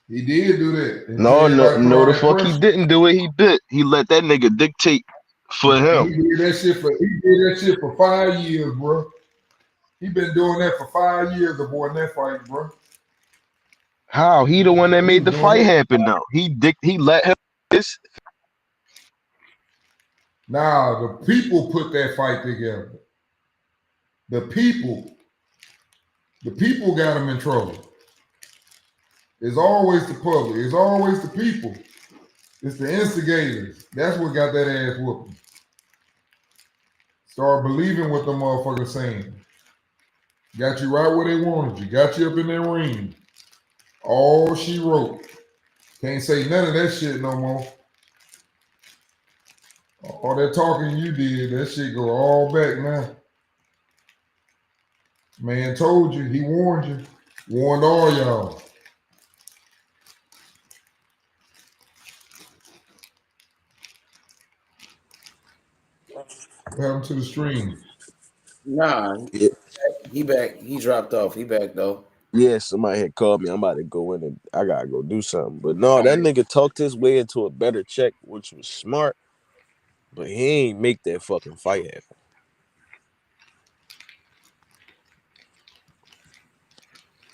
He did do that. No, the fuck he didn't do it. He bit. He let that nigga dictate for him. He did that shit for 5 years, bro. He been doing that for 5 years, avoiding that fight, bro. How? He the one that made the fight happen, though. He let him. Now the people put that fight together. The people got him in trouble. It's always the public. It's always the people. It's the instigators. That's what got that ass whooping. Start believing what the motherfuckers saying. Got you right where they wanted you. Got you up in that ring. All she wrote. Can't say none of that shit no more. All that talking you did, that shit go all back now. Man told you. He warned you. Warned all y'all. What happened to the stream? Nah, he back. He dropped off. He back though. Yeah, somebody had called me. I'm about to go in and I gotta go do something. But no, that nigga talked his way into a better check, which was smart. But he ain't make that fucking fight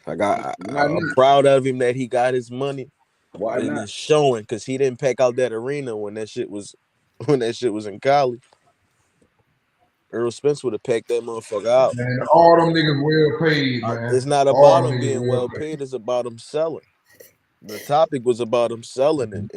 happen. I'm proud of him that he got his money. Why and not? it's showing because he didn't pack out that arena when that shit was in Cali. Earl Spence would have packed that motherfucker out. Man, all them niggas well paid, man. It's not about him being well paid. It's about him selling. The topic was about him selling and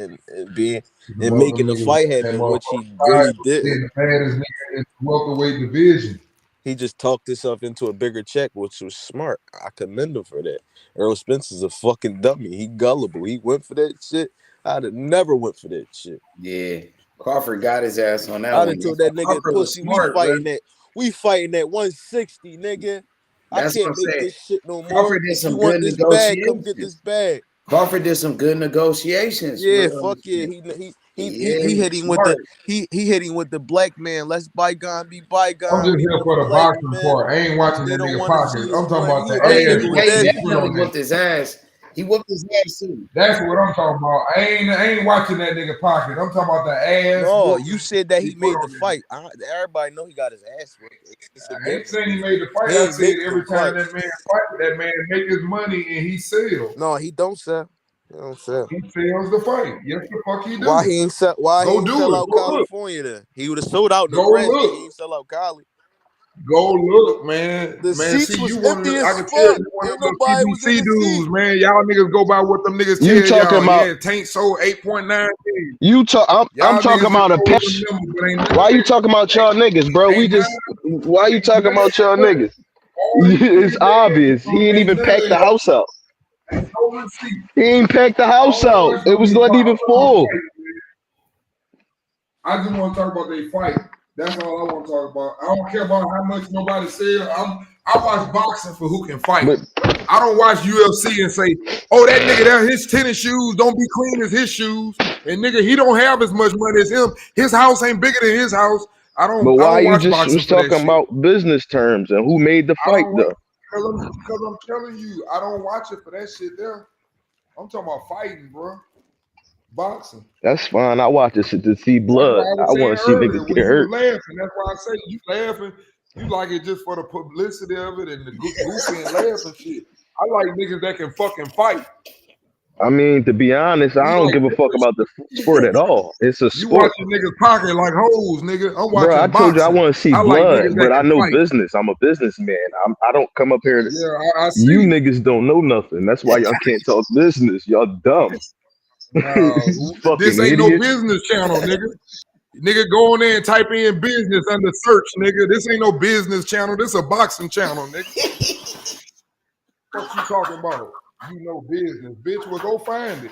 making the fight happen, which he really did. The baddest nigga in the welterweight division. He just talked himself into a bigger check, which was smart. I commend him for that. Earl Spence is a fucking dummy. He gullible. He went for that shit. I'd have never went for that shit. Yeah. Crawford got his ass on that I'd one. have told that nigga pussy, we fighting at 160, nigga. I can't make this shit no more. Crawford did some you want this bag, come get this bag. Crawford did some good negotiations. Yeah, fuck yeah. He hit him with the black man. Let's bygone be bygone. I'm just here for the boxing part. I ain't watching that nigga pocket. I'm talking about the ass. He definitely whooped his ass. He whooped his ass too. That's what I'm talking about. I ain't watching that nigga pocket. I'm talking about the ass. No, you said that he made the fight. Everybody know he got his ass whooped. I ain't saying he made the fight. I said every time that man fight, that man make his money and he sells. No, he don't sell. He don't sell. He sells the fight. Yes, the fuck he do. Why he ain't sell? Why he ain't sell out California then? He would have sold out Nebraska. He ain't sell out Cali. Go look, man. The seats was empty as fuck. Ain't nobody was in the dudes, man. Y'all niggas go by what them niggas tell y'all. Talking about? Yeah, Tank sold 8.9. I'm talking about a pitch. Why you talking about y'all niggas, bro? Why you talking about y'all niggas? It's obvious. He ain't even packed the house out. He ain't packed the house out. It was not even full. I just want to talk about their fight. That's all I want to talk about. I don't care about how much nobody says. I watch boxing for who can fight. I don't watch UFC and say, oh, that nigga there, his tennis shoes don't be clean as his shoes. And nigga, he don't have as much money as him. His house ain't bigger than his house. But why you just was talking about business terms and who made the fight though? Because I'm telling you, I don't watch it for that shit there. I'm talking about fighting, bro. boxing. That's fine. I watch this shit to see That's why blood. I was I saying want to see earlier niggas when get you was hurt. laughing. That's why I say you laughing. You like it just for the publicity of it and the goofy and laughing shit. I like niggas that can fucking fight. I mean, to be honest, I We don't like give a fuck about the sport at all. It's a you sport. watching niggas pocket like hoes, nigga. I'm Bro, I watching told you I boxing. want to see I like blood, niggas that but I can know fight. business. I'm a businessman. I don't come up here. Yeah, I You see. niggas don't know nothing. That's why y'all can't talk business. Y'all dumb. This Fucking ain't no idiot. business channel, nigga. Nigga, go on there and type in business under search, nigga. This ain't no business channel. This a boxing channel, nigga. What you talking about? You know business, bitch. Well, go find it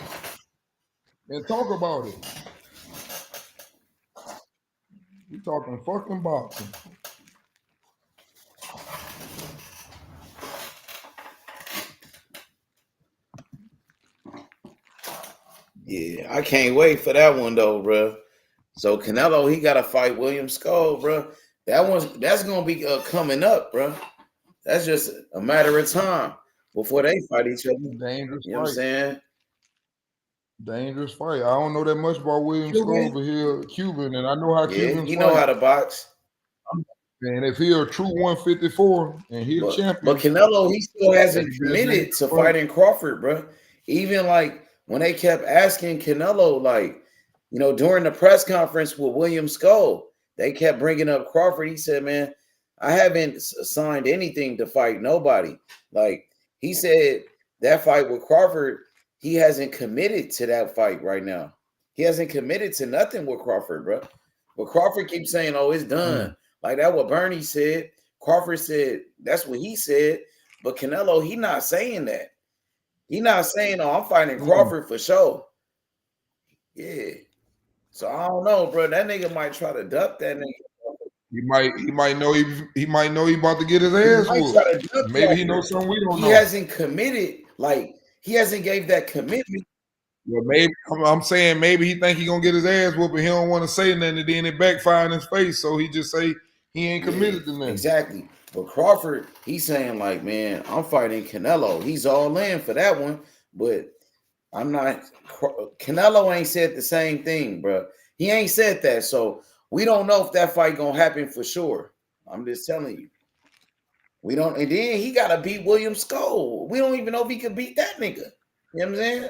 and talk about it. We talking fucking boxing. Yeah, I can't wait for that one though, bro. So Canelo, he got to fight William Skull, bro. That's gonna be coming up, bro. That's just a matter of time before they fight each other. Dangerous You know what I'm fight. saying? Dangerous fight. I don't know that much about William Skull, but he's Cuban, and I know how Yeah, Cubans he know fight. how to box. And if he a true 154 and he a champion, But Canelo, he still hasn't that'd be a committed dangerous to fight. fighting Crawford, bro. Even like when they kept asking Canelo, like, you know, during the press conference with William Skull, they kept bringing up Crawford. He said, man, I haven't signed anything to fight nobody. Like, he said that fight with Crawford, he hasn't committed to that fight right now. He hasn't committed to nothing with Crawford, bro. But Crawford keeps saying, oh, it's done. Like that what Bernie said. Crawford said that's what he said. But Canelo, he not saying that. He not saying, oh, I'm fighting Crawford for sure. Yeah. So I don't know, bro. That nigga might try to duck that nigga. He might know he might know he about to get his ass whooped. Maybe he knows something we don't know. He hasn't committed, like he hasn't gave that commitment. Well, maybe I'm saying maybe he think he gonna get his ass whooped, and he don't want to say nothing, and then it backfire in his face. So he just say he ain't committed to nothing. Exactly. But Crawford, he's saying like, man, I'm fighting Canelo. He's all in for that one, but I'm not. Canelo ain't said the same thing, bro. He ain't said that, so we don't know if that fight gonna happen for sure. I'm just telling you. We don't, and then he gotta beat William Skull. We don't even know if he could beat that nigga. You know what I'm saying?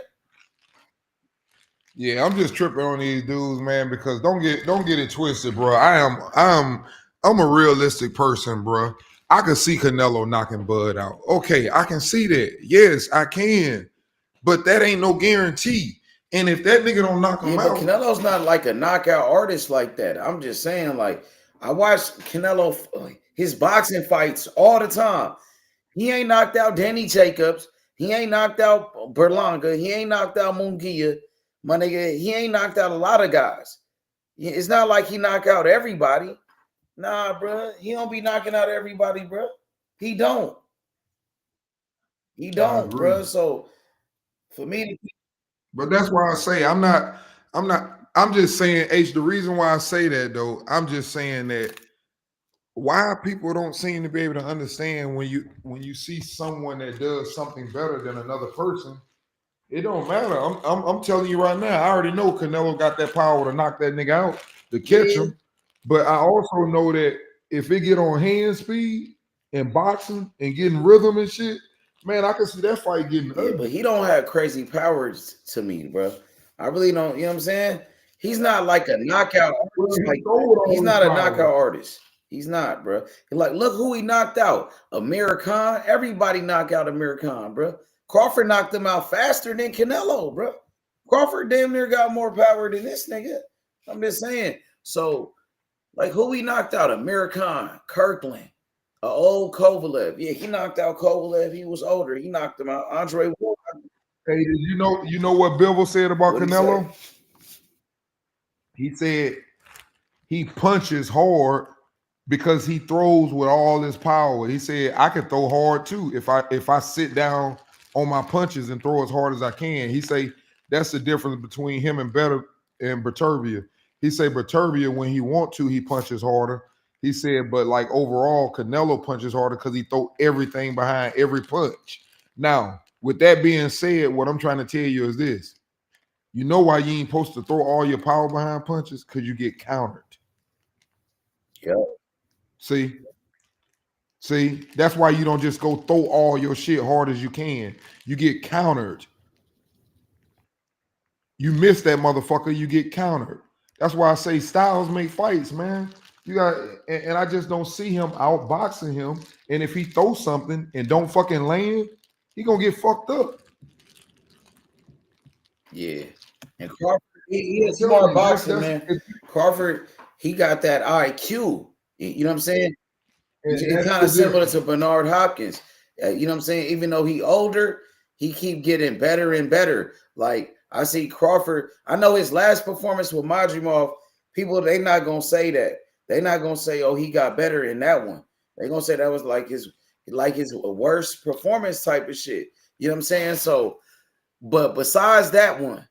Yeah, I'm just tripping on these dudes, man, because don't get it twisted, bro. I'm a realistic person, bro. I can see Canelo knocking Bud out. Okay, I can see that. Yes, I can. But that ain't no guarantee. And if that nigga don't knock him out, but Canelo's not like a knockout artist like that. I'm just saying, like, I watch Canelo his boxing fights all the time. He ain't knocked out Danny Jacobs. He ain't knocked out Berlanga. He ain't knocked out Munguia. My nigga, he ain't knocked out a lot of guys. It's not like he knocked out everybody. Nah, bro. He don't be knocking out everybody, bro. He don't. He don't, bro. So for me, but that's why I say I'm just saying, H, the reason why I say that though, I'm just saying that why people don't seem to be able to understand when you see someone that does something better than another person, it don't matter. I'm telling you right now, I already know Canelo got that power to knock that nigga out, to catch him. But I also know that if it get on hand speed and boxing and getting rhythm and shit, man, I can see that fight getting ugly. But he don't have crazy powers to me, bro. I really don't. You know what I'm saying? He's not like a knockout artist. He's not a knockout artist. He's not, bro. Like, look who he knocked out. Amir Khan. Everybody knocked out Amir Khan, bro. Crawford knocked him out faster than Canelo, bro. Crawford damn near got more power than this nigga. I'm just saying. So, like, who he knocked out? Amir Khan, Kirkland, old Kovalev. Yeah, he knocked out Kovalev. He was older. He knocked him out. Andre Ward. Hey, did you know what Bivol said about Canelo? He said he punches hard because he throws with all his power. He said I can throw hard too if I sit down on my punches and throw as hard as I can. He say that's the difference between him and Beterbiev. He say Beterbiev, when he want to, he punches harder. He said, but like overall, Canelo punches harder because he throw everything behind every punch. Now, with that being said, what I'm trying to tell you is this. You know why you ain't supposed to throw all your power behind punches? Because you get countered. Yeah. See, that's why you don't just go throw all your shit hard as you can. You get countered. You miss that motherfucker, you get countered. That's why I say styles make fights, man. You got, and I just don't see him outboxing him. And if he throws something and don't fucking land, he gonna get fucked up. Yeah. And Crawford, he I'm is telling smart you, boxing, man. and Crawford, he got that IQ. You know what I'm saying? It's that's kind the of similar difference. to Bernard Hopkins. You know what I'm saying? Even though he older, he keep getting better and better. Like I see Crawford. I know his last performance with Madrimov, people they not gonna say that. They not gonna say, oh, he got better in that one. They gonna say that was like his worst performance type of shit. You know what I'm saying? So, but besides that one,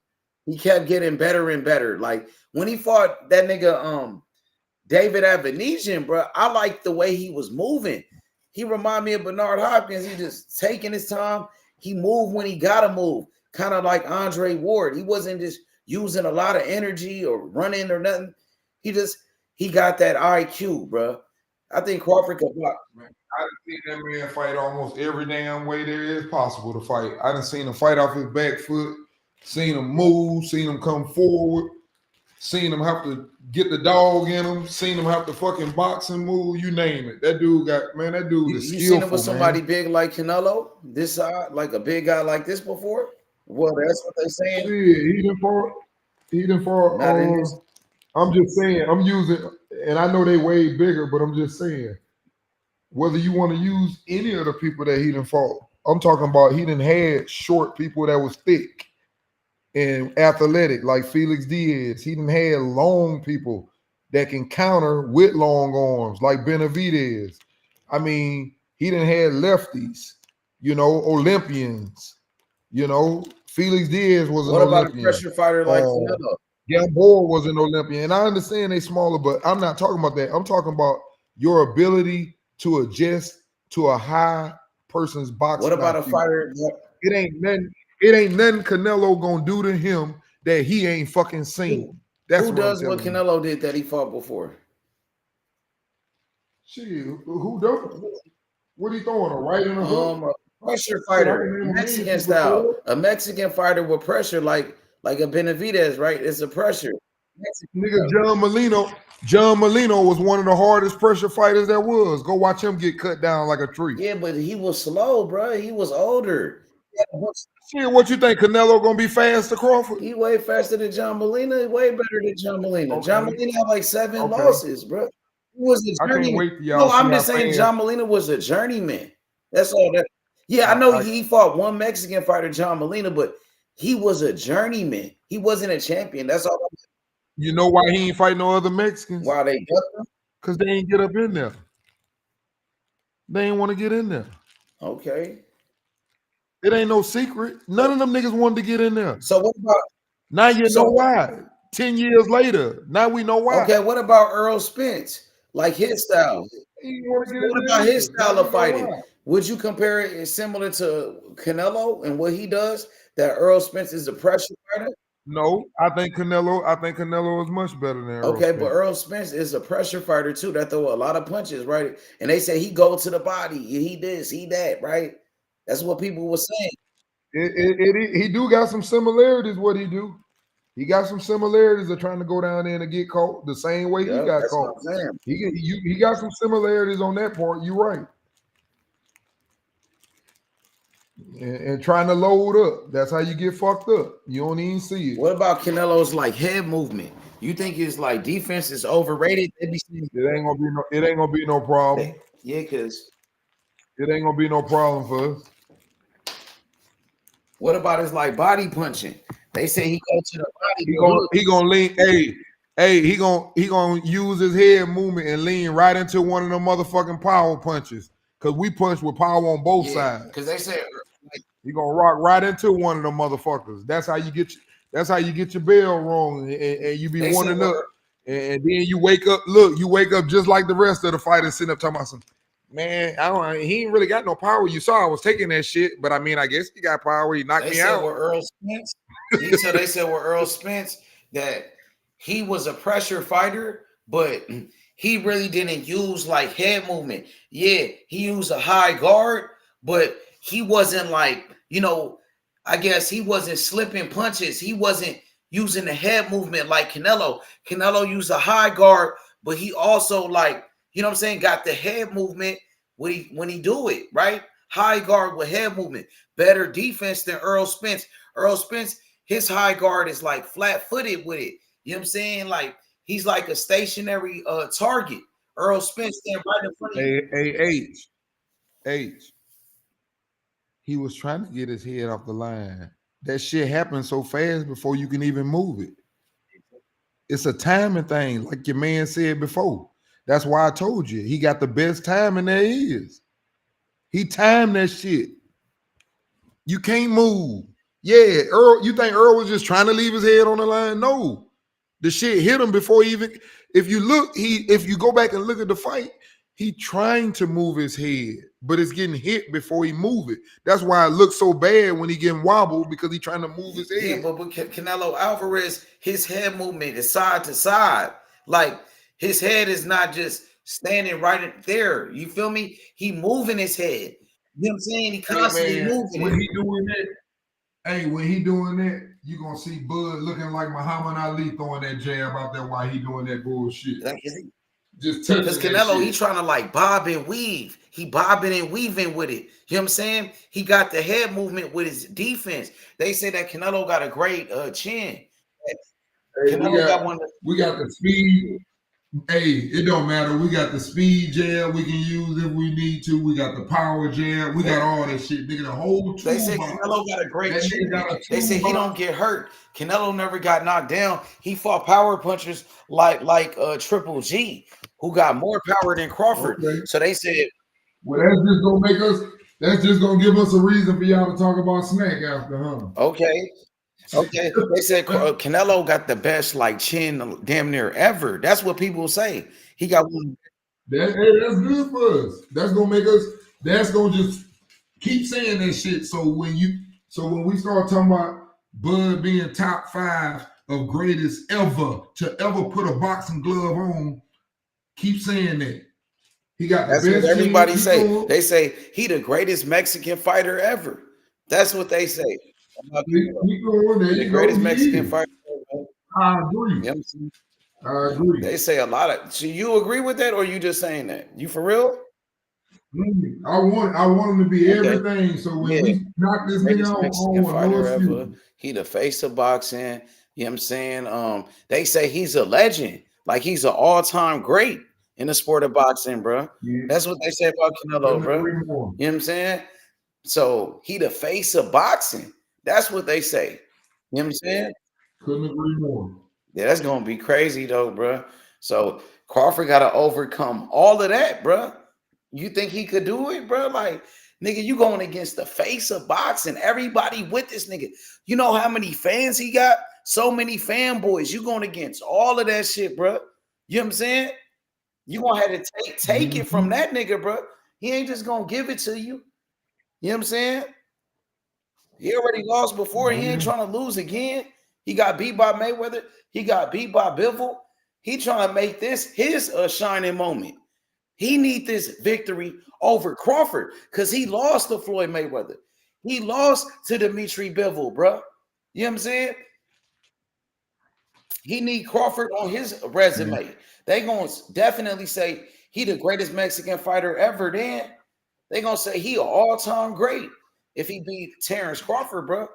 he kept getting better and better. Like when he fought that nigga, David Avenesian, bro, I like the way he was moving. He remind me of Bernard Hopkins. He just taking his time. He moved when he gotta move, kind of like Andre Ward. He wasn't just using a lot of energy or running or nothing. He got that IQ, bro. I think Crawford could block. I done seen that man fight almost every damn way there is possible to fight. I done seen him fight off his back foot, seen him move, seen him come forward, seen him have to get the dog in him, seen him have to fucking boxing move, you name it. That dude You is seen skillful, him with somebody man. big like Canelo, this side, like a big guy like this before? Well, that's what they're saying. Yeah, he done Not in fought, this. I'm just saying, I'm using, and I know they way bigger, but I'm just saying, whether you want to use any of the people that he done fought, I'm talking about he done had short people that was thick and athletic, like Felix Diaz. He done had long people that can counter with long arms, like Benavidez. I mean, he done had lefties, Olympians. Felix Diaz was an What about a Olympian. pressure fighter like Canelo? Gamboa was an Olympian. And I understand they smaller, but I'm not talking about that. I'm talking about your ability to adjust to a high person's boxing What about a IQ. fighter? It ain't nothing Canelo gonna do to him that he ain't fucking seen. That's Who what I'm does what telling you. Canelo did that he fought before? Shit, who don't? What he throwing, a right and a hook? A pressure Shit, I fighter, can name a million Mexican people style, for it. a Mexican fighter with pressure, like a Benavidez, right? It's a pressure. Mexican Nigga, style. John Molino was one of the hardest pressure fighters there was. Go watch him get cut down like a tree. Yeah, but he was slow, bro. He was older. Shit, what you think? Canelo gonna be fast to Crawford? He way faster than John Molina. Way better than John Molina. John Okay, Molina had like 7 okay. losses, bro. He was a I can't journeyman. wait till y'all No, see I'm how just saying fast. John Molina was a journeyman. That's all that. Yeah, I know he fought one Mexican fighter, John Molina, but he was a journeyman. He wasn't a champion. That's all. You know why he ain't fighting no other Mexicans? Why they ducked him? Because they ain't get up in there. They ain't want to get in there. Okay. It ain't no secret. None of them niggas wanted to get in there. So what about Now you know why. 10 years later, now we know why. Okay, what about Earl Spence? Like his style. What about his style of fighting? Would you compare it similar to Canelo and what he does? That Earl Spence is a pressure fighter? No, I think Canelo is much better than Earl Okay, Spence. but Earl Spence is a pressure fighter too. That throw a lot of punches, right? And they say he go to the body, he this, he that, right? That's what people were saying. He do got some similarities. What he do? He got some similarities of trying to go down there and get caught the same way he got That's caught. what I'm saying. He got some similarities on that part. You're right. And trying to load up. That's how you get fucked up. You don't even see it. What about Canelo's like head movement? You think his like defense is overrated? It ain't gonna be no problem. Yeah, because it ain't gonna be no problem for us. What about his like body punching? They say he go to the body. He gonna lean. He gonna use his head movement and lean right into one of them motherfucking power punches. Cause we punch with power on both sides. Because they said he gonna rock right into one of them motherfuckers. That's how you get. That's how you get your bell wrong, and you be warning up. And then you wake up. Look, you wake up just like the rest of the fighters sitting up talking about some. Man, he ain't really got no power. You saw I was taking that shit, but I mean, I guess he got power. He knocked me out. Earl Spence. They said with Earl Spence that he was a pressure fighter, but he really didn't use like head movement. Yeah, he used a high guard, but he wasn't like, I guess he wasn't slipping punches. He wasn't using the head movement like Canelo. Canelo used a high guard, but he also like, got the head movement when he do it, right? High guard with head movement. Better defense than Earl Spence. Earl Spence, his high guard is like flat-footed with it. You know what I'm saying? Like he's like a stationary target. Earl Spence stand right in front of you. H. He was trying to get his head off the line. That shit happened so fast before you can even move it. It's a timing thing, like your man said before. That's why I told you he got the best timing there is. He timed that shit. You can't move. Yeah, Earl, you think Earl was just trying to leave his head on the line? No. The shit hit him before he even, if you go back and look at the fight, he trying to move his head, but it's getting hit before he move it. That's why it looks so bad when he getting wobbled, because he trying to move his head. Yeah, but Canelo Alvarez, his head movement is side to side. Like his head is not just standing right there. You feel me? He moving his head. You know what I'm saying? He constantly moving when it. he doing that. Hey, when he doing that, you gonna see Bud looking like Muhammad Ali throwing that jab out there while he doing that bullshit. Just touching because Canelo, he trying to like bob and weave. He bobbing and weaving with it. You know what I'm saying? He got the head movement with his defense. They say that Canelo got a great chin. Hey, we got the speed. Hey, it don't matter. We got the speed jab we can use if we need to. We got the power jab. We got all that shit. Nigga, the whole toolbox. They say Canelo got a great chin. They say he don't get hurt. Canelo never got knocked down. He fought power punchers like Triple G, who got more power than Crawford. Okay. So they said, well, that's just gonna give us a reason for y'all to talk about Snack after, huh? Okay. They said Canelo got the best like chin damn near ever. That's what people say. He got one. That's good for us. That's gonna just keep saying that shit. So when we start talking about Bud being top 5 of greatest ever to ever put a boxing glove on, keep saying that. He got the That's best. What everybody say. They say he the greatest Mexican fighter ever. That's what they say. The greatest Mexican fighter. I agree. You know I agree. They say a lot of. So you agree with that, or you just saying that? You for real? I want him to be everything. So when we knock this nigga on, he the face of boxing. You know what I'm saying? They say he's a legend. Like he's an all-time great in the sport of boxing, bro. Yeah. That's what they say about Canelo, bro. You know what I'm saying? So he the face of boxing. That's what they say. You know what I'm saying? Couldn't agree more. Yeah, that's gonna be crazy though, bro. So Crawford got to overcome all of that, bro. You think he could do it, bro? Like, nigga, you going against the face of boxing. Everybody with this nigga. You know how many fans he got? So many fanboys. You going against all of that shit, bro. You know what I'm saying? You gonna have to take it from that nigga, bro. He ain't just gonna give it to you. You know what I'm saying? He already lost before. He ain't trying to lose again. He got beat by Mayweather. He got beat by Bivol. He trying to make this his shining moment. He need this victory over Crawford because he lost to Floyd Mayweather. He lost to Dimitri Bivol, bro. You know what I'm saying? He need Crawford on his resume. They gonna definitely say he the greatest Mexican fighter ever. Then they gonna say he an all-time great if he beat Terrence Crawford, bro.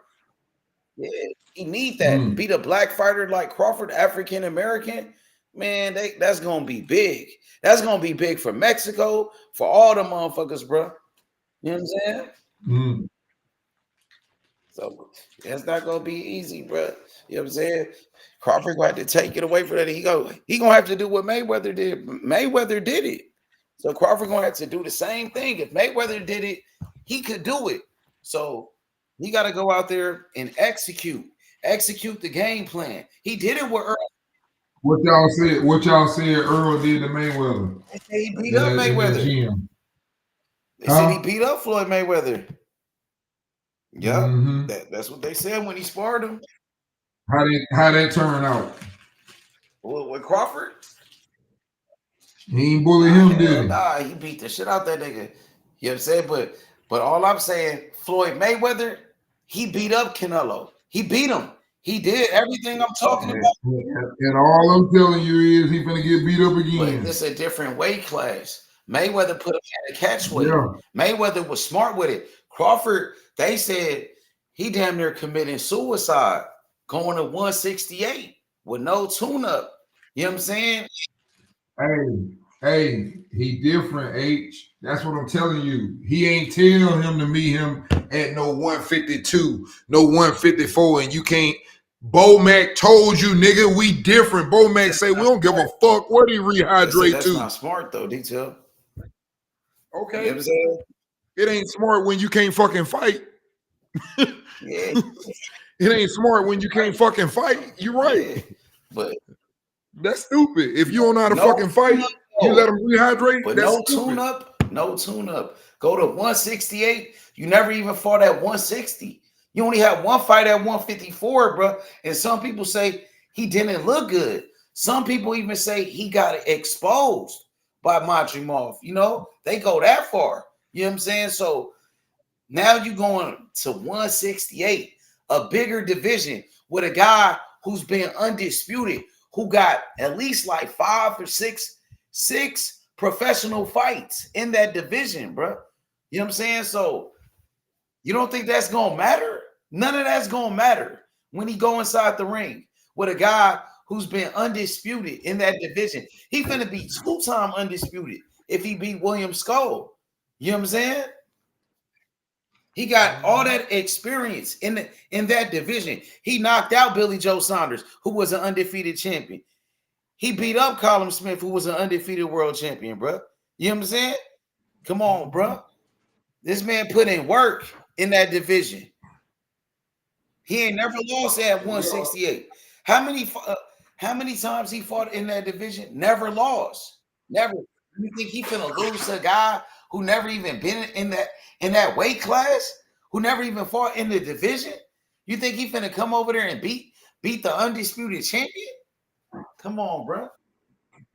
Yeah, he need that. Beat a black fighter like Crawford, African American. Man, that's gonna be big. That's gonna be big for Mexico, for all the motherfuckers, bro. You know what I'm saying? So that's not gonna be easy, bro. You know what I'm saying? Crawford gonna have to take it away from that. He gonna have to do what Mayweather did. Mayweather did it. So Crawford gonna have to do the same thing. If Mayweather did it, he could do it. So he got to go out there and execute the game plan. He did it with Earl. What y'all said Earl did to Mayweather. They say he beat up Mayweather. They said he beat up Floyd Mayweather. Yeah, that's what they said when he sparred him. How that turn out? With Crawford? He ain't bully him, did he? Nah, he beat the shit out that nigga. You know what I'm saying? But all I'm saying, Floyd Mayweather, he beat up Canelo. He beat him. He did everything I'm talking about. And all I'm telling you is he's gonna get beat up again. But it's a different weight class. Mayweather put him at a catch weight. Yeah. Mayweather was smart with it. Crawford, they said he damn near committing suicide going to 168 with no tune-up. You know what I'm saying? Hey, he different, H. That's what I'm telling you. He ain't tell him to meet him at no 152, no 154, and you can't. Bo Mac told you, nigga, we different. Bo Mac say we don't give a fuck what he rehydrate That's to. not smart though, detail. Okay. You know what I'm saying? It ain't smart when you can't fucking fight. Yeah. It ain't smart when you can't fucking fight. You're right. Yeah. But that's stupid. If you don't know how to fucking fight, you let them rehydrate. But that's no stupid. tune-up. Go to 168. You never even fought at 160. You only had one fight at 154, bro. And some people say he didn't look good. Some people even say he got exposed by Madrimov. You know, they go that far. You know what I'm saying? So now you're going to 168, a bigger division with a guy who's been undisputed, who got at least like 5 or 6 professional fights in that division, bro. You know what I'm saying? So you don't think that's gonna matter? None of that's gonna matter when he go inside the ring with a guy who's been undisputed in that division. He finna be 2-time undisputed if he beat William Skull. You know what I'm saying? He got all that experience in that division. He knocked out Billy Joe Saunders, who was an undefeated champion. He beat up Colin Smith, who was an undefeated world champion, bro. You know what I'm saying? Come on, bro. This man put in work in that division. He ain't never lost at 168. How many times he fought in that division? Never lost. Never. You think he finna lose to a guy who never even been in that weight class? Who never even fought in the division? You think he finna come over there and beat the undisputed champion? Come on, bro.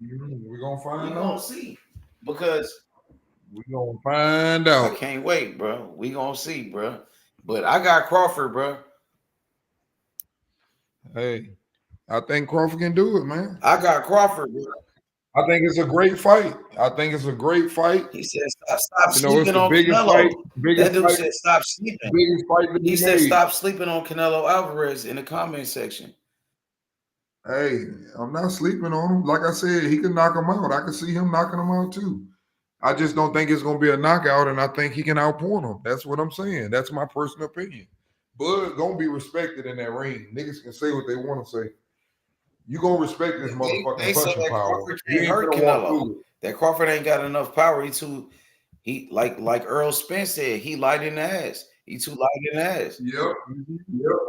We're gonna find out. We're gonna see. Because we're gonna find out. I can't wait, bro. We gonna see, bro. But I got Crawford, bro. Hey, I think Crawford can do it, man. I got Crawford, bro. I think it's a great fight. He said, stop you know, sleeping on Canelo. That dude said, stop sleeping. Biggest fight he said, stop sleeping on Canelo Alvarez in the comment section. Hey, I'm not sleeping on him. Like I said, he can knock him out. I can see him knocking him out too. I just don't think it's going to be a knockout, and I think he can outpoint him. That's what I'm saying. That's my personal opinion. Bud going to be respected in that ring. Niggas can say what they want to say. You gonna respect this motherfucking punching power. He hurt Canelo. That Crawford ain't got enough power. He like Earl Spence said, he light in the ass. He too light in the ass. Yep.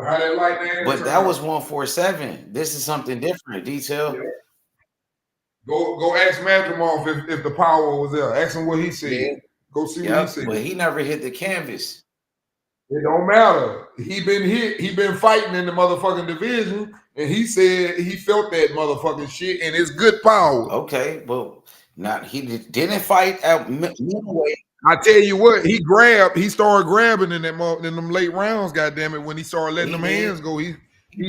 How that light in the ass? But that was 147. This is something different. Detail. Yep. Go ask Madrimov if the power was there. Ask him what he said. Yeah. Go see what he said. But he never hit the canvas. It don't matter. He been hit. He been fighting in the motherfucking division, and he said he felt that motherfucking shit, and it's good power. Okay, but not he didn't fight at middleweight. I tell you what, he started grabbing in them late rounds. Goddamn it, when he started letting them hands go, he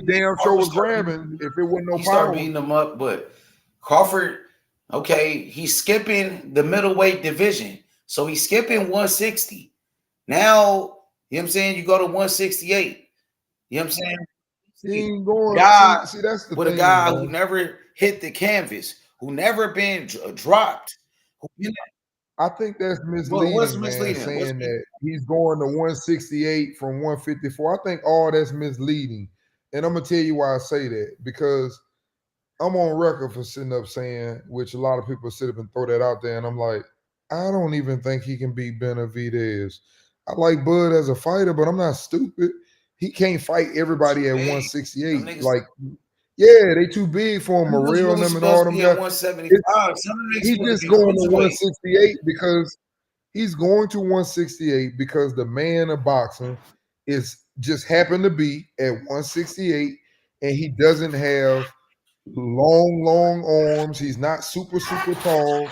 damn sure was grabbing. If it wasn't no power, started beating them up. But Crawford, okay, he's skipping the middleweight division, so he's skipping 160 now. You know what I'm saying? You go to 168. You know what I'm saying? He ain't going. See, that's the with thing, a guy man. who never hit the canvas, who never been dropped. I think that's misleading, man, saying that he's going to 168 from 154. I think all that's misleading. And I'm going to tell you why I say that. Because I'm on record for sitting up saying, which a lot of people sit up and throw that out there, and I'm like, I don't even think he can beat Benavidez. I like Bud as a fighter, but I'm not stupid. He can't fight everybody at 168. Like, yeah, they too big for him. Morrell and them and all them guys. 175. He's just going to 168 because he's going to 168 because the man of boxing is just happened to be at 168, and he doesn't have long arms. He's not super tall.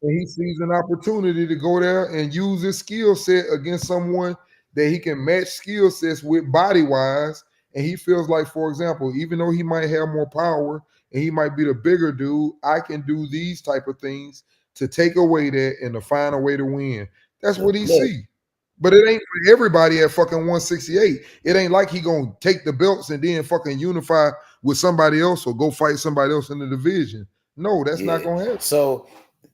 And he sees an opportunity to go there and use his skill set against someone that he can match skill sets with body wise. And he feels like, for example, even though he might have more power and he might be the bigger dude, I can do these type of things to take away that and to find a way to win. That's what he Look, see. But it ain't for everybody at fucking 168. It ain't like he gonna take the belts and then fucking unify with somebody else or go fight somebody else in the division. No, that's not gonna happen. So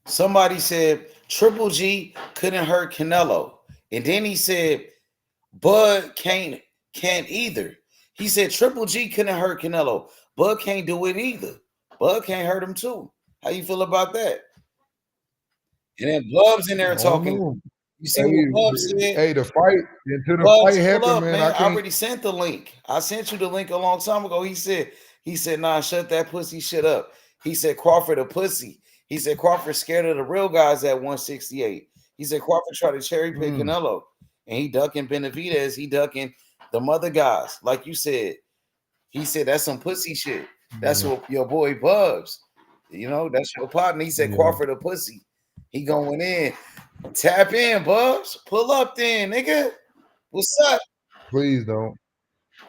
somebody said Triple G couldn't hurt Canelo, and then he said Bud can't either. He said Triple G couldn't hurt Canelo. Bud can't do it either. Bud can't hurt him too. How you feel about that? And then Bub's in there talking. You see what Bub said? Hey, the fight until the Bubs, fight pull happened, up, man. man. I I can't. already sent the link. I sent you the link a long time ago. He said, nah, shut that pussy shit up. He said Crawford a pussy. He said Crawford scared of the real guys at 168. He said Crawford tried to cherry pick Canelo. And he ducking Benavidez. He ducking the mother guys. Like you said. He said that's some pussy shit. That's what your boy Bubs. You know, that's your partner. He said Crawford a pussy. He going in. Tap in, Bubs. Pull up then, nigga. What's up? Please don't.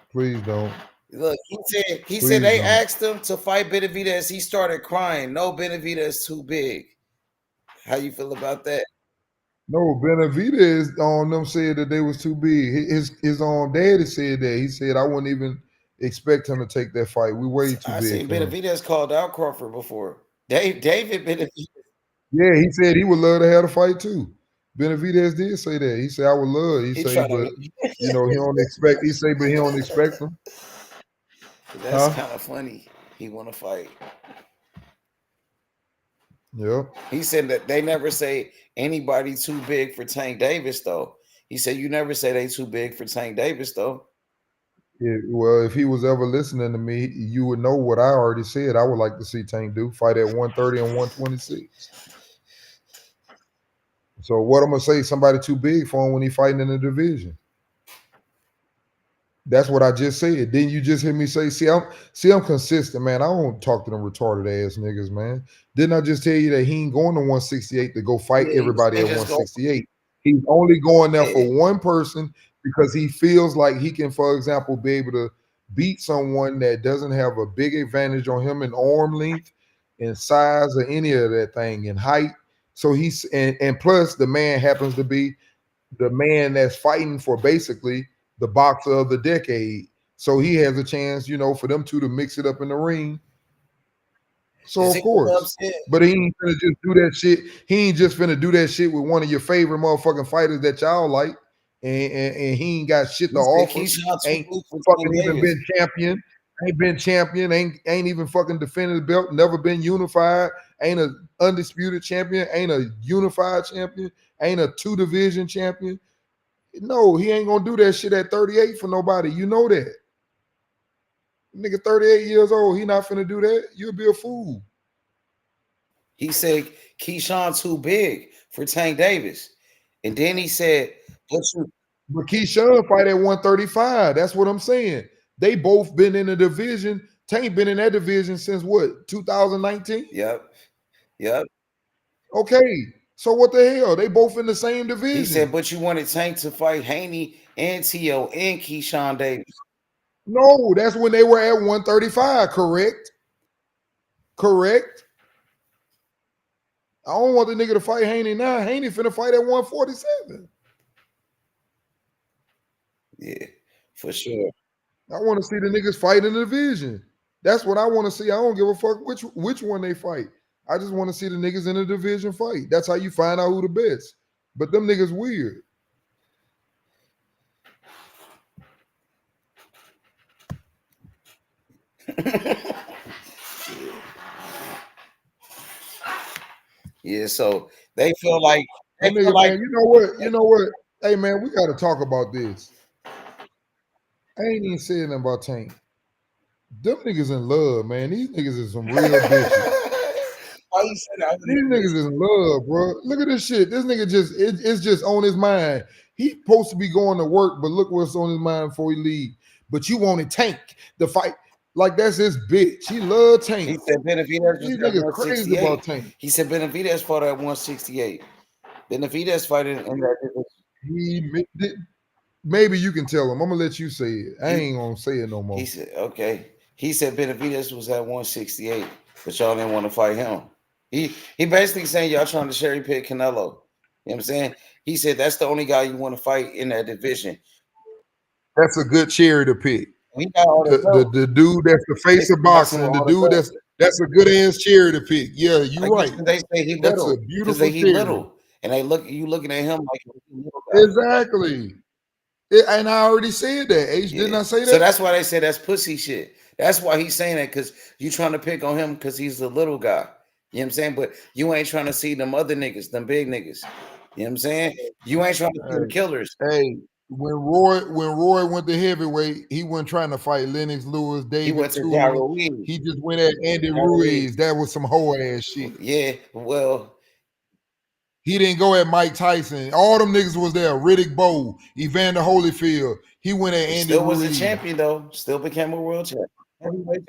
Please don't. Look, he said they asked him to fight Benavidez. He started crying. No, Benavidez too big. How you feel about that? No, Benavidez on them said that they was too big. His own daddy said that. He said I wouldn't even expect him to take that fight. We way too I big. seen Benavidez called out Crawford before. David Benavidez. Yeah, he said he would love to have a fight too. Benavidez did say that. He said I would love. He say, but you know, he don't expect. He say, but he don't expect them. That's kind of funny. He want to fight. Yeah. He said that they never say anybody too big for Tank Davis, though. He said you never say they too big for Tank Davis, though. Yeah, well, if he was ever listening to me, you would know what I already said. I would like to see Tank do fight at 130 and 126. So what I'm gonna say? Somebody too big for him when he fighting in the division. That's what I just said. Then you just hear me say, I'm consistent, man. I don't talk to them retarded ass niggas, man. Didn't I just tell you that he ain't going to 168 to go fight everybody at 168? He's only going there for one person because he feels like he can, for example, be able to beat someone that doesn't have a big advantage on him in arm length, in size, or any of that thing, in height. So he's and plus the man happens to be the man that's fighting for basically the boxer of the decade. So he has a chance, you know, for them two to mix it up in the ring. So of course, but he ain't gonna just do that shit. He ain't just finna do that shit with one of your favorite motherfucking fighters that y'all like, and he ain't got shit to offer. Ain't fucking even been champion. Ain't been champion. Ain't even fucking defended the belt. Never been unified. Ain't a undisputed champion. Ain't a unified champion. Ain't a 2 division champion. No, he ain't gonna do that shit at 38 for nobody. You know that. Nigga 38 years old, he not finna do that. You'll be a fool. He said Keyshawn too big for Tank Davis. And then he said, but Keyshawn fight at 135. That's what I'm saying. They both been in the division. Tank been in that division since what? 2019? Yep. Okay. So what the hell? They both in the same division. He said, but you wanted Tank to fight Haney and T.O. and Keyshawn Davis. No, that's when they were at 135, correct? Correct. I don't want the nigga to fight Haney now. Haney finna fight at 147. Yeah, for sure. I want to see the niggas fight in the division. That's what I want to see. I don't give a fuck which one they fight. I just want to see the niggas in the division fight. That's how you find out who the best. But them niggas weird. Yeah, so they feel like man, you know what? Hey man, we gotta talk about this. I ain't even saying nothing about Tank. Them niggas in love, man. These niggas is some real bitches. Why you say that? These niggas is in love, bro. Look at this shit. This nigga it's just on his mind. He's supposed to be going to work, but look what's on his mind before he leave. But you wanted Tank to fight. Like that's his bitch. He love Tank. He said Benavidez was These at niggas crazy 168. about Tank. He said Benavidez fought at 168. Benavidez fighting in that division. Maybe you can tell him. I'm gonna let you say it. I ain't gonna say it no more. He said, okay. He said Benavidez was at 168, but y'all didn't want to fight him. He basically saying y'all trying to cherry pick Canelo. You know what I'm saying? He said that's the only guy you want to fight in that division. That's a good cherry to pick. He got all The dude that's the face of boxing, the dude that's a good ass cherry to pick. Yeah, you're right. They say he That's little. a beautiful He cherry. little. And you looking at him like a little guy. Exactly. And I already said that. H, didn't I say that? So that's why they say that's pussy shit. That's why he's saying that, because you trying to pick on him because he's the little guy. You know what I'm saying? But you ain't trying to see them other niggas, them big niggas. You know what I'm saying? You ain't trying to see the killers. Hey, when Roy went to heavyweight, he wasn't trying to fight Lennox Lewis, David. He went to Ruiz. He just went at Andy Ruiz. That was some hoe ass shit. Yeah, well, he didn't go at Mike Tyson. All them niggas was there. Riddick Bowe, Evander Holyfield. He went at Andy still Ruiz. Was a champion though. Still became a world champion.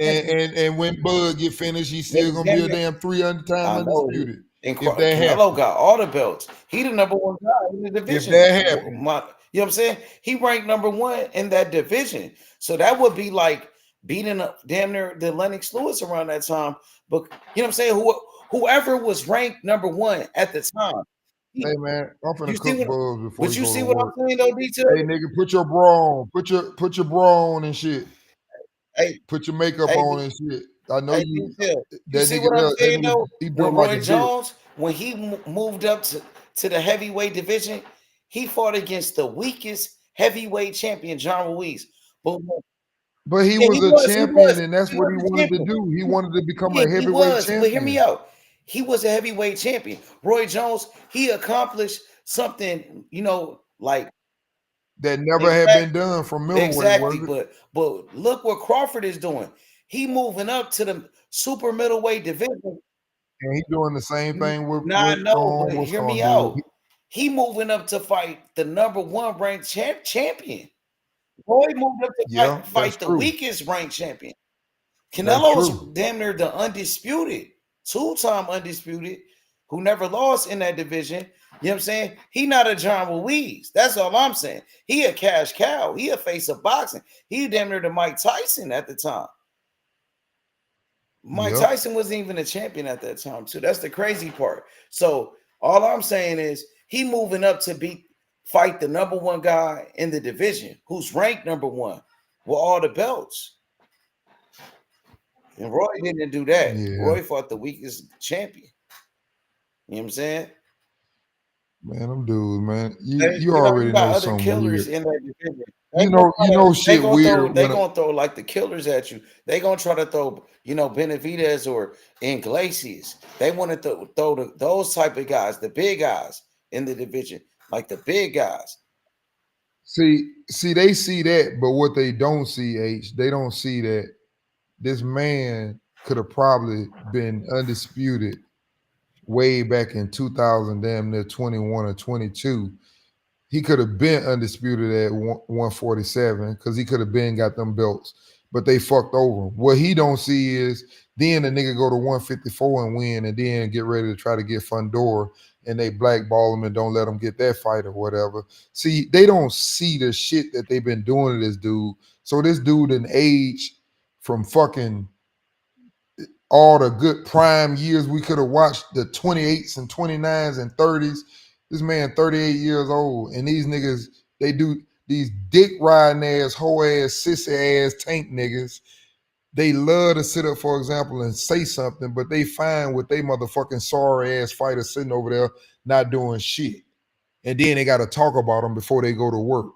And when Bud get finished, he's still gonna be a damn 300-time undisputed. And Canelo got all the belts. He the number one guy in the division. If that happened, you know what I'm saying? He ranked number one in that division. So that would be like beating up damn near the Lennox Lewis around that time. But you know what I'm saying? Whoever was ranked number one at the time. Hey man, I'm finna cook Bubs before. But you see what I'm saying though, D2? Hey nigga, put your bra on. Put your bra on and shit. Hey, put your makeup on and shit. I know you. You see what I'm saying though? When Roy Jones, when he moved up to the heavyweight division, he fought against the weakest heavyweight champion, John Ruiz. But he was a champion, and that's what he wanted to do. He wanted to become a heavyweight champion. But hear me out. He was a heavyweight champion. Roy Jones, he accomplished something, like that never had been done from middleweight. Exactly, but look what Crawford is doing. He moving up to the super middleweight division. And he doing the same thing with hear me out. He moving up to fight the number one ranked champion. Roy moved up to fight the weakest ranked champion. Canelo's damn near the undisputed, two-time undisputed, who never lost in that division. You know what I'm saying? He not a John Ruiz. That's all I'm saying. He a cash cow. He a face of boxing. He damn near the Mike Tyson at the time. Mike Tyson wasn't even a champion at that time, too. That's the crazy part. So all I'm saying is he moving up to fight the number one guy in the division, who's ranked number one with all the belts. And Roy didn't do that. Yeah. Roy fought the weakest champion. You know what I'm saying? Man, them dudes, man. You already know some killers weird. In that division. You know shit weird. They're gonna throw like the killers at you. They're gonna try to throw, Benavidez or Iglesias. They want to throw those type of guys, the big guys in the division, like the big guys. See, they see that, but what they don't see, they don't see that this man could have probably been undisputed way back in 2000, damn near 21 or 22. He could have been undisputed at 147 because he could have been got them belts, but they fucked over him. What he don't see is then the nigga go to 154 and win, and then get ready to try to get Fundora, and they blackball him and don't let him get that fight or whatever. See, they don't see the shit that they've been doing to this dude. So this dude in age from fucking all the good prime years we could have watched, the 28s and 29s and 30s. This man 38 years old, and these niggas, they do these dick riding ass, hoe ass, sissy ass tank niggas. They love to sit up, for example, and say something, but they fine with they motherfucking sorry ass fighters sitting over there not doing shit. And then they got to talk about them before they go to work.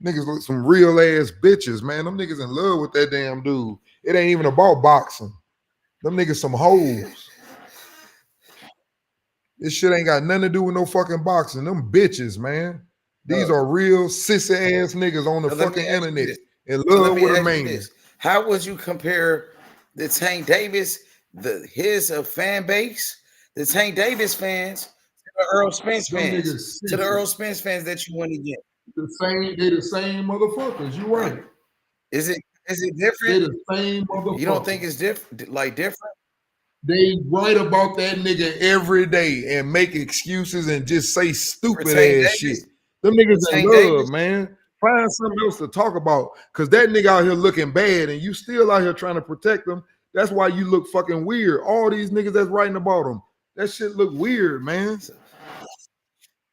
Niggas look some real ass bitches, man. Them niggas in love with that damn dude. It ain't even about boxing. Them niggas some hoes. This shit ain't got nothing to do with no fucking boxing. Them bitches, man. These are real sissy ass niggas on the fucking internet in love with a man. How would you compare the Tank Davis, his fan base, the Tank Davis fans, to the Earl Spence fans, to the Earl Spence fans that you want to get? They the same motherfuckers. You right. Is it? Is it They different? the same motherfucker. You don't think it's different? Like different? They write about that nigga every day and make excuses and just say stupid Tank ass Davis? shit. Them niggas in Tank love, Davis? man. Find something else to talk about. Cause that nigga out here looking bad and you still out here trying to protect them. That's why you look fucking weird. All these niggas that's writing about him. That shit look weird, man.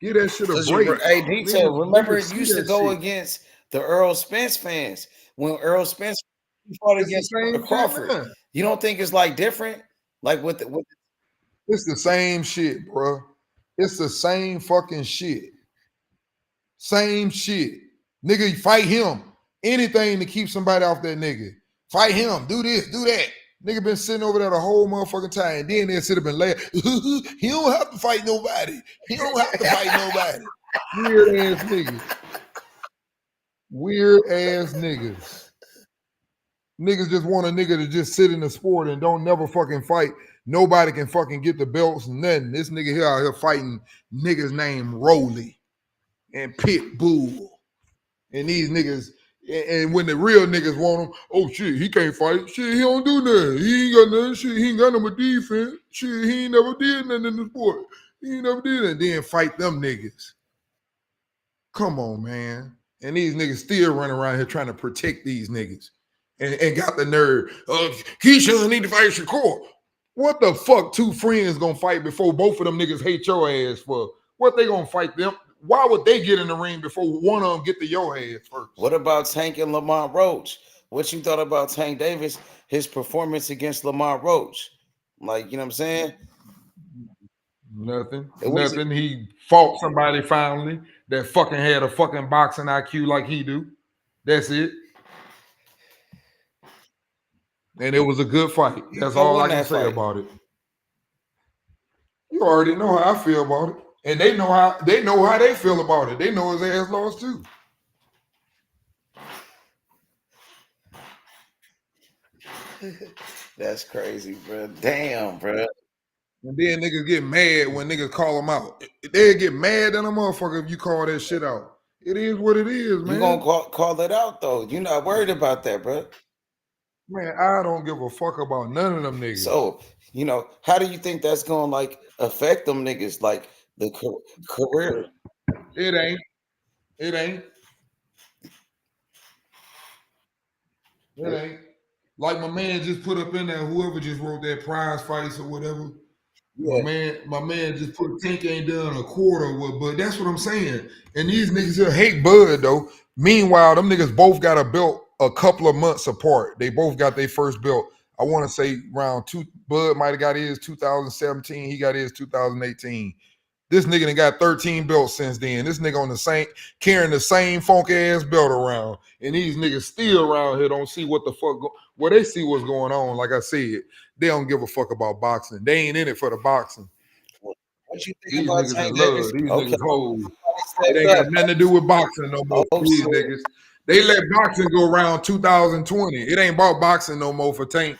Give that shit a break. Hey, Detail, remember it see used to that go shit. against the Earl Spence fans when Earl Spence fought It's the against same shit Crawford. now. You don't think it's like different? Like with It's the same shit, bro. It's the same fucking shit. Same shit. Nigga, fight him. Anything to keep somebody off that nigga. Fight him. Do this, do that. Nigga been sitting over there the whole motherfucking time. Then they'll sit up and laugh. He don't have to fight nobody. He don't have to fight nobody. Weird ass niggas. Weird ass niggas. Niggas just want a nigga to just sit in the sport and don't never fucking fight. Nobody can fucking get the belts and nothing. This nigga here out here fighting niggas named Rolly and Pitbull. And these niggas, and when the real niggas want him, oh shit, he can't fight. Shit, he don't do nothing. He ain't got nothing. Shit, he ain't got no defense. Shit, he ain't never did nothing in the sport. He ain't never did nothing. Then fight them niggas. Come on, man. And these niggas still running around here trying to protect these niggas. And got the nerve. Keisha need to fight Shakur. What the fuck two friends gonna fight before both of them niggas hate your ass for? What they gonna fight them? Why would they get in the ring before one of them get to your ass first? What about Tank and Lamont Roach? What you thought about Tank Davis, his performance against Lamont Roach? Like, you know what I'm saying? Nothing. Nothing. He fought somebody finally that fucking had a fucking boxing IQ like he do. That's it. And it was a good fight. That's all I can say about it. You already know how I feel about it. And they know how they feel about it. They know his ass lost too. That's crazy, bro. Damn, bro. And then niggas get mad when niggas call them out. They get mad at a motherfucker if you call that shit out. It is what it is, man. You gonna call it out though. You're not worried about that, bro. Man, I don't give a fuck about none of them niggas. So, you know, how do you think that's gonna like affect them niggas, like the career? It ain't. It ain't. It ain't. Like my man just put up in there, whoever just wrote that prize fights or whatever. Yeah. My man just put Tank ain't done a quarter with, but that's what I'm saying. And these niggas here hate Bud though. Meanwhile, them niggas both got a belt a couple of months apart. They both got their first belt. I want to say around Bud might have got his 2017. He got his 2018. This nigga done got 13 belts since then. This nigga on the same, carrying the same funky ass belt around. And these niggas still around here don't see what the fuck, well, they see what's going on. Like I said, they don't give a fuck about boxing. They ain't in it for the boxing. What you think These about niggas Tank in love. Davis? These Okay. niggas hoes. It ain't got nothing to do with boxing no more. These niggas. They let boxing go around 2020. It ain't about boxing no more for Tank.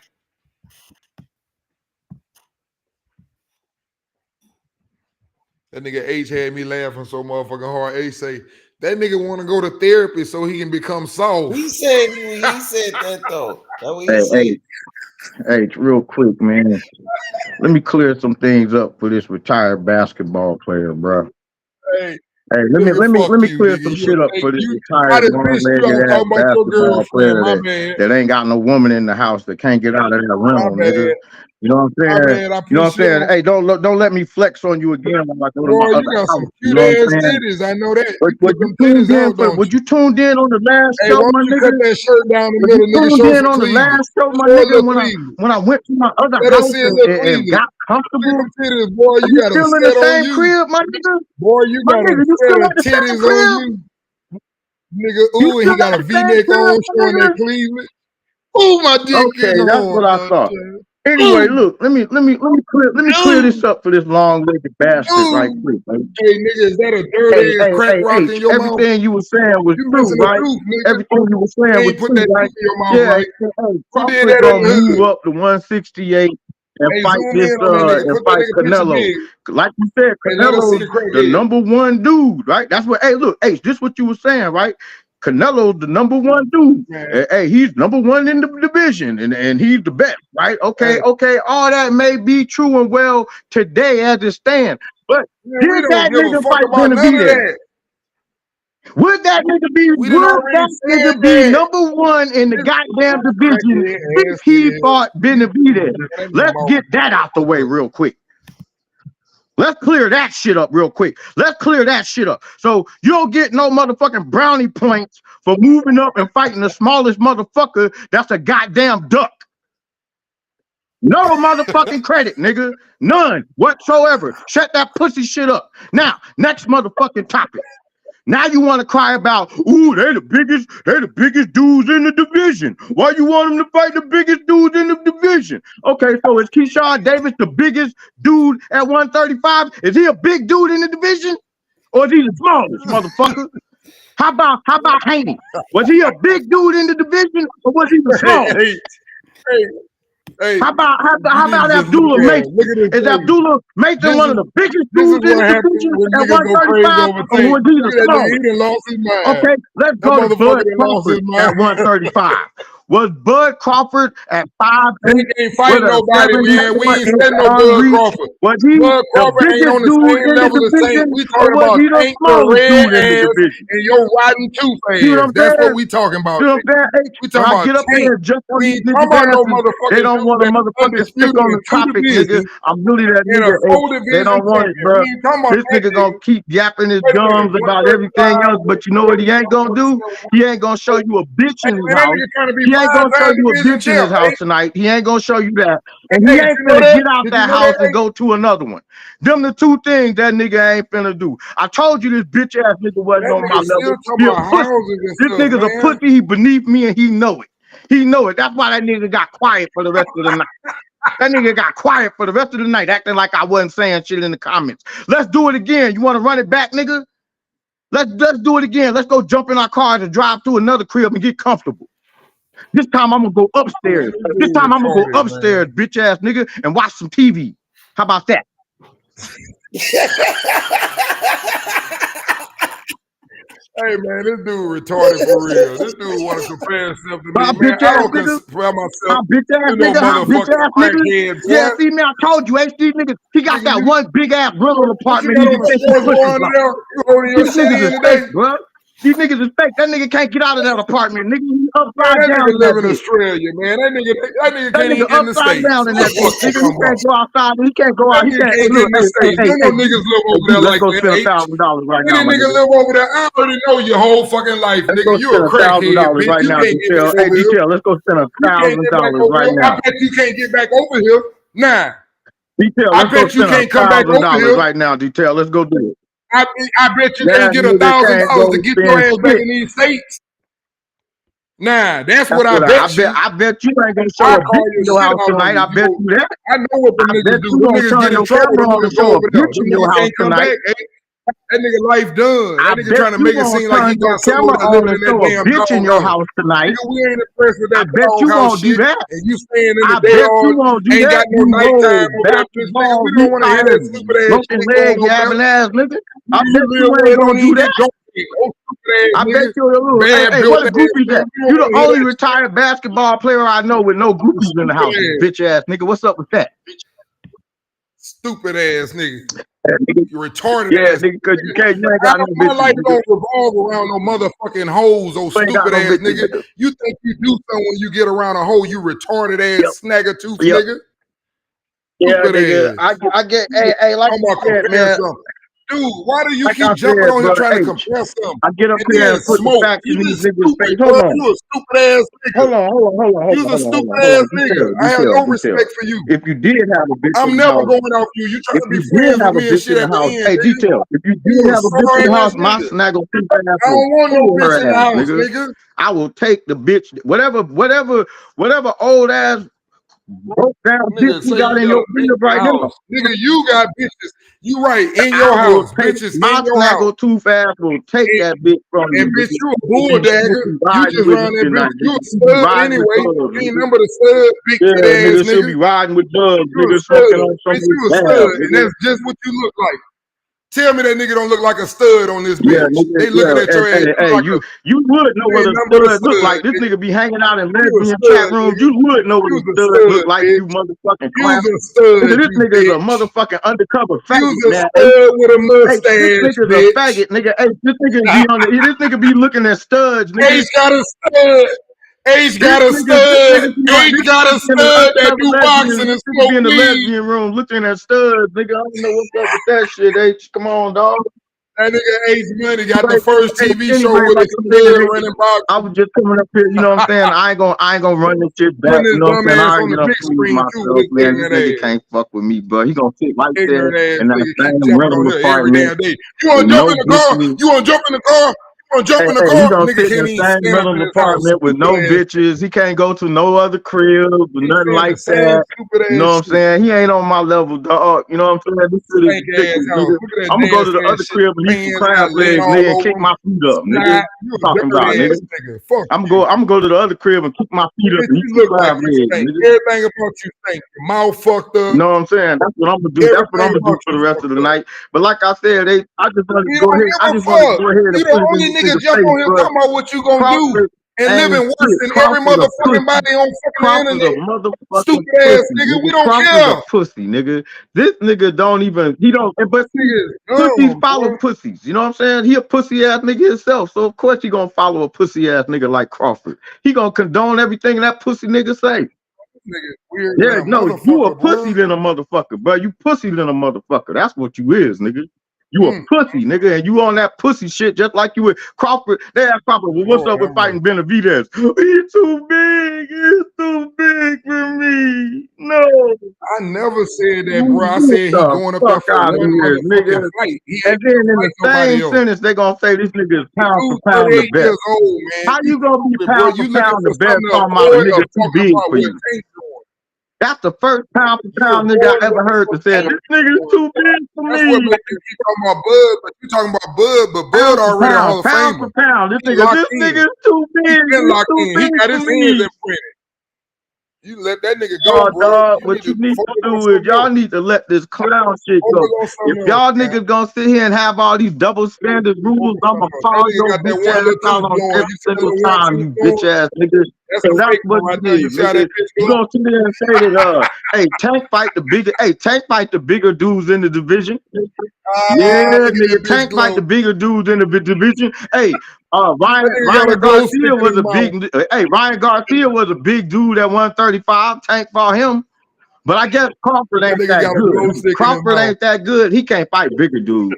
That nigga H had me laughing so motherfucking hard. H say, that nigga want to go to therapy so he can become soft. He said that though. That's what he said. Hey, real quick, man. Let me clear some things up for this retired basketball player, bro. Hey, let me clear some shit up for this retired one-legged ass basketball player that ain't got no woman in the house that can't get out of that rental, nigga. You know what I'm saying? You know what I'm saying? Hey, don't let me flex on you again when I go to my other house. You got some cute ass titties. I know that. Would you tuned in on the last show, my nigga? Cut that shirt down the middle, nigga. You tuned in on the last show, my nigga, when I went to my other house and got comfortable. Titties, boy, you got still in the same crib, my nigga? Boy, you got a set of titties on you. Nigga, ooh, he got a V-neck on showing that Cleveland. Ooh, my dick is on. That's what I thought. Anyway, look, let me clear this up for this long-legged bastard right quick. Man. Hey, nigga, is that a dirty ass crack rock in your mouth? Everything you were saying was true, right? Everything you were saying was true, right? Yeah, Crawford gonna move up to 168 and fight Canelo. Like you said, Canelo's the number one dude, right? That's what. Hey, look, H, this what you were saying, right? Canelo's the number one dude. Hey, he's number one in the division, and he's the best, right? Okay, all that may be true and well today as it stands, but did that nigga fight Benavidez? Would that nigga be number one in the goddamn division if he fought Benavidez? Let's get that out the way real quick. Let's clear that shit up real quick. So you don't get no motherfucking brownie points for moving up and fighting the smallest motherfucker that's a goddamn duck. No motherfucking credit, nigga. None whatsoever. Shut that pussy shit up. Now, next motherfucking topic. Now you want to cry about, ooh, they're the biggest dudes in the division. Why you want them to fight the biggest dudes in the division? Okay, so is Keyshawn Davis the biggest dude at 135? Is he a big dude in the division? Or is he the smallest motherfucker? How about Haney? Was he a big dude in the division or was he the smallest? Hey, how about Abdullah Mason? Is Abdullah Mason one of the biggest dudes in the division at 135? Or was he the smallest? Okay, let's go to Bud Crawford at 135. Was Bud Crawford at 5'8"? He ain't fighting nobody, man. We ain't sending no Bud Crawford. Was he Bud Crawford ain't on the same level as Tank. We talking about Tank, the red ass, and your rotten tooth ass. That's what we talking about. We talking about Tank. We ain't talking about no motherfucker. They don't want a motherfucker stick on the topic, nigga. I'm really that nigga. They don't want it, bro. This nigga gonna keep yapping his gums about everything else, but you know what he ain't gonna do? He ain't gonna show you a bitch in his house. He ain't gonna show you a bitch in his house tonight. He ain't gonna show you that. And he ain't gonna get out that house and go to another one. Them the two things that nigga ain't finna do. I told you this bitch ass nigga wasn't on my level. This nigga's a pussy. He beneath me and he know it. He know it. That's why that nigga got quiet for the rest of the night. That nigga got quiet for the rest of the night, acting like I wasn't saying shit in the comments. Let's do it again. You want to run it back, nigga? Let's do it again. Let's go jump in our cars and drive to another crib and get comfortable. This time I'm gonna go upstairs. Bitch ass nigga, and watch some TV. How about that? Hey man, this dude retarded for real. This dude want to compare himself to me, man. I don't compare myself to no motherfucking crackhead. Yeah, see me, I told you, HD nigga, he got that one big ass rental apartment. These niggas is fake, bro. These niggas is fake. That nigga can't get out of that apartment. Nigga, he upside down. That nigga live in Australia, man. That nigga can't even in the States. Down in that bitch. Nigga, he can't go outside. He can't go out. He can't get in the States. You know niggas live over there like that. Let's go spend $1,000 right now. Any nigga live over there, I already know your whole fucking life, nigga. You a crackhead, bitch. Right now, Detail. Hey, Detail, let's go spend $1,000 right now. I bet you can't get back over here. Nah. Detail, I bet you can't come back over here right now, Detail. Let's go do it. I bet you can't get $1,000 to get your ass back in these states. Nah, that's what I bet you. I bet you ain't gonna show a bitch in your house tonight. I bet you that. I know what the niggas do. When niggas get in trouble, they go over there. You can't come back. That nigga life done. That nigga trying to make it seem like he got someone living in that damn bitch in your house tonight. Nigga, we ain't impressed with that. I bet you won't do that. And you staying in the day all, ain't got no nighttime over that bitch, nigga. We don't want to hear that stupid ass shit. Leg yabbing ass nigga. I bet you ain't gonna do that. I bet you a little. Hey, what a groupie that? You the only retired basketball player I know with no groupies in the house, bitch ass nigga. What's up with that? Stupid ass nigga. You retarded ass nigga, because you ain't got no bitch. My life don't revolve around no motherfucking hoes, oh stupid ass nigga. You think you do something when you get around a hoe, you retarded ass snagger tooth nigga? Yeah, nigga. I get, hey, like you said, man. Dude, why do you keep jumping on here trying to compare something? I get up here and put the facts in these niggas' face. Hold on. You a stupid ass nigga. Hold on. You a stupid ass nigga. I have no respect for you. If you did have a bitch, I'm never going off you. You trying to be friends with me and shit at the end. Hey, Detail. If you did have a bitch in the house, my snaggle. I don't want no bitch in the house, nigga. I will take the bitch. Whatever old ass broke down bitch you got in your finger right now. Nigga, you got bitches. You right in your house, bitches. My snaggle too fast will take that bitch from you. And bitch, you a bull dagger. You just run that bitch. You a stud anyway. You ain't number the stud, big ass nigga. She'll be riding with Doug. You a stud. Bitch, you a stud, and that's just what you look like. Tell me that nigga don't look like a stud on this Yeah, bitch. nigga, They looking at your ass. hey, Like you would know what a stud look like. This nigga be hanging out in lesbian chat rooms. You would know what a stud look like, you motherfucking clown. Use a stud, This you nigga is a bitch. motherfucking undercover faggot, Use a man. stud with a Hey, this mustache, nigga's bitch. a faggot, nigga. Hey, this nigga be looking at studs, nigga. H got a stud. H got a stud. H got a stud that do boxing and smoke be in the weed. lesbian room looking at studs, nigga. I don't know what's up with that shit, H. Come on, dog. That nigga H Money got the first TV show Anyway, with like, a stud running boxing. I was just coming up here, you know what I'm saying? I ain't gonna run this shit back. Putting his You know what I'm dumb saying? I ass on already the done big proved screen too myself, with his man. This ignorant nigga ass. can't fuck with me, but he gonna sit right there Ignorant ass in that nigga keep same jumping rental on here every apartment. damn day. You wanna with jump no in the car? bitches. You wanna jump in the car? You wanna jump in the He car? gonna Nigga sit in can't the even same stand up in rental his house. apartment with no bitches. He can't go to no other crib or He nothing stay in like the same that. stupid You ass know what I'm shit. saying? He ain't on my level, dog. You know what I'm saying? This shit is Stank ass ridiculous, house. nigga. Look at that I'm gonna go to dancing the ass other shit. crib and eat some Pants crab got laid legs, all nigga, and over kick him. my feet up, nigga. Snot. You a Talking dirty about, nigga. ass nigga. Fuck I'm you. gonna go to the other crib and kick my feet up Bitch, and eat you some look like crab you legs, stink. nigga. Everything about you stink. Your mouth fucked up. You know what I'm saying? That's what I'm gonna do. That's what I'm Everything gonna do about for you the rest of fucked the up. night. But like I said, I just wanted to We go don't ahead. give I a just wanted to fuck. go ahead You and the put it in only this nigga nigga's jump face, on here bro. talking about what you gonna do Crawford and ain't living worse shit. than every Crawford a motherfucking pussy. body on fucking Crawford a internet. motherfucking Stupid ass pussy, nigga. nigga. We don't Crawford care. a pussy, nigga. This nigga don't even, he don't, but This nigga is pussies dumb, follow boy. pussies. You know what I'm saying? He a pussy ass nigga himself. So of course he gonna follow a pussy ass nigga like Crawford. He gonna condone everything that pussy nigga say. This nigga is weird Yeah, than a no, you a motherfucker, pussy boy. than a motherfucker, bro. You pussy than a motherfucker. That's what you is, nigga. You a pussy, nigga, and you on that pussy shit just like you with Crawford. They asked Crawford, well, what's up with fighting Benavidez? He's too big. He's too big for me. No. I never said that, bro. I said he Get the going up there fuck for out of one here, motherfucking nigga. fight. He And ain't then gonna in the fight nobody same else. sentence, they gonna say this nigga is pound Dude, for pound the 38 best. years old, man. How you gonna be Stupid, bro. pound You for looking pound for the best something to talking about a avoid or nigga too talking big about for what you? ain't doing. That's the first pound for You pound nigga I avoid ever what the heard fuck that said ain't this nigga is doing. too big for That's what me. make you keep talking about Bud, but you talking about Bud, but Bud already a Hall of Pound Famer. for pound. This He nigga locked in. is too big. He been He's locked too in. He big got for his hands me. imprinted. You let that nigga go, Oh, bro. dog, You what need to you need to focus on do is something y'all else. need to let this clown shit Focus go. on If something y'all else, man. niggas gonna sit here and have all these double standard rules, I'ma That call nigga your got that bitch one ass little out tooth on blowing. every You see that single little one time, tooth you blowing? bitch ass nigga. That's And a that's fake what one right it there. You is, see how nigga. that bitch You go? gonna sit there and say that Tank fight the bigger dudes in the division. Yeah, Look at nigga, that bitch Tank fight glow. the bigger dudes in the division. Hey, That nigga got a Ryan glow stick Garcia in was his a mouth. Ryan Garcia was a big dude at 135. Tank fought him. But I guess Crawford That ain't nigga that got a glow good. stick in his Crawford mouth. ain't that good. He can't fight bigger dudes.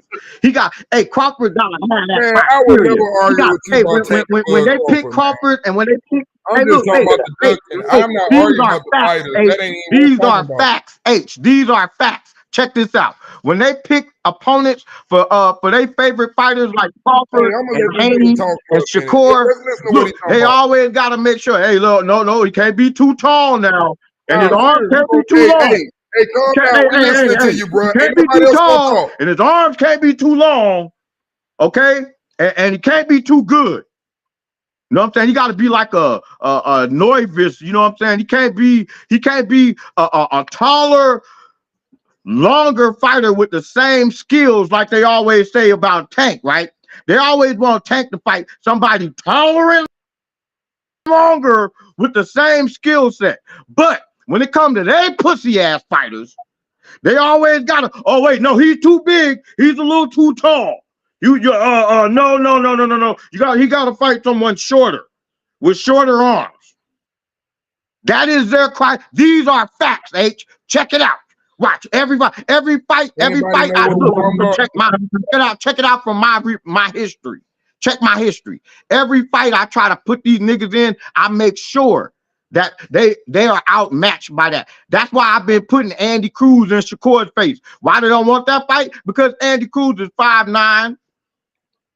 Crawford gotta have that Man, I would criteria. never argue with you about Tank and When Bud they pick Crawford, man. Crawford and when they pick, I'm just talking about the dunking. I'm not these arguing are about the facts, fighters. H. That ain't even what These I'm are talking about. facts, H. These are facts. Check this out. When they pick opponents for their favorite fighters like Crawford I'm gonna and let this nigga Haney talk for and a minute. Shakur, Let's listen to what look, he's talking they about. always gotta make sure, hey, look, no, he can't be too tall now. And his Nah, arms serious. can't be too long. Hey, calm down. We listening to you, bro. He Ain't can't be nobody too else gonna tall, talk. and his arms can't be too long. Okay, and he can't be too good. You know what I'm saying? He got to be like a Novice. You know what I'm saying? He can't be a taller, longer fighter with the same skills like they always say about Tank, right? They always want Tank to fight somebody taller and longer with the same skill set. But when it comes to their pussy ass fighters, they always gotta, oh wait, no, he's too big, he's a little too tall. No. He gotta fight someone shorter with shorter arms. That is their cry. These are facts, H. Check it out. Watch every fight. I look, check it out from my history. Check my history. Every fight I try to put these niggas in, I make sure that they are outmatched by that. That's why I've been putting Andy Cruz in Shakur's face. Why they don't want that fight? Because Andy Cruz is 5'9"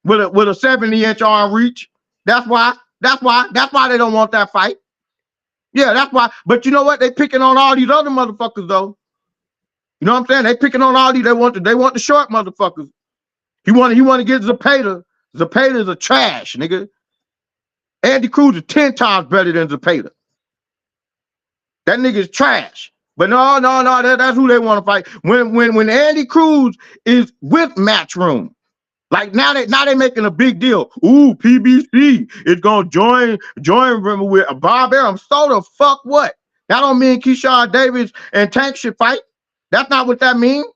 with a 70-inch arm reach. That's why they don't want that fight. Yeah, that's why. But you know what? They picking on all these other motherfuckers though. You know what I'm saying? They picking on all these. They want the short motherfuckers. He want to get Zepeda. Zepeda is a trash, nigga. Andy Cruz is 10 times better than Zepeda. That nigga is trash. But no, that's who they want to fight. When Andy Cruz is with Matchroom, like now they making a big deal. Ooh, PBC is gonna join with Bob Arum. So the fuck what? That don't mean Keyshawn Davis and Tank should fight. That's not what that means.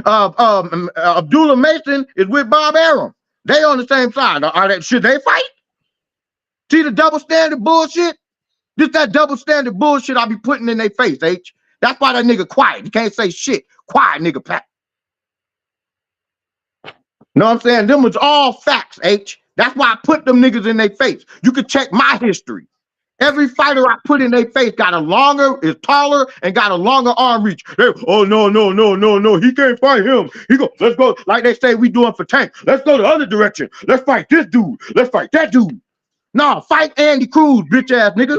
Abdullah Mason is with Bob Arum. They on the same side. Should they fight? See the double standard bullshit? This that double standard bullshit I be putting in their face, H. That's why that nigga quiet. He can't say shit. Quiet, nigga, Pat. Know what I'm saying? Them was all facts, H. That's why I put them niggas in their face. You can check my history. Every fighter I put in their face is taller, and got a longer arm reach. Oh, no. He can't fight him. Let's go. Like they say we doing for Tank. Let's go the other direction. Let's fight this dude. Let's fight that dude. No, fight Andy Cruz, bitch ass nigga.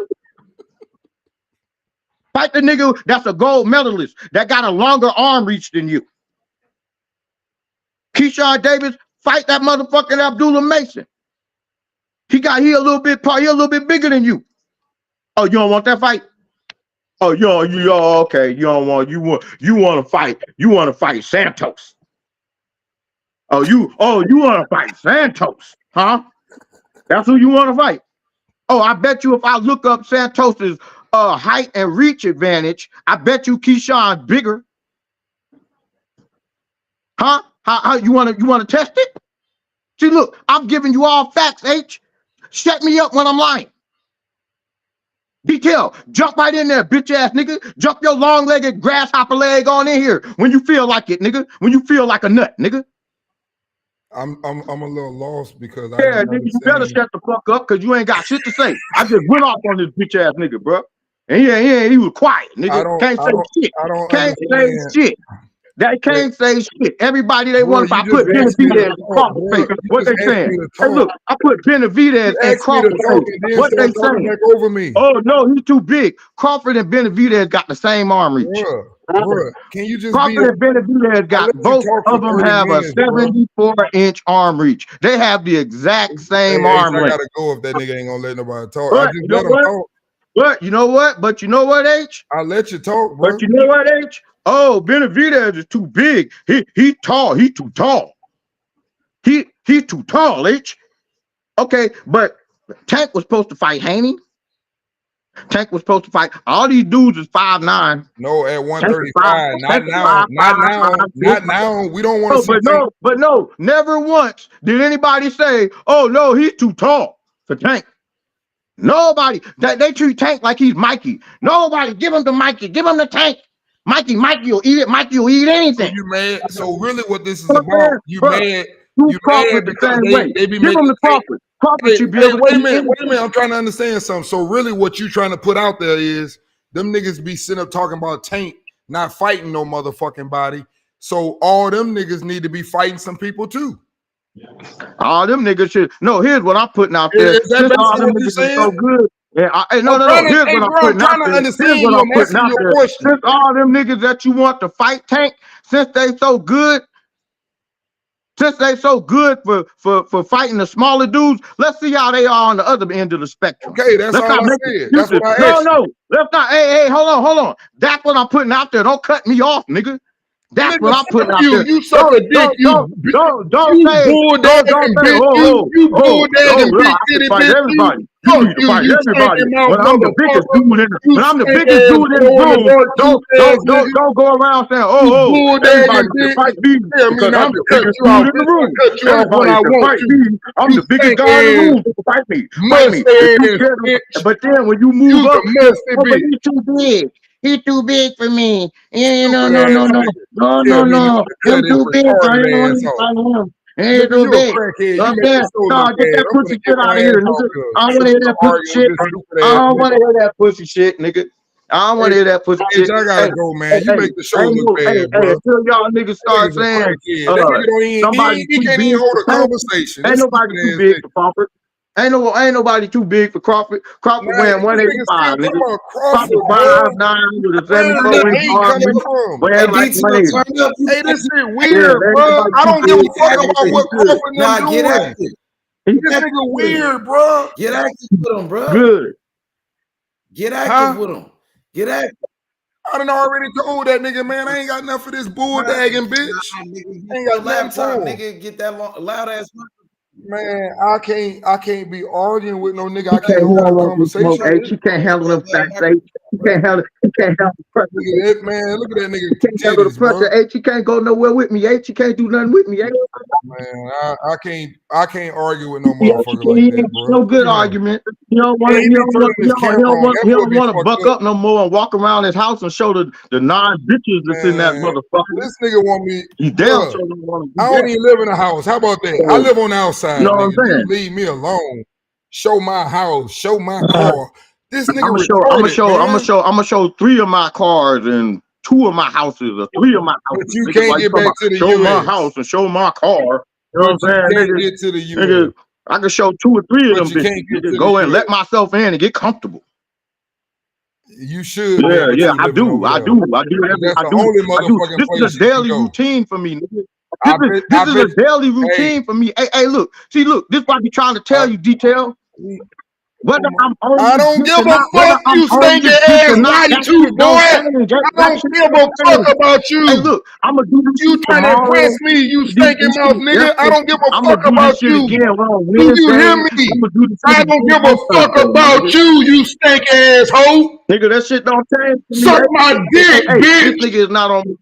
Fight the nigga that's a gold medalist that got a longer arm reach than you. Keyshawn Davis, fight that motherfucking Abdullah Mason. He a little bit bigger than you. Oh, you don't want that fight? Oh, okay. You want to fight. You want to fight Santos. You want to fight Santos, huh? That's who you want to fight. Oh, I bet you if I look up Santos's height and reach advantage, I bet you Keyshawn's bigger. Huh? How you want to test it? See, look, I'm giving you all facts, H. Shut me up when I'm lying. Detail, jump right in there, bitch ass nigga. Jump your long-legged grasshopper leg on in here when you feel like it, nigga. When you feel like a nut, nigga. I'm a little lost because nigga, you better shut the fuck up because you ain't got shit to say. I just went off on this bitch ass nigga, bro. And he was quiet, nigga. Can't say shit. They can't say shit. Everybody they want. I put Benavidez and Crawford face. What they saying? Hey, look, I put Benavidez and Crawford face. What they saying? Over me. Oh no, he's too big. Crawford and Benavidez got the same arm reach. Bruh, can you just Crawford and Benavidez got both of them have a 74-inch arm reach. They have the exact same arm length. I gotta go if that nigga ain't gonna let nobody talk. I just let him talk. But you know what, H? I'll let you talk, bro. But you know what, H? Oh, Benavidez is too big. He tall. He too tall. He too tall, H. Okay, but Tank was supposed to fight Haney. Tank was supposed to fight. All these dudes is 5'9". No, at 135. Not now. Not now. We don't want to see. But no, never once did anybody say, "Oh no, he's too tall for Tank." Nobody. They treat Tank like he's Mikey. Nobody. Give him to Mikey. Give him the Tank. Mikey will eat it. Mikey will eat anything. So you mad? So really, what this is about? You mad? You mad because they be making the Crawford. Crawford should be able to wait a minute. I'm trying to understand something. So really, what you trying to put out there is them niggas be sitting up talking about Tank not fighting no motherfucking body. So all them niggas need to be fighting some people too. All them niggas should. No, here's what I'm putting out there. Is that all them niggas are so good. Yeah, no. Here's what I'm putting out there. Since all them niggas that you want to fight Tank, since they so good for fighting the smaller dudes, let's see how they are on the other end of the spectrum. Okay, that's all I said. That's what I asked. No, let's not. Hey, hold on. That's what I'm putting out there. Don't cut me off, nigga. That's what I'm putting out there. You suck a dick. Don't say. You bulldagging big titty bitch. You need to fight everybody. When I'm the biggest dude in the room, don't go around saying, everybody can fight me because I'm the biggest dude in the room. Everybody can fight me. I'm the biggest guy in the room. Fight me. But then when you move up, he's too big. He's too big for me. No. I'm too big for him. He's too big. Get that pussy shit out of here, nigga. I don't want to hear that pussy shit. I don't want to hear that pussy shit, nigga. I don't want to hear that pussy shit. I gotta go, man. You make the show look bad, bro. Until y'all niggas start saying he can't even hold a conversation. Ain't nobody too big for Crawford. Ain't nobody too big for Crawford. Crawford wearing 185, nigga. Crawford 5'9" with a 74-inch arm. Wearing like 180. Hey, this shit weird, bro. I don't give a fuck about what Crawford them doing. This nigga weird, bro. Get active with him, bro. Good. Get active with him. Get active. I done already told that nigga, man, I ain't got enough for this bull dagging bitch. I ain't got nothing for him. Nigga, get that loud ass. Man, I can't be arguing with no nigga. I can't hold a conversation. She can't handle them facts. She can't handle the pressure. Look at that, man. Look at that nigga. She can't handle the pressure. She can't go nowhere with me. She can't do nothing with me. Man, I can't argue with no motherfucker like that, bro. No good argument. You don't want to buck up no more and walk around his house and show the 9 bitches that's in that motherfucker. This nigga want me. You damn sure don't want to. I don't even live in a house. How about that? I live on the outside. You know what I'm saying? Leave me alone. Show my house. Show my car. This nigga. I'm gonna show 3 of my cars and 2 of my houses or 3 of my houses. But you can't get back to the show US. My house and show my car. You know what I'm saying? Can't get to the US. Nigga, I can show 2 or 3 of them bitches. Go and let myself in and get comfortable. You should. Yeah, I do. I do. This is a daily routine for me, nigga. This is a daily routine for me. Hey, look. See, look. This is what I be trying to tell you, Detail. Whether I'm on I don't give a fuck, you stinking ass white tooth boy. I don't give a fuck about you. Hey, look, I'm gonna do this. You trying to impress me, you stinking mouth nigga. I don't give a fuck about you. Do you hear me? I don't give a fuck about you, you stink ass hoe. Nigga, that shit don't change. Suck my dick, bitch. This nigga is not on me.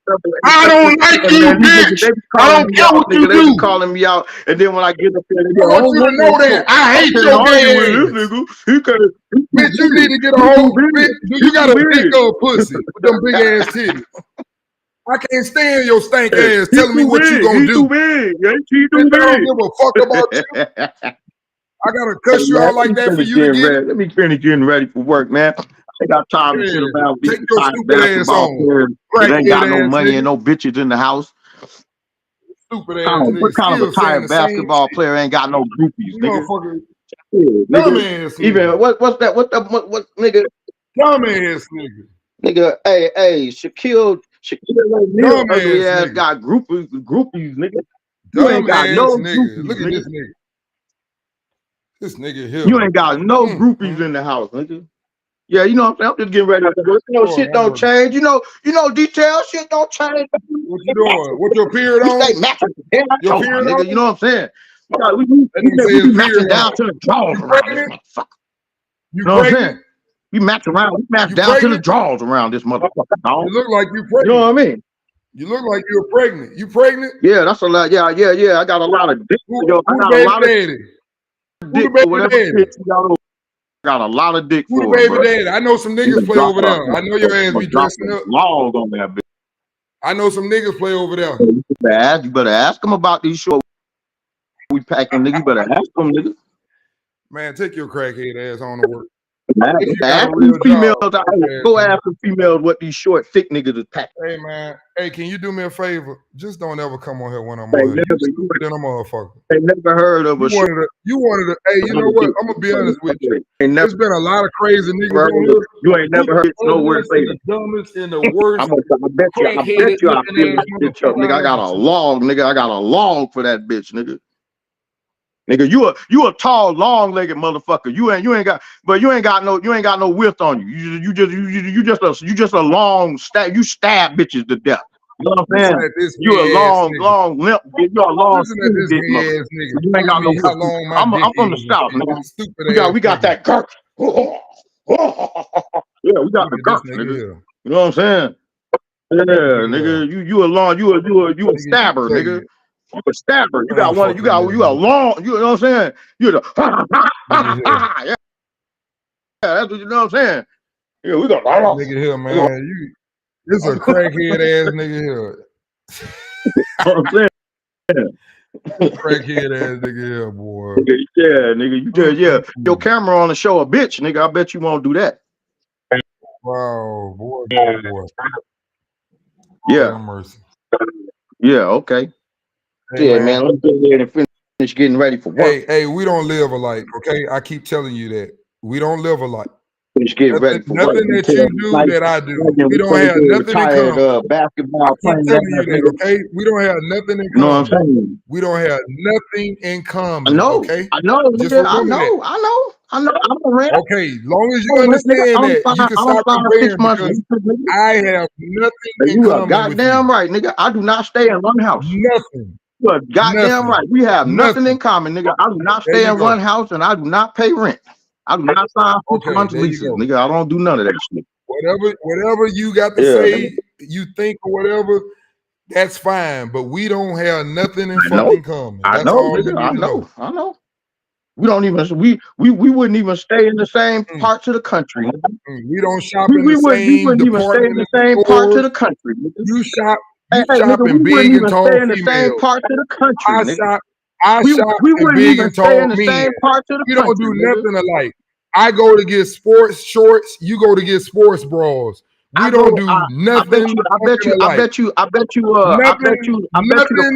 I don't like you, bitch. I don't care what you do. They be calling me out, and then when I get up there, they I want you to know that. I hate your gay ass. Bitch, you need to get a hold. Bitch, you got a big old pussy with them big ass titties. I can't stand your stank ass telling me what you gonna do. Bitch, I don't give a fuck about you. I gotta cuss you out like that for you to get. Let me finish getting ready for work, man. I got time to sit around. Take your stupid ass on. It ain't got no money and no bitches in the house. Stupid ass. What kind of a tired basketball player ain't got no groupies, nigga? Dumbass. Even what's that? What nigga? Dumbass nigga. Nigga, hey, Shaquille O'Neal ugly ass got groupies, nigga. You ain't got no nigga. Look at this nigga. This nigga here. You ain't got no groupies in the house, nigga. Yeah, you know what I'm saying? I'm just getting ready to go. You know, shit don't change. You know, Detail, shit don't change. What you doing? What your period on? Stay matching. Your period on? You know what I'm saying? We matching down to the drawers around this motherfucker. You know what I'm saying? We match around. We match down to the drawers around this motherfucker. You look like you pregnant. You know what I mean? You look like you're pregnant. You pregnant? Yeah, that's a lot. Yeah. I got a lot of dick. I got a lot of dick. Got a lot of dick for baby daddy. I know some niggas play over there. I know your ass be dressing up. Log on that bitch. I know some niggas play over there. You better ask them about these shorts we packing, nigga. You better ask them, nigga. Man, take your crackhead ass on to work. Ask females, go ask the females what these short, thick niggas is packing. Hey, man. Hey, can you do me a favor? Just don't ever come on here when I'm on here. You stupid than a motherfucker. They never heard of a short. You wanted to, hey, you know what? I'm going to be honest with you. There's been a lot of crazy niggas on here. You ain't never heard nowhere say the dumbest and the worst. I bet you I feel that bitch up, nigga. I got a log, nigga. I got a log for that bitch, nigga. Nigga, you a tall, long-legged motherfucker. You ain't got no width on you. You just a long stab. You stab bitches to death. You know what I'm saying? You a long limp. You a long dick motherfucker. You ain't got no width. I'm from the south, nigga. We got that girth. Yeah, we got the girth, nigga. You know what I'm saying? Yeah, nigga. You a stabber, nigga. You a stabber. You got one. You a long. You know what I'm saying? You're the. Yeah, that's what you know what I'm saying. Yeah, we got nigga here, man. This a crackhead ass nigga here. I'm saying. Crackhead ass nigga here, boy. Yeah, nigga. You just your camera on the show a bitch, nigga. I bet you won't do that. Wow, boy. Yeah. Mercy. Yeah. Okay. Hey, man, let's get there and finish getting ready for work. Hey, we don't live alike, okay? I keep telling you that. We don't live alike. Finish getting ready for nothing work. That you do that I do. We don't have nothing in common. Basketball playing. I'm telling you that, okay? We don't have nothing in common. You know what I'm saying? We don't have nothing in common. I know. Okay? I know. I know. I know. I'm a rent. Okay, long as you Nigga, understand that, you can I don't stop sign 6 comparing months. because Nigga. I have nothing in You are common with you. goddamn right, nigga. I do not stay in one house. Nothing. You are goddamn right. We have nothing in common, nigga. I do not There stay you in go. one house and I do not pay rent. I do not sign 6 Okay, months there you leases, go. nigga. I don't do none of that shit. Whatever you got to Yeah, say, nigga. you think or whatever, that's fine. But we don't have nothing in I know. fucking common. I That's know, all you nigga. need I to know. know. I know. We don't even we wouldn't even stay in the same parts of the country. Nigga. We don't shop in We the wouldn't same even stay in department the in same the parts of stores. the country. Nigga. You shop Hey, nigga, in we big wouldn't and even tall stay in the same females. parts of the country, I nigga. shop We in wouldn't big even and stay tall in the men. same parts of the We country. don't do nigga. nothing alike. I go to get sports shorts. You go to get sports bras. We don't do nothing I bet you the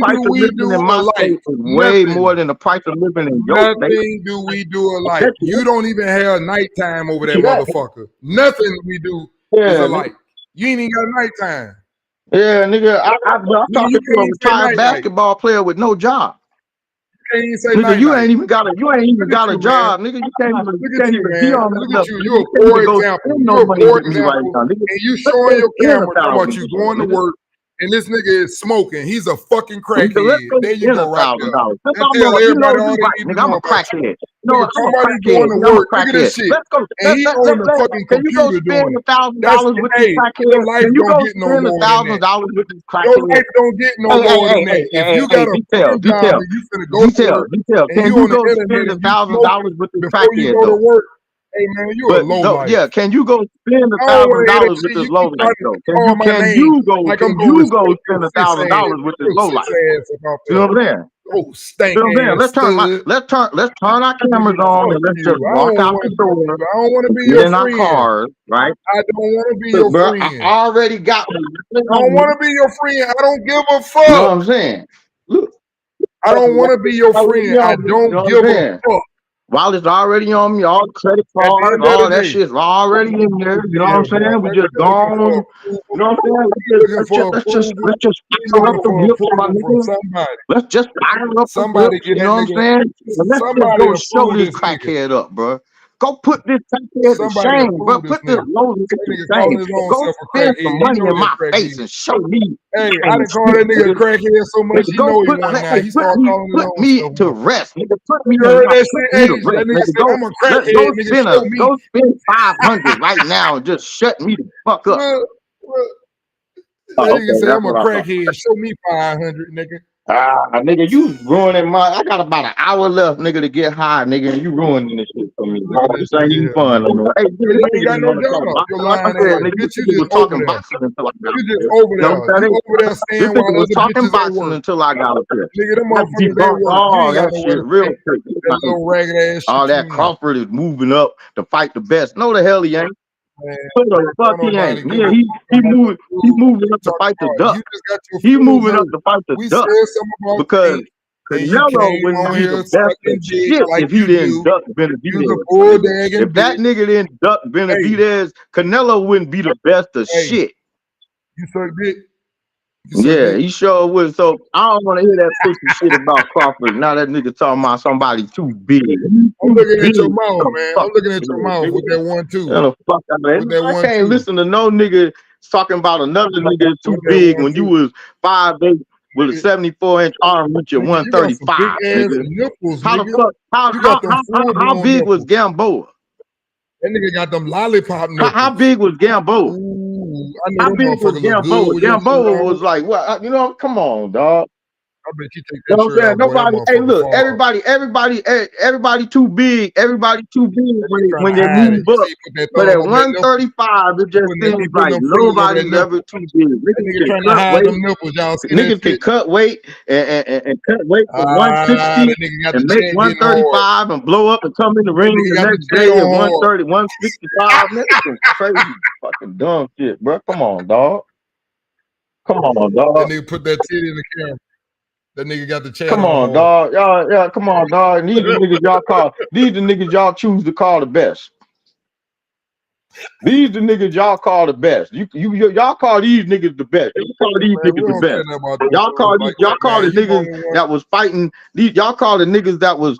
price of living in my state is way more than the price of living in your state. Nothing do we do alike. You don't even have nighttime over that motherfucker. Nothing we do is alike. You ain't even got nighttime. Yeah, nigga, I'm talking to a retired basketball player with no job. Can't even say nigga, you ain't even got a job, nigga. You can't even be on Look that at you. level. You're a poor example. You're a poor example. And you showing your camera talking about you going to work and this nigga is smoking. He's a fucking crackhead. There you go, right there. And tell everybody all they need to know about you. Nigga, somebody going to work. Look at this shit. And he on the fucking computer doing it. That's hey, your life don't get no more than that. Your life don't get no more than that. If you got a fucking job and you finna go to work and you on the internet and you smoking before you go to work, hey man, you a low life. Yeah, can you go spend $1,000 with this low life though? Can you go spend $1,000 with this low life? You know what I'm saying? Oh, stank ass. Let's turn our cameras on and let's just walk out the door. I don't want to be get your in friend. our cars, right? I don't want to be your friend. I already got one. I don't want to be your friend. I don't give a fuck. You know what I'm saying? Look, I don't want to be your friend. I don't give a fuck. While it's already on me, all the credit cards, all that shit's already in there. You know what I'm saying? We just gone. You know what I'm saying? Let's just fire up the whip, my nigga. Let's just fire up the whip. You know what I'm saying? And let's just go show this crackhead up, bro. Go put this crackhead to shame, bro. Put this low nigga to shame. Go spend some money in my face and show me. Hey, I didn't call that nigga a crackhead so much. He know he won now. He started calling his own Put me to rest, nigga. Put me to rest. That nigga said, I'm a crackhead, nigga. Go spend 500 right now and just shut me the fuck up. That nigga say I'm a crackhead. Show me 500, nigga. Nigga, you ruining my. I got about an hour left, nigga, to get high, nigga, and you ruining this shit for me. This ain't even fun, nigga. Hey, you ain't got no job. You're lying ass. Bitch, you just over there. You just over there. You over there saying while other talking bitches at boxing work. until I got up here. Nigga, them motherfuckers at work. Oh, that shit real quick. That little ragged ass shit. All that Crawford is moving up to fight the best. No, the hell he ain't. What the fuck he ain't? Yeah, he moving up to fight the duck. He moving up to fight the duck because Canelo wouldn't be the best of shit if he didn't duck Benavidez. If that nigga didn't duck Benavidez, Canelo wouldn't be the best of shit. You suck dick. Yeah, he sure would. So I don't want to hear that pussy shit about Crawford. Now that nigga talking about somebody too big. I'm looking at your mouth, man. I'm looking at your mouth with that 1-2. I can't listen to no nigga talking about another nigga too big when you was 5'8" with a 74-inch arm with your 135. How big was Gamboa? That nigga got them lollipop nipples. How big was Gamboa? How big was Gamboa? Gamboa was like, what? You know, come on, dog. I bet you take that shirt out. Nobody. Hey, look, everybody too big. Everybody too big when they move up. But at 135, it just seems like nobody's ever too big. Niggas can cut weight and cut weight to 160 and make 135 and blow up and come in the ring the next day at 130, 165. Niggas some crazy fucking dumb shit, bro. Come on, dog. Come on, dog. That nigga put that titty in the camera. That nigga got the chat. Come on, dog. Yeah, come on, dog. These the niggas y'all choose to call the best. These the niggas y'all call the best. Y'all call these niggas the best. You call these niggas the best. Y'all call the niggas that was fighting. Y'all call the niggas that was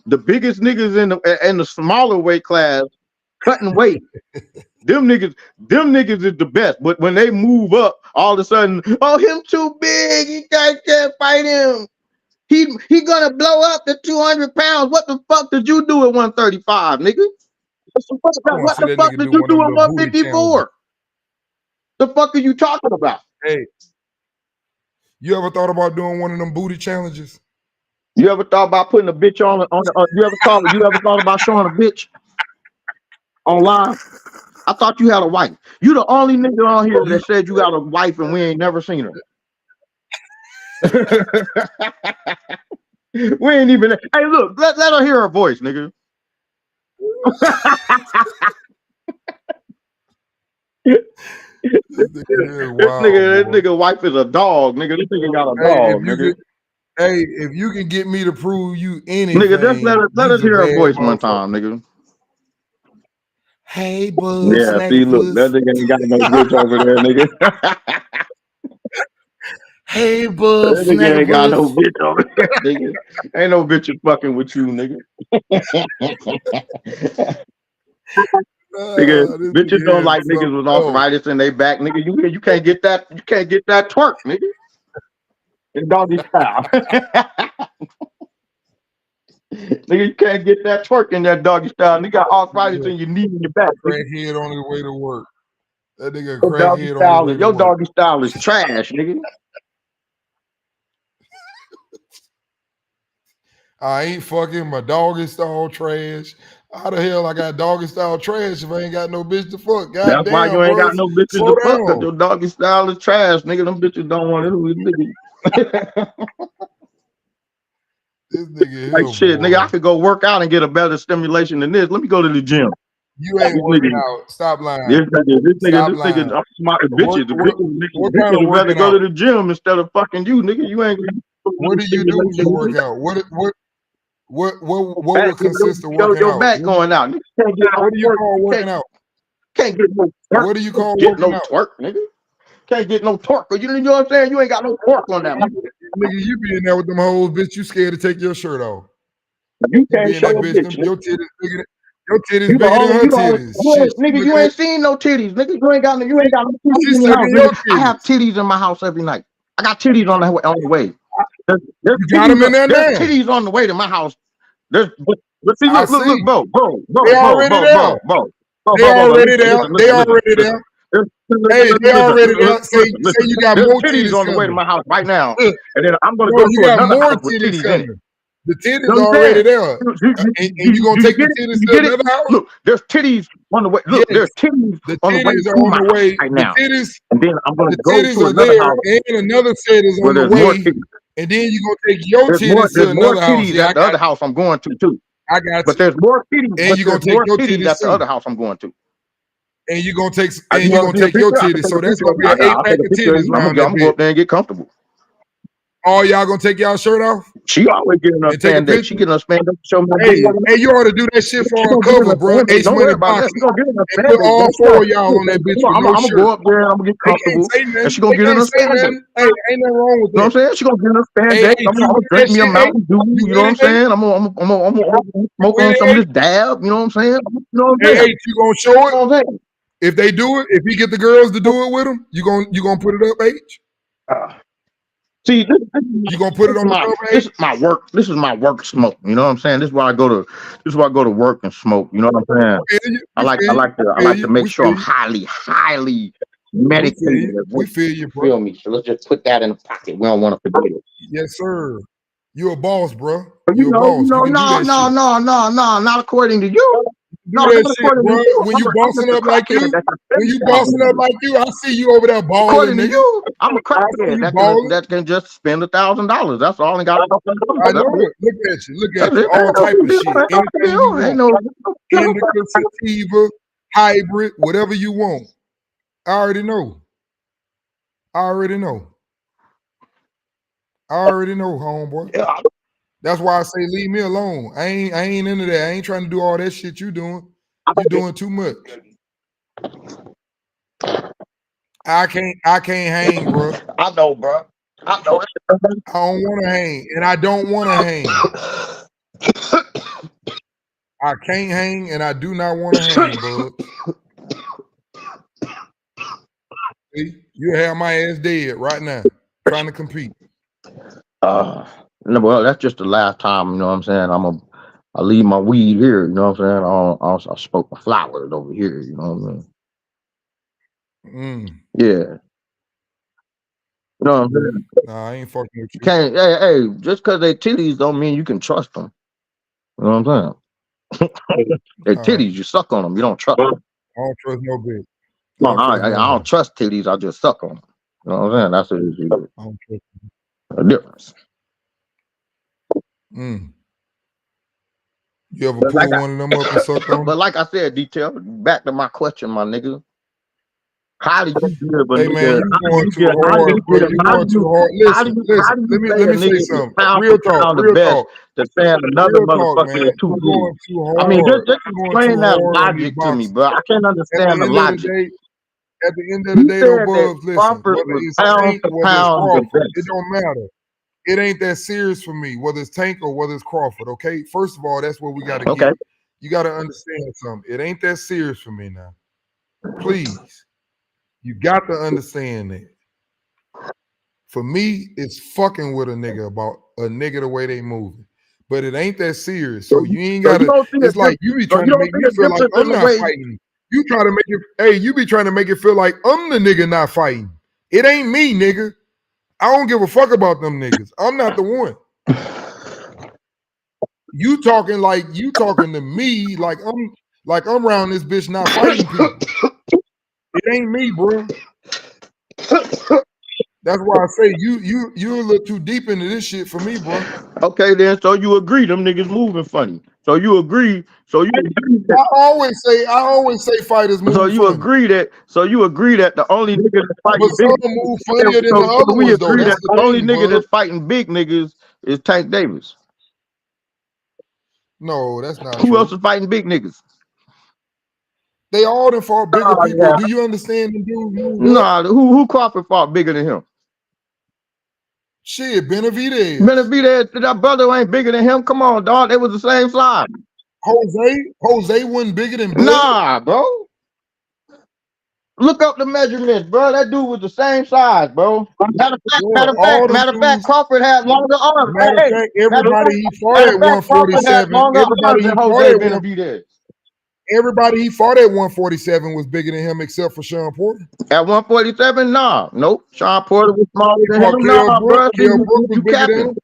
the biggest niggas in the smaller weight class cutting weight. Them niggas is the best. But when they move up, all of a sudden, oh, him too big. You guys can't fight him. He gonna blow up to 200 pounds. What the fuck did you do at 135, nigga? What the fuck did you do at 154? The fuck are you talking about? Hey, you ever thought about doing one of them booty challenges? You ever thought about putting a bitch on you ever thought about showing a bitch online? I thought you had a wife. You the only nigga on here that said you got a wife and we ain't never seen her. We ain't even. Hey, look, let her hear her voice, nigga. This nigga wife is a dog, nigga. This nigga got a dog, nigga. Hey, if you can get me to prove you anything, nigga, just let us hear her voice one time, nigga. Hey, bud. Yeah, see, look, that nigga ain't got no bitch over there, nigga. Hey, bud. That nigga ain't got no bitch over there, nigga. Ain't no bitch fucking with you, nigga. Nigga, bitches don't like niggas with arthritis in their back, nigga. You can't get that. You can't get that twerk, nigga. In doggy style. Nigga, you can't get that twerk in that doggy style. Nigga got arthritis in your knee and your back. Crackhead on his way to work. That nigga crackhead on his way to work. Your doggy style is trash, nigga. I ain't fucking my doggy style trash. How the hell I got doggy style trash if I ain't got no bitch to fuck? God That's damn, why you ain't got no bitches to fuck, because your doggy style is trash, nigga. Them bitches don't want it. Nigga. This nigga like shit, boy. Nigga, I could go work out and get a better stimulation than this. Let me go to the gym. You ain't working out. Stop lying. This nigga, I'm smart as bitches. Bitches would rather go to the gym instead of fucking you, nigga. You ain't. What do you do when you work out? What would consist of working your out? Back going out. Nigga, what do you call working out? Can't get no twerk. What do you call working out? Twerk, nigga. Can't get no torque. You know what I'm saying? You ain't got no torque on that. Nigga, you be in there with them hoes, bitch. You scared to take your shirt off. You can't show a bitch. Your titties bigger than her titties. Nigga, you ain't seen no titties. Nigga, you ain't got no titties in your house. I have titties in my house every night. I got titties on the way. There's titties on the way to my house. But see, look, bro. They already there. They already there. Hey, they already there. Say you got more titties on the way to my house right now, and then I'm gonna go you to got another more house with titties in it. The titties are already there, and you gonna take the titties to another house? Look, there's titties on the way. Look, there's titties on the way to my house right now. And then I'm gonna go to another house, and another set is on the way. And then you gonna take your titties to another house. At the other house I'm going to too. I got you. But there's more titties. And you're gonna take your titties at the other house I'm going to. And you're gonna take your titties. So that's gonna be an 8-pack of titties around that bitch. I'm gonna go up there and get comfortable. All y'all gonna take y'all shirt off? She always getting us spandex. She getting us spandex. Hey, you ought to do that shit for our cover, bro. H Money Box. And put all 4 of y'all on that bitch with no shirt. I'm gonna go up there and I'm gonna get comfortable. And she gonna get us spandex. Hey, ain't nothing wrong with that. You know what I'm saying? She gonna get us spandex. I'm gonna drink me a Mountain Dew. You know what I'm saying? I'm gonna smoke on some of this dab. You know what I'm saying? You know what I'm saying? Hey, you gonna show it? If they do it, if he get the girls to do it with him, you gonna put it up, H? See, you gonna put it on this is my work. This is my work smoke. You know what I'm saying? This is why I go to work and smoke. You know what I'm saying? I like to make sure I'm highly medicated. We feel you, bro. Feel me? So let's just put that in the pocket. We don't want to forget it. Yes, sir. You a boss, bro. You know, no, not according to you. No, that shit, bro. When you bossing up like you, I see you over there balling. According to you, I'm a crackhead that can just spend $1,000. That's all I got. I know it. Look at you. All type of shit. Anything you want. Indica, sativa, hybrid, whatever you want. I already know, homeboy. Yeah. That's why I say leave me alone. I ain't into that. I ain't trying to do all that shit you doing. You doing too much. I can't hang, bro. I know, bro. I know. I don't want to hang, and I don't want to hang. I can't hang, and I do not want to hang, Bubs. See, you have my ass dead right now, trying to compete. No, well, that's just the last time. You know what I'm saying? I leave my weed here. You know what I'm saying? I smoke my flowers over here. You know what I mean? Yeah. You know what I'm saying? Nah, I ain't fucking with you. Can't. Hey, just because they titties don't mean you can trust them. You know what I'm saying? They titties, you suck on them. You don't trust them. I don't trust no bitch. No, I don't trust titties. I just suck on them. You know what I'm saying? That's what it is. I don't trust A difference. You ever pull one of them up and suck on? But like I said, detail. Back to my question, my nigga. How do you give a hey, nigga? Man, you going too hard, bro. You going too hard. Listen. Let me say something. Real talk. To saying another motherfucker is too going too hard. I mean, just explain that logic to me, bro. I can't understand the logic. At the end of the day, though, Bubs, listen. Whether it's Tank or whether it's Crawford, it don't matter. It ain't that serious for me, whether it's Tank or whether it's Crawford, okay? First of all, that's what we got to get. You got to understand something. It ain't that serious for me now. Please. You got to understand that. For me, it's fucking with a nigga about a nigga the way they moving. But it ain't that serious. So you ain't got to, it's like you be trying to make me feel like I'm not fighting. You try to make it, hey, you be trying to make it feel like I'm the nigga not fighting. It ain't me, nigga. I don't give a fuck about them niggas. I'm not the one. You talking to me like I'm around this bitch not fighting people. It ain't me, bro. That's why I say you a little too deep into this shit for me, bro. Okay, then. So you agree them niggas moving funny. So you agree. I always say fighters move. So you funny. agree that. So you agree that the only nigga that's fighting but some move funnier than the other we ones, agree though. that the only nigga that's fighting big niggas is Tank Davis. No, that's not Who true. else is fighting big niggas? They all done fought bigger people. Yeah. Do you understand them dudes? Nah, who Crawford fought bigger than him? Shit, Benavidez. That brother ain't bigger than him. Come on, dog. They was the same size. Jose wasn't bigger than Bud. Nah, bro. Look up the measurements, bro. That dude was the same size, bro. Matter of fact, Crawford had longer arms. Matter of fact, everybody he fought at 147. Everybody he fought at 147 was bigger than him except for Sean Porter. At 147, nah. Nope. Sean Porter was smaller than him. Nah, bro. Kell Brook was bigger than him.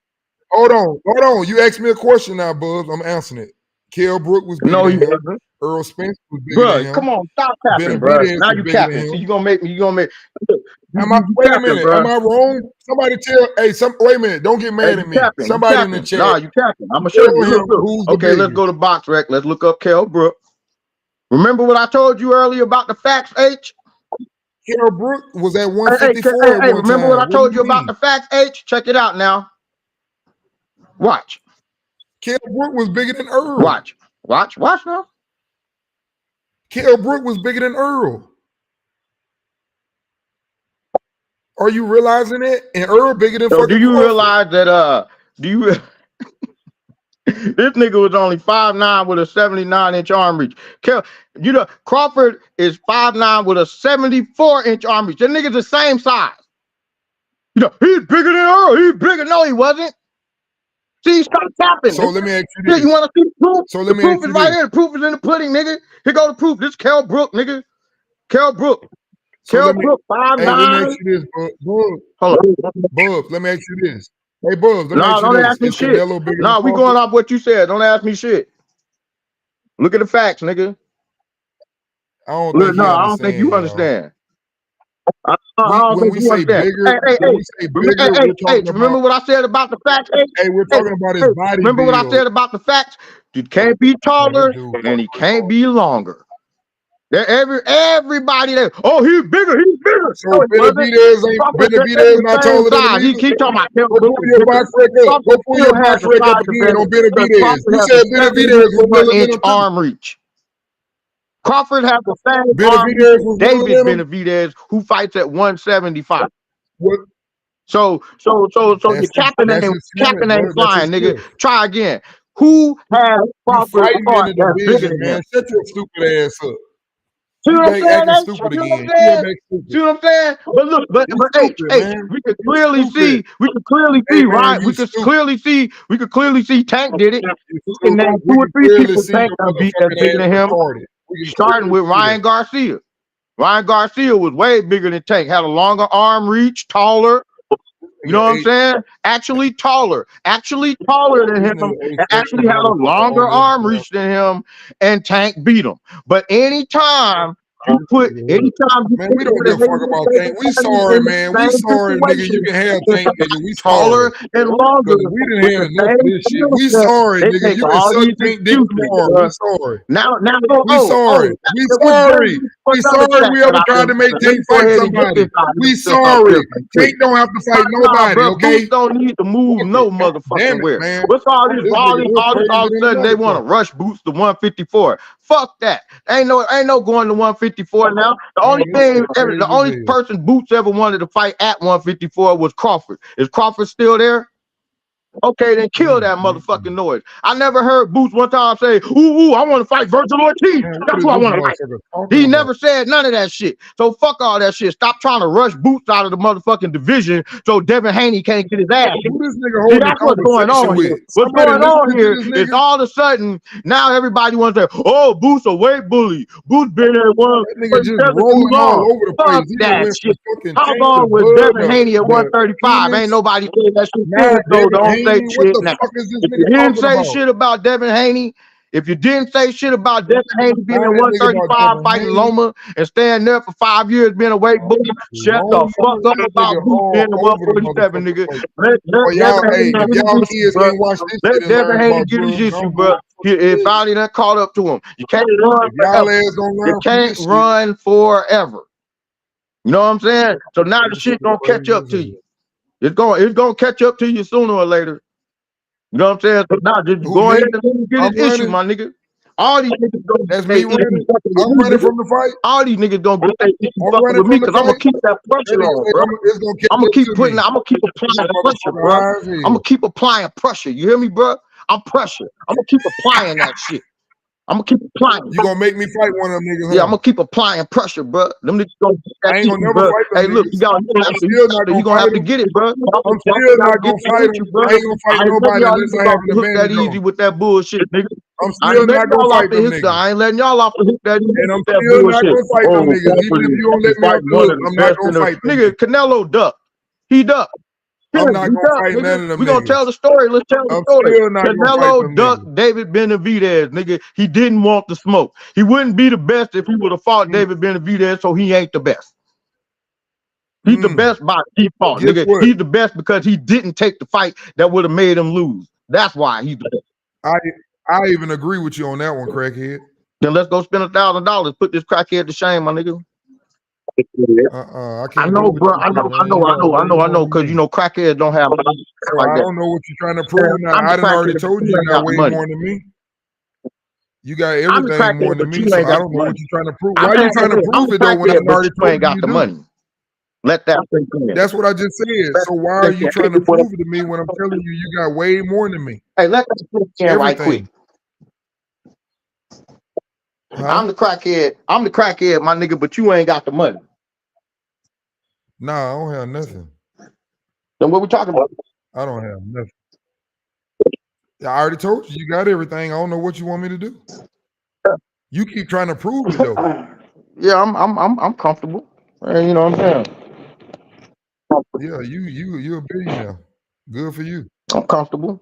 Hold on. You asked me a question now, Buzz. I'm answering it. Kell Brook was bigger than him. Wasn't. Earl Spence was bigger than him. Come on, stop capping, bro. Now you capping. So you gonna make. Wait a minute. Am I wrong? Somebody tell. Wait a minute. Don't get mad at me. Somebody in the chat. Nah, you capping. I'm gonna show you. Okay, let's go to Box Rec. Let's look up Kell Brook. Remember what I told you earlier about the facts, H? Kell Brook was at 154 at one remember time. What I told you about the facts, H? Check it out now. Watch. Kell Brook was bigger than Earl. Watch now. Kell Brook was bigger than Earl. Are you realizing it? And Earl bigger than fucking do you Crawford. Realize that this nigga was only 5'9" with a 79-inch arm reach. Crawford is 5'9" with a 74-inch arm reach. That nigga's the same size. He's bigger than Earl. He's bigger. No, he wasn't. See, stop tapping. So let me ask you this. You want to see the proof? So let me ask you this. Right here. The proof is in the pudding, nigga. Here go the proof. This is Kell Brook, nigga. Kell Brook. Kell Brook, 5'9". Hey, let me ask you this, Bubs. Hold on. Bubs, let me ask you this. Hey, Bubs, don't ask me shit. No, we going off what you said. Don't ask me shit. Look at the facts, nigga. I don't think you understand. When we say bigger, remember what I said about the facts? Hey, we're talking about his body. Remember what I said about the facts? He can't be taller and he can't be longer. Everybody there. Oh, he's bigger. So Benavidez not taller than him. He keep talking about. Go pull your box rec up. Go pull your box rec up again on Benavidez. You said Benavidez was bigger than him. Arm reach. Crawford has the same arm. David Benavidez, who fights at 175. What? So the capping ain't flying, nigga. Try again. Who has You proper fighting in heart the that's bigger division, than him? man. Shut your stupid ass up. See You what I'm back saying? acting Hey? stupid See what again. I'm You saying? back stupid. See what I'm saying? But look, but You H, stupid, H, man. we could You clearly stupid. see, Hey, man, Ryan, you we could stupid. clearly see Tank did it. You We can name stupid. 2 We or can 3 clearly people see Tank your done beat that's motherfucking bigger ass than him, retarded. We can starting clearly with see Ryan that. Garcia. Ryan Garcia was way bigger than Tank, had a longer arm reach, taller. You know what I'm saying? Actually taller than This him, nigga and ate such a actually had a motherfucker longer on this arm damn. reach than him, and Tank beat him. But anytime you Man, we don't put give a a fuck about Tank. We sorry, man. We sorry, nigga. You can have Tank, nigga. We sorry. taller and longer Because we didn't with have the enough of same this shit. skill We set, sorry, they nigga. make You can all suck these Tank dick excuses. tomorrow. We sorry. Now, We sorry. We sorry. We sorry we ever tried to make Tank fight somebody. We sorry. Tank don't have to fight nobody, bro, okay? Boots don't need to move Fuck no it. God damn motherfucking it, where. man. What's all this? This All nigga, you're crazy of a than a sudden they want to motherfucker. rush Boots to 154. Fuck that. Ain't no going to 154 now. The only person Boots ever wanted to fight at 154 was Crawford. Is Crawford still there? Okay, then kill that motherfucking noise. I never heard Boots one time say, ooh, I want to fight Virgil Ortiz. That's what I want to fight. He never said none of that shit. So fuck all that shit. Stop trying to rush Boots out of the motherfucking division so Devin Haney can't get his ass. Who this nigga See, holding that's what's going conversation on with? here. What's Somebody going on listening here to this is nigga? all of a sudden now everybody wants to say, oh, Boots a weight bully. Boots been at That nigga just rolling all over the place. Fuck He that went shit. from fucking How Tank long to was Bud Devin Haney at 135? Ain't Enos. nobody saying that shit. Now So Devin don't say Haney. What shit the now. fuck is this If you nigga didn't talking say about? shit about Devin Haney, if you didn't say shit about Devin Haney being Now at that nigga about 135 Devin fighting Haney. Loma and staying there for 5 years being a weight bully, shut the fuck up about Boots being the 147, nigga. Let y'all, Devin hey, Haney if get y'all his issue, kids bro. ain't watched this Let shit and Devin learn Haney about get his drugs, issue, I'm bro. It finally done caught up to him. You can't run if y'all forever. ass don't learn You from can't this shit. run forever. You know what I'm saying? So now the shit gonna catch up to you. It's gonna catch up to you sooner or later. You know what I'm saying? So now just go ahead and get his issue, my nigga. All these niggas gonna That's me running. I'm running from the fight. All these niggas gonna get that I'm running with me from the because I'm gonna fight. keep that pressure on, bro. It's gonna catch I'm gonna up keep to putting. me. I'm gonna keep applying pressure, bro. I'm gonna keep applying pressure. You hear me, bro? I'm pressure. I'm gonna keep applying that shit. I'm gonna keep applying. You gonna make me fight one of them niggas? Huh? Yeah, I'm gonna keep applying pressure, bro. Them niggas gonna get that I ain't gonna shit, never bro. fight them Hey, look, niggas. you gotta I'm still not gonna you gonna fight have to them. get it, bro. I'm still not gonna fight them. I ain't gonna fight nobody unless I have an hook that advantage on easy with that bullshit, nigga. I'm still not gonna fight them niggas. I ain't letting y'all off the hook that easy. And I'm with that still not bullshit. gonna fight them niggas. Even if you don't let me off the hook, I'm not gonna fight them nigga. Canelo duck. He duck. I'm not gonna fight none of them We gonna niggas. tell the story. Let's tell the I'm story. still not gonna fight them Canelo ducked David Benavidez, nigga. He didn't want the smoke. He wouldn't be the best if he would have fought David Benavidez, so he ain't the best. He's the best by default, nigga. What? He's the best because he didn't take the fight that would have made him lose. That's why he's the best. I even agree with you on that one, crackhead. Then let's go spend $1,000. Put this crackhead to shame, my nigga. I can't. I know, bro. I know. Because you know, crackheads don't have money. So I don't know what you're trying to prove now. I done already told you you got way more than me. You got everything more than me, so I don't know what you're trying to prove. Why are you trying to prove it though when I already told you got the money? Let that sink in. That's what I just said. So why are you trying to prove it to me when I'm telling you you got way more than me? Hey, let that sink in right quick. Huh? I'm the crackhead, my nigga, but you ain't got the money. Nah, I don't have nothing. Then what we talking about? I don't have nothing. I already told you got everything. I don't know what you want me to do. You keep trying to prove it though. Yeah, I'm comfortable. You know what I'm saying? Yeah, you're a billionaire. Good for you. I'm comfortable.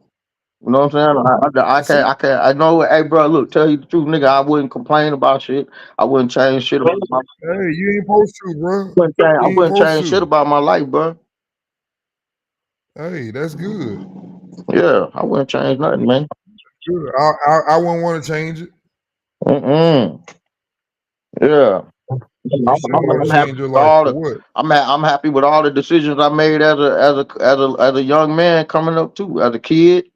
You know what I'm saying? I can't. I know. Hey, bro, look, tell you the truth, nigga. I wouldn't complain about shit. I wouldn't change shit about my. Hey, you ain't supposed to, bro. I wouldn't change shit about my life, bro. Hey, that's good. Yeah, I wouldn't change nothing, man. Good. I wouldn't want to change it. Yeah. I'm happy with all I'm happy with all the decisions I made as a young man coming up too, as a kid.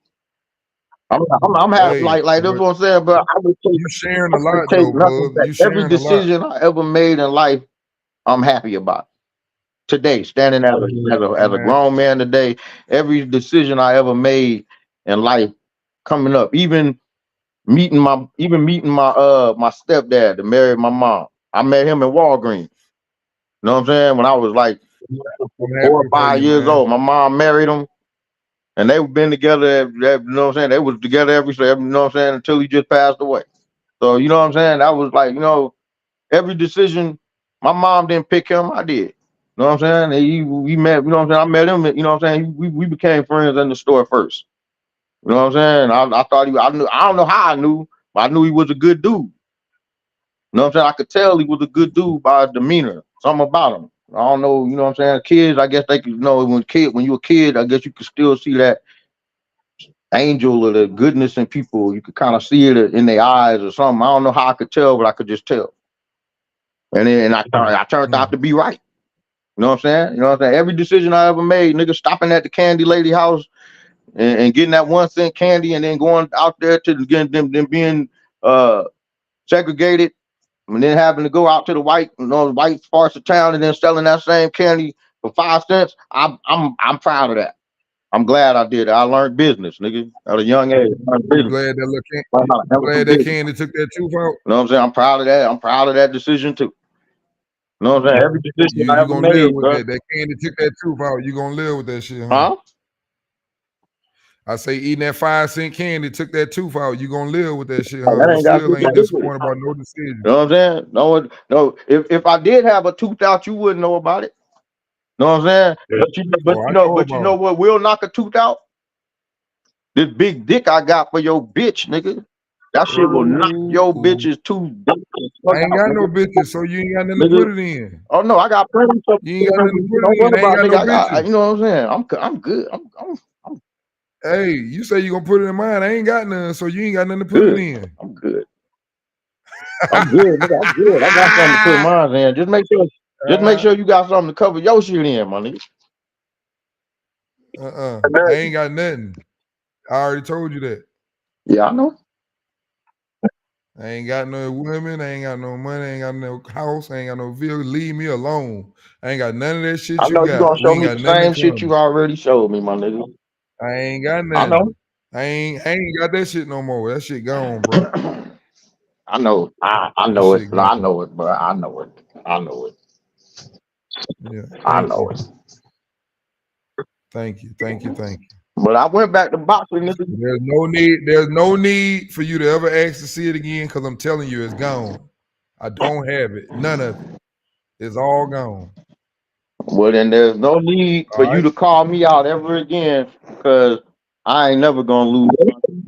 I'm happy, like that's what I'm saying, but I would take, you sharing a lot though, bub. Every decision I ever made in life, I'm happy about. Today, standing as a grown man today, every decision I ever made in life, coming up. Even meeting my my stepdad to marry my mom. I met him in Walgreens. You know what I'm saying? When I was like I'm 4 happy or for 5 you, years man. old. My mom married him, and they've been together. You know what I'm saying? They was together every, you know what I'm saying, until he just passed away. So you know what I'm saying? That was like, you know, every decision. My mom didn't pick him. I did. You know what I'm saying? And we met. You know what I'm saying? I met him. You know what I'm saying? We became friends in the store first. You know what I'm saying? I thought I knew. I don't know how I knew, but I knew he was a good dude. You know what I'm saying? I could tell he was a good dude by his demeanor. Something about him. I don't know. You know what I'm saying? Kids, I guess they could, you know, when you're a kid, I guess you could still see that angel or the goodness in people. You could kind of see it in their eyes or something. I don't know how I could tell, but I could just tell. And then I turned out to be right. You know what I'm saying? You know what I'm saying? Every decision I ever made, nigga, stopping at the candy lady house and getting that 1 cent candy, and then going out there to again them being segregated, and then having to go out to the white parts of town and then selling that same candy for 5 cents. I'm proud of that. I'm glad I did it. I learned business, nigga, at a young age. You glad that candy took that tooth out? You know what I'm saying? I'm proud of that. I'm proud of that decision too. You know what I'm saying? Every decision I You ever gonna live made, with bro. that. That candy took that tooth out. You gonna live with that shit, huh? Huh? I say eating that 5 cent candy took that tooth out. You gonna live with that shit, huh? That You ain't got still shit to ain't do with it. disappointed about no decision. You know what I'm saying? No. If I did have a tooth out, you wouldn't know about it. You know what I'm saying? But you know what will knock a tooth out? This big dick I got for your bitch, nigga. That shit will knock your bitch's tooth. I ain't got no bitches, so you ain't got nothing to put it in. Oh no, I got plenty of. You ain't got nothing to put Don't it in. worry I ain't about got it, no nigga. bitches. You know what I'm saying? I'm good. I'm Hey, you say you gonna put it in mine. I ain't got none, so you ain't got nothing to put good. it in. I'm good. I'm good, nigga. I'm good. I got something to put mine in. Just make sure you got something to cover your shit in, my nigga. I ain't got nothing. I already told you that. Yeah, I know. I ain't got no women. I ain't got no money. I ain't got no house. I ain't got no vehicle. Leave me alone. I ain't got none of that shit I you know you got. gonna We show ain't me got the nothing in same shit common. you already showed me, my nigga. I ain't got nothing. I know. I ain't got that shit no more. That shit gone, bro. I know. I know it. I know it, bro. I know it. I know it. Yeah. I know it. Thank you. But I went back to boxing, nigga. There's no need for you to ever ask to see it again, because I'm telling you, it's gone. I don't have it. None of it. It's all gone. Well, then there's no need for you to call me out ever again, because I ain't never gonna lose.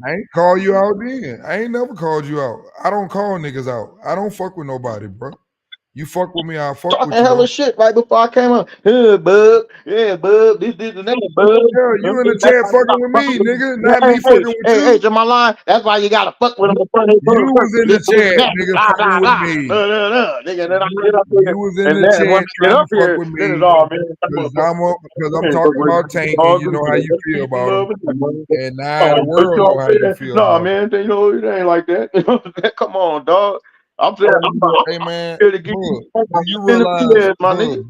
I ain't call you out then. I ain't never called you out. I don't call niggas out. I don't fuck with nobody, bro. You fuck with me, I'll fuck Talking with you. hella shit right before I came up. Hey, bub. Yeah, bub. This, and that, bub. Yeah, you in the chat fucking with me, nigga. Not me fucking with you. Hey, to my line. That's why you gotta fuck with them. You was in the chat, nigga, fucking with me. Nigga, then I get up here. You was in And the then chat once I get trying up to fuck here, with then it's me. all, man. Because I'm talking about Tank, and you know how you feel about him. And now the world know how you feel about him. Man, you know, it ain't like that. Come on, dog. I'm saying, hey, man, here to get do you realize, my nigga.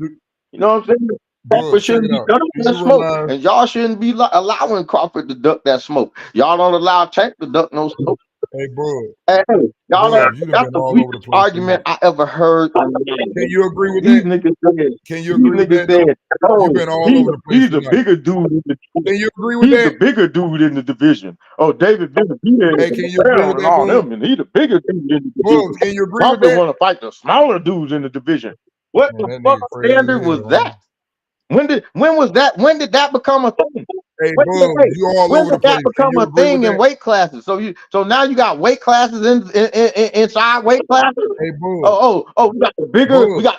You know what I'm saying? Crawford shouldn't be ducking that smoke, and y'all shouldn't be allowing Crawford to duck that smoke. Y'all don't allow Tank to duck no smoke. Hey, bro. Hey, y'all Bro, you done that's been the all over the weakest place. argument I ever heard. Can you agree with These that? niggas said, Can you agree with that, though? You've been all over the place he's a tonight. bigger dude in the Can you agree with He's that? the bigger dude in the division. Oh, David Benavidez Hey, can you agree with and that, all Bugs? them, and he the bigger dude in the Bugs, division. can you agree with Crawford that? want to fight the smaller dudes in the division. What Man, the that fuck nigga crazy standard as was hell, that? When was that? When did that become a thing? Hey, Bugs, you all When over the did that place. Can become you a agree with thing in that? weight classes? So now you got weight classes inside weight classes. Hey, Bugs. Oh, we got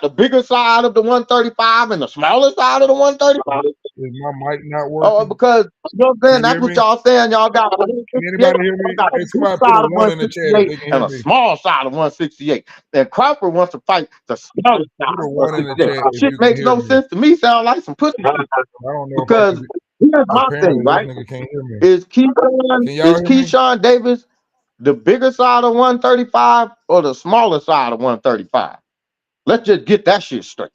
the bigger side of the 135 and the smaller side of the 135. Is my mic not Oh, working? because you know what I'm saying? That's what y'all saying. Y'all got Can anybody hear me? Hey, somebody put a 1 in the chat if they can hear and a me. small side of 168. And Crawford wants to fight the smaller side Put a of 1 in the chat if shit you can makes hear no me. sense to me. Sound like some pussy. I don't know Because here's my thing, apparently right? this nigga can't hear me. Is Can y'all hear me? Keyshawn Davis the bigger side of 135 or the smaller side of 135? Let's just get that shit straight.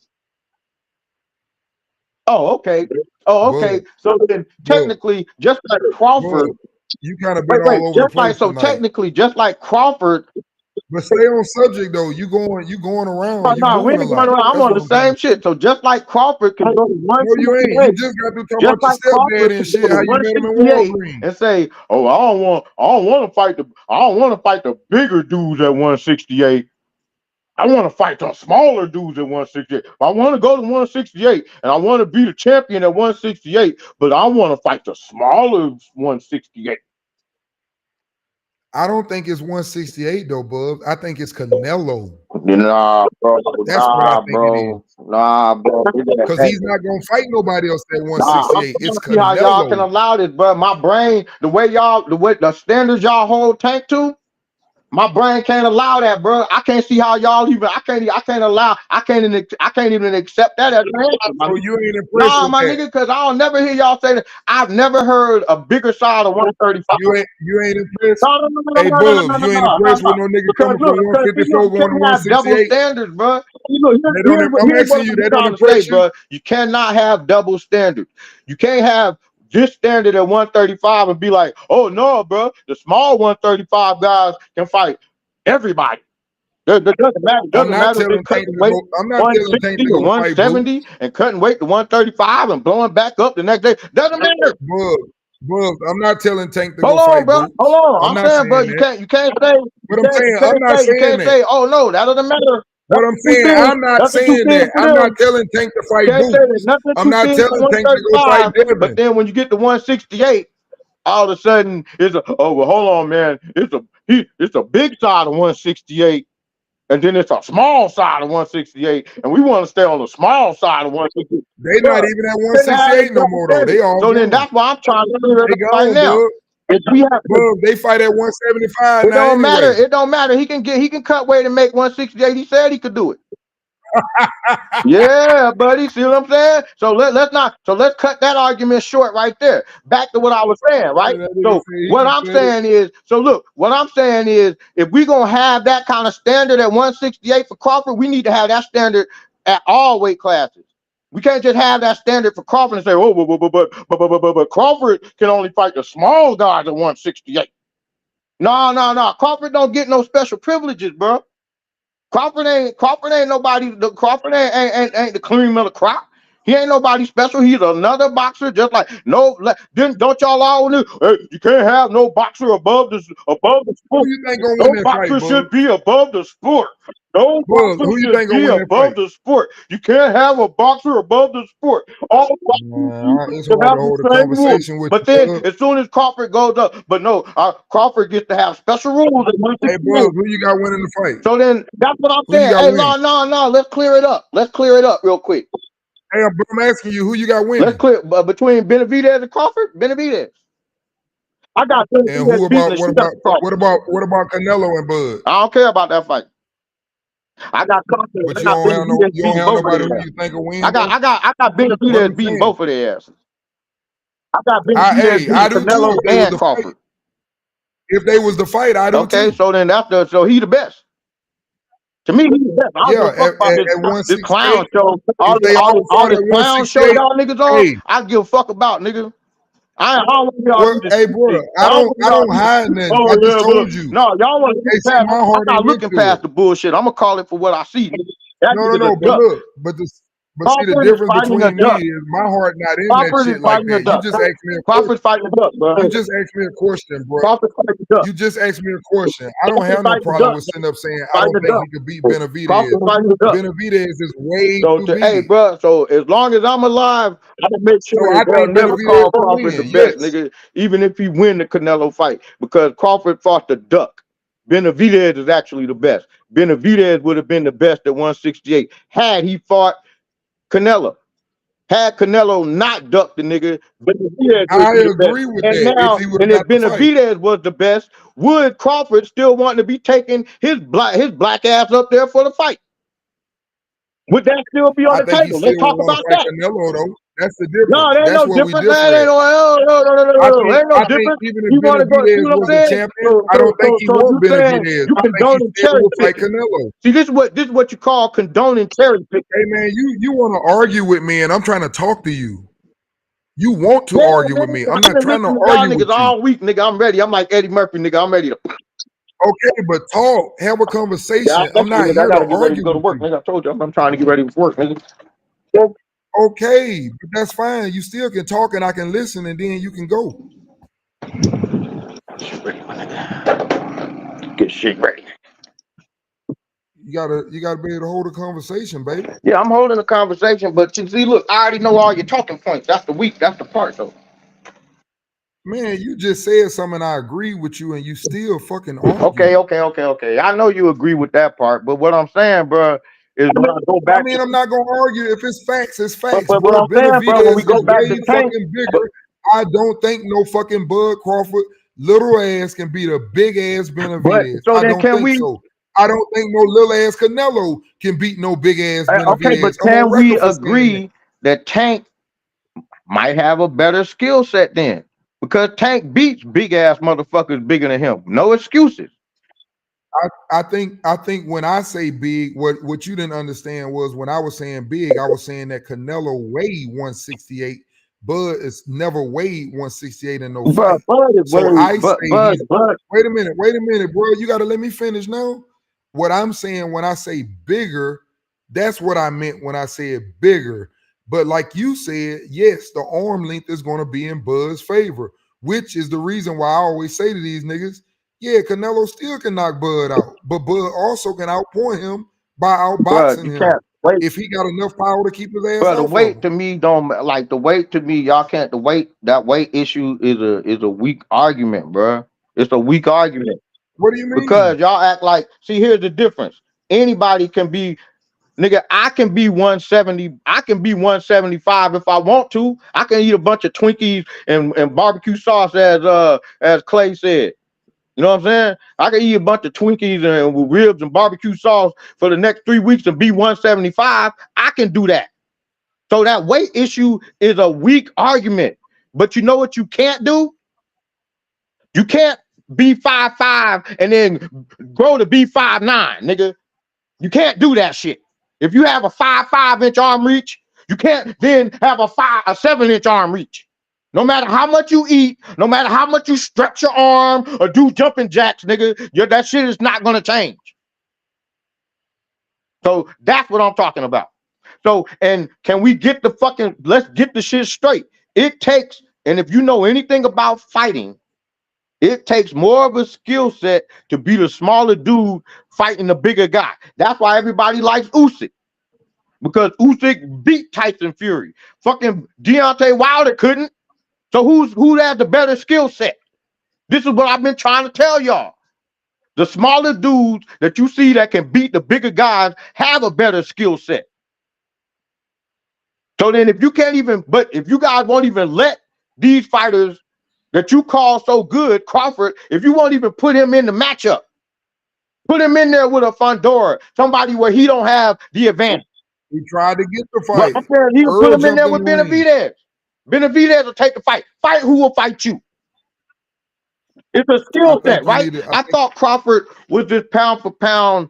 Oh, okay. Bugs, So then technically, just like Crawford You kind of been Wait, all over the just place like so tonight. technically, just like Crawford. But stay on subject though. You going around. You No, we moving a ain't going lot. around. I'm That's on what the I'm trying same to say. shit. So just like Crawford can go to No, you ain't. You 168, just got to talk just about your like Crawford stepdad and can go shit. to How you met him in 168 Walgreens. and say, "Oh, I don't want to fight the bigger dudes at 168. I want to fight the smaller dudes at 168. I want to go to 168 and I want to be the champion at 168, but I want to fight the smaller 168." I don't think it's 168 though, bub. I think it's Canelo. Nah, bro. That's what I think it is. Nah, bro. Because he's not gonna fight nobody else at Nah, I'm 168. trying It's to see how y'all can Canelo. allow this, bro. My brain, the way the standards y'all hold Tank to, my brain can't allow that, bro. I can't see how y'all even. I can't even accept that as an answer, my So nigga. you ain't impressed Nah, with my that. nigga, because I'll never hear y'all say that. I've never heard a bigger side of 135. You ain't impressed. No, Hey, Bubs, you ain't impressed with no nigga Because coming look, from because see, look, 154 you going to can't have double 168. standards, bro. Here's I'm what asking you, I'm that don't trying to say, impress you? bro. You cannot have double standards. You can't have this standard at 135 and be like, oh no, bro, the small 135 guys can fight everybody. It doesn't matter. It I'm doesn't not matter if telling it's Tank cutting to weight go. I'm not telling Tank 160 to or go fight 170 Boots. and cutting weight to 135 and blowing back up the next day. Doesn't matter. Bubs, I'm not telling Tank to Hold go on, fight bro. Boots. Hold on. I'm I'm not saying, bro, saying you that. can't say, But I'm saying, I'm not saying that. say, oh no, that doesn't matter. What I'm saying, I'm not saying that. I'm not telling Tank to fight Can't say that Boots. nothing I'm too not thin for telling Tank to go fight 135, but Devin. then when you get to 168, all of a sudden it's oh well, hold on, man. It's a big side of 168, and then it's a small side of 168, and we want to stay on the small side of 168. They not even at 168 no more though. They all so then gone. that's why I'm trying to figure They it out right gone, now. Bub. If we have Bub, they fight at 175 it now don't matter. anyway. It don't matter. He can cut weight and make 168. He said he could do it. Yeah, buddy. See what I'm saying? So let's cut that argument short right there. Back to what I was saying, right? So what I'm saying is, if we're gonna have that kind of standard at 168 for Crawford, we need to have that standard at all weight classes. We can't just have that standard for Crawford and say, oh, but Crawford can only fight the small guys at 168. No. Crawford don't get no special privileges, bro. Crawford ain't nobody. Crawford ain't the cream of the crop. He ain't nobody special. He's another boxer, just like Then don't y'all all know? Hey, you can't have no boxer above the sport. Who you think gonna No win that boxer fight, should Bub? be above the sport. No Bub, boxer who you should think gonna be win that above fight? the sport. You can't have a boxer above the sport. All boxers It's should hard have to the hold a same rules. conversation with But you, then, Bub. as soon as Crawford goes up, but no, Crawford gets to have special rules. Hey, Bub, who you got winning the fight? So then, that's what I'm Who you saying. got Hey, winning? no. Let's clear it up. Let's clear it up real quick. Hey, I'm asking you, who you got winning? Let's clear between Benavidez and Crawford. Benavidez. I got And Benavidez beating the shit out of Crawford. what about Canelo and Bud? I don't care about that fight. I got Crawford. But I you got don't have Benavidez beating both of nobody their who asses. you think will win. I got What Benavidez I'm beating saying. both of their asses. I got Benavidez beating I do too. Canelo If they was and the Crawford. fight, if they was the fight, I do Okay, too. so then so he the best. To me, he's the best. I don't Yeah, give a fuck about at this clown 168. show. If they all All fought this at clown show 168, y'all niggas on. hey, I give a fuck about, nigga. I don't want y'all well, do this. hey, bro, I don't hide nothing. I just told you. No, y'all want to Hey, look see, past. my I'm heart not ain't looking into past it. the bullshit. I'm gonna call it for what I see. That No, nigga's a but duck. look, but see, the Crawford is difference fighting a between me duck. is my heart not in that Crawford is shit like fighting a that. You duck. just asked me a question. Crawford's fighting a duck, bro. You just asked me a question, bro. Crawford's fighting a duck. You just asked me a question. I don't have no Fighting a problem duck. with sitting up saying I Fighting don't a think duck. he could beat Benavidez. Crawford's fighting a duck. Benavidez is way So too big. hey, bro. So as long as I'm alive, I can make sure So that I they'll think never Benavidez call will Crawford the win. best, Yes. nigga. Even if he win the Canelo fight, because Crawford fought the duck. Benavidez is actually the best. Benavidez would have been the best at 168 had he fought Canelo. Had Canelo not ducked the nigga, Benavidez I would be the agree best. with And that if now, he would have and if got the fight. Benavidez was the best, would Crawford still want to be taking his black ass up there for the fight? Would that still be on I the think he table? still Let's talk would want about to fight that. Canelo though. That's the No, difference. there ain't That's no where we difference, differ man. at. Ain't no I think difference. even if You want to go? See Benavidez what I'm was a saying? champion, I don't think he want You saying Benavidez. you I think he condoning still cherry will fight picking? Canelo. See, this is what you call condoning cherry picking. Hey man, you want to argue with me, and I'm trying to talk to you. You want to argue with me. I'm not trying to argue with you. All week, nigga. I'm ready. I'm like Eddie Murphy, nigga. I'm ready to. Okay, but talk, have a conversation. I'm not here to argue go to work, nigga. I told you I'm trying to get ready for work, nigga. Okay, but that's fine. You still can talk and I can listen and then you can go. Get shit ready. You gotta be able to hold a conversation, baby. Yeah, I'm holding a conversation, but you see, look, I already know all your talking points. That's the part though. Man, you just said something I agree with you and you still fucking argue. Okay. I know you agree with that part, but what I'm saying, bro, is when I go back. I mean, I'm not gonna argue. If it's facts, it's facts. But what I'm saying, bro, when we go back to Tank, fucking bigger. I don't think no fucking Bud Crawford little ass can beat a big ass Benavidez. So I don't think so. I don't think no little ass Canelo can beat no big ass Benavidez. Okay, but can we agree that Tank might have a better skill set then? Because Tank beats big ass motherfuckers bigger than him. No excuses. I think when I say big, what you didn't understand was when I was saying big, I was saying that Canelo weighed 168. Bud is never weighed 168 in no fight. So I say, wait a minute, bro. You got to let me finish now. What I'm saying when I say bigger, that's what I meant when I said bigger. But like you said, yes, the arm length is going to be in Bud's favor, which is the reason why I always say to these niggas, yeah, Canelo still can knock Bud out, but Bud also can outpoint him by outboxing him if he got enough power to keep his ass off. The weight to me don't like the weight to me. Y'all can't. That weight issue is a weak argument, bro. It's a weak argument. What do you mean? Because y'all act like. See, here's the difference. Anybody can be. Nigga, I can be 170. I can be 175 if I want to. I can eat a bunch of Twinkies and barbecue sauce, as Clay said. You know what I'm saying? I can eat a bunch of Twinkies and with ribs and barbecue sauce for the next 3 weeks and be 175. I can do that. So that weight issue is a weak argument. But you know what you can't do? You can't be 5'5" and then grow to be 5'9", nigga. You can't do that shit. If you have a 5'5" arm reach, you can't then have a 7" arm reach. No matter how much you eat, no matter how much you stretch your arm or do jumping jacks, nigga, that shit is not gonna change. So that's what I'm talking about. So, and can we get let's get the shit straight. It takes, and if you know anything about fighting, it takes more of a skill set to be the smaller dude fighting the bigger guy. That's why everybody likes Usyk. Because Usyk beat Tyson Fury. Fucking Deontay Wilder couldn't. So who has the better skill set? This is what I've been trying to tell y'all. The smaller dudes that you see that can beat the bigger guys have a better skill set. So then if you can't even, but if you guys won't even let these fighters that you call so good, Crawford, if you won't even put him in the matchup, put him in there with a Fundora, somebody where he don't have the advantage. He tried to get the fight. He will put him in there with Benavidez. Benavidez will take the fight. Fight who will fight you. It's a skill set, right? I thought Crawford was this pound for pound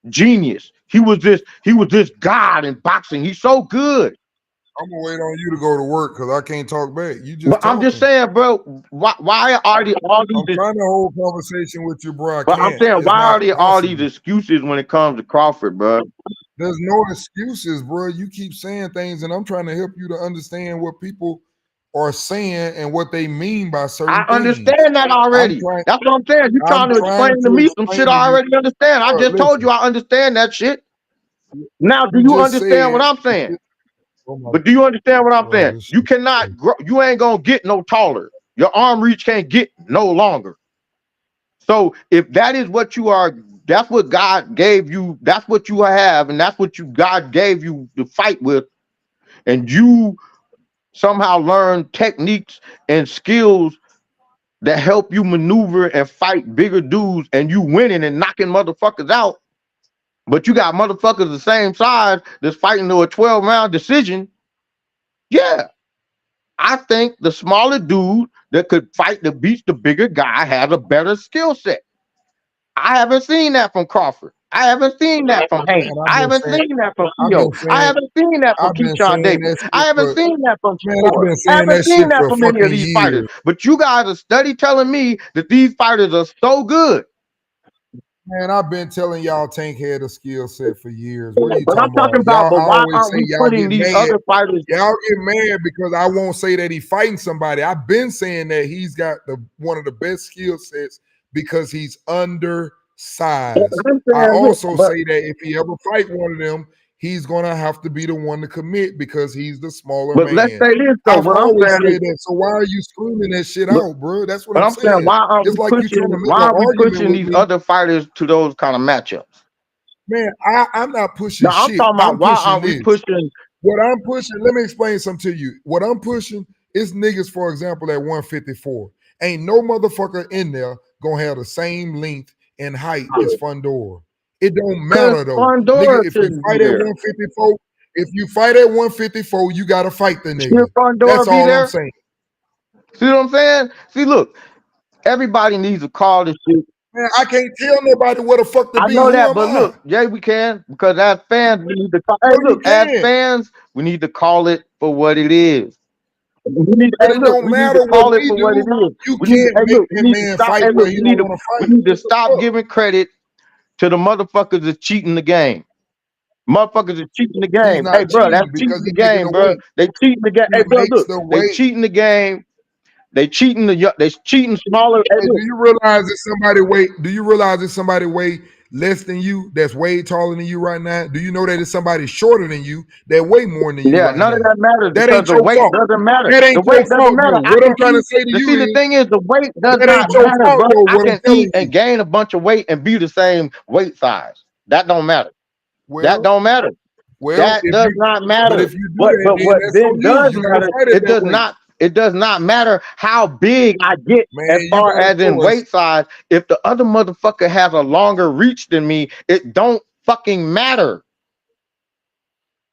genius. He was this god in boxing. He's so good. I'm gonna wait on you to go to work because I can't talk back. You just. But I'm just saying, bro. Why are all these? I'm trying to hold conversation with you, bro. But I'm saying, why are there all these excuses when it comes to Crawford, bro? There's no excuses, bro. You keep saying things, and I'm trying to help you to understand what people are saying and what they mean by certain things. I understand that already. That's what I'm saying. You're trying to explain to me some shit I already understand. I just told you I understand that shit. Now, do you understand what I'm saying? But do you understand what I'm saying? You cannot grow. You ain't gonna get no taller. Your arm reach can't get no longer. So if that is what you are, that's what God gave you. That's what you have, and that's what God gave you to fight with, and you somehow learn techniques and skills that help you maneuver and fight bigger dudes, and you winning and knocking motherfuckers out. But you got motherfuckers the same size that's fighting to a 12-round decision. Yeah. I think the smaller dude that could fight that beats the bigger guy has a better skill set. I haven't seen that from Crawford. I haven't seen that from Hank. Man, I haven't seen that from Theo. I haven't seen that from I've been Keyshawn saying Davis. that I shit haven't for seen that from man. I've Shakur. been I saying haven't that seen shit that for from any of fucking these fighters. years. But you guys are steady telling me that these fighters are so good. Man, I've been telling y'all Tank had a skill set for years. What are you But I'm talking talking about? about, but I why always aren't say we y'all putting get these mad. other fighters? Y'all get mad because I won't say that he fighting somebody. I've been saying that he's got one of the best skill sets because he's undersized. I also say that if he ever fight one of them, he's gonna have to be the one to commit because he's the smaller But let's man. say this though. I've What I'm always saying said that. So why are you screaming that shit but, out, bro? That's what but I'm I'm saying, saying. why aren't It's we like you pushing? trying to make Why an aren't we argument pushing with these me. other fighters to those kind of matchups? Man, I'm not pushing No, I'm shit. talking about I'm why pushing aren't we this. pushing? What I'm pushing, let me explain something to you. What I'm pushing is niggas, for example, at 154. Ain't no motherfucker in there gonna have the same length and height as Fundora. It don't matter though. Fundora Nigga, if you shouldn't be fight at there. 154, if you fight at 154, you gotta fight the nigga. Should Fundora That's be all there? I'm saying. See what I'm saying? See, look, everybody needs to call this shit. Man, I can't tell nobody what the fuck to I be. know Who that, am but I? look, yeah, we can, because as fans, we need to call. Hey, No, you look, as can't. fans, we need to call it for what it is. We need, But hey, it look, don't we need matter to what call it we for what it do. is. You We need to, can't hey, make look, we that need to man stop. fight Hey, where look, he don't want to we fight. need to What the stop fuck? giving credit to the motherfuckers that's cheating the game. Motherfuckers are cheating the He's game. not Hey, bro, that's cheating because cheating the he's making game, the bro. weight. They cheating the game. He Hey, bro, makes look, the they weight. cheating the game. They cheating they cheating smaller. Hey, Hey, do you realize that somebody weight? Do you realize that somebody weigh less than you? That's way taller than you right now. Do you know that it's somebody shorter than you that weigh more than you yeah, right none of now? that matters That because ain't the your weight fault. doesn't matter. That ain't The your weight doesn't fault, matter. though. I What can I'm trying to eat. say to You you see, the is thing is, the weight does that not ain't your matter, fault, bro. though. I What I'm can telling eat you. and gain a bunch of weight and be the same weight size. That don't matter. That Well, don't matter. That if does you, not but matter. if you do But that, then what that's then on you. does You gonna matter? fight at that weight, It does not matter how big I get man. as You far got a as in choice. weight size. If the other motherfucker has a longer reach than me, it don't fucking matter.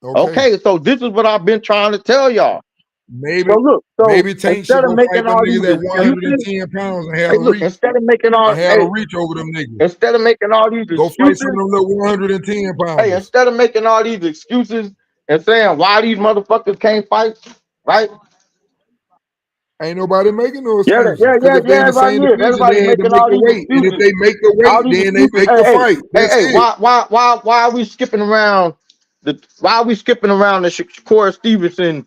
Okay, so this is what I've been trying to tell y'all. Maybe So look, so Tank should instead of go fight making them all these niggas at excuses, 110 pounds and have hey, a look, reach instead of making all, and have a reach over them niggas. instead of making all these Go fight some excuses, of them little 110 pounders. hey, instead of making all these excuses and saying why these motherfuckers can't fight, right? Ain't nobody making no Yeah, excuses. Because if they in the everybody same is. division, they Everybody's had to making make all the these weight. And if excuses. they make the weight, All these then they excuses. make the fight. That's it. Why are we skipping around why are we skipping around the Shakur Stevenson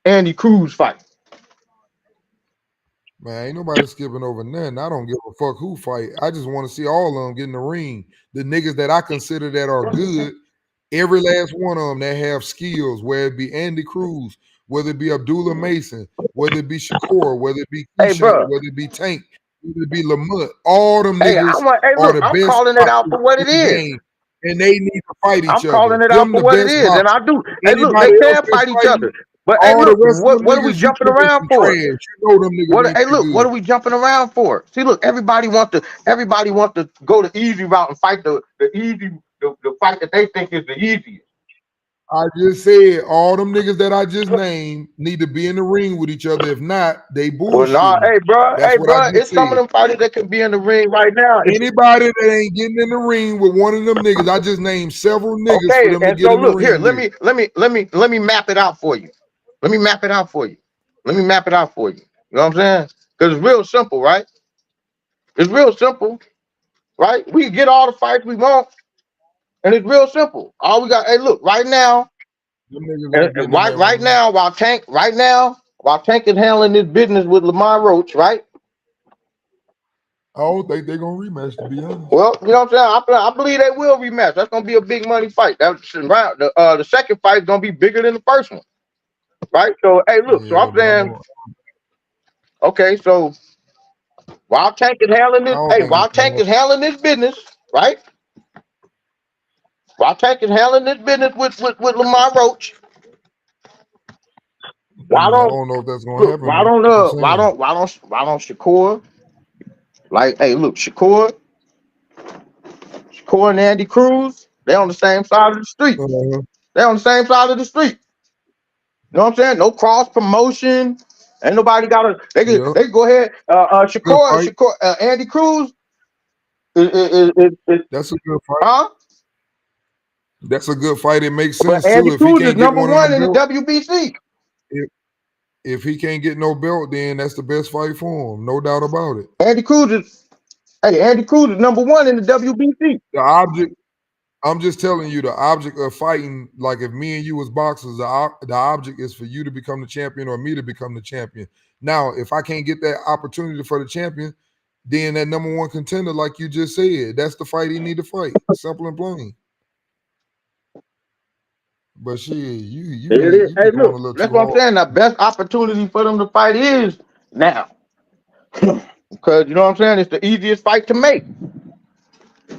Andy Cruz fight? Man, ain't nobody skipping over nothing. I don't give a fuck who fight. I just want to see all of them get in the ring. The niggas that I consider that are good, every last one of them that have skills, whether it be Andy Cruz, whether it be Abdullah Mason, whether it be Shakur, whether it be Hey, Keyshawn, bro. whether it be Tank, whether it be Lamont, all them Hey, niggas are look, the I'm best calling it out boxers for what in it the is. game, and they need to fight each I'm other. calling it out Them for the what it best is, and I boxers. do. Hey, look, they Anybody else can that's fight each fighting, other. But hey, all the look, rest of them what are we niggas, you jumping think is around some for? trash. You know them niggas ain't Hey, that look, good. what are we jumping around for? See, look, everybody wants to go the easy route and fight the fight that they think is the easiest. I just said all them niggas that I just named need to be in the ring with each other. If not, they Well, nah, bullshitting. hey, bro, That's what I just it's said. some of them fighters that can be in the ring right now. Anybody that ain't getting in the ring with one of them niggas, I just named several niggas for them to And get so in the look here, ring with. let me map it out for you. Let me map it out for you. Let me map it out for you. You know what I'm saying? Because it's real simple, right? It's real simple, right? We can get all the fights we want, and it's real simple. All we got, hey, look, right now, Them niggas ain't getting in that right ring. now, while Tank is handling this business with Lamont Roach, right? I don't think they're gonna rematch, to be honest. Well, you know what I'm saying? I believe they will rematch. That's gonna be a big money fight. That's round. The second fight is gonna be bigger than the first one, right? So, hey, look. So Yeah, I'm saying, okay. So while Tank is handling I this, don't think while it's gonna Tank is handling this business, right? While Tank is handling this business with Lamont Roach, why I don't don't know if that's gonna look? happen. But I'm saying. Why don't Shakur? Like, hey, look, Shakur and Andy Cruz, they on the same side of the street. They on the same side of the street. You know what I'm saying? No cross promotion. Ain't nobody got to. They can go ahead. Shakur, Andy Cruz. That's a good fight. Huh? That's a good fight. It makes But sense Andy too. If he Cruz is can't get number one one in the belt, WBC. if he can't get no belt, then that's the best fight for him, no doubt about it. Andy Cruz is number one in the WBC. The object, I'm just telling you, the object of fighting, like if me and you was boxers, the object is for you to become the champion or me to become the champion. Now, if I can't get that opportunity for the champion, then that number one contender, like you just said, that's the fight he need to fight. Simple and plain. But shit, you be Hey, going a look, little that's too what I'm hard. saying. The best opportunity for them to fight is now. Because you know what I'm saying? It's the easiest fight to make. You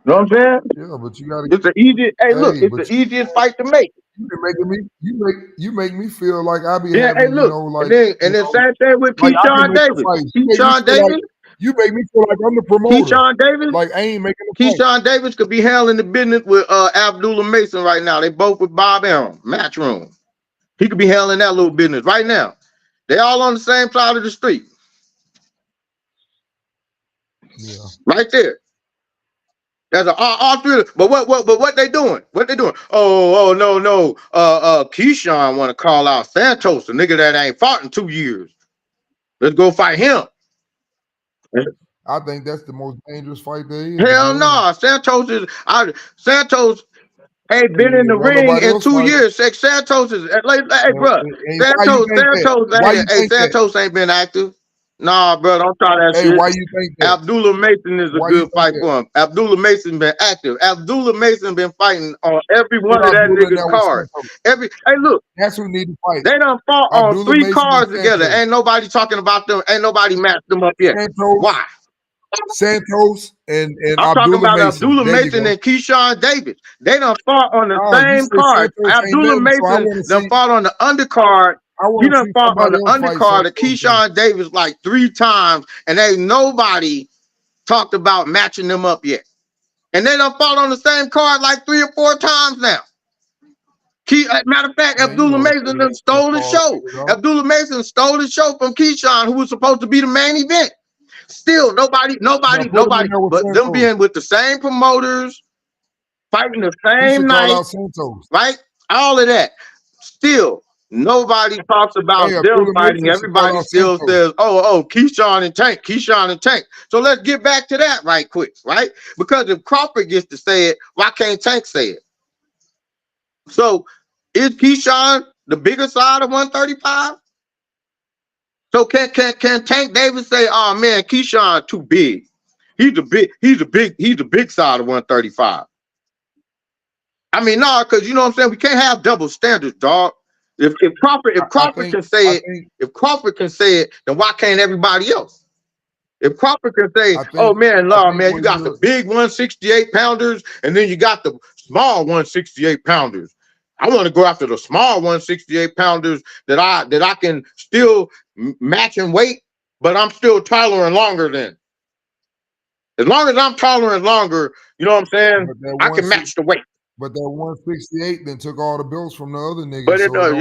know what I'm saying? Yeah, but you gotta. It's the easiest. Hey, look, Hey, it's but the easiest fight to make. you been making me you make me feel like I be Yeah, hey, having, look, like, and then same thing with like I be Keyshawn making Davis. fights. You make me feel like I'm the promoter. Keyshawn Davis. Like I ain't making a fight. Keyshawn Davis could be handling the business with Abdullah Mason right now. They both with Bob Arum, Matchroom. He could be handling that little business right now. They all on the same side of the street. Yeah. Right there. That's all three. But what they doing? What they doing? Oh no. Keyshawn want to call out Santos, a nigga that ain't fought in 2 years. Let's go fight him. I think that's the most dangerous fight there is. Hell no. Santos ain't been in the ring in 2 years. Santos is hey bro. Santos ain't been active. Nah, bro, don't try that shit. Why you think that? Abdullah Mason is a good fight for him. Abdullah Mason been active. Abdullah Mason been fighting on every one of that nigga's cards. Hey, look, that's who need to fight. They done fought on 3 cards together. Ain't nobody talking about them. Ain't nobody matched them up yet. Why? Santos and I'm Abdullah talking about Mason. Abdullah Mason and Keyshawn Davis. They done fought on the same card. Abdullah Mason done fought on the undercard. He done fought on the undercard of Keyshawn Davis like 3 times, and ain't nobody talked about matching them up yet. And they done fought on the same card like 3 or 4 times now. Matter of fact, Abdullah Mason done stole the show. Abdullah Mason stole the show from Keyshawn, who was supposed to be the main event. Still, nobody, but them being with the same promoters, fighting the same night, right? All of that. Still, nobody talks about them fighting. Everybody still says, oh, Keyshawn and Tank. So let's get back to that right quick, right? Because if Crawford gets to say it, why can't Tank say it? So is Keyshawn the bigger side of 135? So can Tank Davis say, oh man, Keyshawn too big? He's the big side of 135. I mean, no, because you know what I'm saying? We can't have double standards, dog. If Crawford can say it, then why can't everybody else? If Crawford can say, oh man, man, you got the big 168 pounders, and then you got the small 168 pounders. I want to go after the small 168 pounders that I can still match in weight, but I'm still tolerant longer than. As long as I'm tolerant longer, you know what I'm saying? I can match the weight. But that 168 then took all the belts from the other niggas. But it does,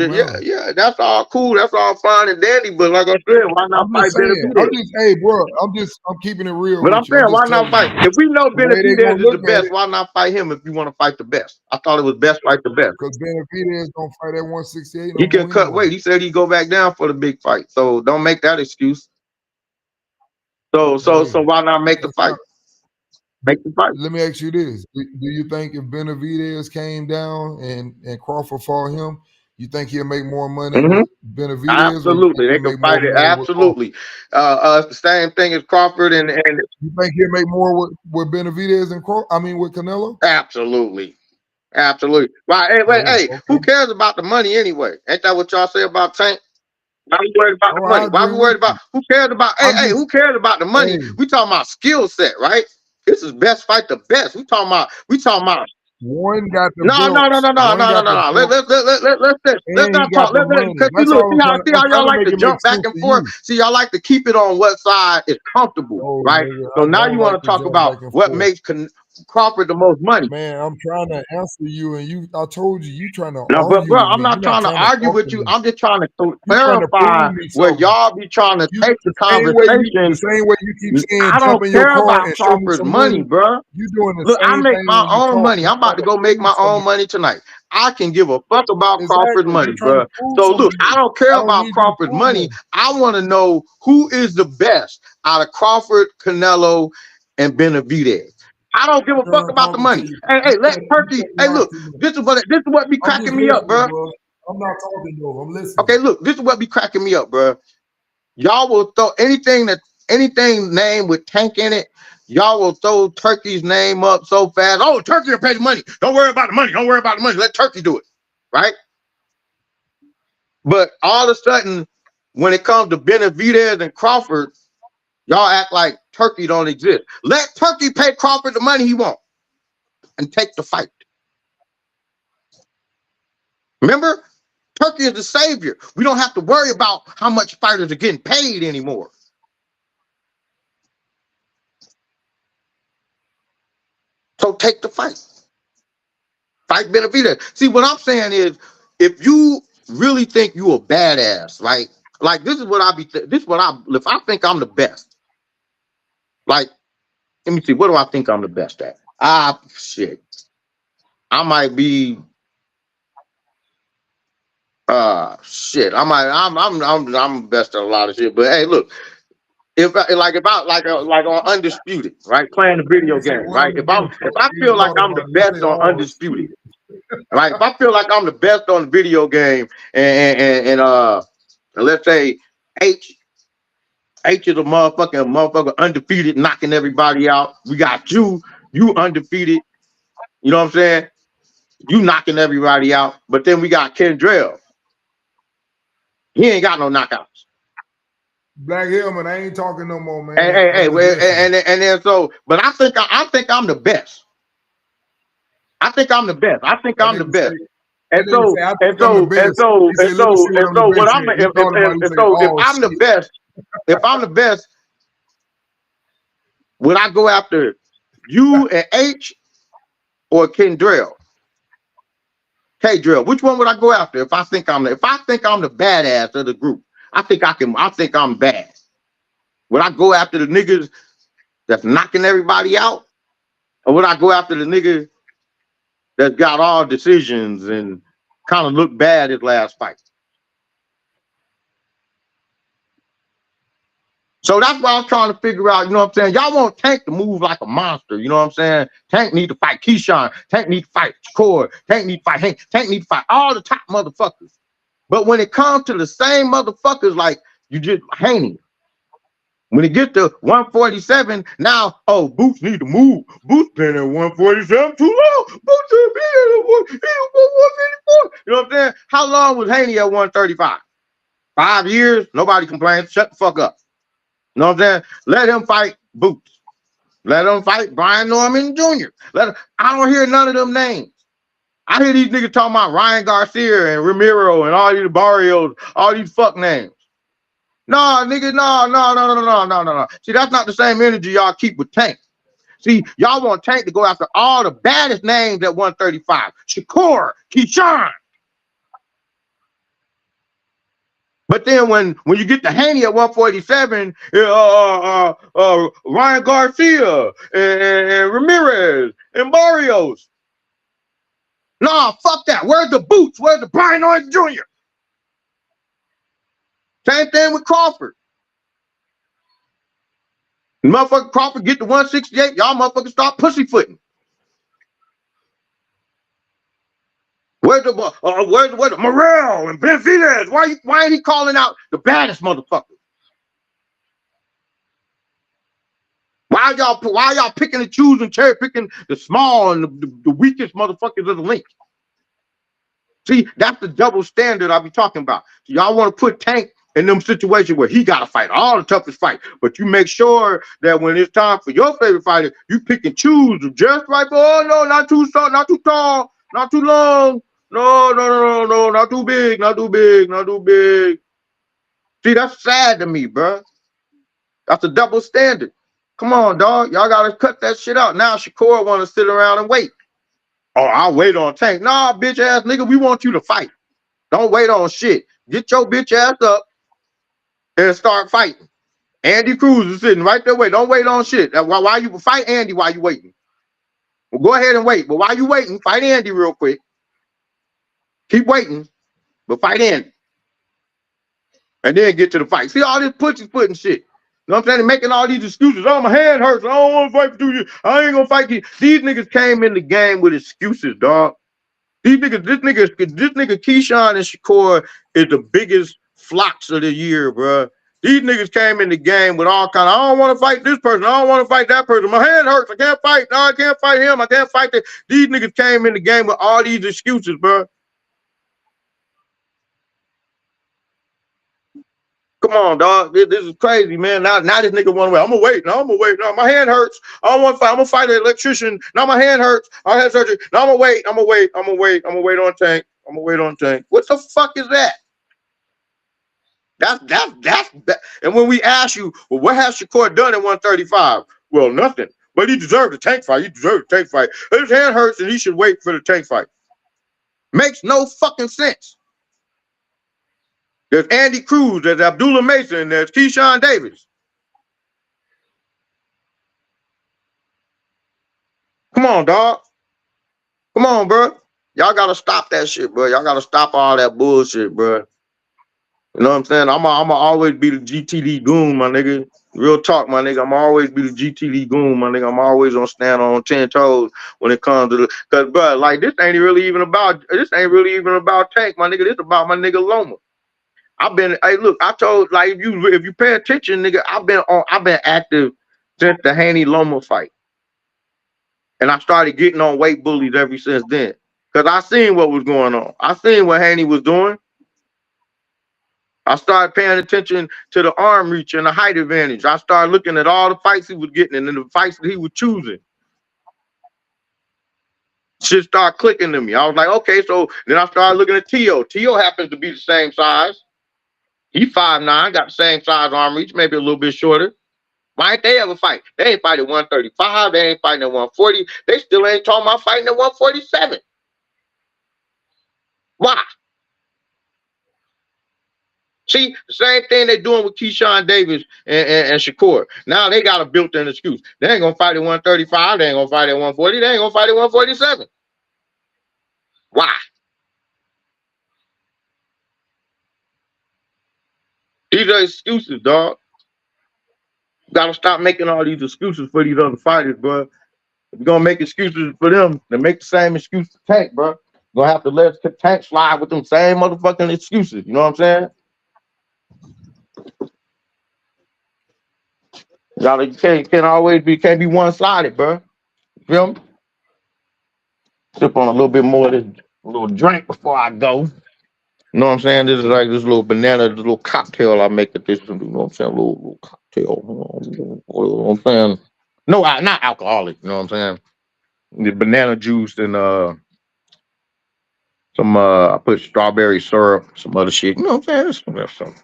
yeah, that's all cool, that's all fine and dandy. But like I said, why not fight Benavidez? I'm keeping it real. But I'm saying, why not fight? If we know Benavidez is the best, why not fight him if you want to fight the best? I thought it was best fight the best. Because Benavidez don't fight at 168. He can cut weight. He said he'd go back down for the big fight. So don't make that excuse. So why not make the fight? Make the fight. Let me ask you this: do you think if Benavidez came down and Crawford fought him, you think he'll make more money with Benavidez? Absolutely, they can fight it. Absolutely, the same thing as Crawford and. You think he'll make more with Benavidez and with Canelo? Absolutely. Right? Hey, who cares about the money anyway? Ain't that what y'all say about Tank? Why we worried about the money? Why we worried about? Who cares about? Who cares about the money? We talking about skill set, right? This is best fight the best. We talking about. One got the no. Let's not talk. See how y'all like to jump back and forth. See, y'all like to keep it on what side is comfortable, right? So now you want to talk about what makes Crawford the most money. Man, I'm trying to answer you, and I told you trying to No, but argue bro, with I'm me. not You're not trying to trying to argue talk with to you. me. I'm just trying to You're trying to clarify prove me where something. y'all be trying to take the The conversation. same way you keep saying I jump don't in your care car about and show me Crawford's some money, money. bro. You doing the Look, I same make thing my when you own talk. money. You're I'm about trying to to go make prove my own something. money tonight. I can give a fuck about Crawford's Exactly. money, You're trying bro. to prove So something look, to I me. don't care I don't about need you to Crawford's prove money. nothing. I want to know who is the best out of Crawford, Canelo, and Benavidez. I don't give a I'm fuck done about the talking to money. you. Hey, let You Turkey. cut me Hey, off look, too much. this is what be I'm just cracking me up, listening, bro. bro. I'm not talking to him. I'm listening. Okay, look, this is what be cracking me up, bro. Y'all will throw anything named with Tank in it. Y'all will throw Turkey's name up so fast. Oh, Turkey will pay the money. Don't worry about the money. Don't worry about the money. Let Turkey do it, right? But all of a sudden, when it comes to Benavidez and Crawford, y'all act like Turkey don't exist. Let Turkey pay Crawford the money he wants and take the fight. Remember, Turkey is the savior. We don't have to worry about how much fighters are getting paid anymore. So take the fight. Fight Benavidez. See, what I'm saying is, if you really think you a badass, right? Like this is what I be. This is what I. If I think I'm the best, like, let me see. What do I think I'm the best at? Shit. I might be. Shit. I'm best at a lot of shit. But hey, look. If on Undisputed, right? Playing the You video didn't say game, one right? of the If best. I You feel ain't like thought I'm the about it. You best say on all Undisputed, right? If I feel like I'm the best on the video game, and let's say H is a motherfucker undefeated, knocking everybody out. We got you undefeated. You know what I'm saying? You knocking everybody out. But then we got Kendrell. He ain't got no knockouts. Black Helmet, I ain't talking no more, man. And then so, but I think I'm the best. I think I'm the best. I think I'm the best. And so I think I'm the best. He said, let me see what I'm the best at. He thought about it. He said, if oh, I'm the shit. best, if I'm the best, would I go after you and H or Kendrell? K-Drill, which one would I go after if I think I'm the badass of the group? I think I'm bad. Would I go after the niggas that's knocking everybody out? Or would I go after the niggas that got all decisions and kind of looked bad at last fight? So that's what I'm trying to figure out. You know what I'm saying? Y'all want Tank to move like a monster. You know what I'm saying? Tank need to fight Keyshawn. Tank need to fight Shakur. Tank need to fight Hank. Tank need to fight all the top motherfuckers. But when it comes to the same motherfuckers, like you just Haney, when it gets to 147, now, Boots need to move. Boots been at 147 too long. Boots been at 154. You know what I'm saying? How long was Haney at 135? 5 years? Nobody complains. Shut the fuck up. You know what I'm saying? Let him fight Boots. Let him fight Brian Norman Jr. I don't hear none of them names. I hear these niggas talking about Ryan Garcia and Ramiro and all these Barrios, all these fuck names. No, nigga, no. See, that's not the same energy y'all keep with Tank. See, y'all want Tank to go after all the baddest names at 135. Shakur, Keyshawn. But then when you get to Haney at 147, Ryan Garcia and Ramirez and Barrios. Nah, fuck that. Where's the Boots? Where's the Brian Norman Jr.? Same thing with Crawford. Motherfucker Crawford get to 168, y'all motherfuckers start pussyfooting. Where's the Morrell and Benavidez? Why ain't he calling out the baddest motherfuckers? Why y'all picking and choosing, cherry picking the small and the weakest motherfuckers of the link? See, that's the double standard I be talking about. So y'all want to put Tank in them situations where he got to fight all the toughest fight, but you make sure that when it's time for your favorite fighter, you pick and choose just right. Oh no, not too short, not too tall, not too long. No, not too big, not too big. See, that's sad to me, bro. That's a double standard. Come on, dog. Y'all gotta cut that shit out. Now Shakur want to sit around and wait. Oh, I'll wait on Tank. Nah, bitch ass nigga, we want you to fight. Don't wait on shit. Get your bitch ass up and start fighting. Andy Cruz is sitting right there. Wait, don't wait on shit. Why you fight Andy while you waiting? Well, go ahead and wait. But while you waiting, fight Andy real quick. Keep waiting, but fight Andy. And then get to the fight. See all this putting shit. You know what I'm saying? They're making all these excuses. Oh, my hand hurts. I don't want to fight for 2 years. I ain't gonna fight you. These niggas came in the game with excuses, dog. These niggas, this nigga Keyshawn and Shakur is the biggest flocks of the year, bro. These niggas came in the game with all kind of, I don't want to fight this person. I don't want to fight that person. My hand hurts. I can't fight. No, I can't fight him. I can't fight that. These niggas came in the game with all these excuses, bro. Come on, dog. This is crazy, man. Now this nigga want to wait. I'm gonna wait. No, I'm gonna wait. No, my hand hurts. I don't want to fight. I'm gonna fight an electrician. Now my hand hurts. I had surgery. No, I'm gonna wait. I'm gonna wait. I'm gonna wait. I'm gonna wait on Tank. I'm gonna wait on Tank. What the fuck is that? That's. And when we ask you, well, what has Shakur done at 135? Well, nothing. But he deserved a Tank fight. He deserved a Tank fight. His hand hurts, and he should wait for the Tank fight. Makes no fucking sense. There's Andy Cruz, there's Abdullah Mason, there's Keyshawn Davis. Come on, dog. Come on, bro. Y'all gotta stop that shit, bro. Y'all gotta stop all that bullshit, bro. You know what I'm saying? I'm always be the GTD goon, my nigga. Real talk, my nigga. I'm always be the GTD goon, my nigga. I'm always gonna stand on 10 toes when it comes to the, cause bro, like this ain't really even about Tank, my nigga. This about my nigga Loma. Hey, look, I told, like, if you pay attention, nigga, I've been active since the Haney Loma fight. And I started getting on weight bullies ever since then. Because I seen what was going on. I seen what Haney was doing. I started paying attention to the arm reach and the height advantage. I started looking at all the fights he was getting and the fights that he was choosing. Shit started clicking to me. I was like, okay, so then I started looking at Tio. Tio happens to be the same size. He 5'9", got the same size arm reach, maybe a little bit shorter. Why ain't they ever fight? They ain't fighting at 135. They ain't fighting at 140. They still ain't talking about fighting at 147. Why? See, the same thing they're doing with Keyshawn Davis and Shakur. Now they got a built-in excuse. They ain't going to fight at 135. They ain't going to fight at 140. They ain't going to fight at 147. Why? These are excuses, dog. Gotta stop making all these excuses for these other fighters, bro. If you're gonna make excuses for them, then make the same excuse to Tank, bro. You're gonna have to let Tank slide with them same motherfucking excuses. You know what I'm saying? Y'all can't be one-sided, bro. You feel me? Sip on a little bit more of this little drink before I go. You know what I'm saying? This is like this little banana, this little cocktail I make at this. You know what I'm saying? A little cocktail. You know what I'm saying? No, not alcoholic. You know what I'm saying? The banana juice and some I put strawberry syrup, some other shit. You know what I'm saying? That's something.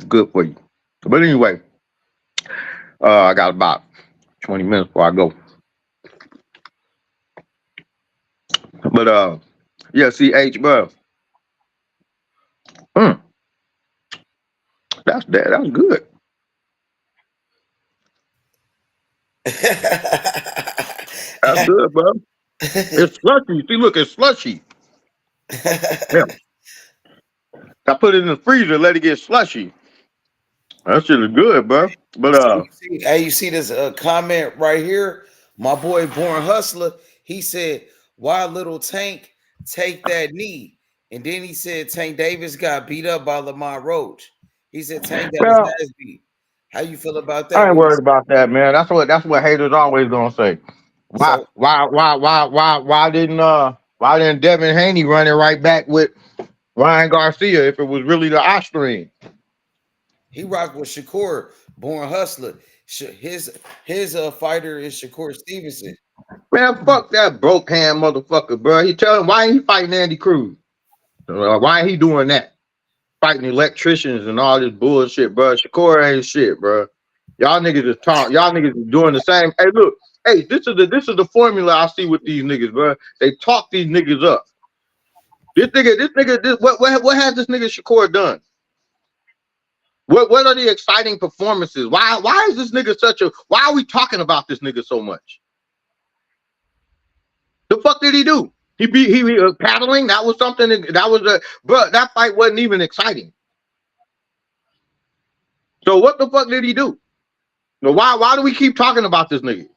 Good for you. But anyway, I got about 20 minutes before I go. But yeah, CH, bro. That's good. That's good, bro. It's slushy. See, look, it's slushy. Yeah. I put it in the freezer, let it get slushy. That shit is good, bro. But you see this comment right here? My boy Born Hustler, he said, "Why little Tank take that knee?" And then he said Tank Davis got beat up by Lamont Roach. He said Tank got his ass beat. How you feel about that? I ain't worried about that, man. That's what haters always gonna say. Why didn't Devin Haney run it right back with Ryan Garcia if it was really the Austrian? He rocked with Shakur, Born Hustler. His fighter is Shakur Stevenson. Man, fuck that broke hand motherfucker, bro. He tell him why ain't he fighting Andy Cruz? Why ain't he doing that? fighting electricians and all this bullshit, bro. Shakur ain't shit, bro. Y'all niggas is talk. Y'all niggas is doing the same. Hey, look. Hey, this is the formula I see with these niggas, bro. They talk these niggas up. What has this nigga Shakur done? What are the exciting performances? Why is this nigga why are we talking about this nigga so much? The fuck did he do? He paddling. That was something bro. That fight wasn't even exciting. So what the fuck did he do? No, why do we keep talking about this nigga?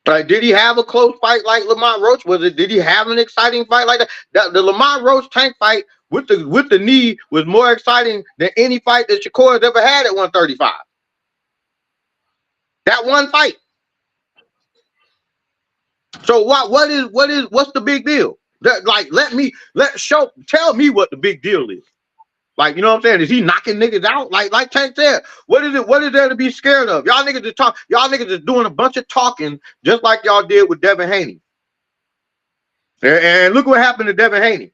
Like, did he have a close fight like Lamont Roach? Did he have an exciting fight like that? The Lamont Roach Tank fight with the knee was more exciting than any fight that Shakur has ever had at 135. That one fight. So what's the big deal? Tell me what the big deal is. Like, you know what I'm saying? Is he knocking niggas out? Like Tank said, what is there to be scared of? Y'all niggas is doing a bunch of talking just like y'all did with Devin Haney. And look what happened to Devin Haney.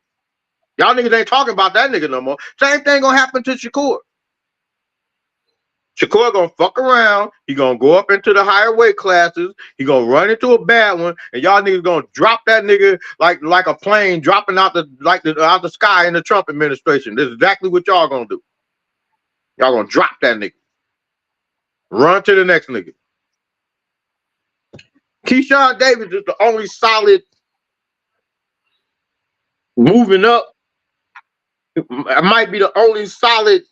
Y'all niggas ain't talking about that nigga no more. Same thing gonna happen to Shakur. Shakur gonna fuck around. He gonna go up into the higher weight classes. He gonna run into a bad one, and y'all niggas gonna drop that nigga like a plane dropping out the sky in the Trump administration. This is exactly what y'all gonna do. Y'all gonna drop that nigga. Run to the next nigga. Keyshawn Davis is the only solid moving up. It might be the only solid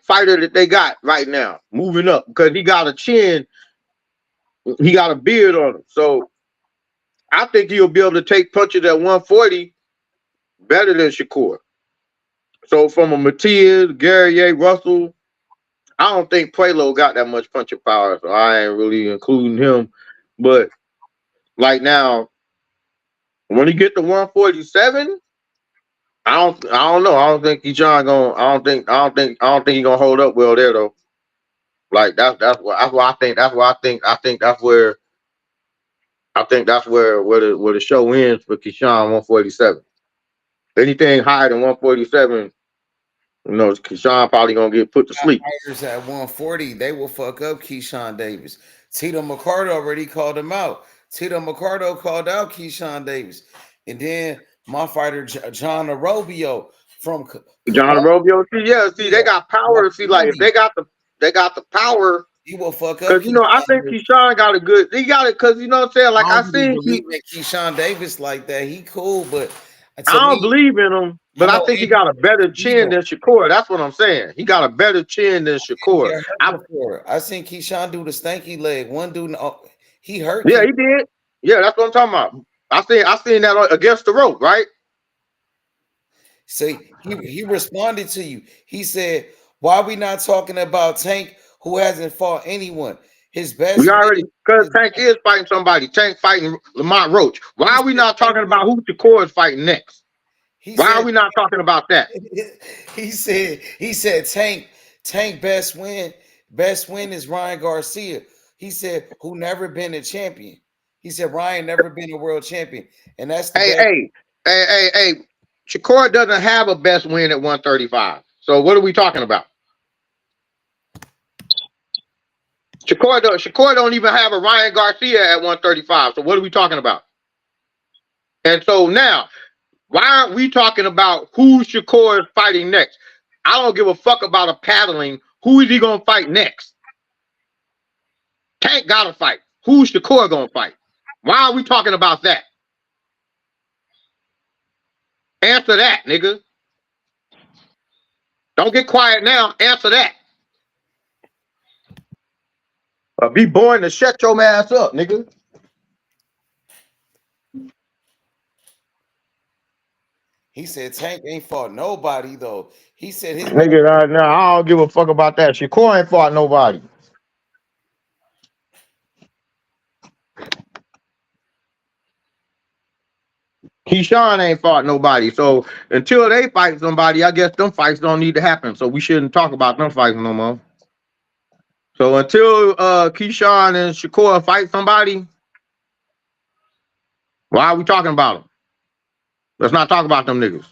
fighter that they got right now moving up, because he got a chin, he got a beard on him. So I think he'll be able to take punches at 140 better than Shakur. So from a Matias, Gary Russell, I don't think Prelo got that much punching power, so I ain't really including him. But like now, when he get to 147, I don't know. I don't think he's trying going. I don't think he's gonna hold up well there though. Like that's why I think that's where the show ends for Keyshawn 147. Anything higher than 147, you know, Keyshawn probably gonna get put to sleep. Fighters at 140, they will fuck up Keyshawn Davis. Tito McCardo already called him out. Tito McCardo called out Keyshawn Davis, and then my fighter John Arobio from John Arobio. See, they got power. See, like if they got the power, he will fuck up. Because you know, I think Keyshawn got it, because you know what I'm saying. Like I seen Keyshawn Davis like that. He cool, but I don't believe in him. But I think he got a better chin than Shakur. That's what I'm saying. He got a better chin than Shakur. I seen Keyshawn do the stanky leg. One dude, he hurt. Yeah, he did. Yeah, that's what I'm talking about. I seen that against the rope, right? See, he responded to you. He said, "Why are we not talking about Tank, who hasn't fought anyone? His best." We already, because Tank is fighting somebody. Tank fighting Lamont Roach. Why are we not talking about who Shakur is fighting next? Why are we not talking about that? He said Tank best win is Ryan Garcia. He said, who never been a champion. He said Ryan never been a world champion. And that's the hey. Shakur doesn't have a best win at 135. So what are we talking about? Shakur don't even have a Ryan Garcia at 135. So what are we talking about? And so now, why aren't we talking about who Shakur is fighting next? I don't give a fuck about a paddling. Who is he going to fight next? Tank got to fight. Who's Shakur going to fight? Why are we talking about that? Answer that, nigga. Don't get quiet now. Answer that. Be boring to shut your ass up, nigga. best. He said Tank ain't fought nobody though. He said his nigga. I don't give a fuck about that. Shakur ain't fought nobody. Keyshawn ain't fought nobody. So until they fight somebody, I guess them fights don't need to happen. So we shouldn't talk about them fights no more. So until Keyshawn and Shakur fight somebody, why are we talking about them? Let's not talk about them niggas.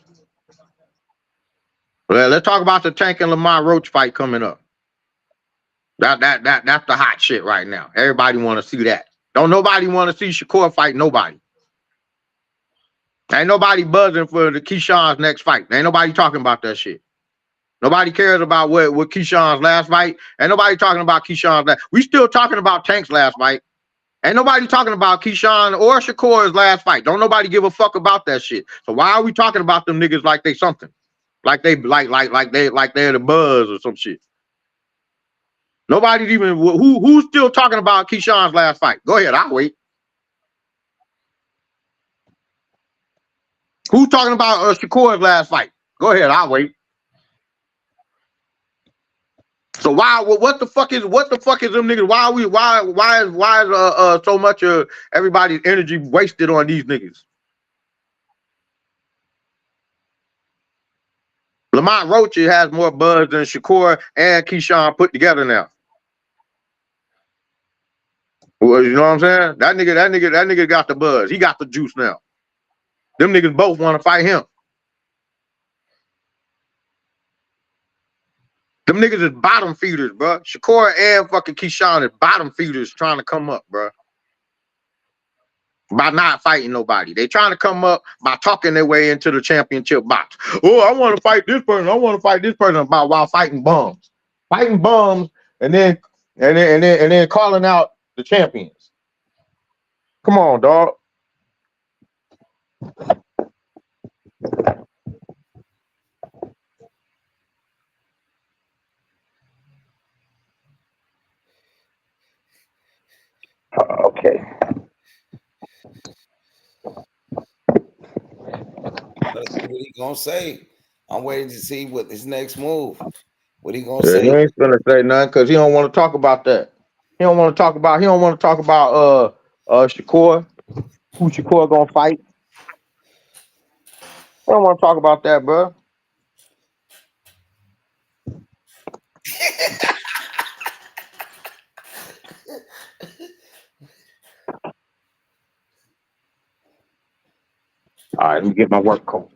Let's talk about the Tank and Lamont Roach fight coming up. That's the hot shit right now. Everybody want to see that. Don't nobody want to see Shakur fight nobody. Ain't nobody buzzing for the Keyshawn's next fight. Ain't nobody talking about that shit. Nobody cares about what Keyshawn's last fight. Ain't nobody talking about Keyshawn's last. We still talking about Tank's last fight. Ain't nobody talking about Keyshawn or Shakur's last fight. Don't nobody give a fuck about that shit. So why are we talking about them niggas like they something? Like they're the buzz or some shit. Nobody's even who's still talking about Keyshawn's last fight. Go ahead, I'll wait. Who's talking about Shakur's last fight? Go ahead, I'll wait. So what the fuck is them niggas? Why is so much of everybody's energy wasted on these niggas? Lamont Roach has more buzz than Shakur and Keyshawn put together now. Well, you know what I'm saying? That nigga got the buzz. He got the juice now. Them niggas both want to fight him. Them niggas is bottom feeders, bro. Shakur and fucking Keyshawn is bottom feeders trying to come up, bro. By not fighting nobody. They trying to come up by talking their way into the championship box. Oh, I want to fight this person. I want to fight this person while fighting bums. Fighting bums and then calling out the champions. Come on, dog. Okay. Let's see what he gonna say. I'm waiting to see what his next move. What he gonna say? He ain't gonna say nothing because he don't want to talk about that. He don't want to talk about Shakur. Who Shakur gonna fight? I don't want to talk about that, bro. All right, let me get my work coat.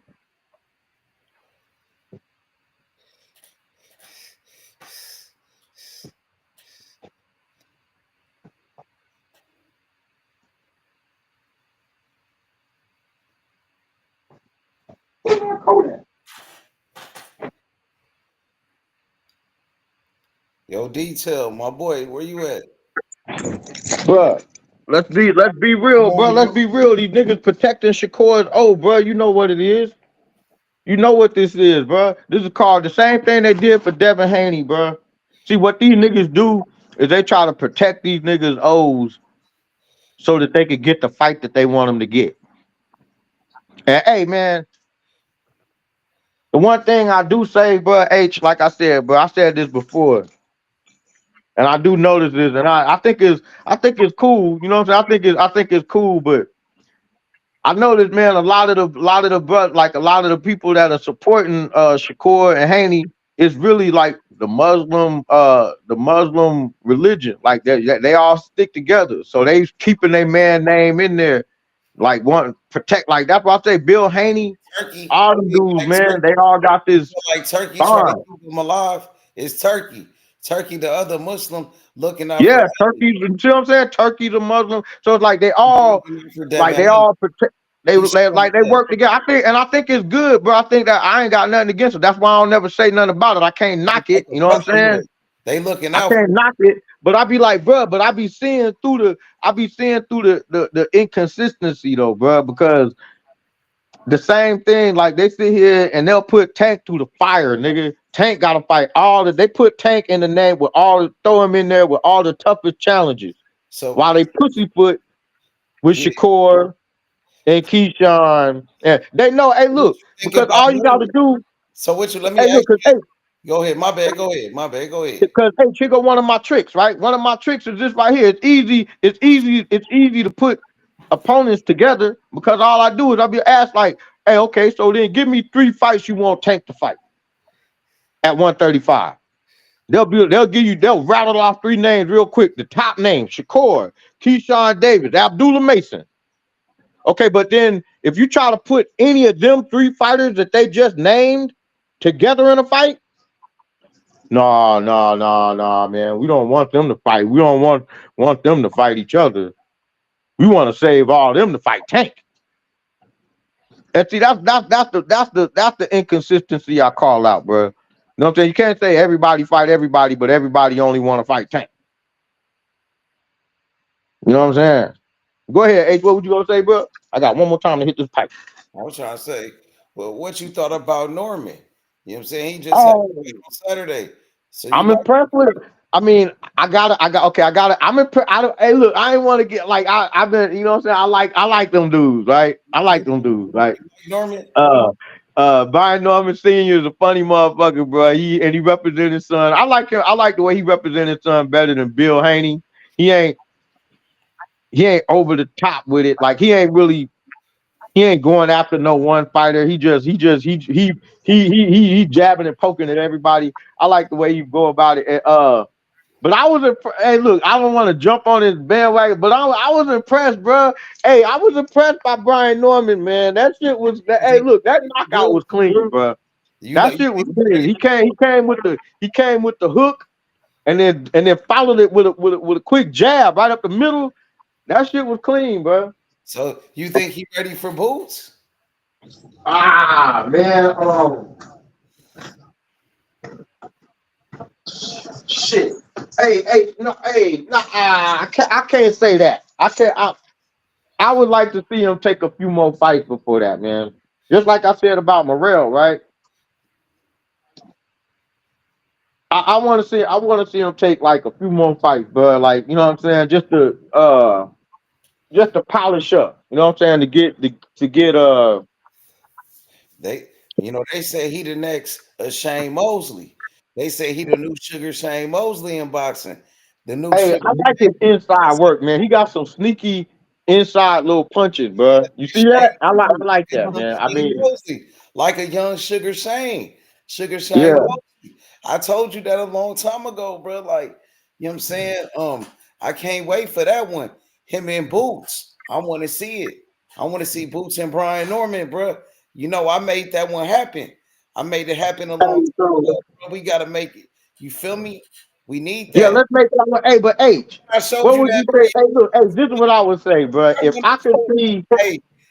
Yo, Detail, my boy, where you at? Bro, let's be real, bro. Let's be real. These niggas protecting Shakur's. Oh, bro, you know what it is. You know what this is, bro. This is called the same thing they did for Devin Haney, bro. See, what these niggas do is they try to protect these niggas' O's so that they could get the fight that they want them to get. And hey, man, the one thing I do say, bro, H, like I said, bro, I said this before, and I do notice this, and I think it's cool. You know what I'm saying? I think it's cool, but I noticed, man, a lot of the people that are supporting Shakur and Haney is really like the Muslim religion. Like they all stick together, so they keeping their man name in there, like want to protect. Like that's why I say Bill Haney, Turkey, all the dudes, like man, Turkey, they all got this. Like Turkey trying to keep them alive. It's Turkey. Turkey, the other Muslim, looking out. Yeah, Turkey. You see what I'm saying? Turkey's a Muslim, so it's like they all protect. They work together. I think it's good, bro. I think that I ain't got nothing against it. That's why I don't never say nothing about it. I can't knock it. You know what I'm saying? They looking out. I can't knock it, but I be like, bro. But I be seeing through the inconsistency though, bro. Because the same thing, like they sit here and they'll put Tank through the fire, nigga. Tank gotta fight they put Tank in the name with throw him in there with all the toughest challenges. So while they pussyfoot with Shakur and Keyshawn, and they know, hey, look, because all you got to do. So what you let me ask you, go ahead. My bad. Go ahead. Because hey, Chico, one of my tricks, right? One of my tricks is this right here. It's easy to put opponents together because all I do is I'll be asked like, hey, okay, so then give me 3 fights you want Tank to fight at 135. They'll rattle off 3 names real quick. The top names: Shakur, Keyshawn Davis, Abdullah Mason. Okay, but then if you try to put any of them 3 fighters that they just named together in a fight, no, man. We don't want them to fight. We don't want them to fight each other. We want to save all them to fight Tank. And see, that's the inconsistency I call out, bro. You know what I'm saying? You can't say everybody fight everybody, but everybody only want to fight Tank. You know what I'm saying? Go ahead, H. What would you gonna say, bro? I got one more time to hit this pipe. I was trying to say, well, what you thought about Norman? You know what I'm saying? He just had a fight on Saturday. So I'm impressed with it. I mean, I'm impressed. Hey, look, I ain't want to get like I've been, you know what I'm saying? I like them dudes, right? I like them dudes, right? Norman. Brian Norman Sr. is a funny motherfucker, bro. He represented his son. I like him. I like the way he represented his son better than Bill Haney. He ain't over the top with it. Like he ain't going after no one fighter. He jabbing and poking at everybody. I like the way you go about it. But I was hey, look, I don't want to jump on his bandwagon, but I was impressed, bro. Hey, I was impressed by Brian Norman, man. That shit was hey, look, that knockout was clean, bro. That shit was clean. He came with the hook and then followed it with a quick jab right up the middle. That shit was clean, bro. So you think he ready for boots? Man. Shit. I can't say that. I would like to see him take a few more fights before that, man. Just like I said about Morrell, right? I want to see him take like a few more fights, bro. Like, you know what I'm saying? Just to polish up. You know what I'm saying? To get they say he the next Shane Mosley. They say he the new Sugar Shane Mosley in boxing. The new Hey, I like his inside work, man. He got some sneaky inside little punches, bro. You see that? I like that, man. I mean, Mosley, like a young Sugar Shane. Sugar Shane Mosley. I told you that a long time ago, bro. Like, you know what I'm saying? I can't wait for that one. Him in Boots. I want to see it. I want to see Boots and Brian Norman, bro. You know, I made that one happen. I made it happen a long time ago. We got to make it. You feel me? We need that. Yeah, let's make that one. Hey, but H, what would you say? Hey, look, hey, this is what I would say, bro. If I could see,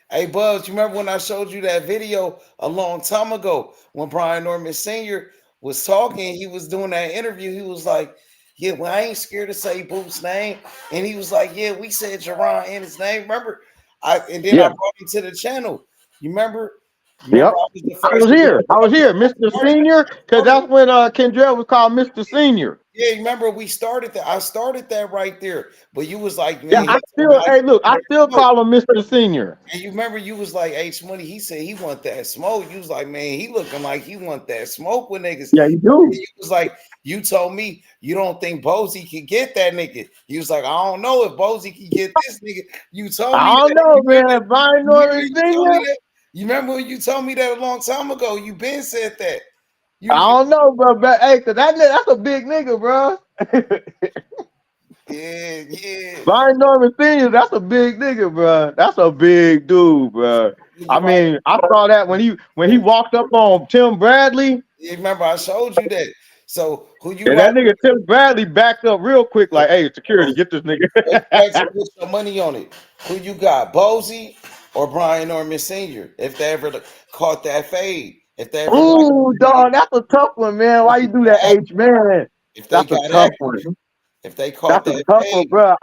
hey, Buzz, you remember when I showed you that video a long time ago when Brian Norman Sr. was talking? He was doing that interview. He was like, "Yeah, well, I ain't scared to say Boot's name," and he was like, "Yeah, we said Jerron in his name." Remember? I brought him to the channel. You remember? Yep. I was here, Mr. Senior, because that's when Kendrell was called Mr. Senior. Yeah, you remember we started that. I started that right there, but you was like, man, I still call him Mr. Senior. And you remember you was like, H Money. He said he want that smoke. You was like, man, he looking like he want that smoke with niggas. Yeah, you do. And you was like, you told me you don't think Bozy could get that nigga. You was like, I don't know if Bozy can get this nigga. You told me. I don't know, man. Brian Norman Senior. You remember when you told me that a long time ago? You been said that. I don't know, bro. But hey, cause that's a big nigga, bro. Yeah. Brian Norman Senior, that's a big nigga, bro. That's a big dude, bro. I mean, I saw that when he walked up on Tim Bradley. Yeah, remember I showed you that. So who you? And that nigga Tim Bradley backed up real quick, like, "Hey, security, get this nigga." Put your money on it. Who you got, Bozy or Brian Norman Sr.? If they ever caught that fade, if they ever. Ooh, dog, that's a tough one, man. Why you do that, H, man? If they got a tough one. If they caught that tough one, bro.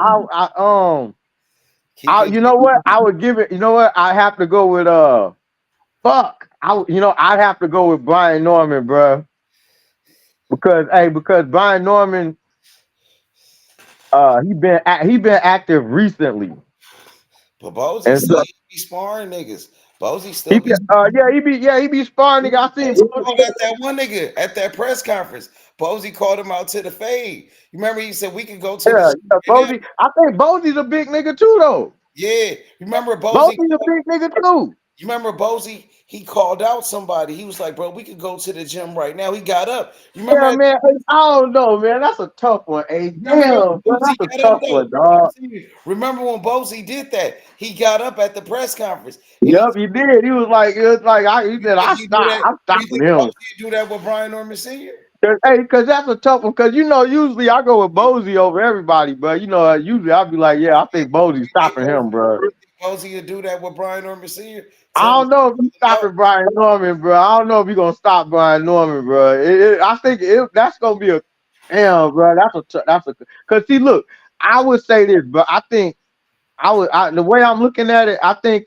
You know what? I would give it. You know what? I have to go with I'd have to go with Brian Norman, bro. Because Brian Norman, he been active recently. But Bozy still be sparring niggas. Bozy still he be sparring niggas. I seen that one nigga at that press conference. Bozy called him out to the fade. You remember he said we could go to Bozy. I think Bozy's a big nigga too, though. Yeah, remember Bozy's a big nigga too. You remember Bozy? He called out somebody. He was like, "Bro, we could go to the gym right now." He got up. You remember Yeah, that? man. I don't know, man. That's a tough one. Hey, Remember that damn, bro, Bozy that's a got up tough though. one, dog. Remember when Bozy did that? He got up at the press conference and Yep, he did. He was like, he said, you do that. I'm You stopping think him. Bozy do that with Brian Norman Sr.? Cause that's a tough one. Cause usually I go with Bozy over everybody, but usually I'll be like, yeah, I think Bozy's stopping him, bro. Bozy would do that with Brian Norman Sr. I don't know if he's stopping Brian Norman, bro. I don't know if he's gonna stop Brian Norman, bro. I think that's gonna be a damn, bro. Cause see, look, I would say this, but I think the way I'm looking at it, I think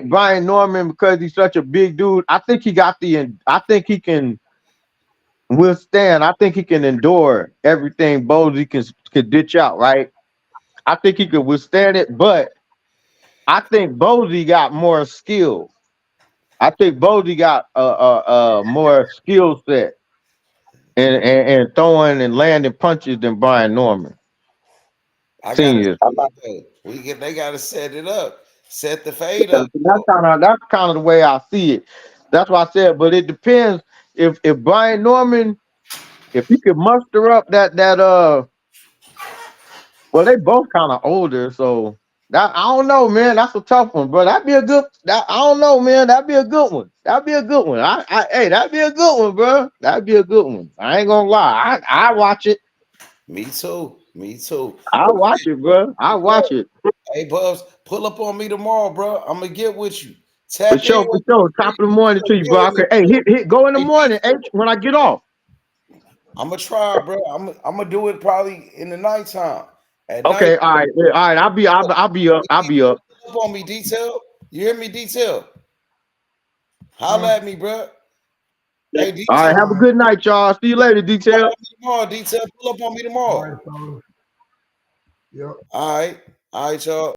Brian Norman, because he's such a big dude, I think he can withstand. I think he can endure everything Bozy can ditch out, right? I think he could withstand it, but I think Bozy got more skill. I think Bozy got a more skill set and throwing and landing punches than Brian Norman. I gotta Senior. they gotta set it up, set the fade up. That's kind of the way I see it. That's what I said. But it depends if Brian Norman, if he could muster up well, they both kind of older, so that I don't know, man. That's a tough one, bro. That'd be a good. I don't know, man. That'd be a good one. That'd be a good one. Hey, that'd be a good one, bro. That'd be a good one. I ain't gonna lie. I watch it. Me too. Me too. I watch it, bro. I watch it. Hey, Bubs, pull up on me tomorrow, bro. I'm gonna get with you. For Tap in. sure, for sure. Top of the morning to you, bro. Okay. Hey, hit go in the morning, when I get off. I'm gonna try, bro. I'm gonna do it probably in the nighttime. At Okay, night. all right, all right. I'll be up. I'll be up. Pull up on me, Detail. You hear me, Detail? Holla at me, bro. Hey, Detail. All right, have a good night, y'all. See you later, Detail. Tomorrow, Detail. Pull up on me tomorrow. All right, fellas. Yep. All right, y'all.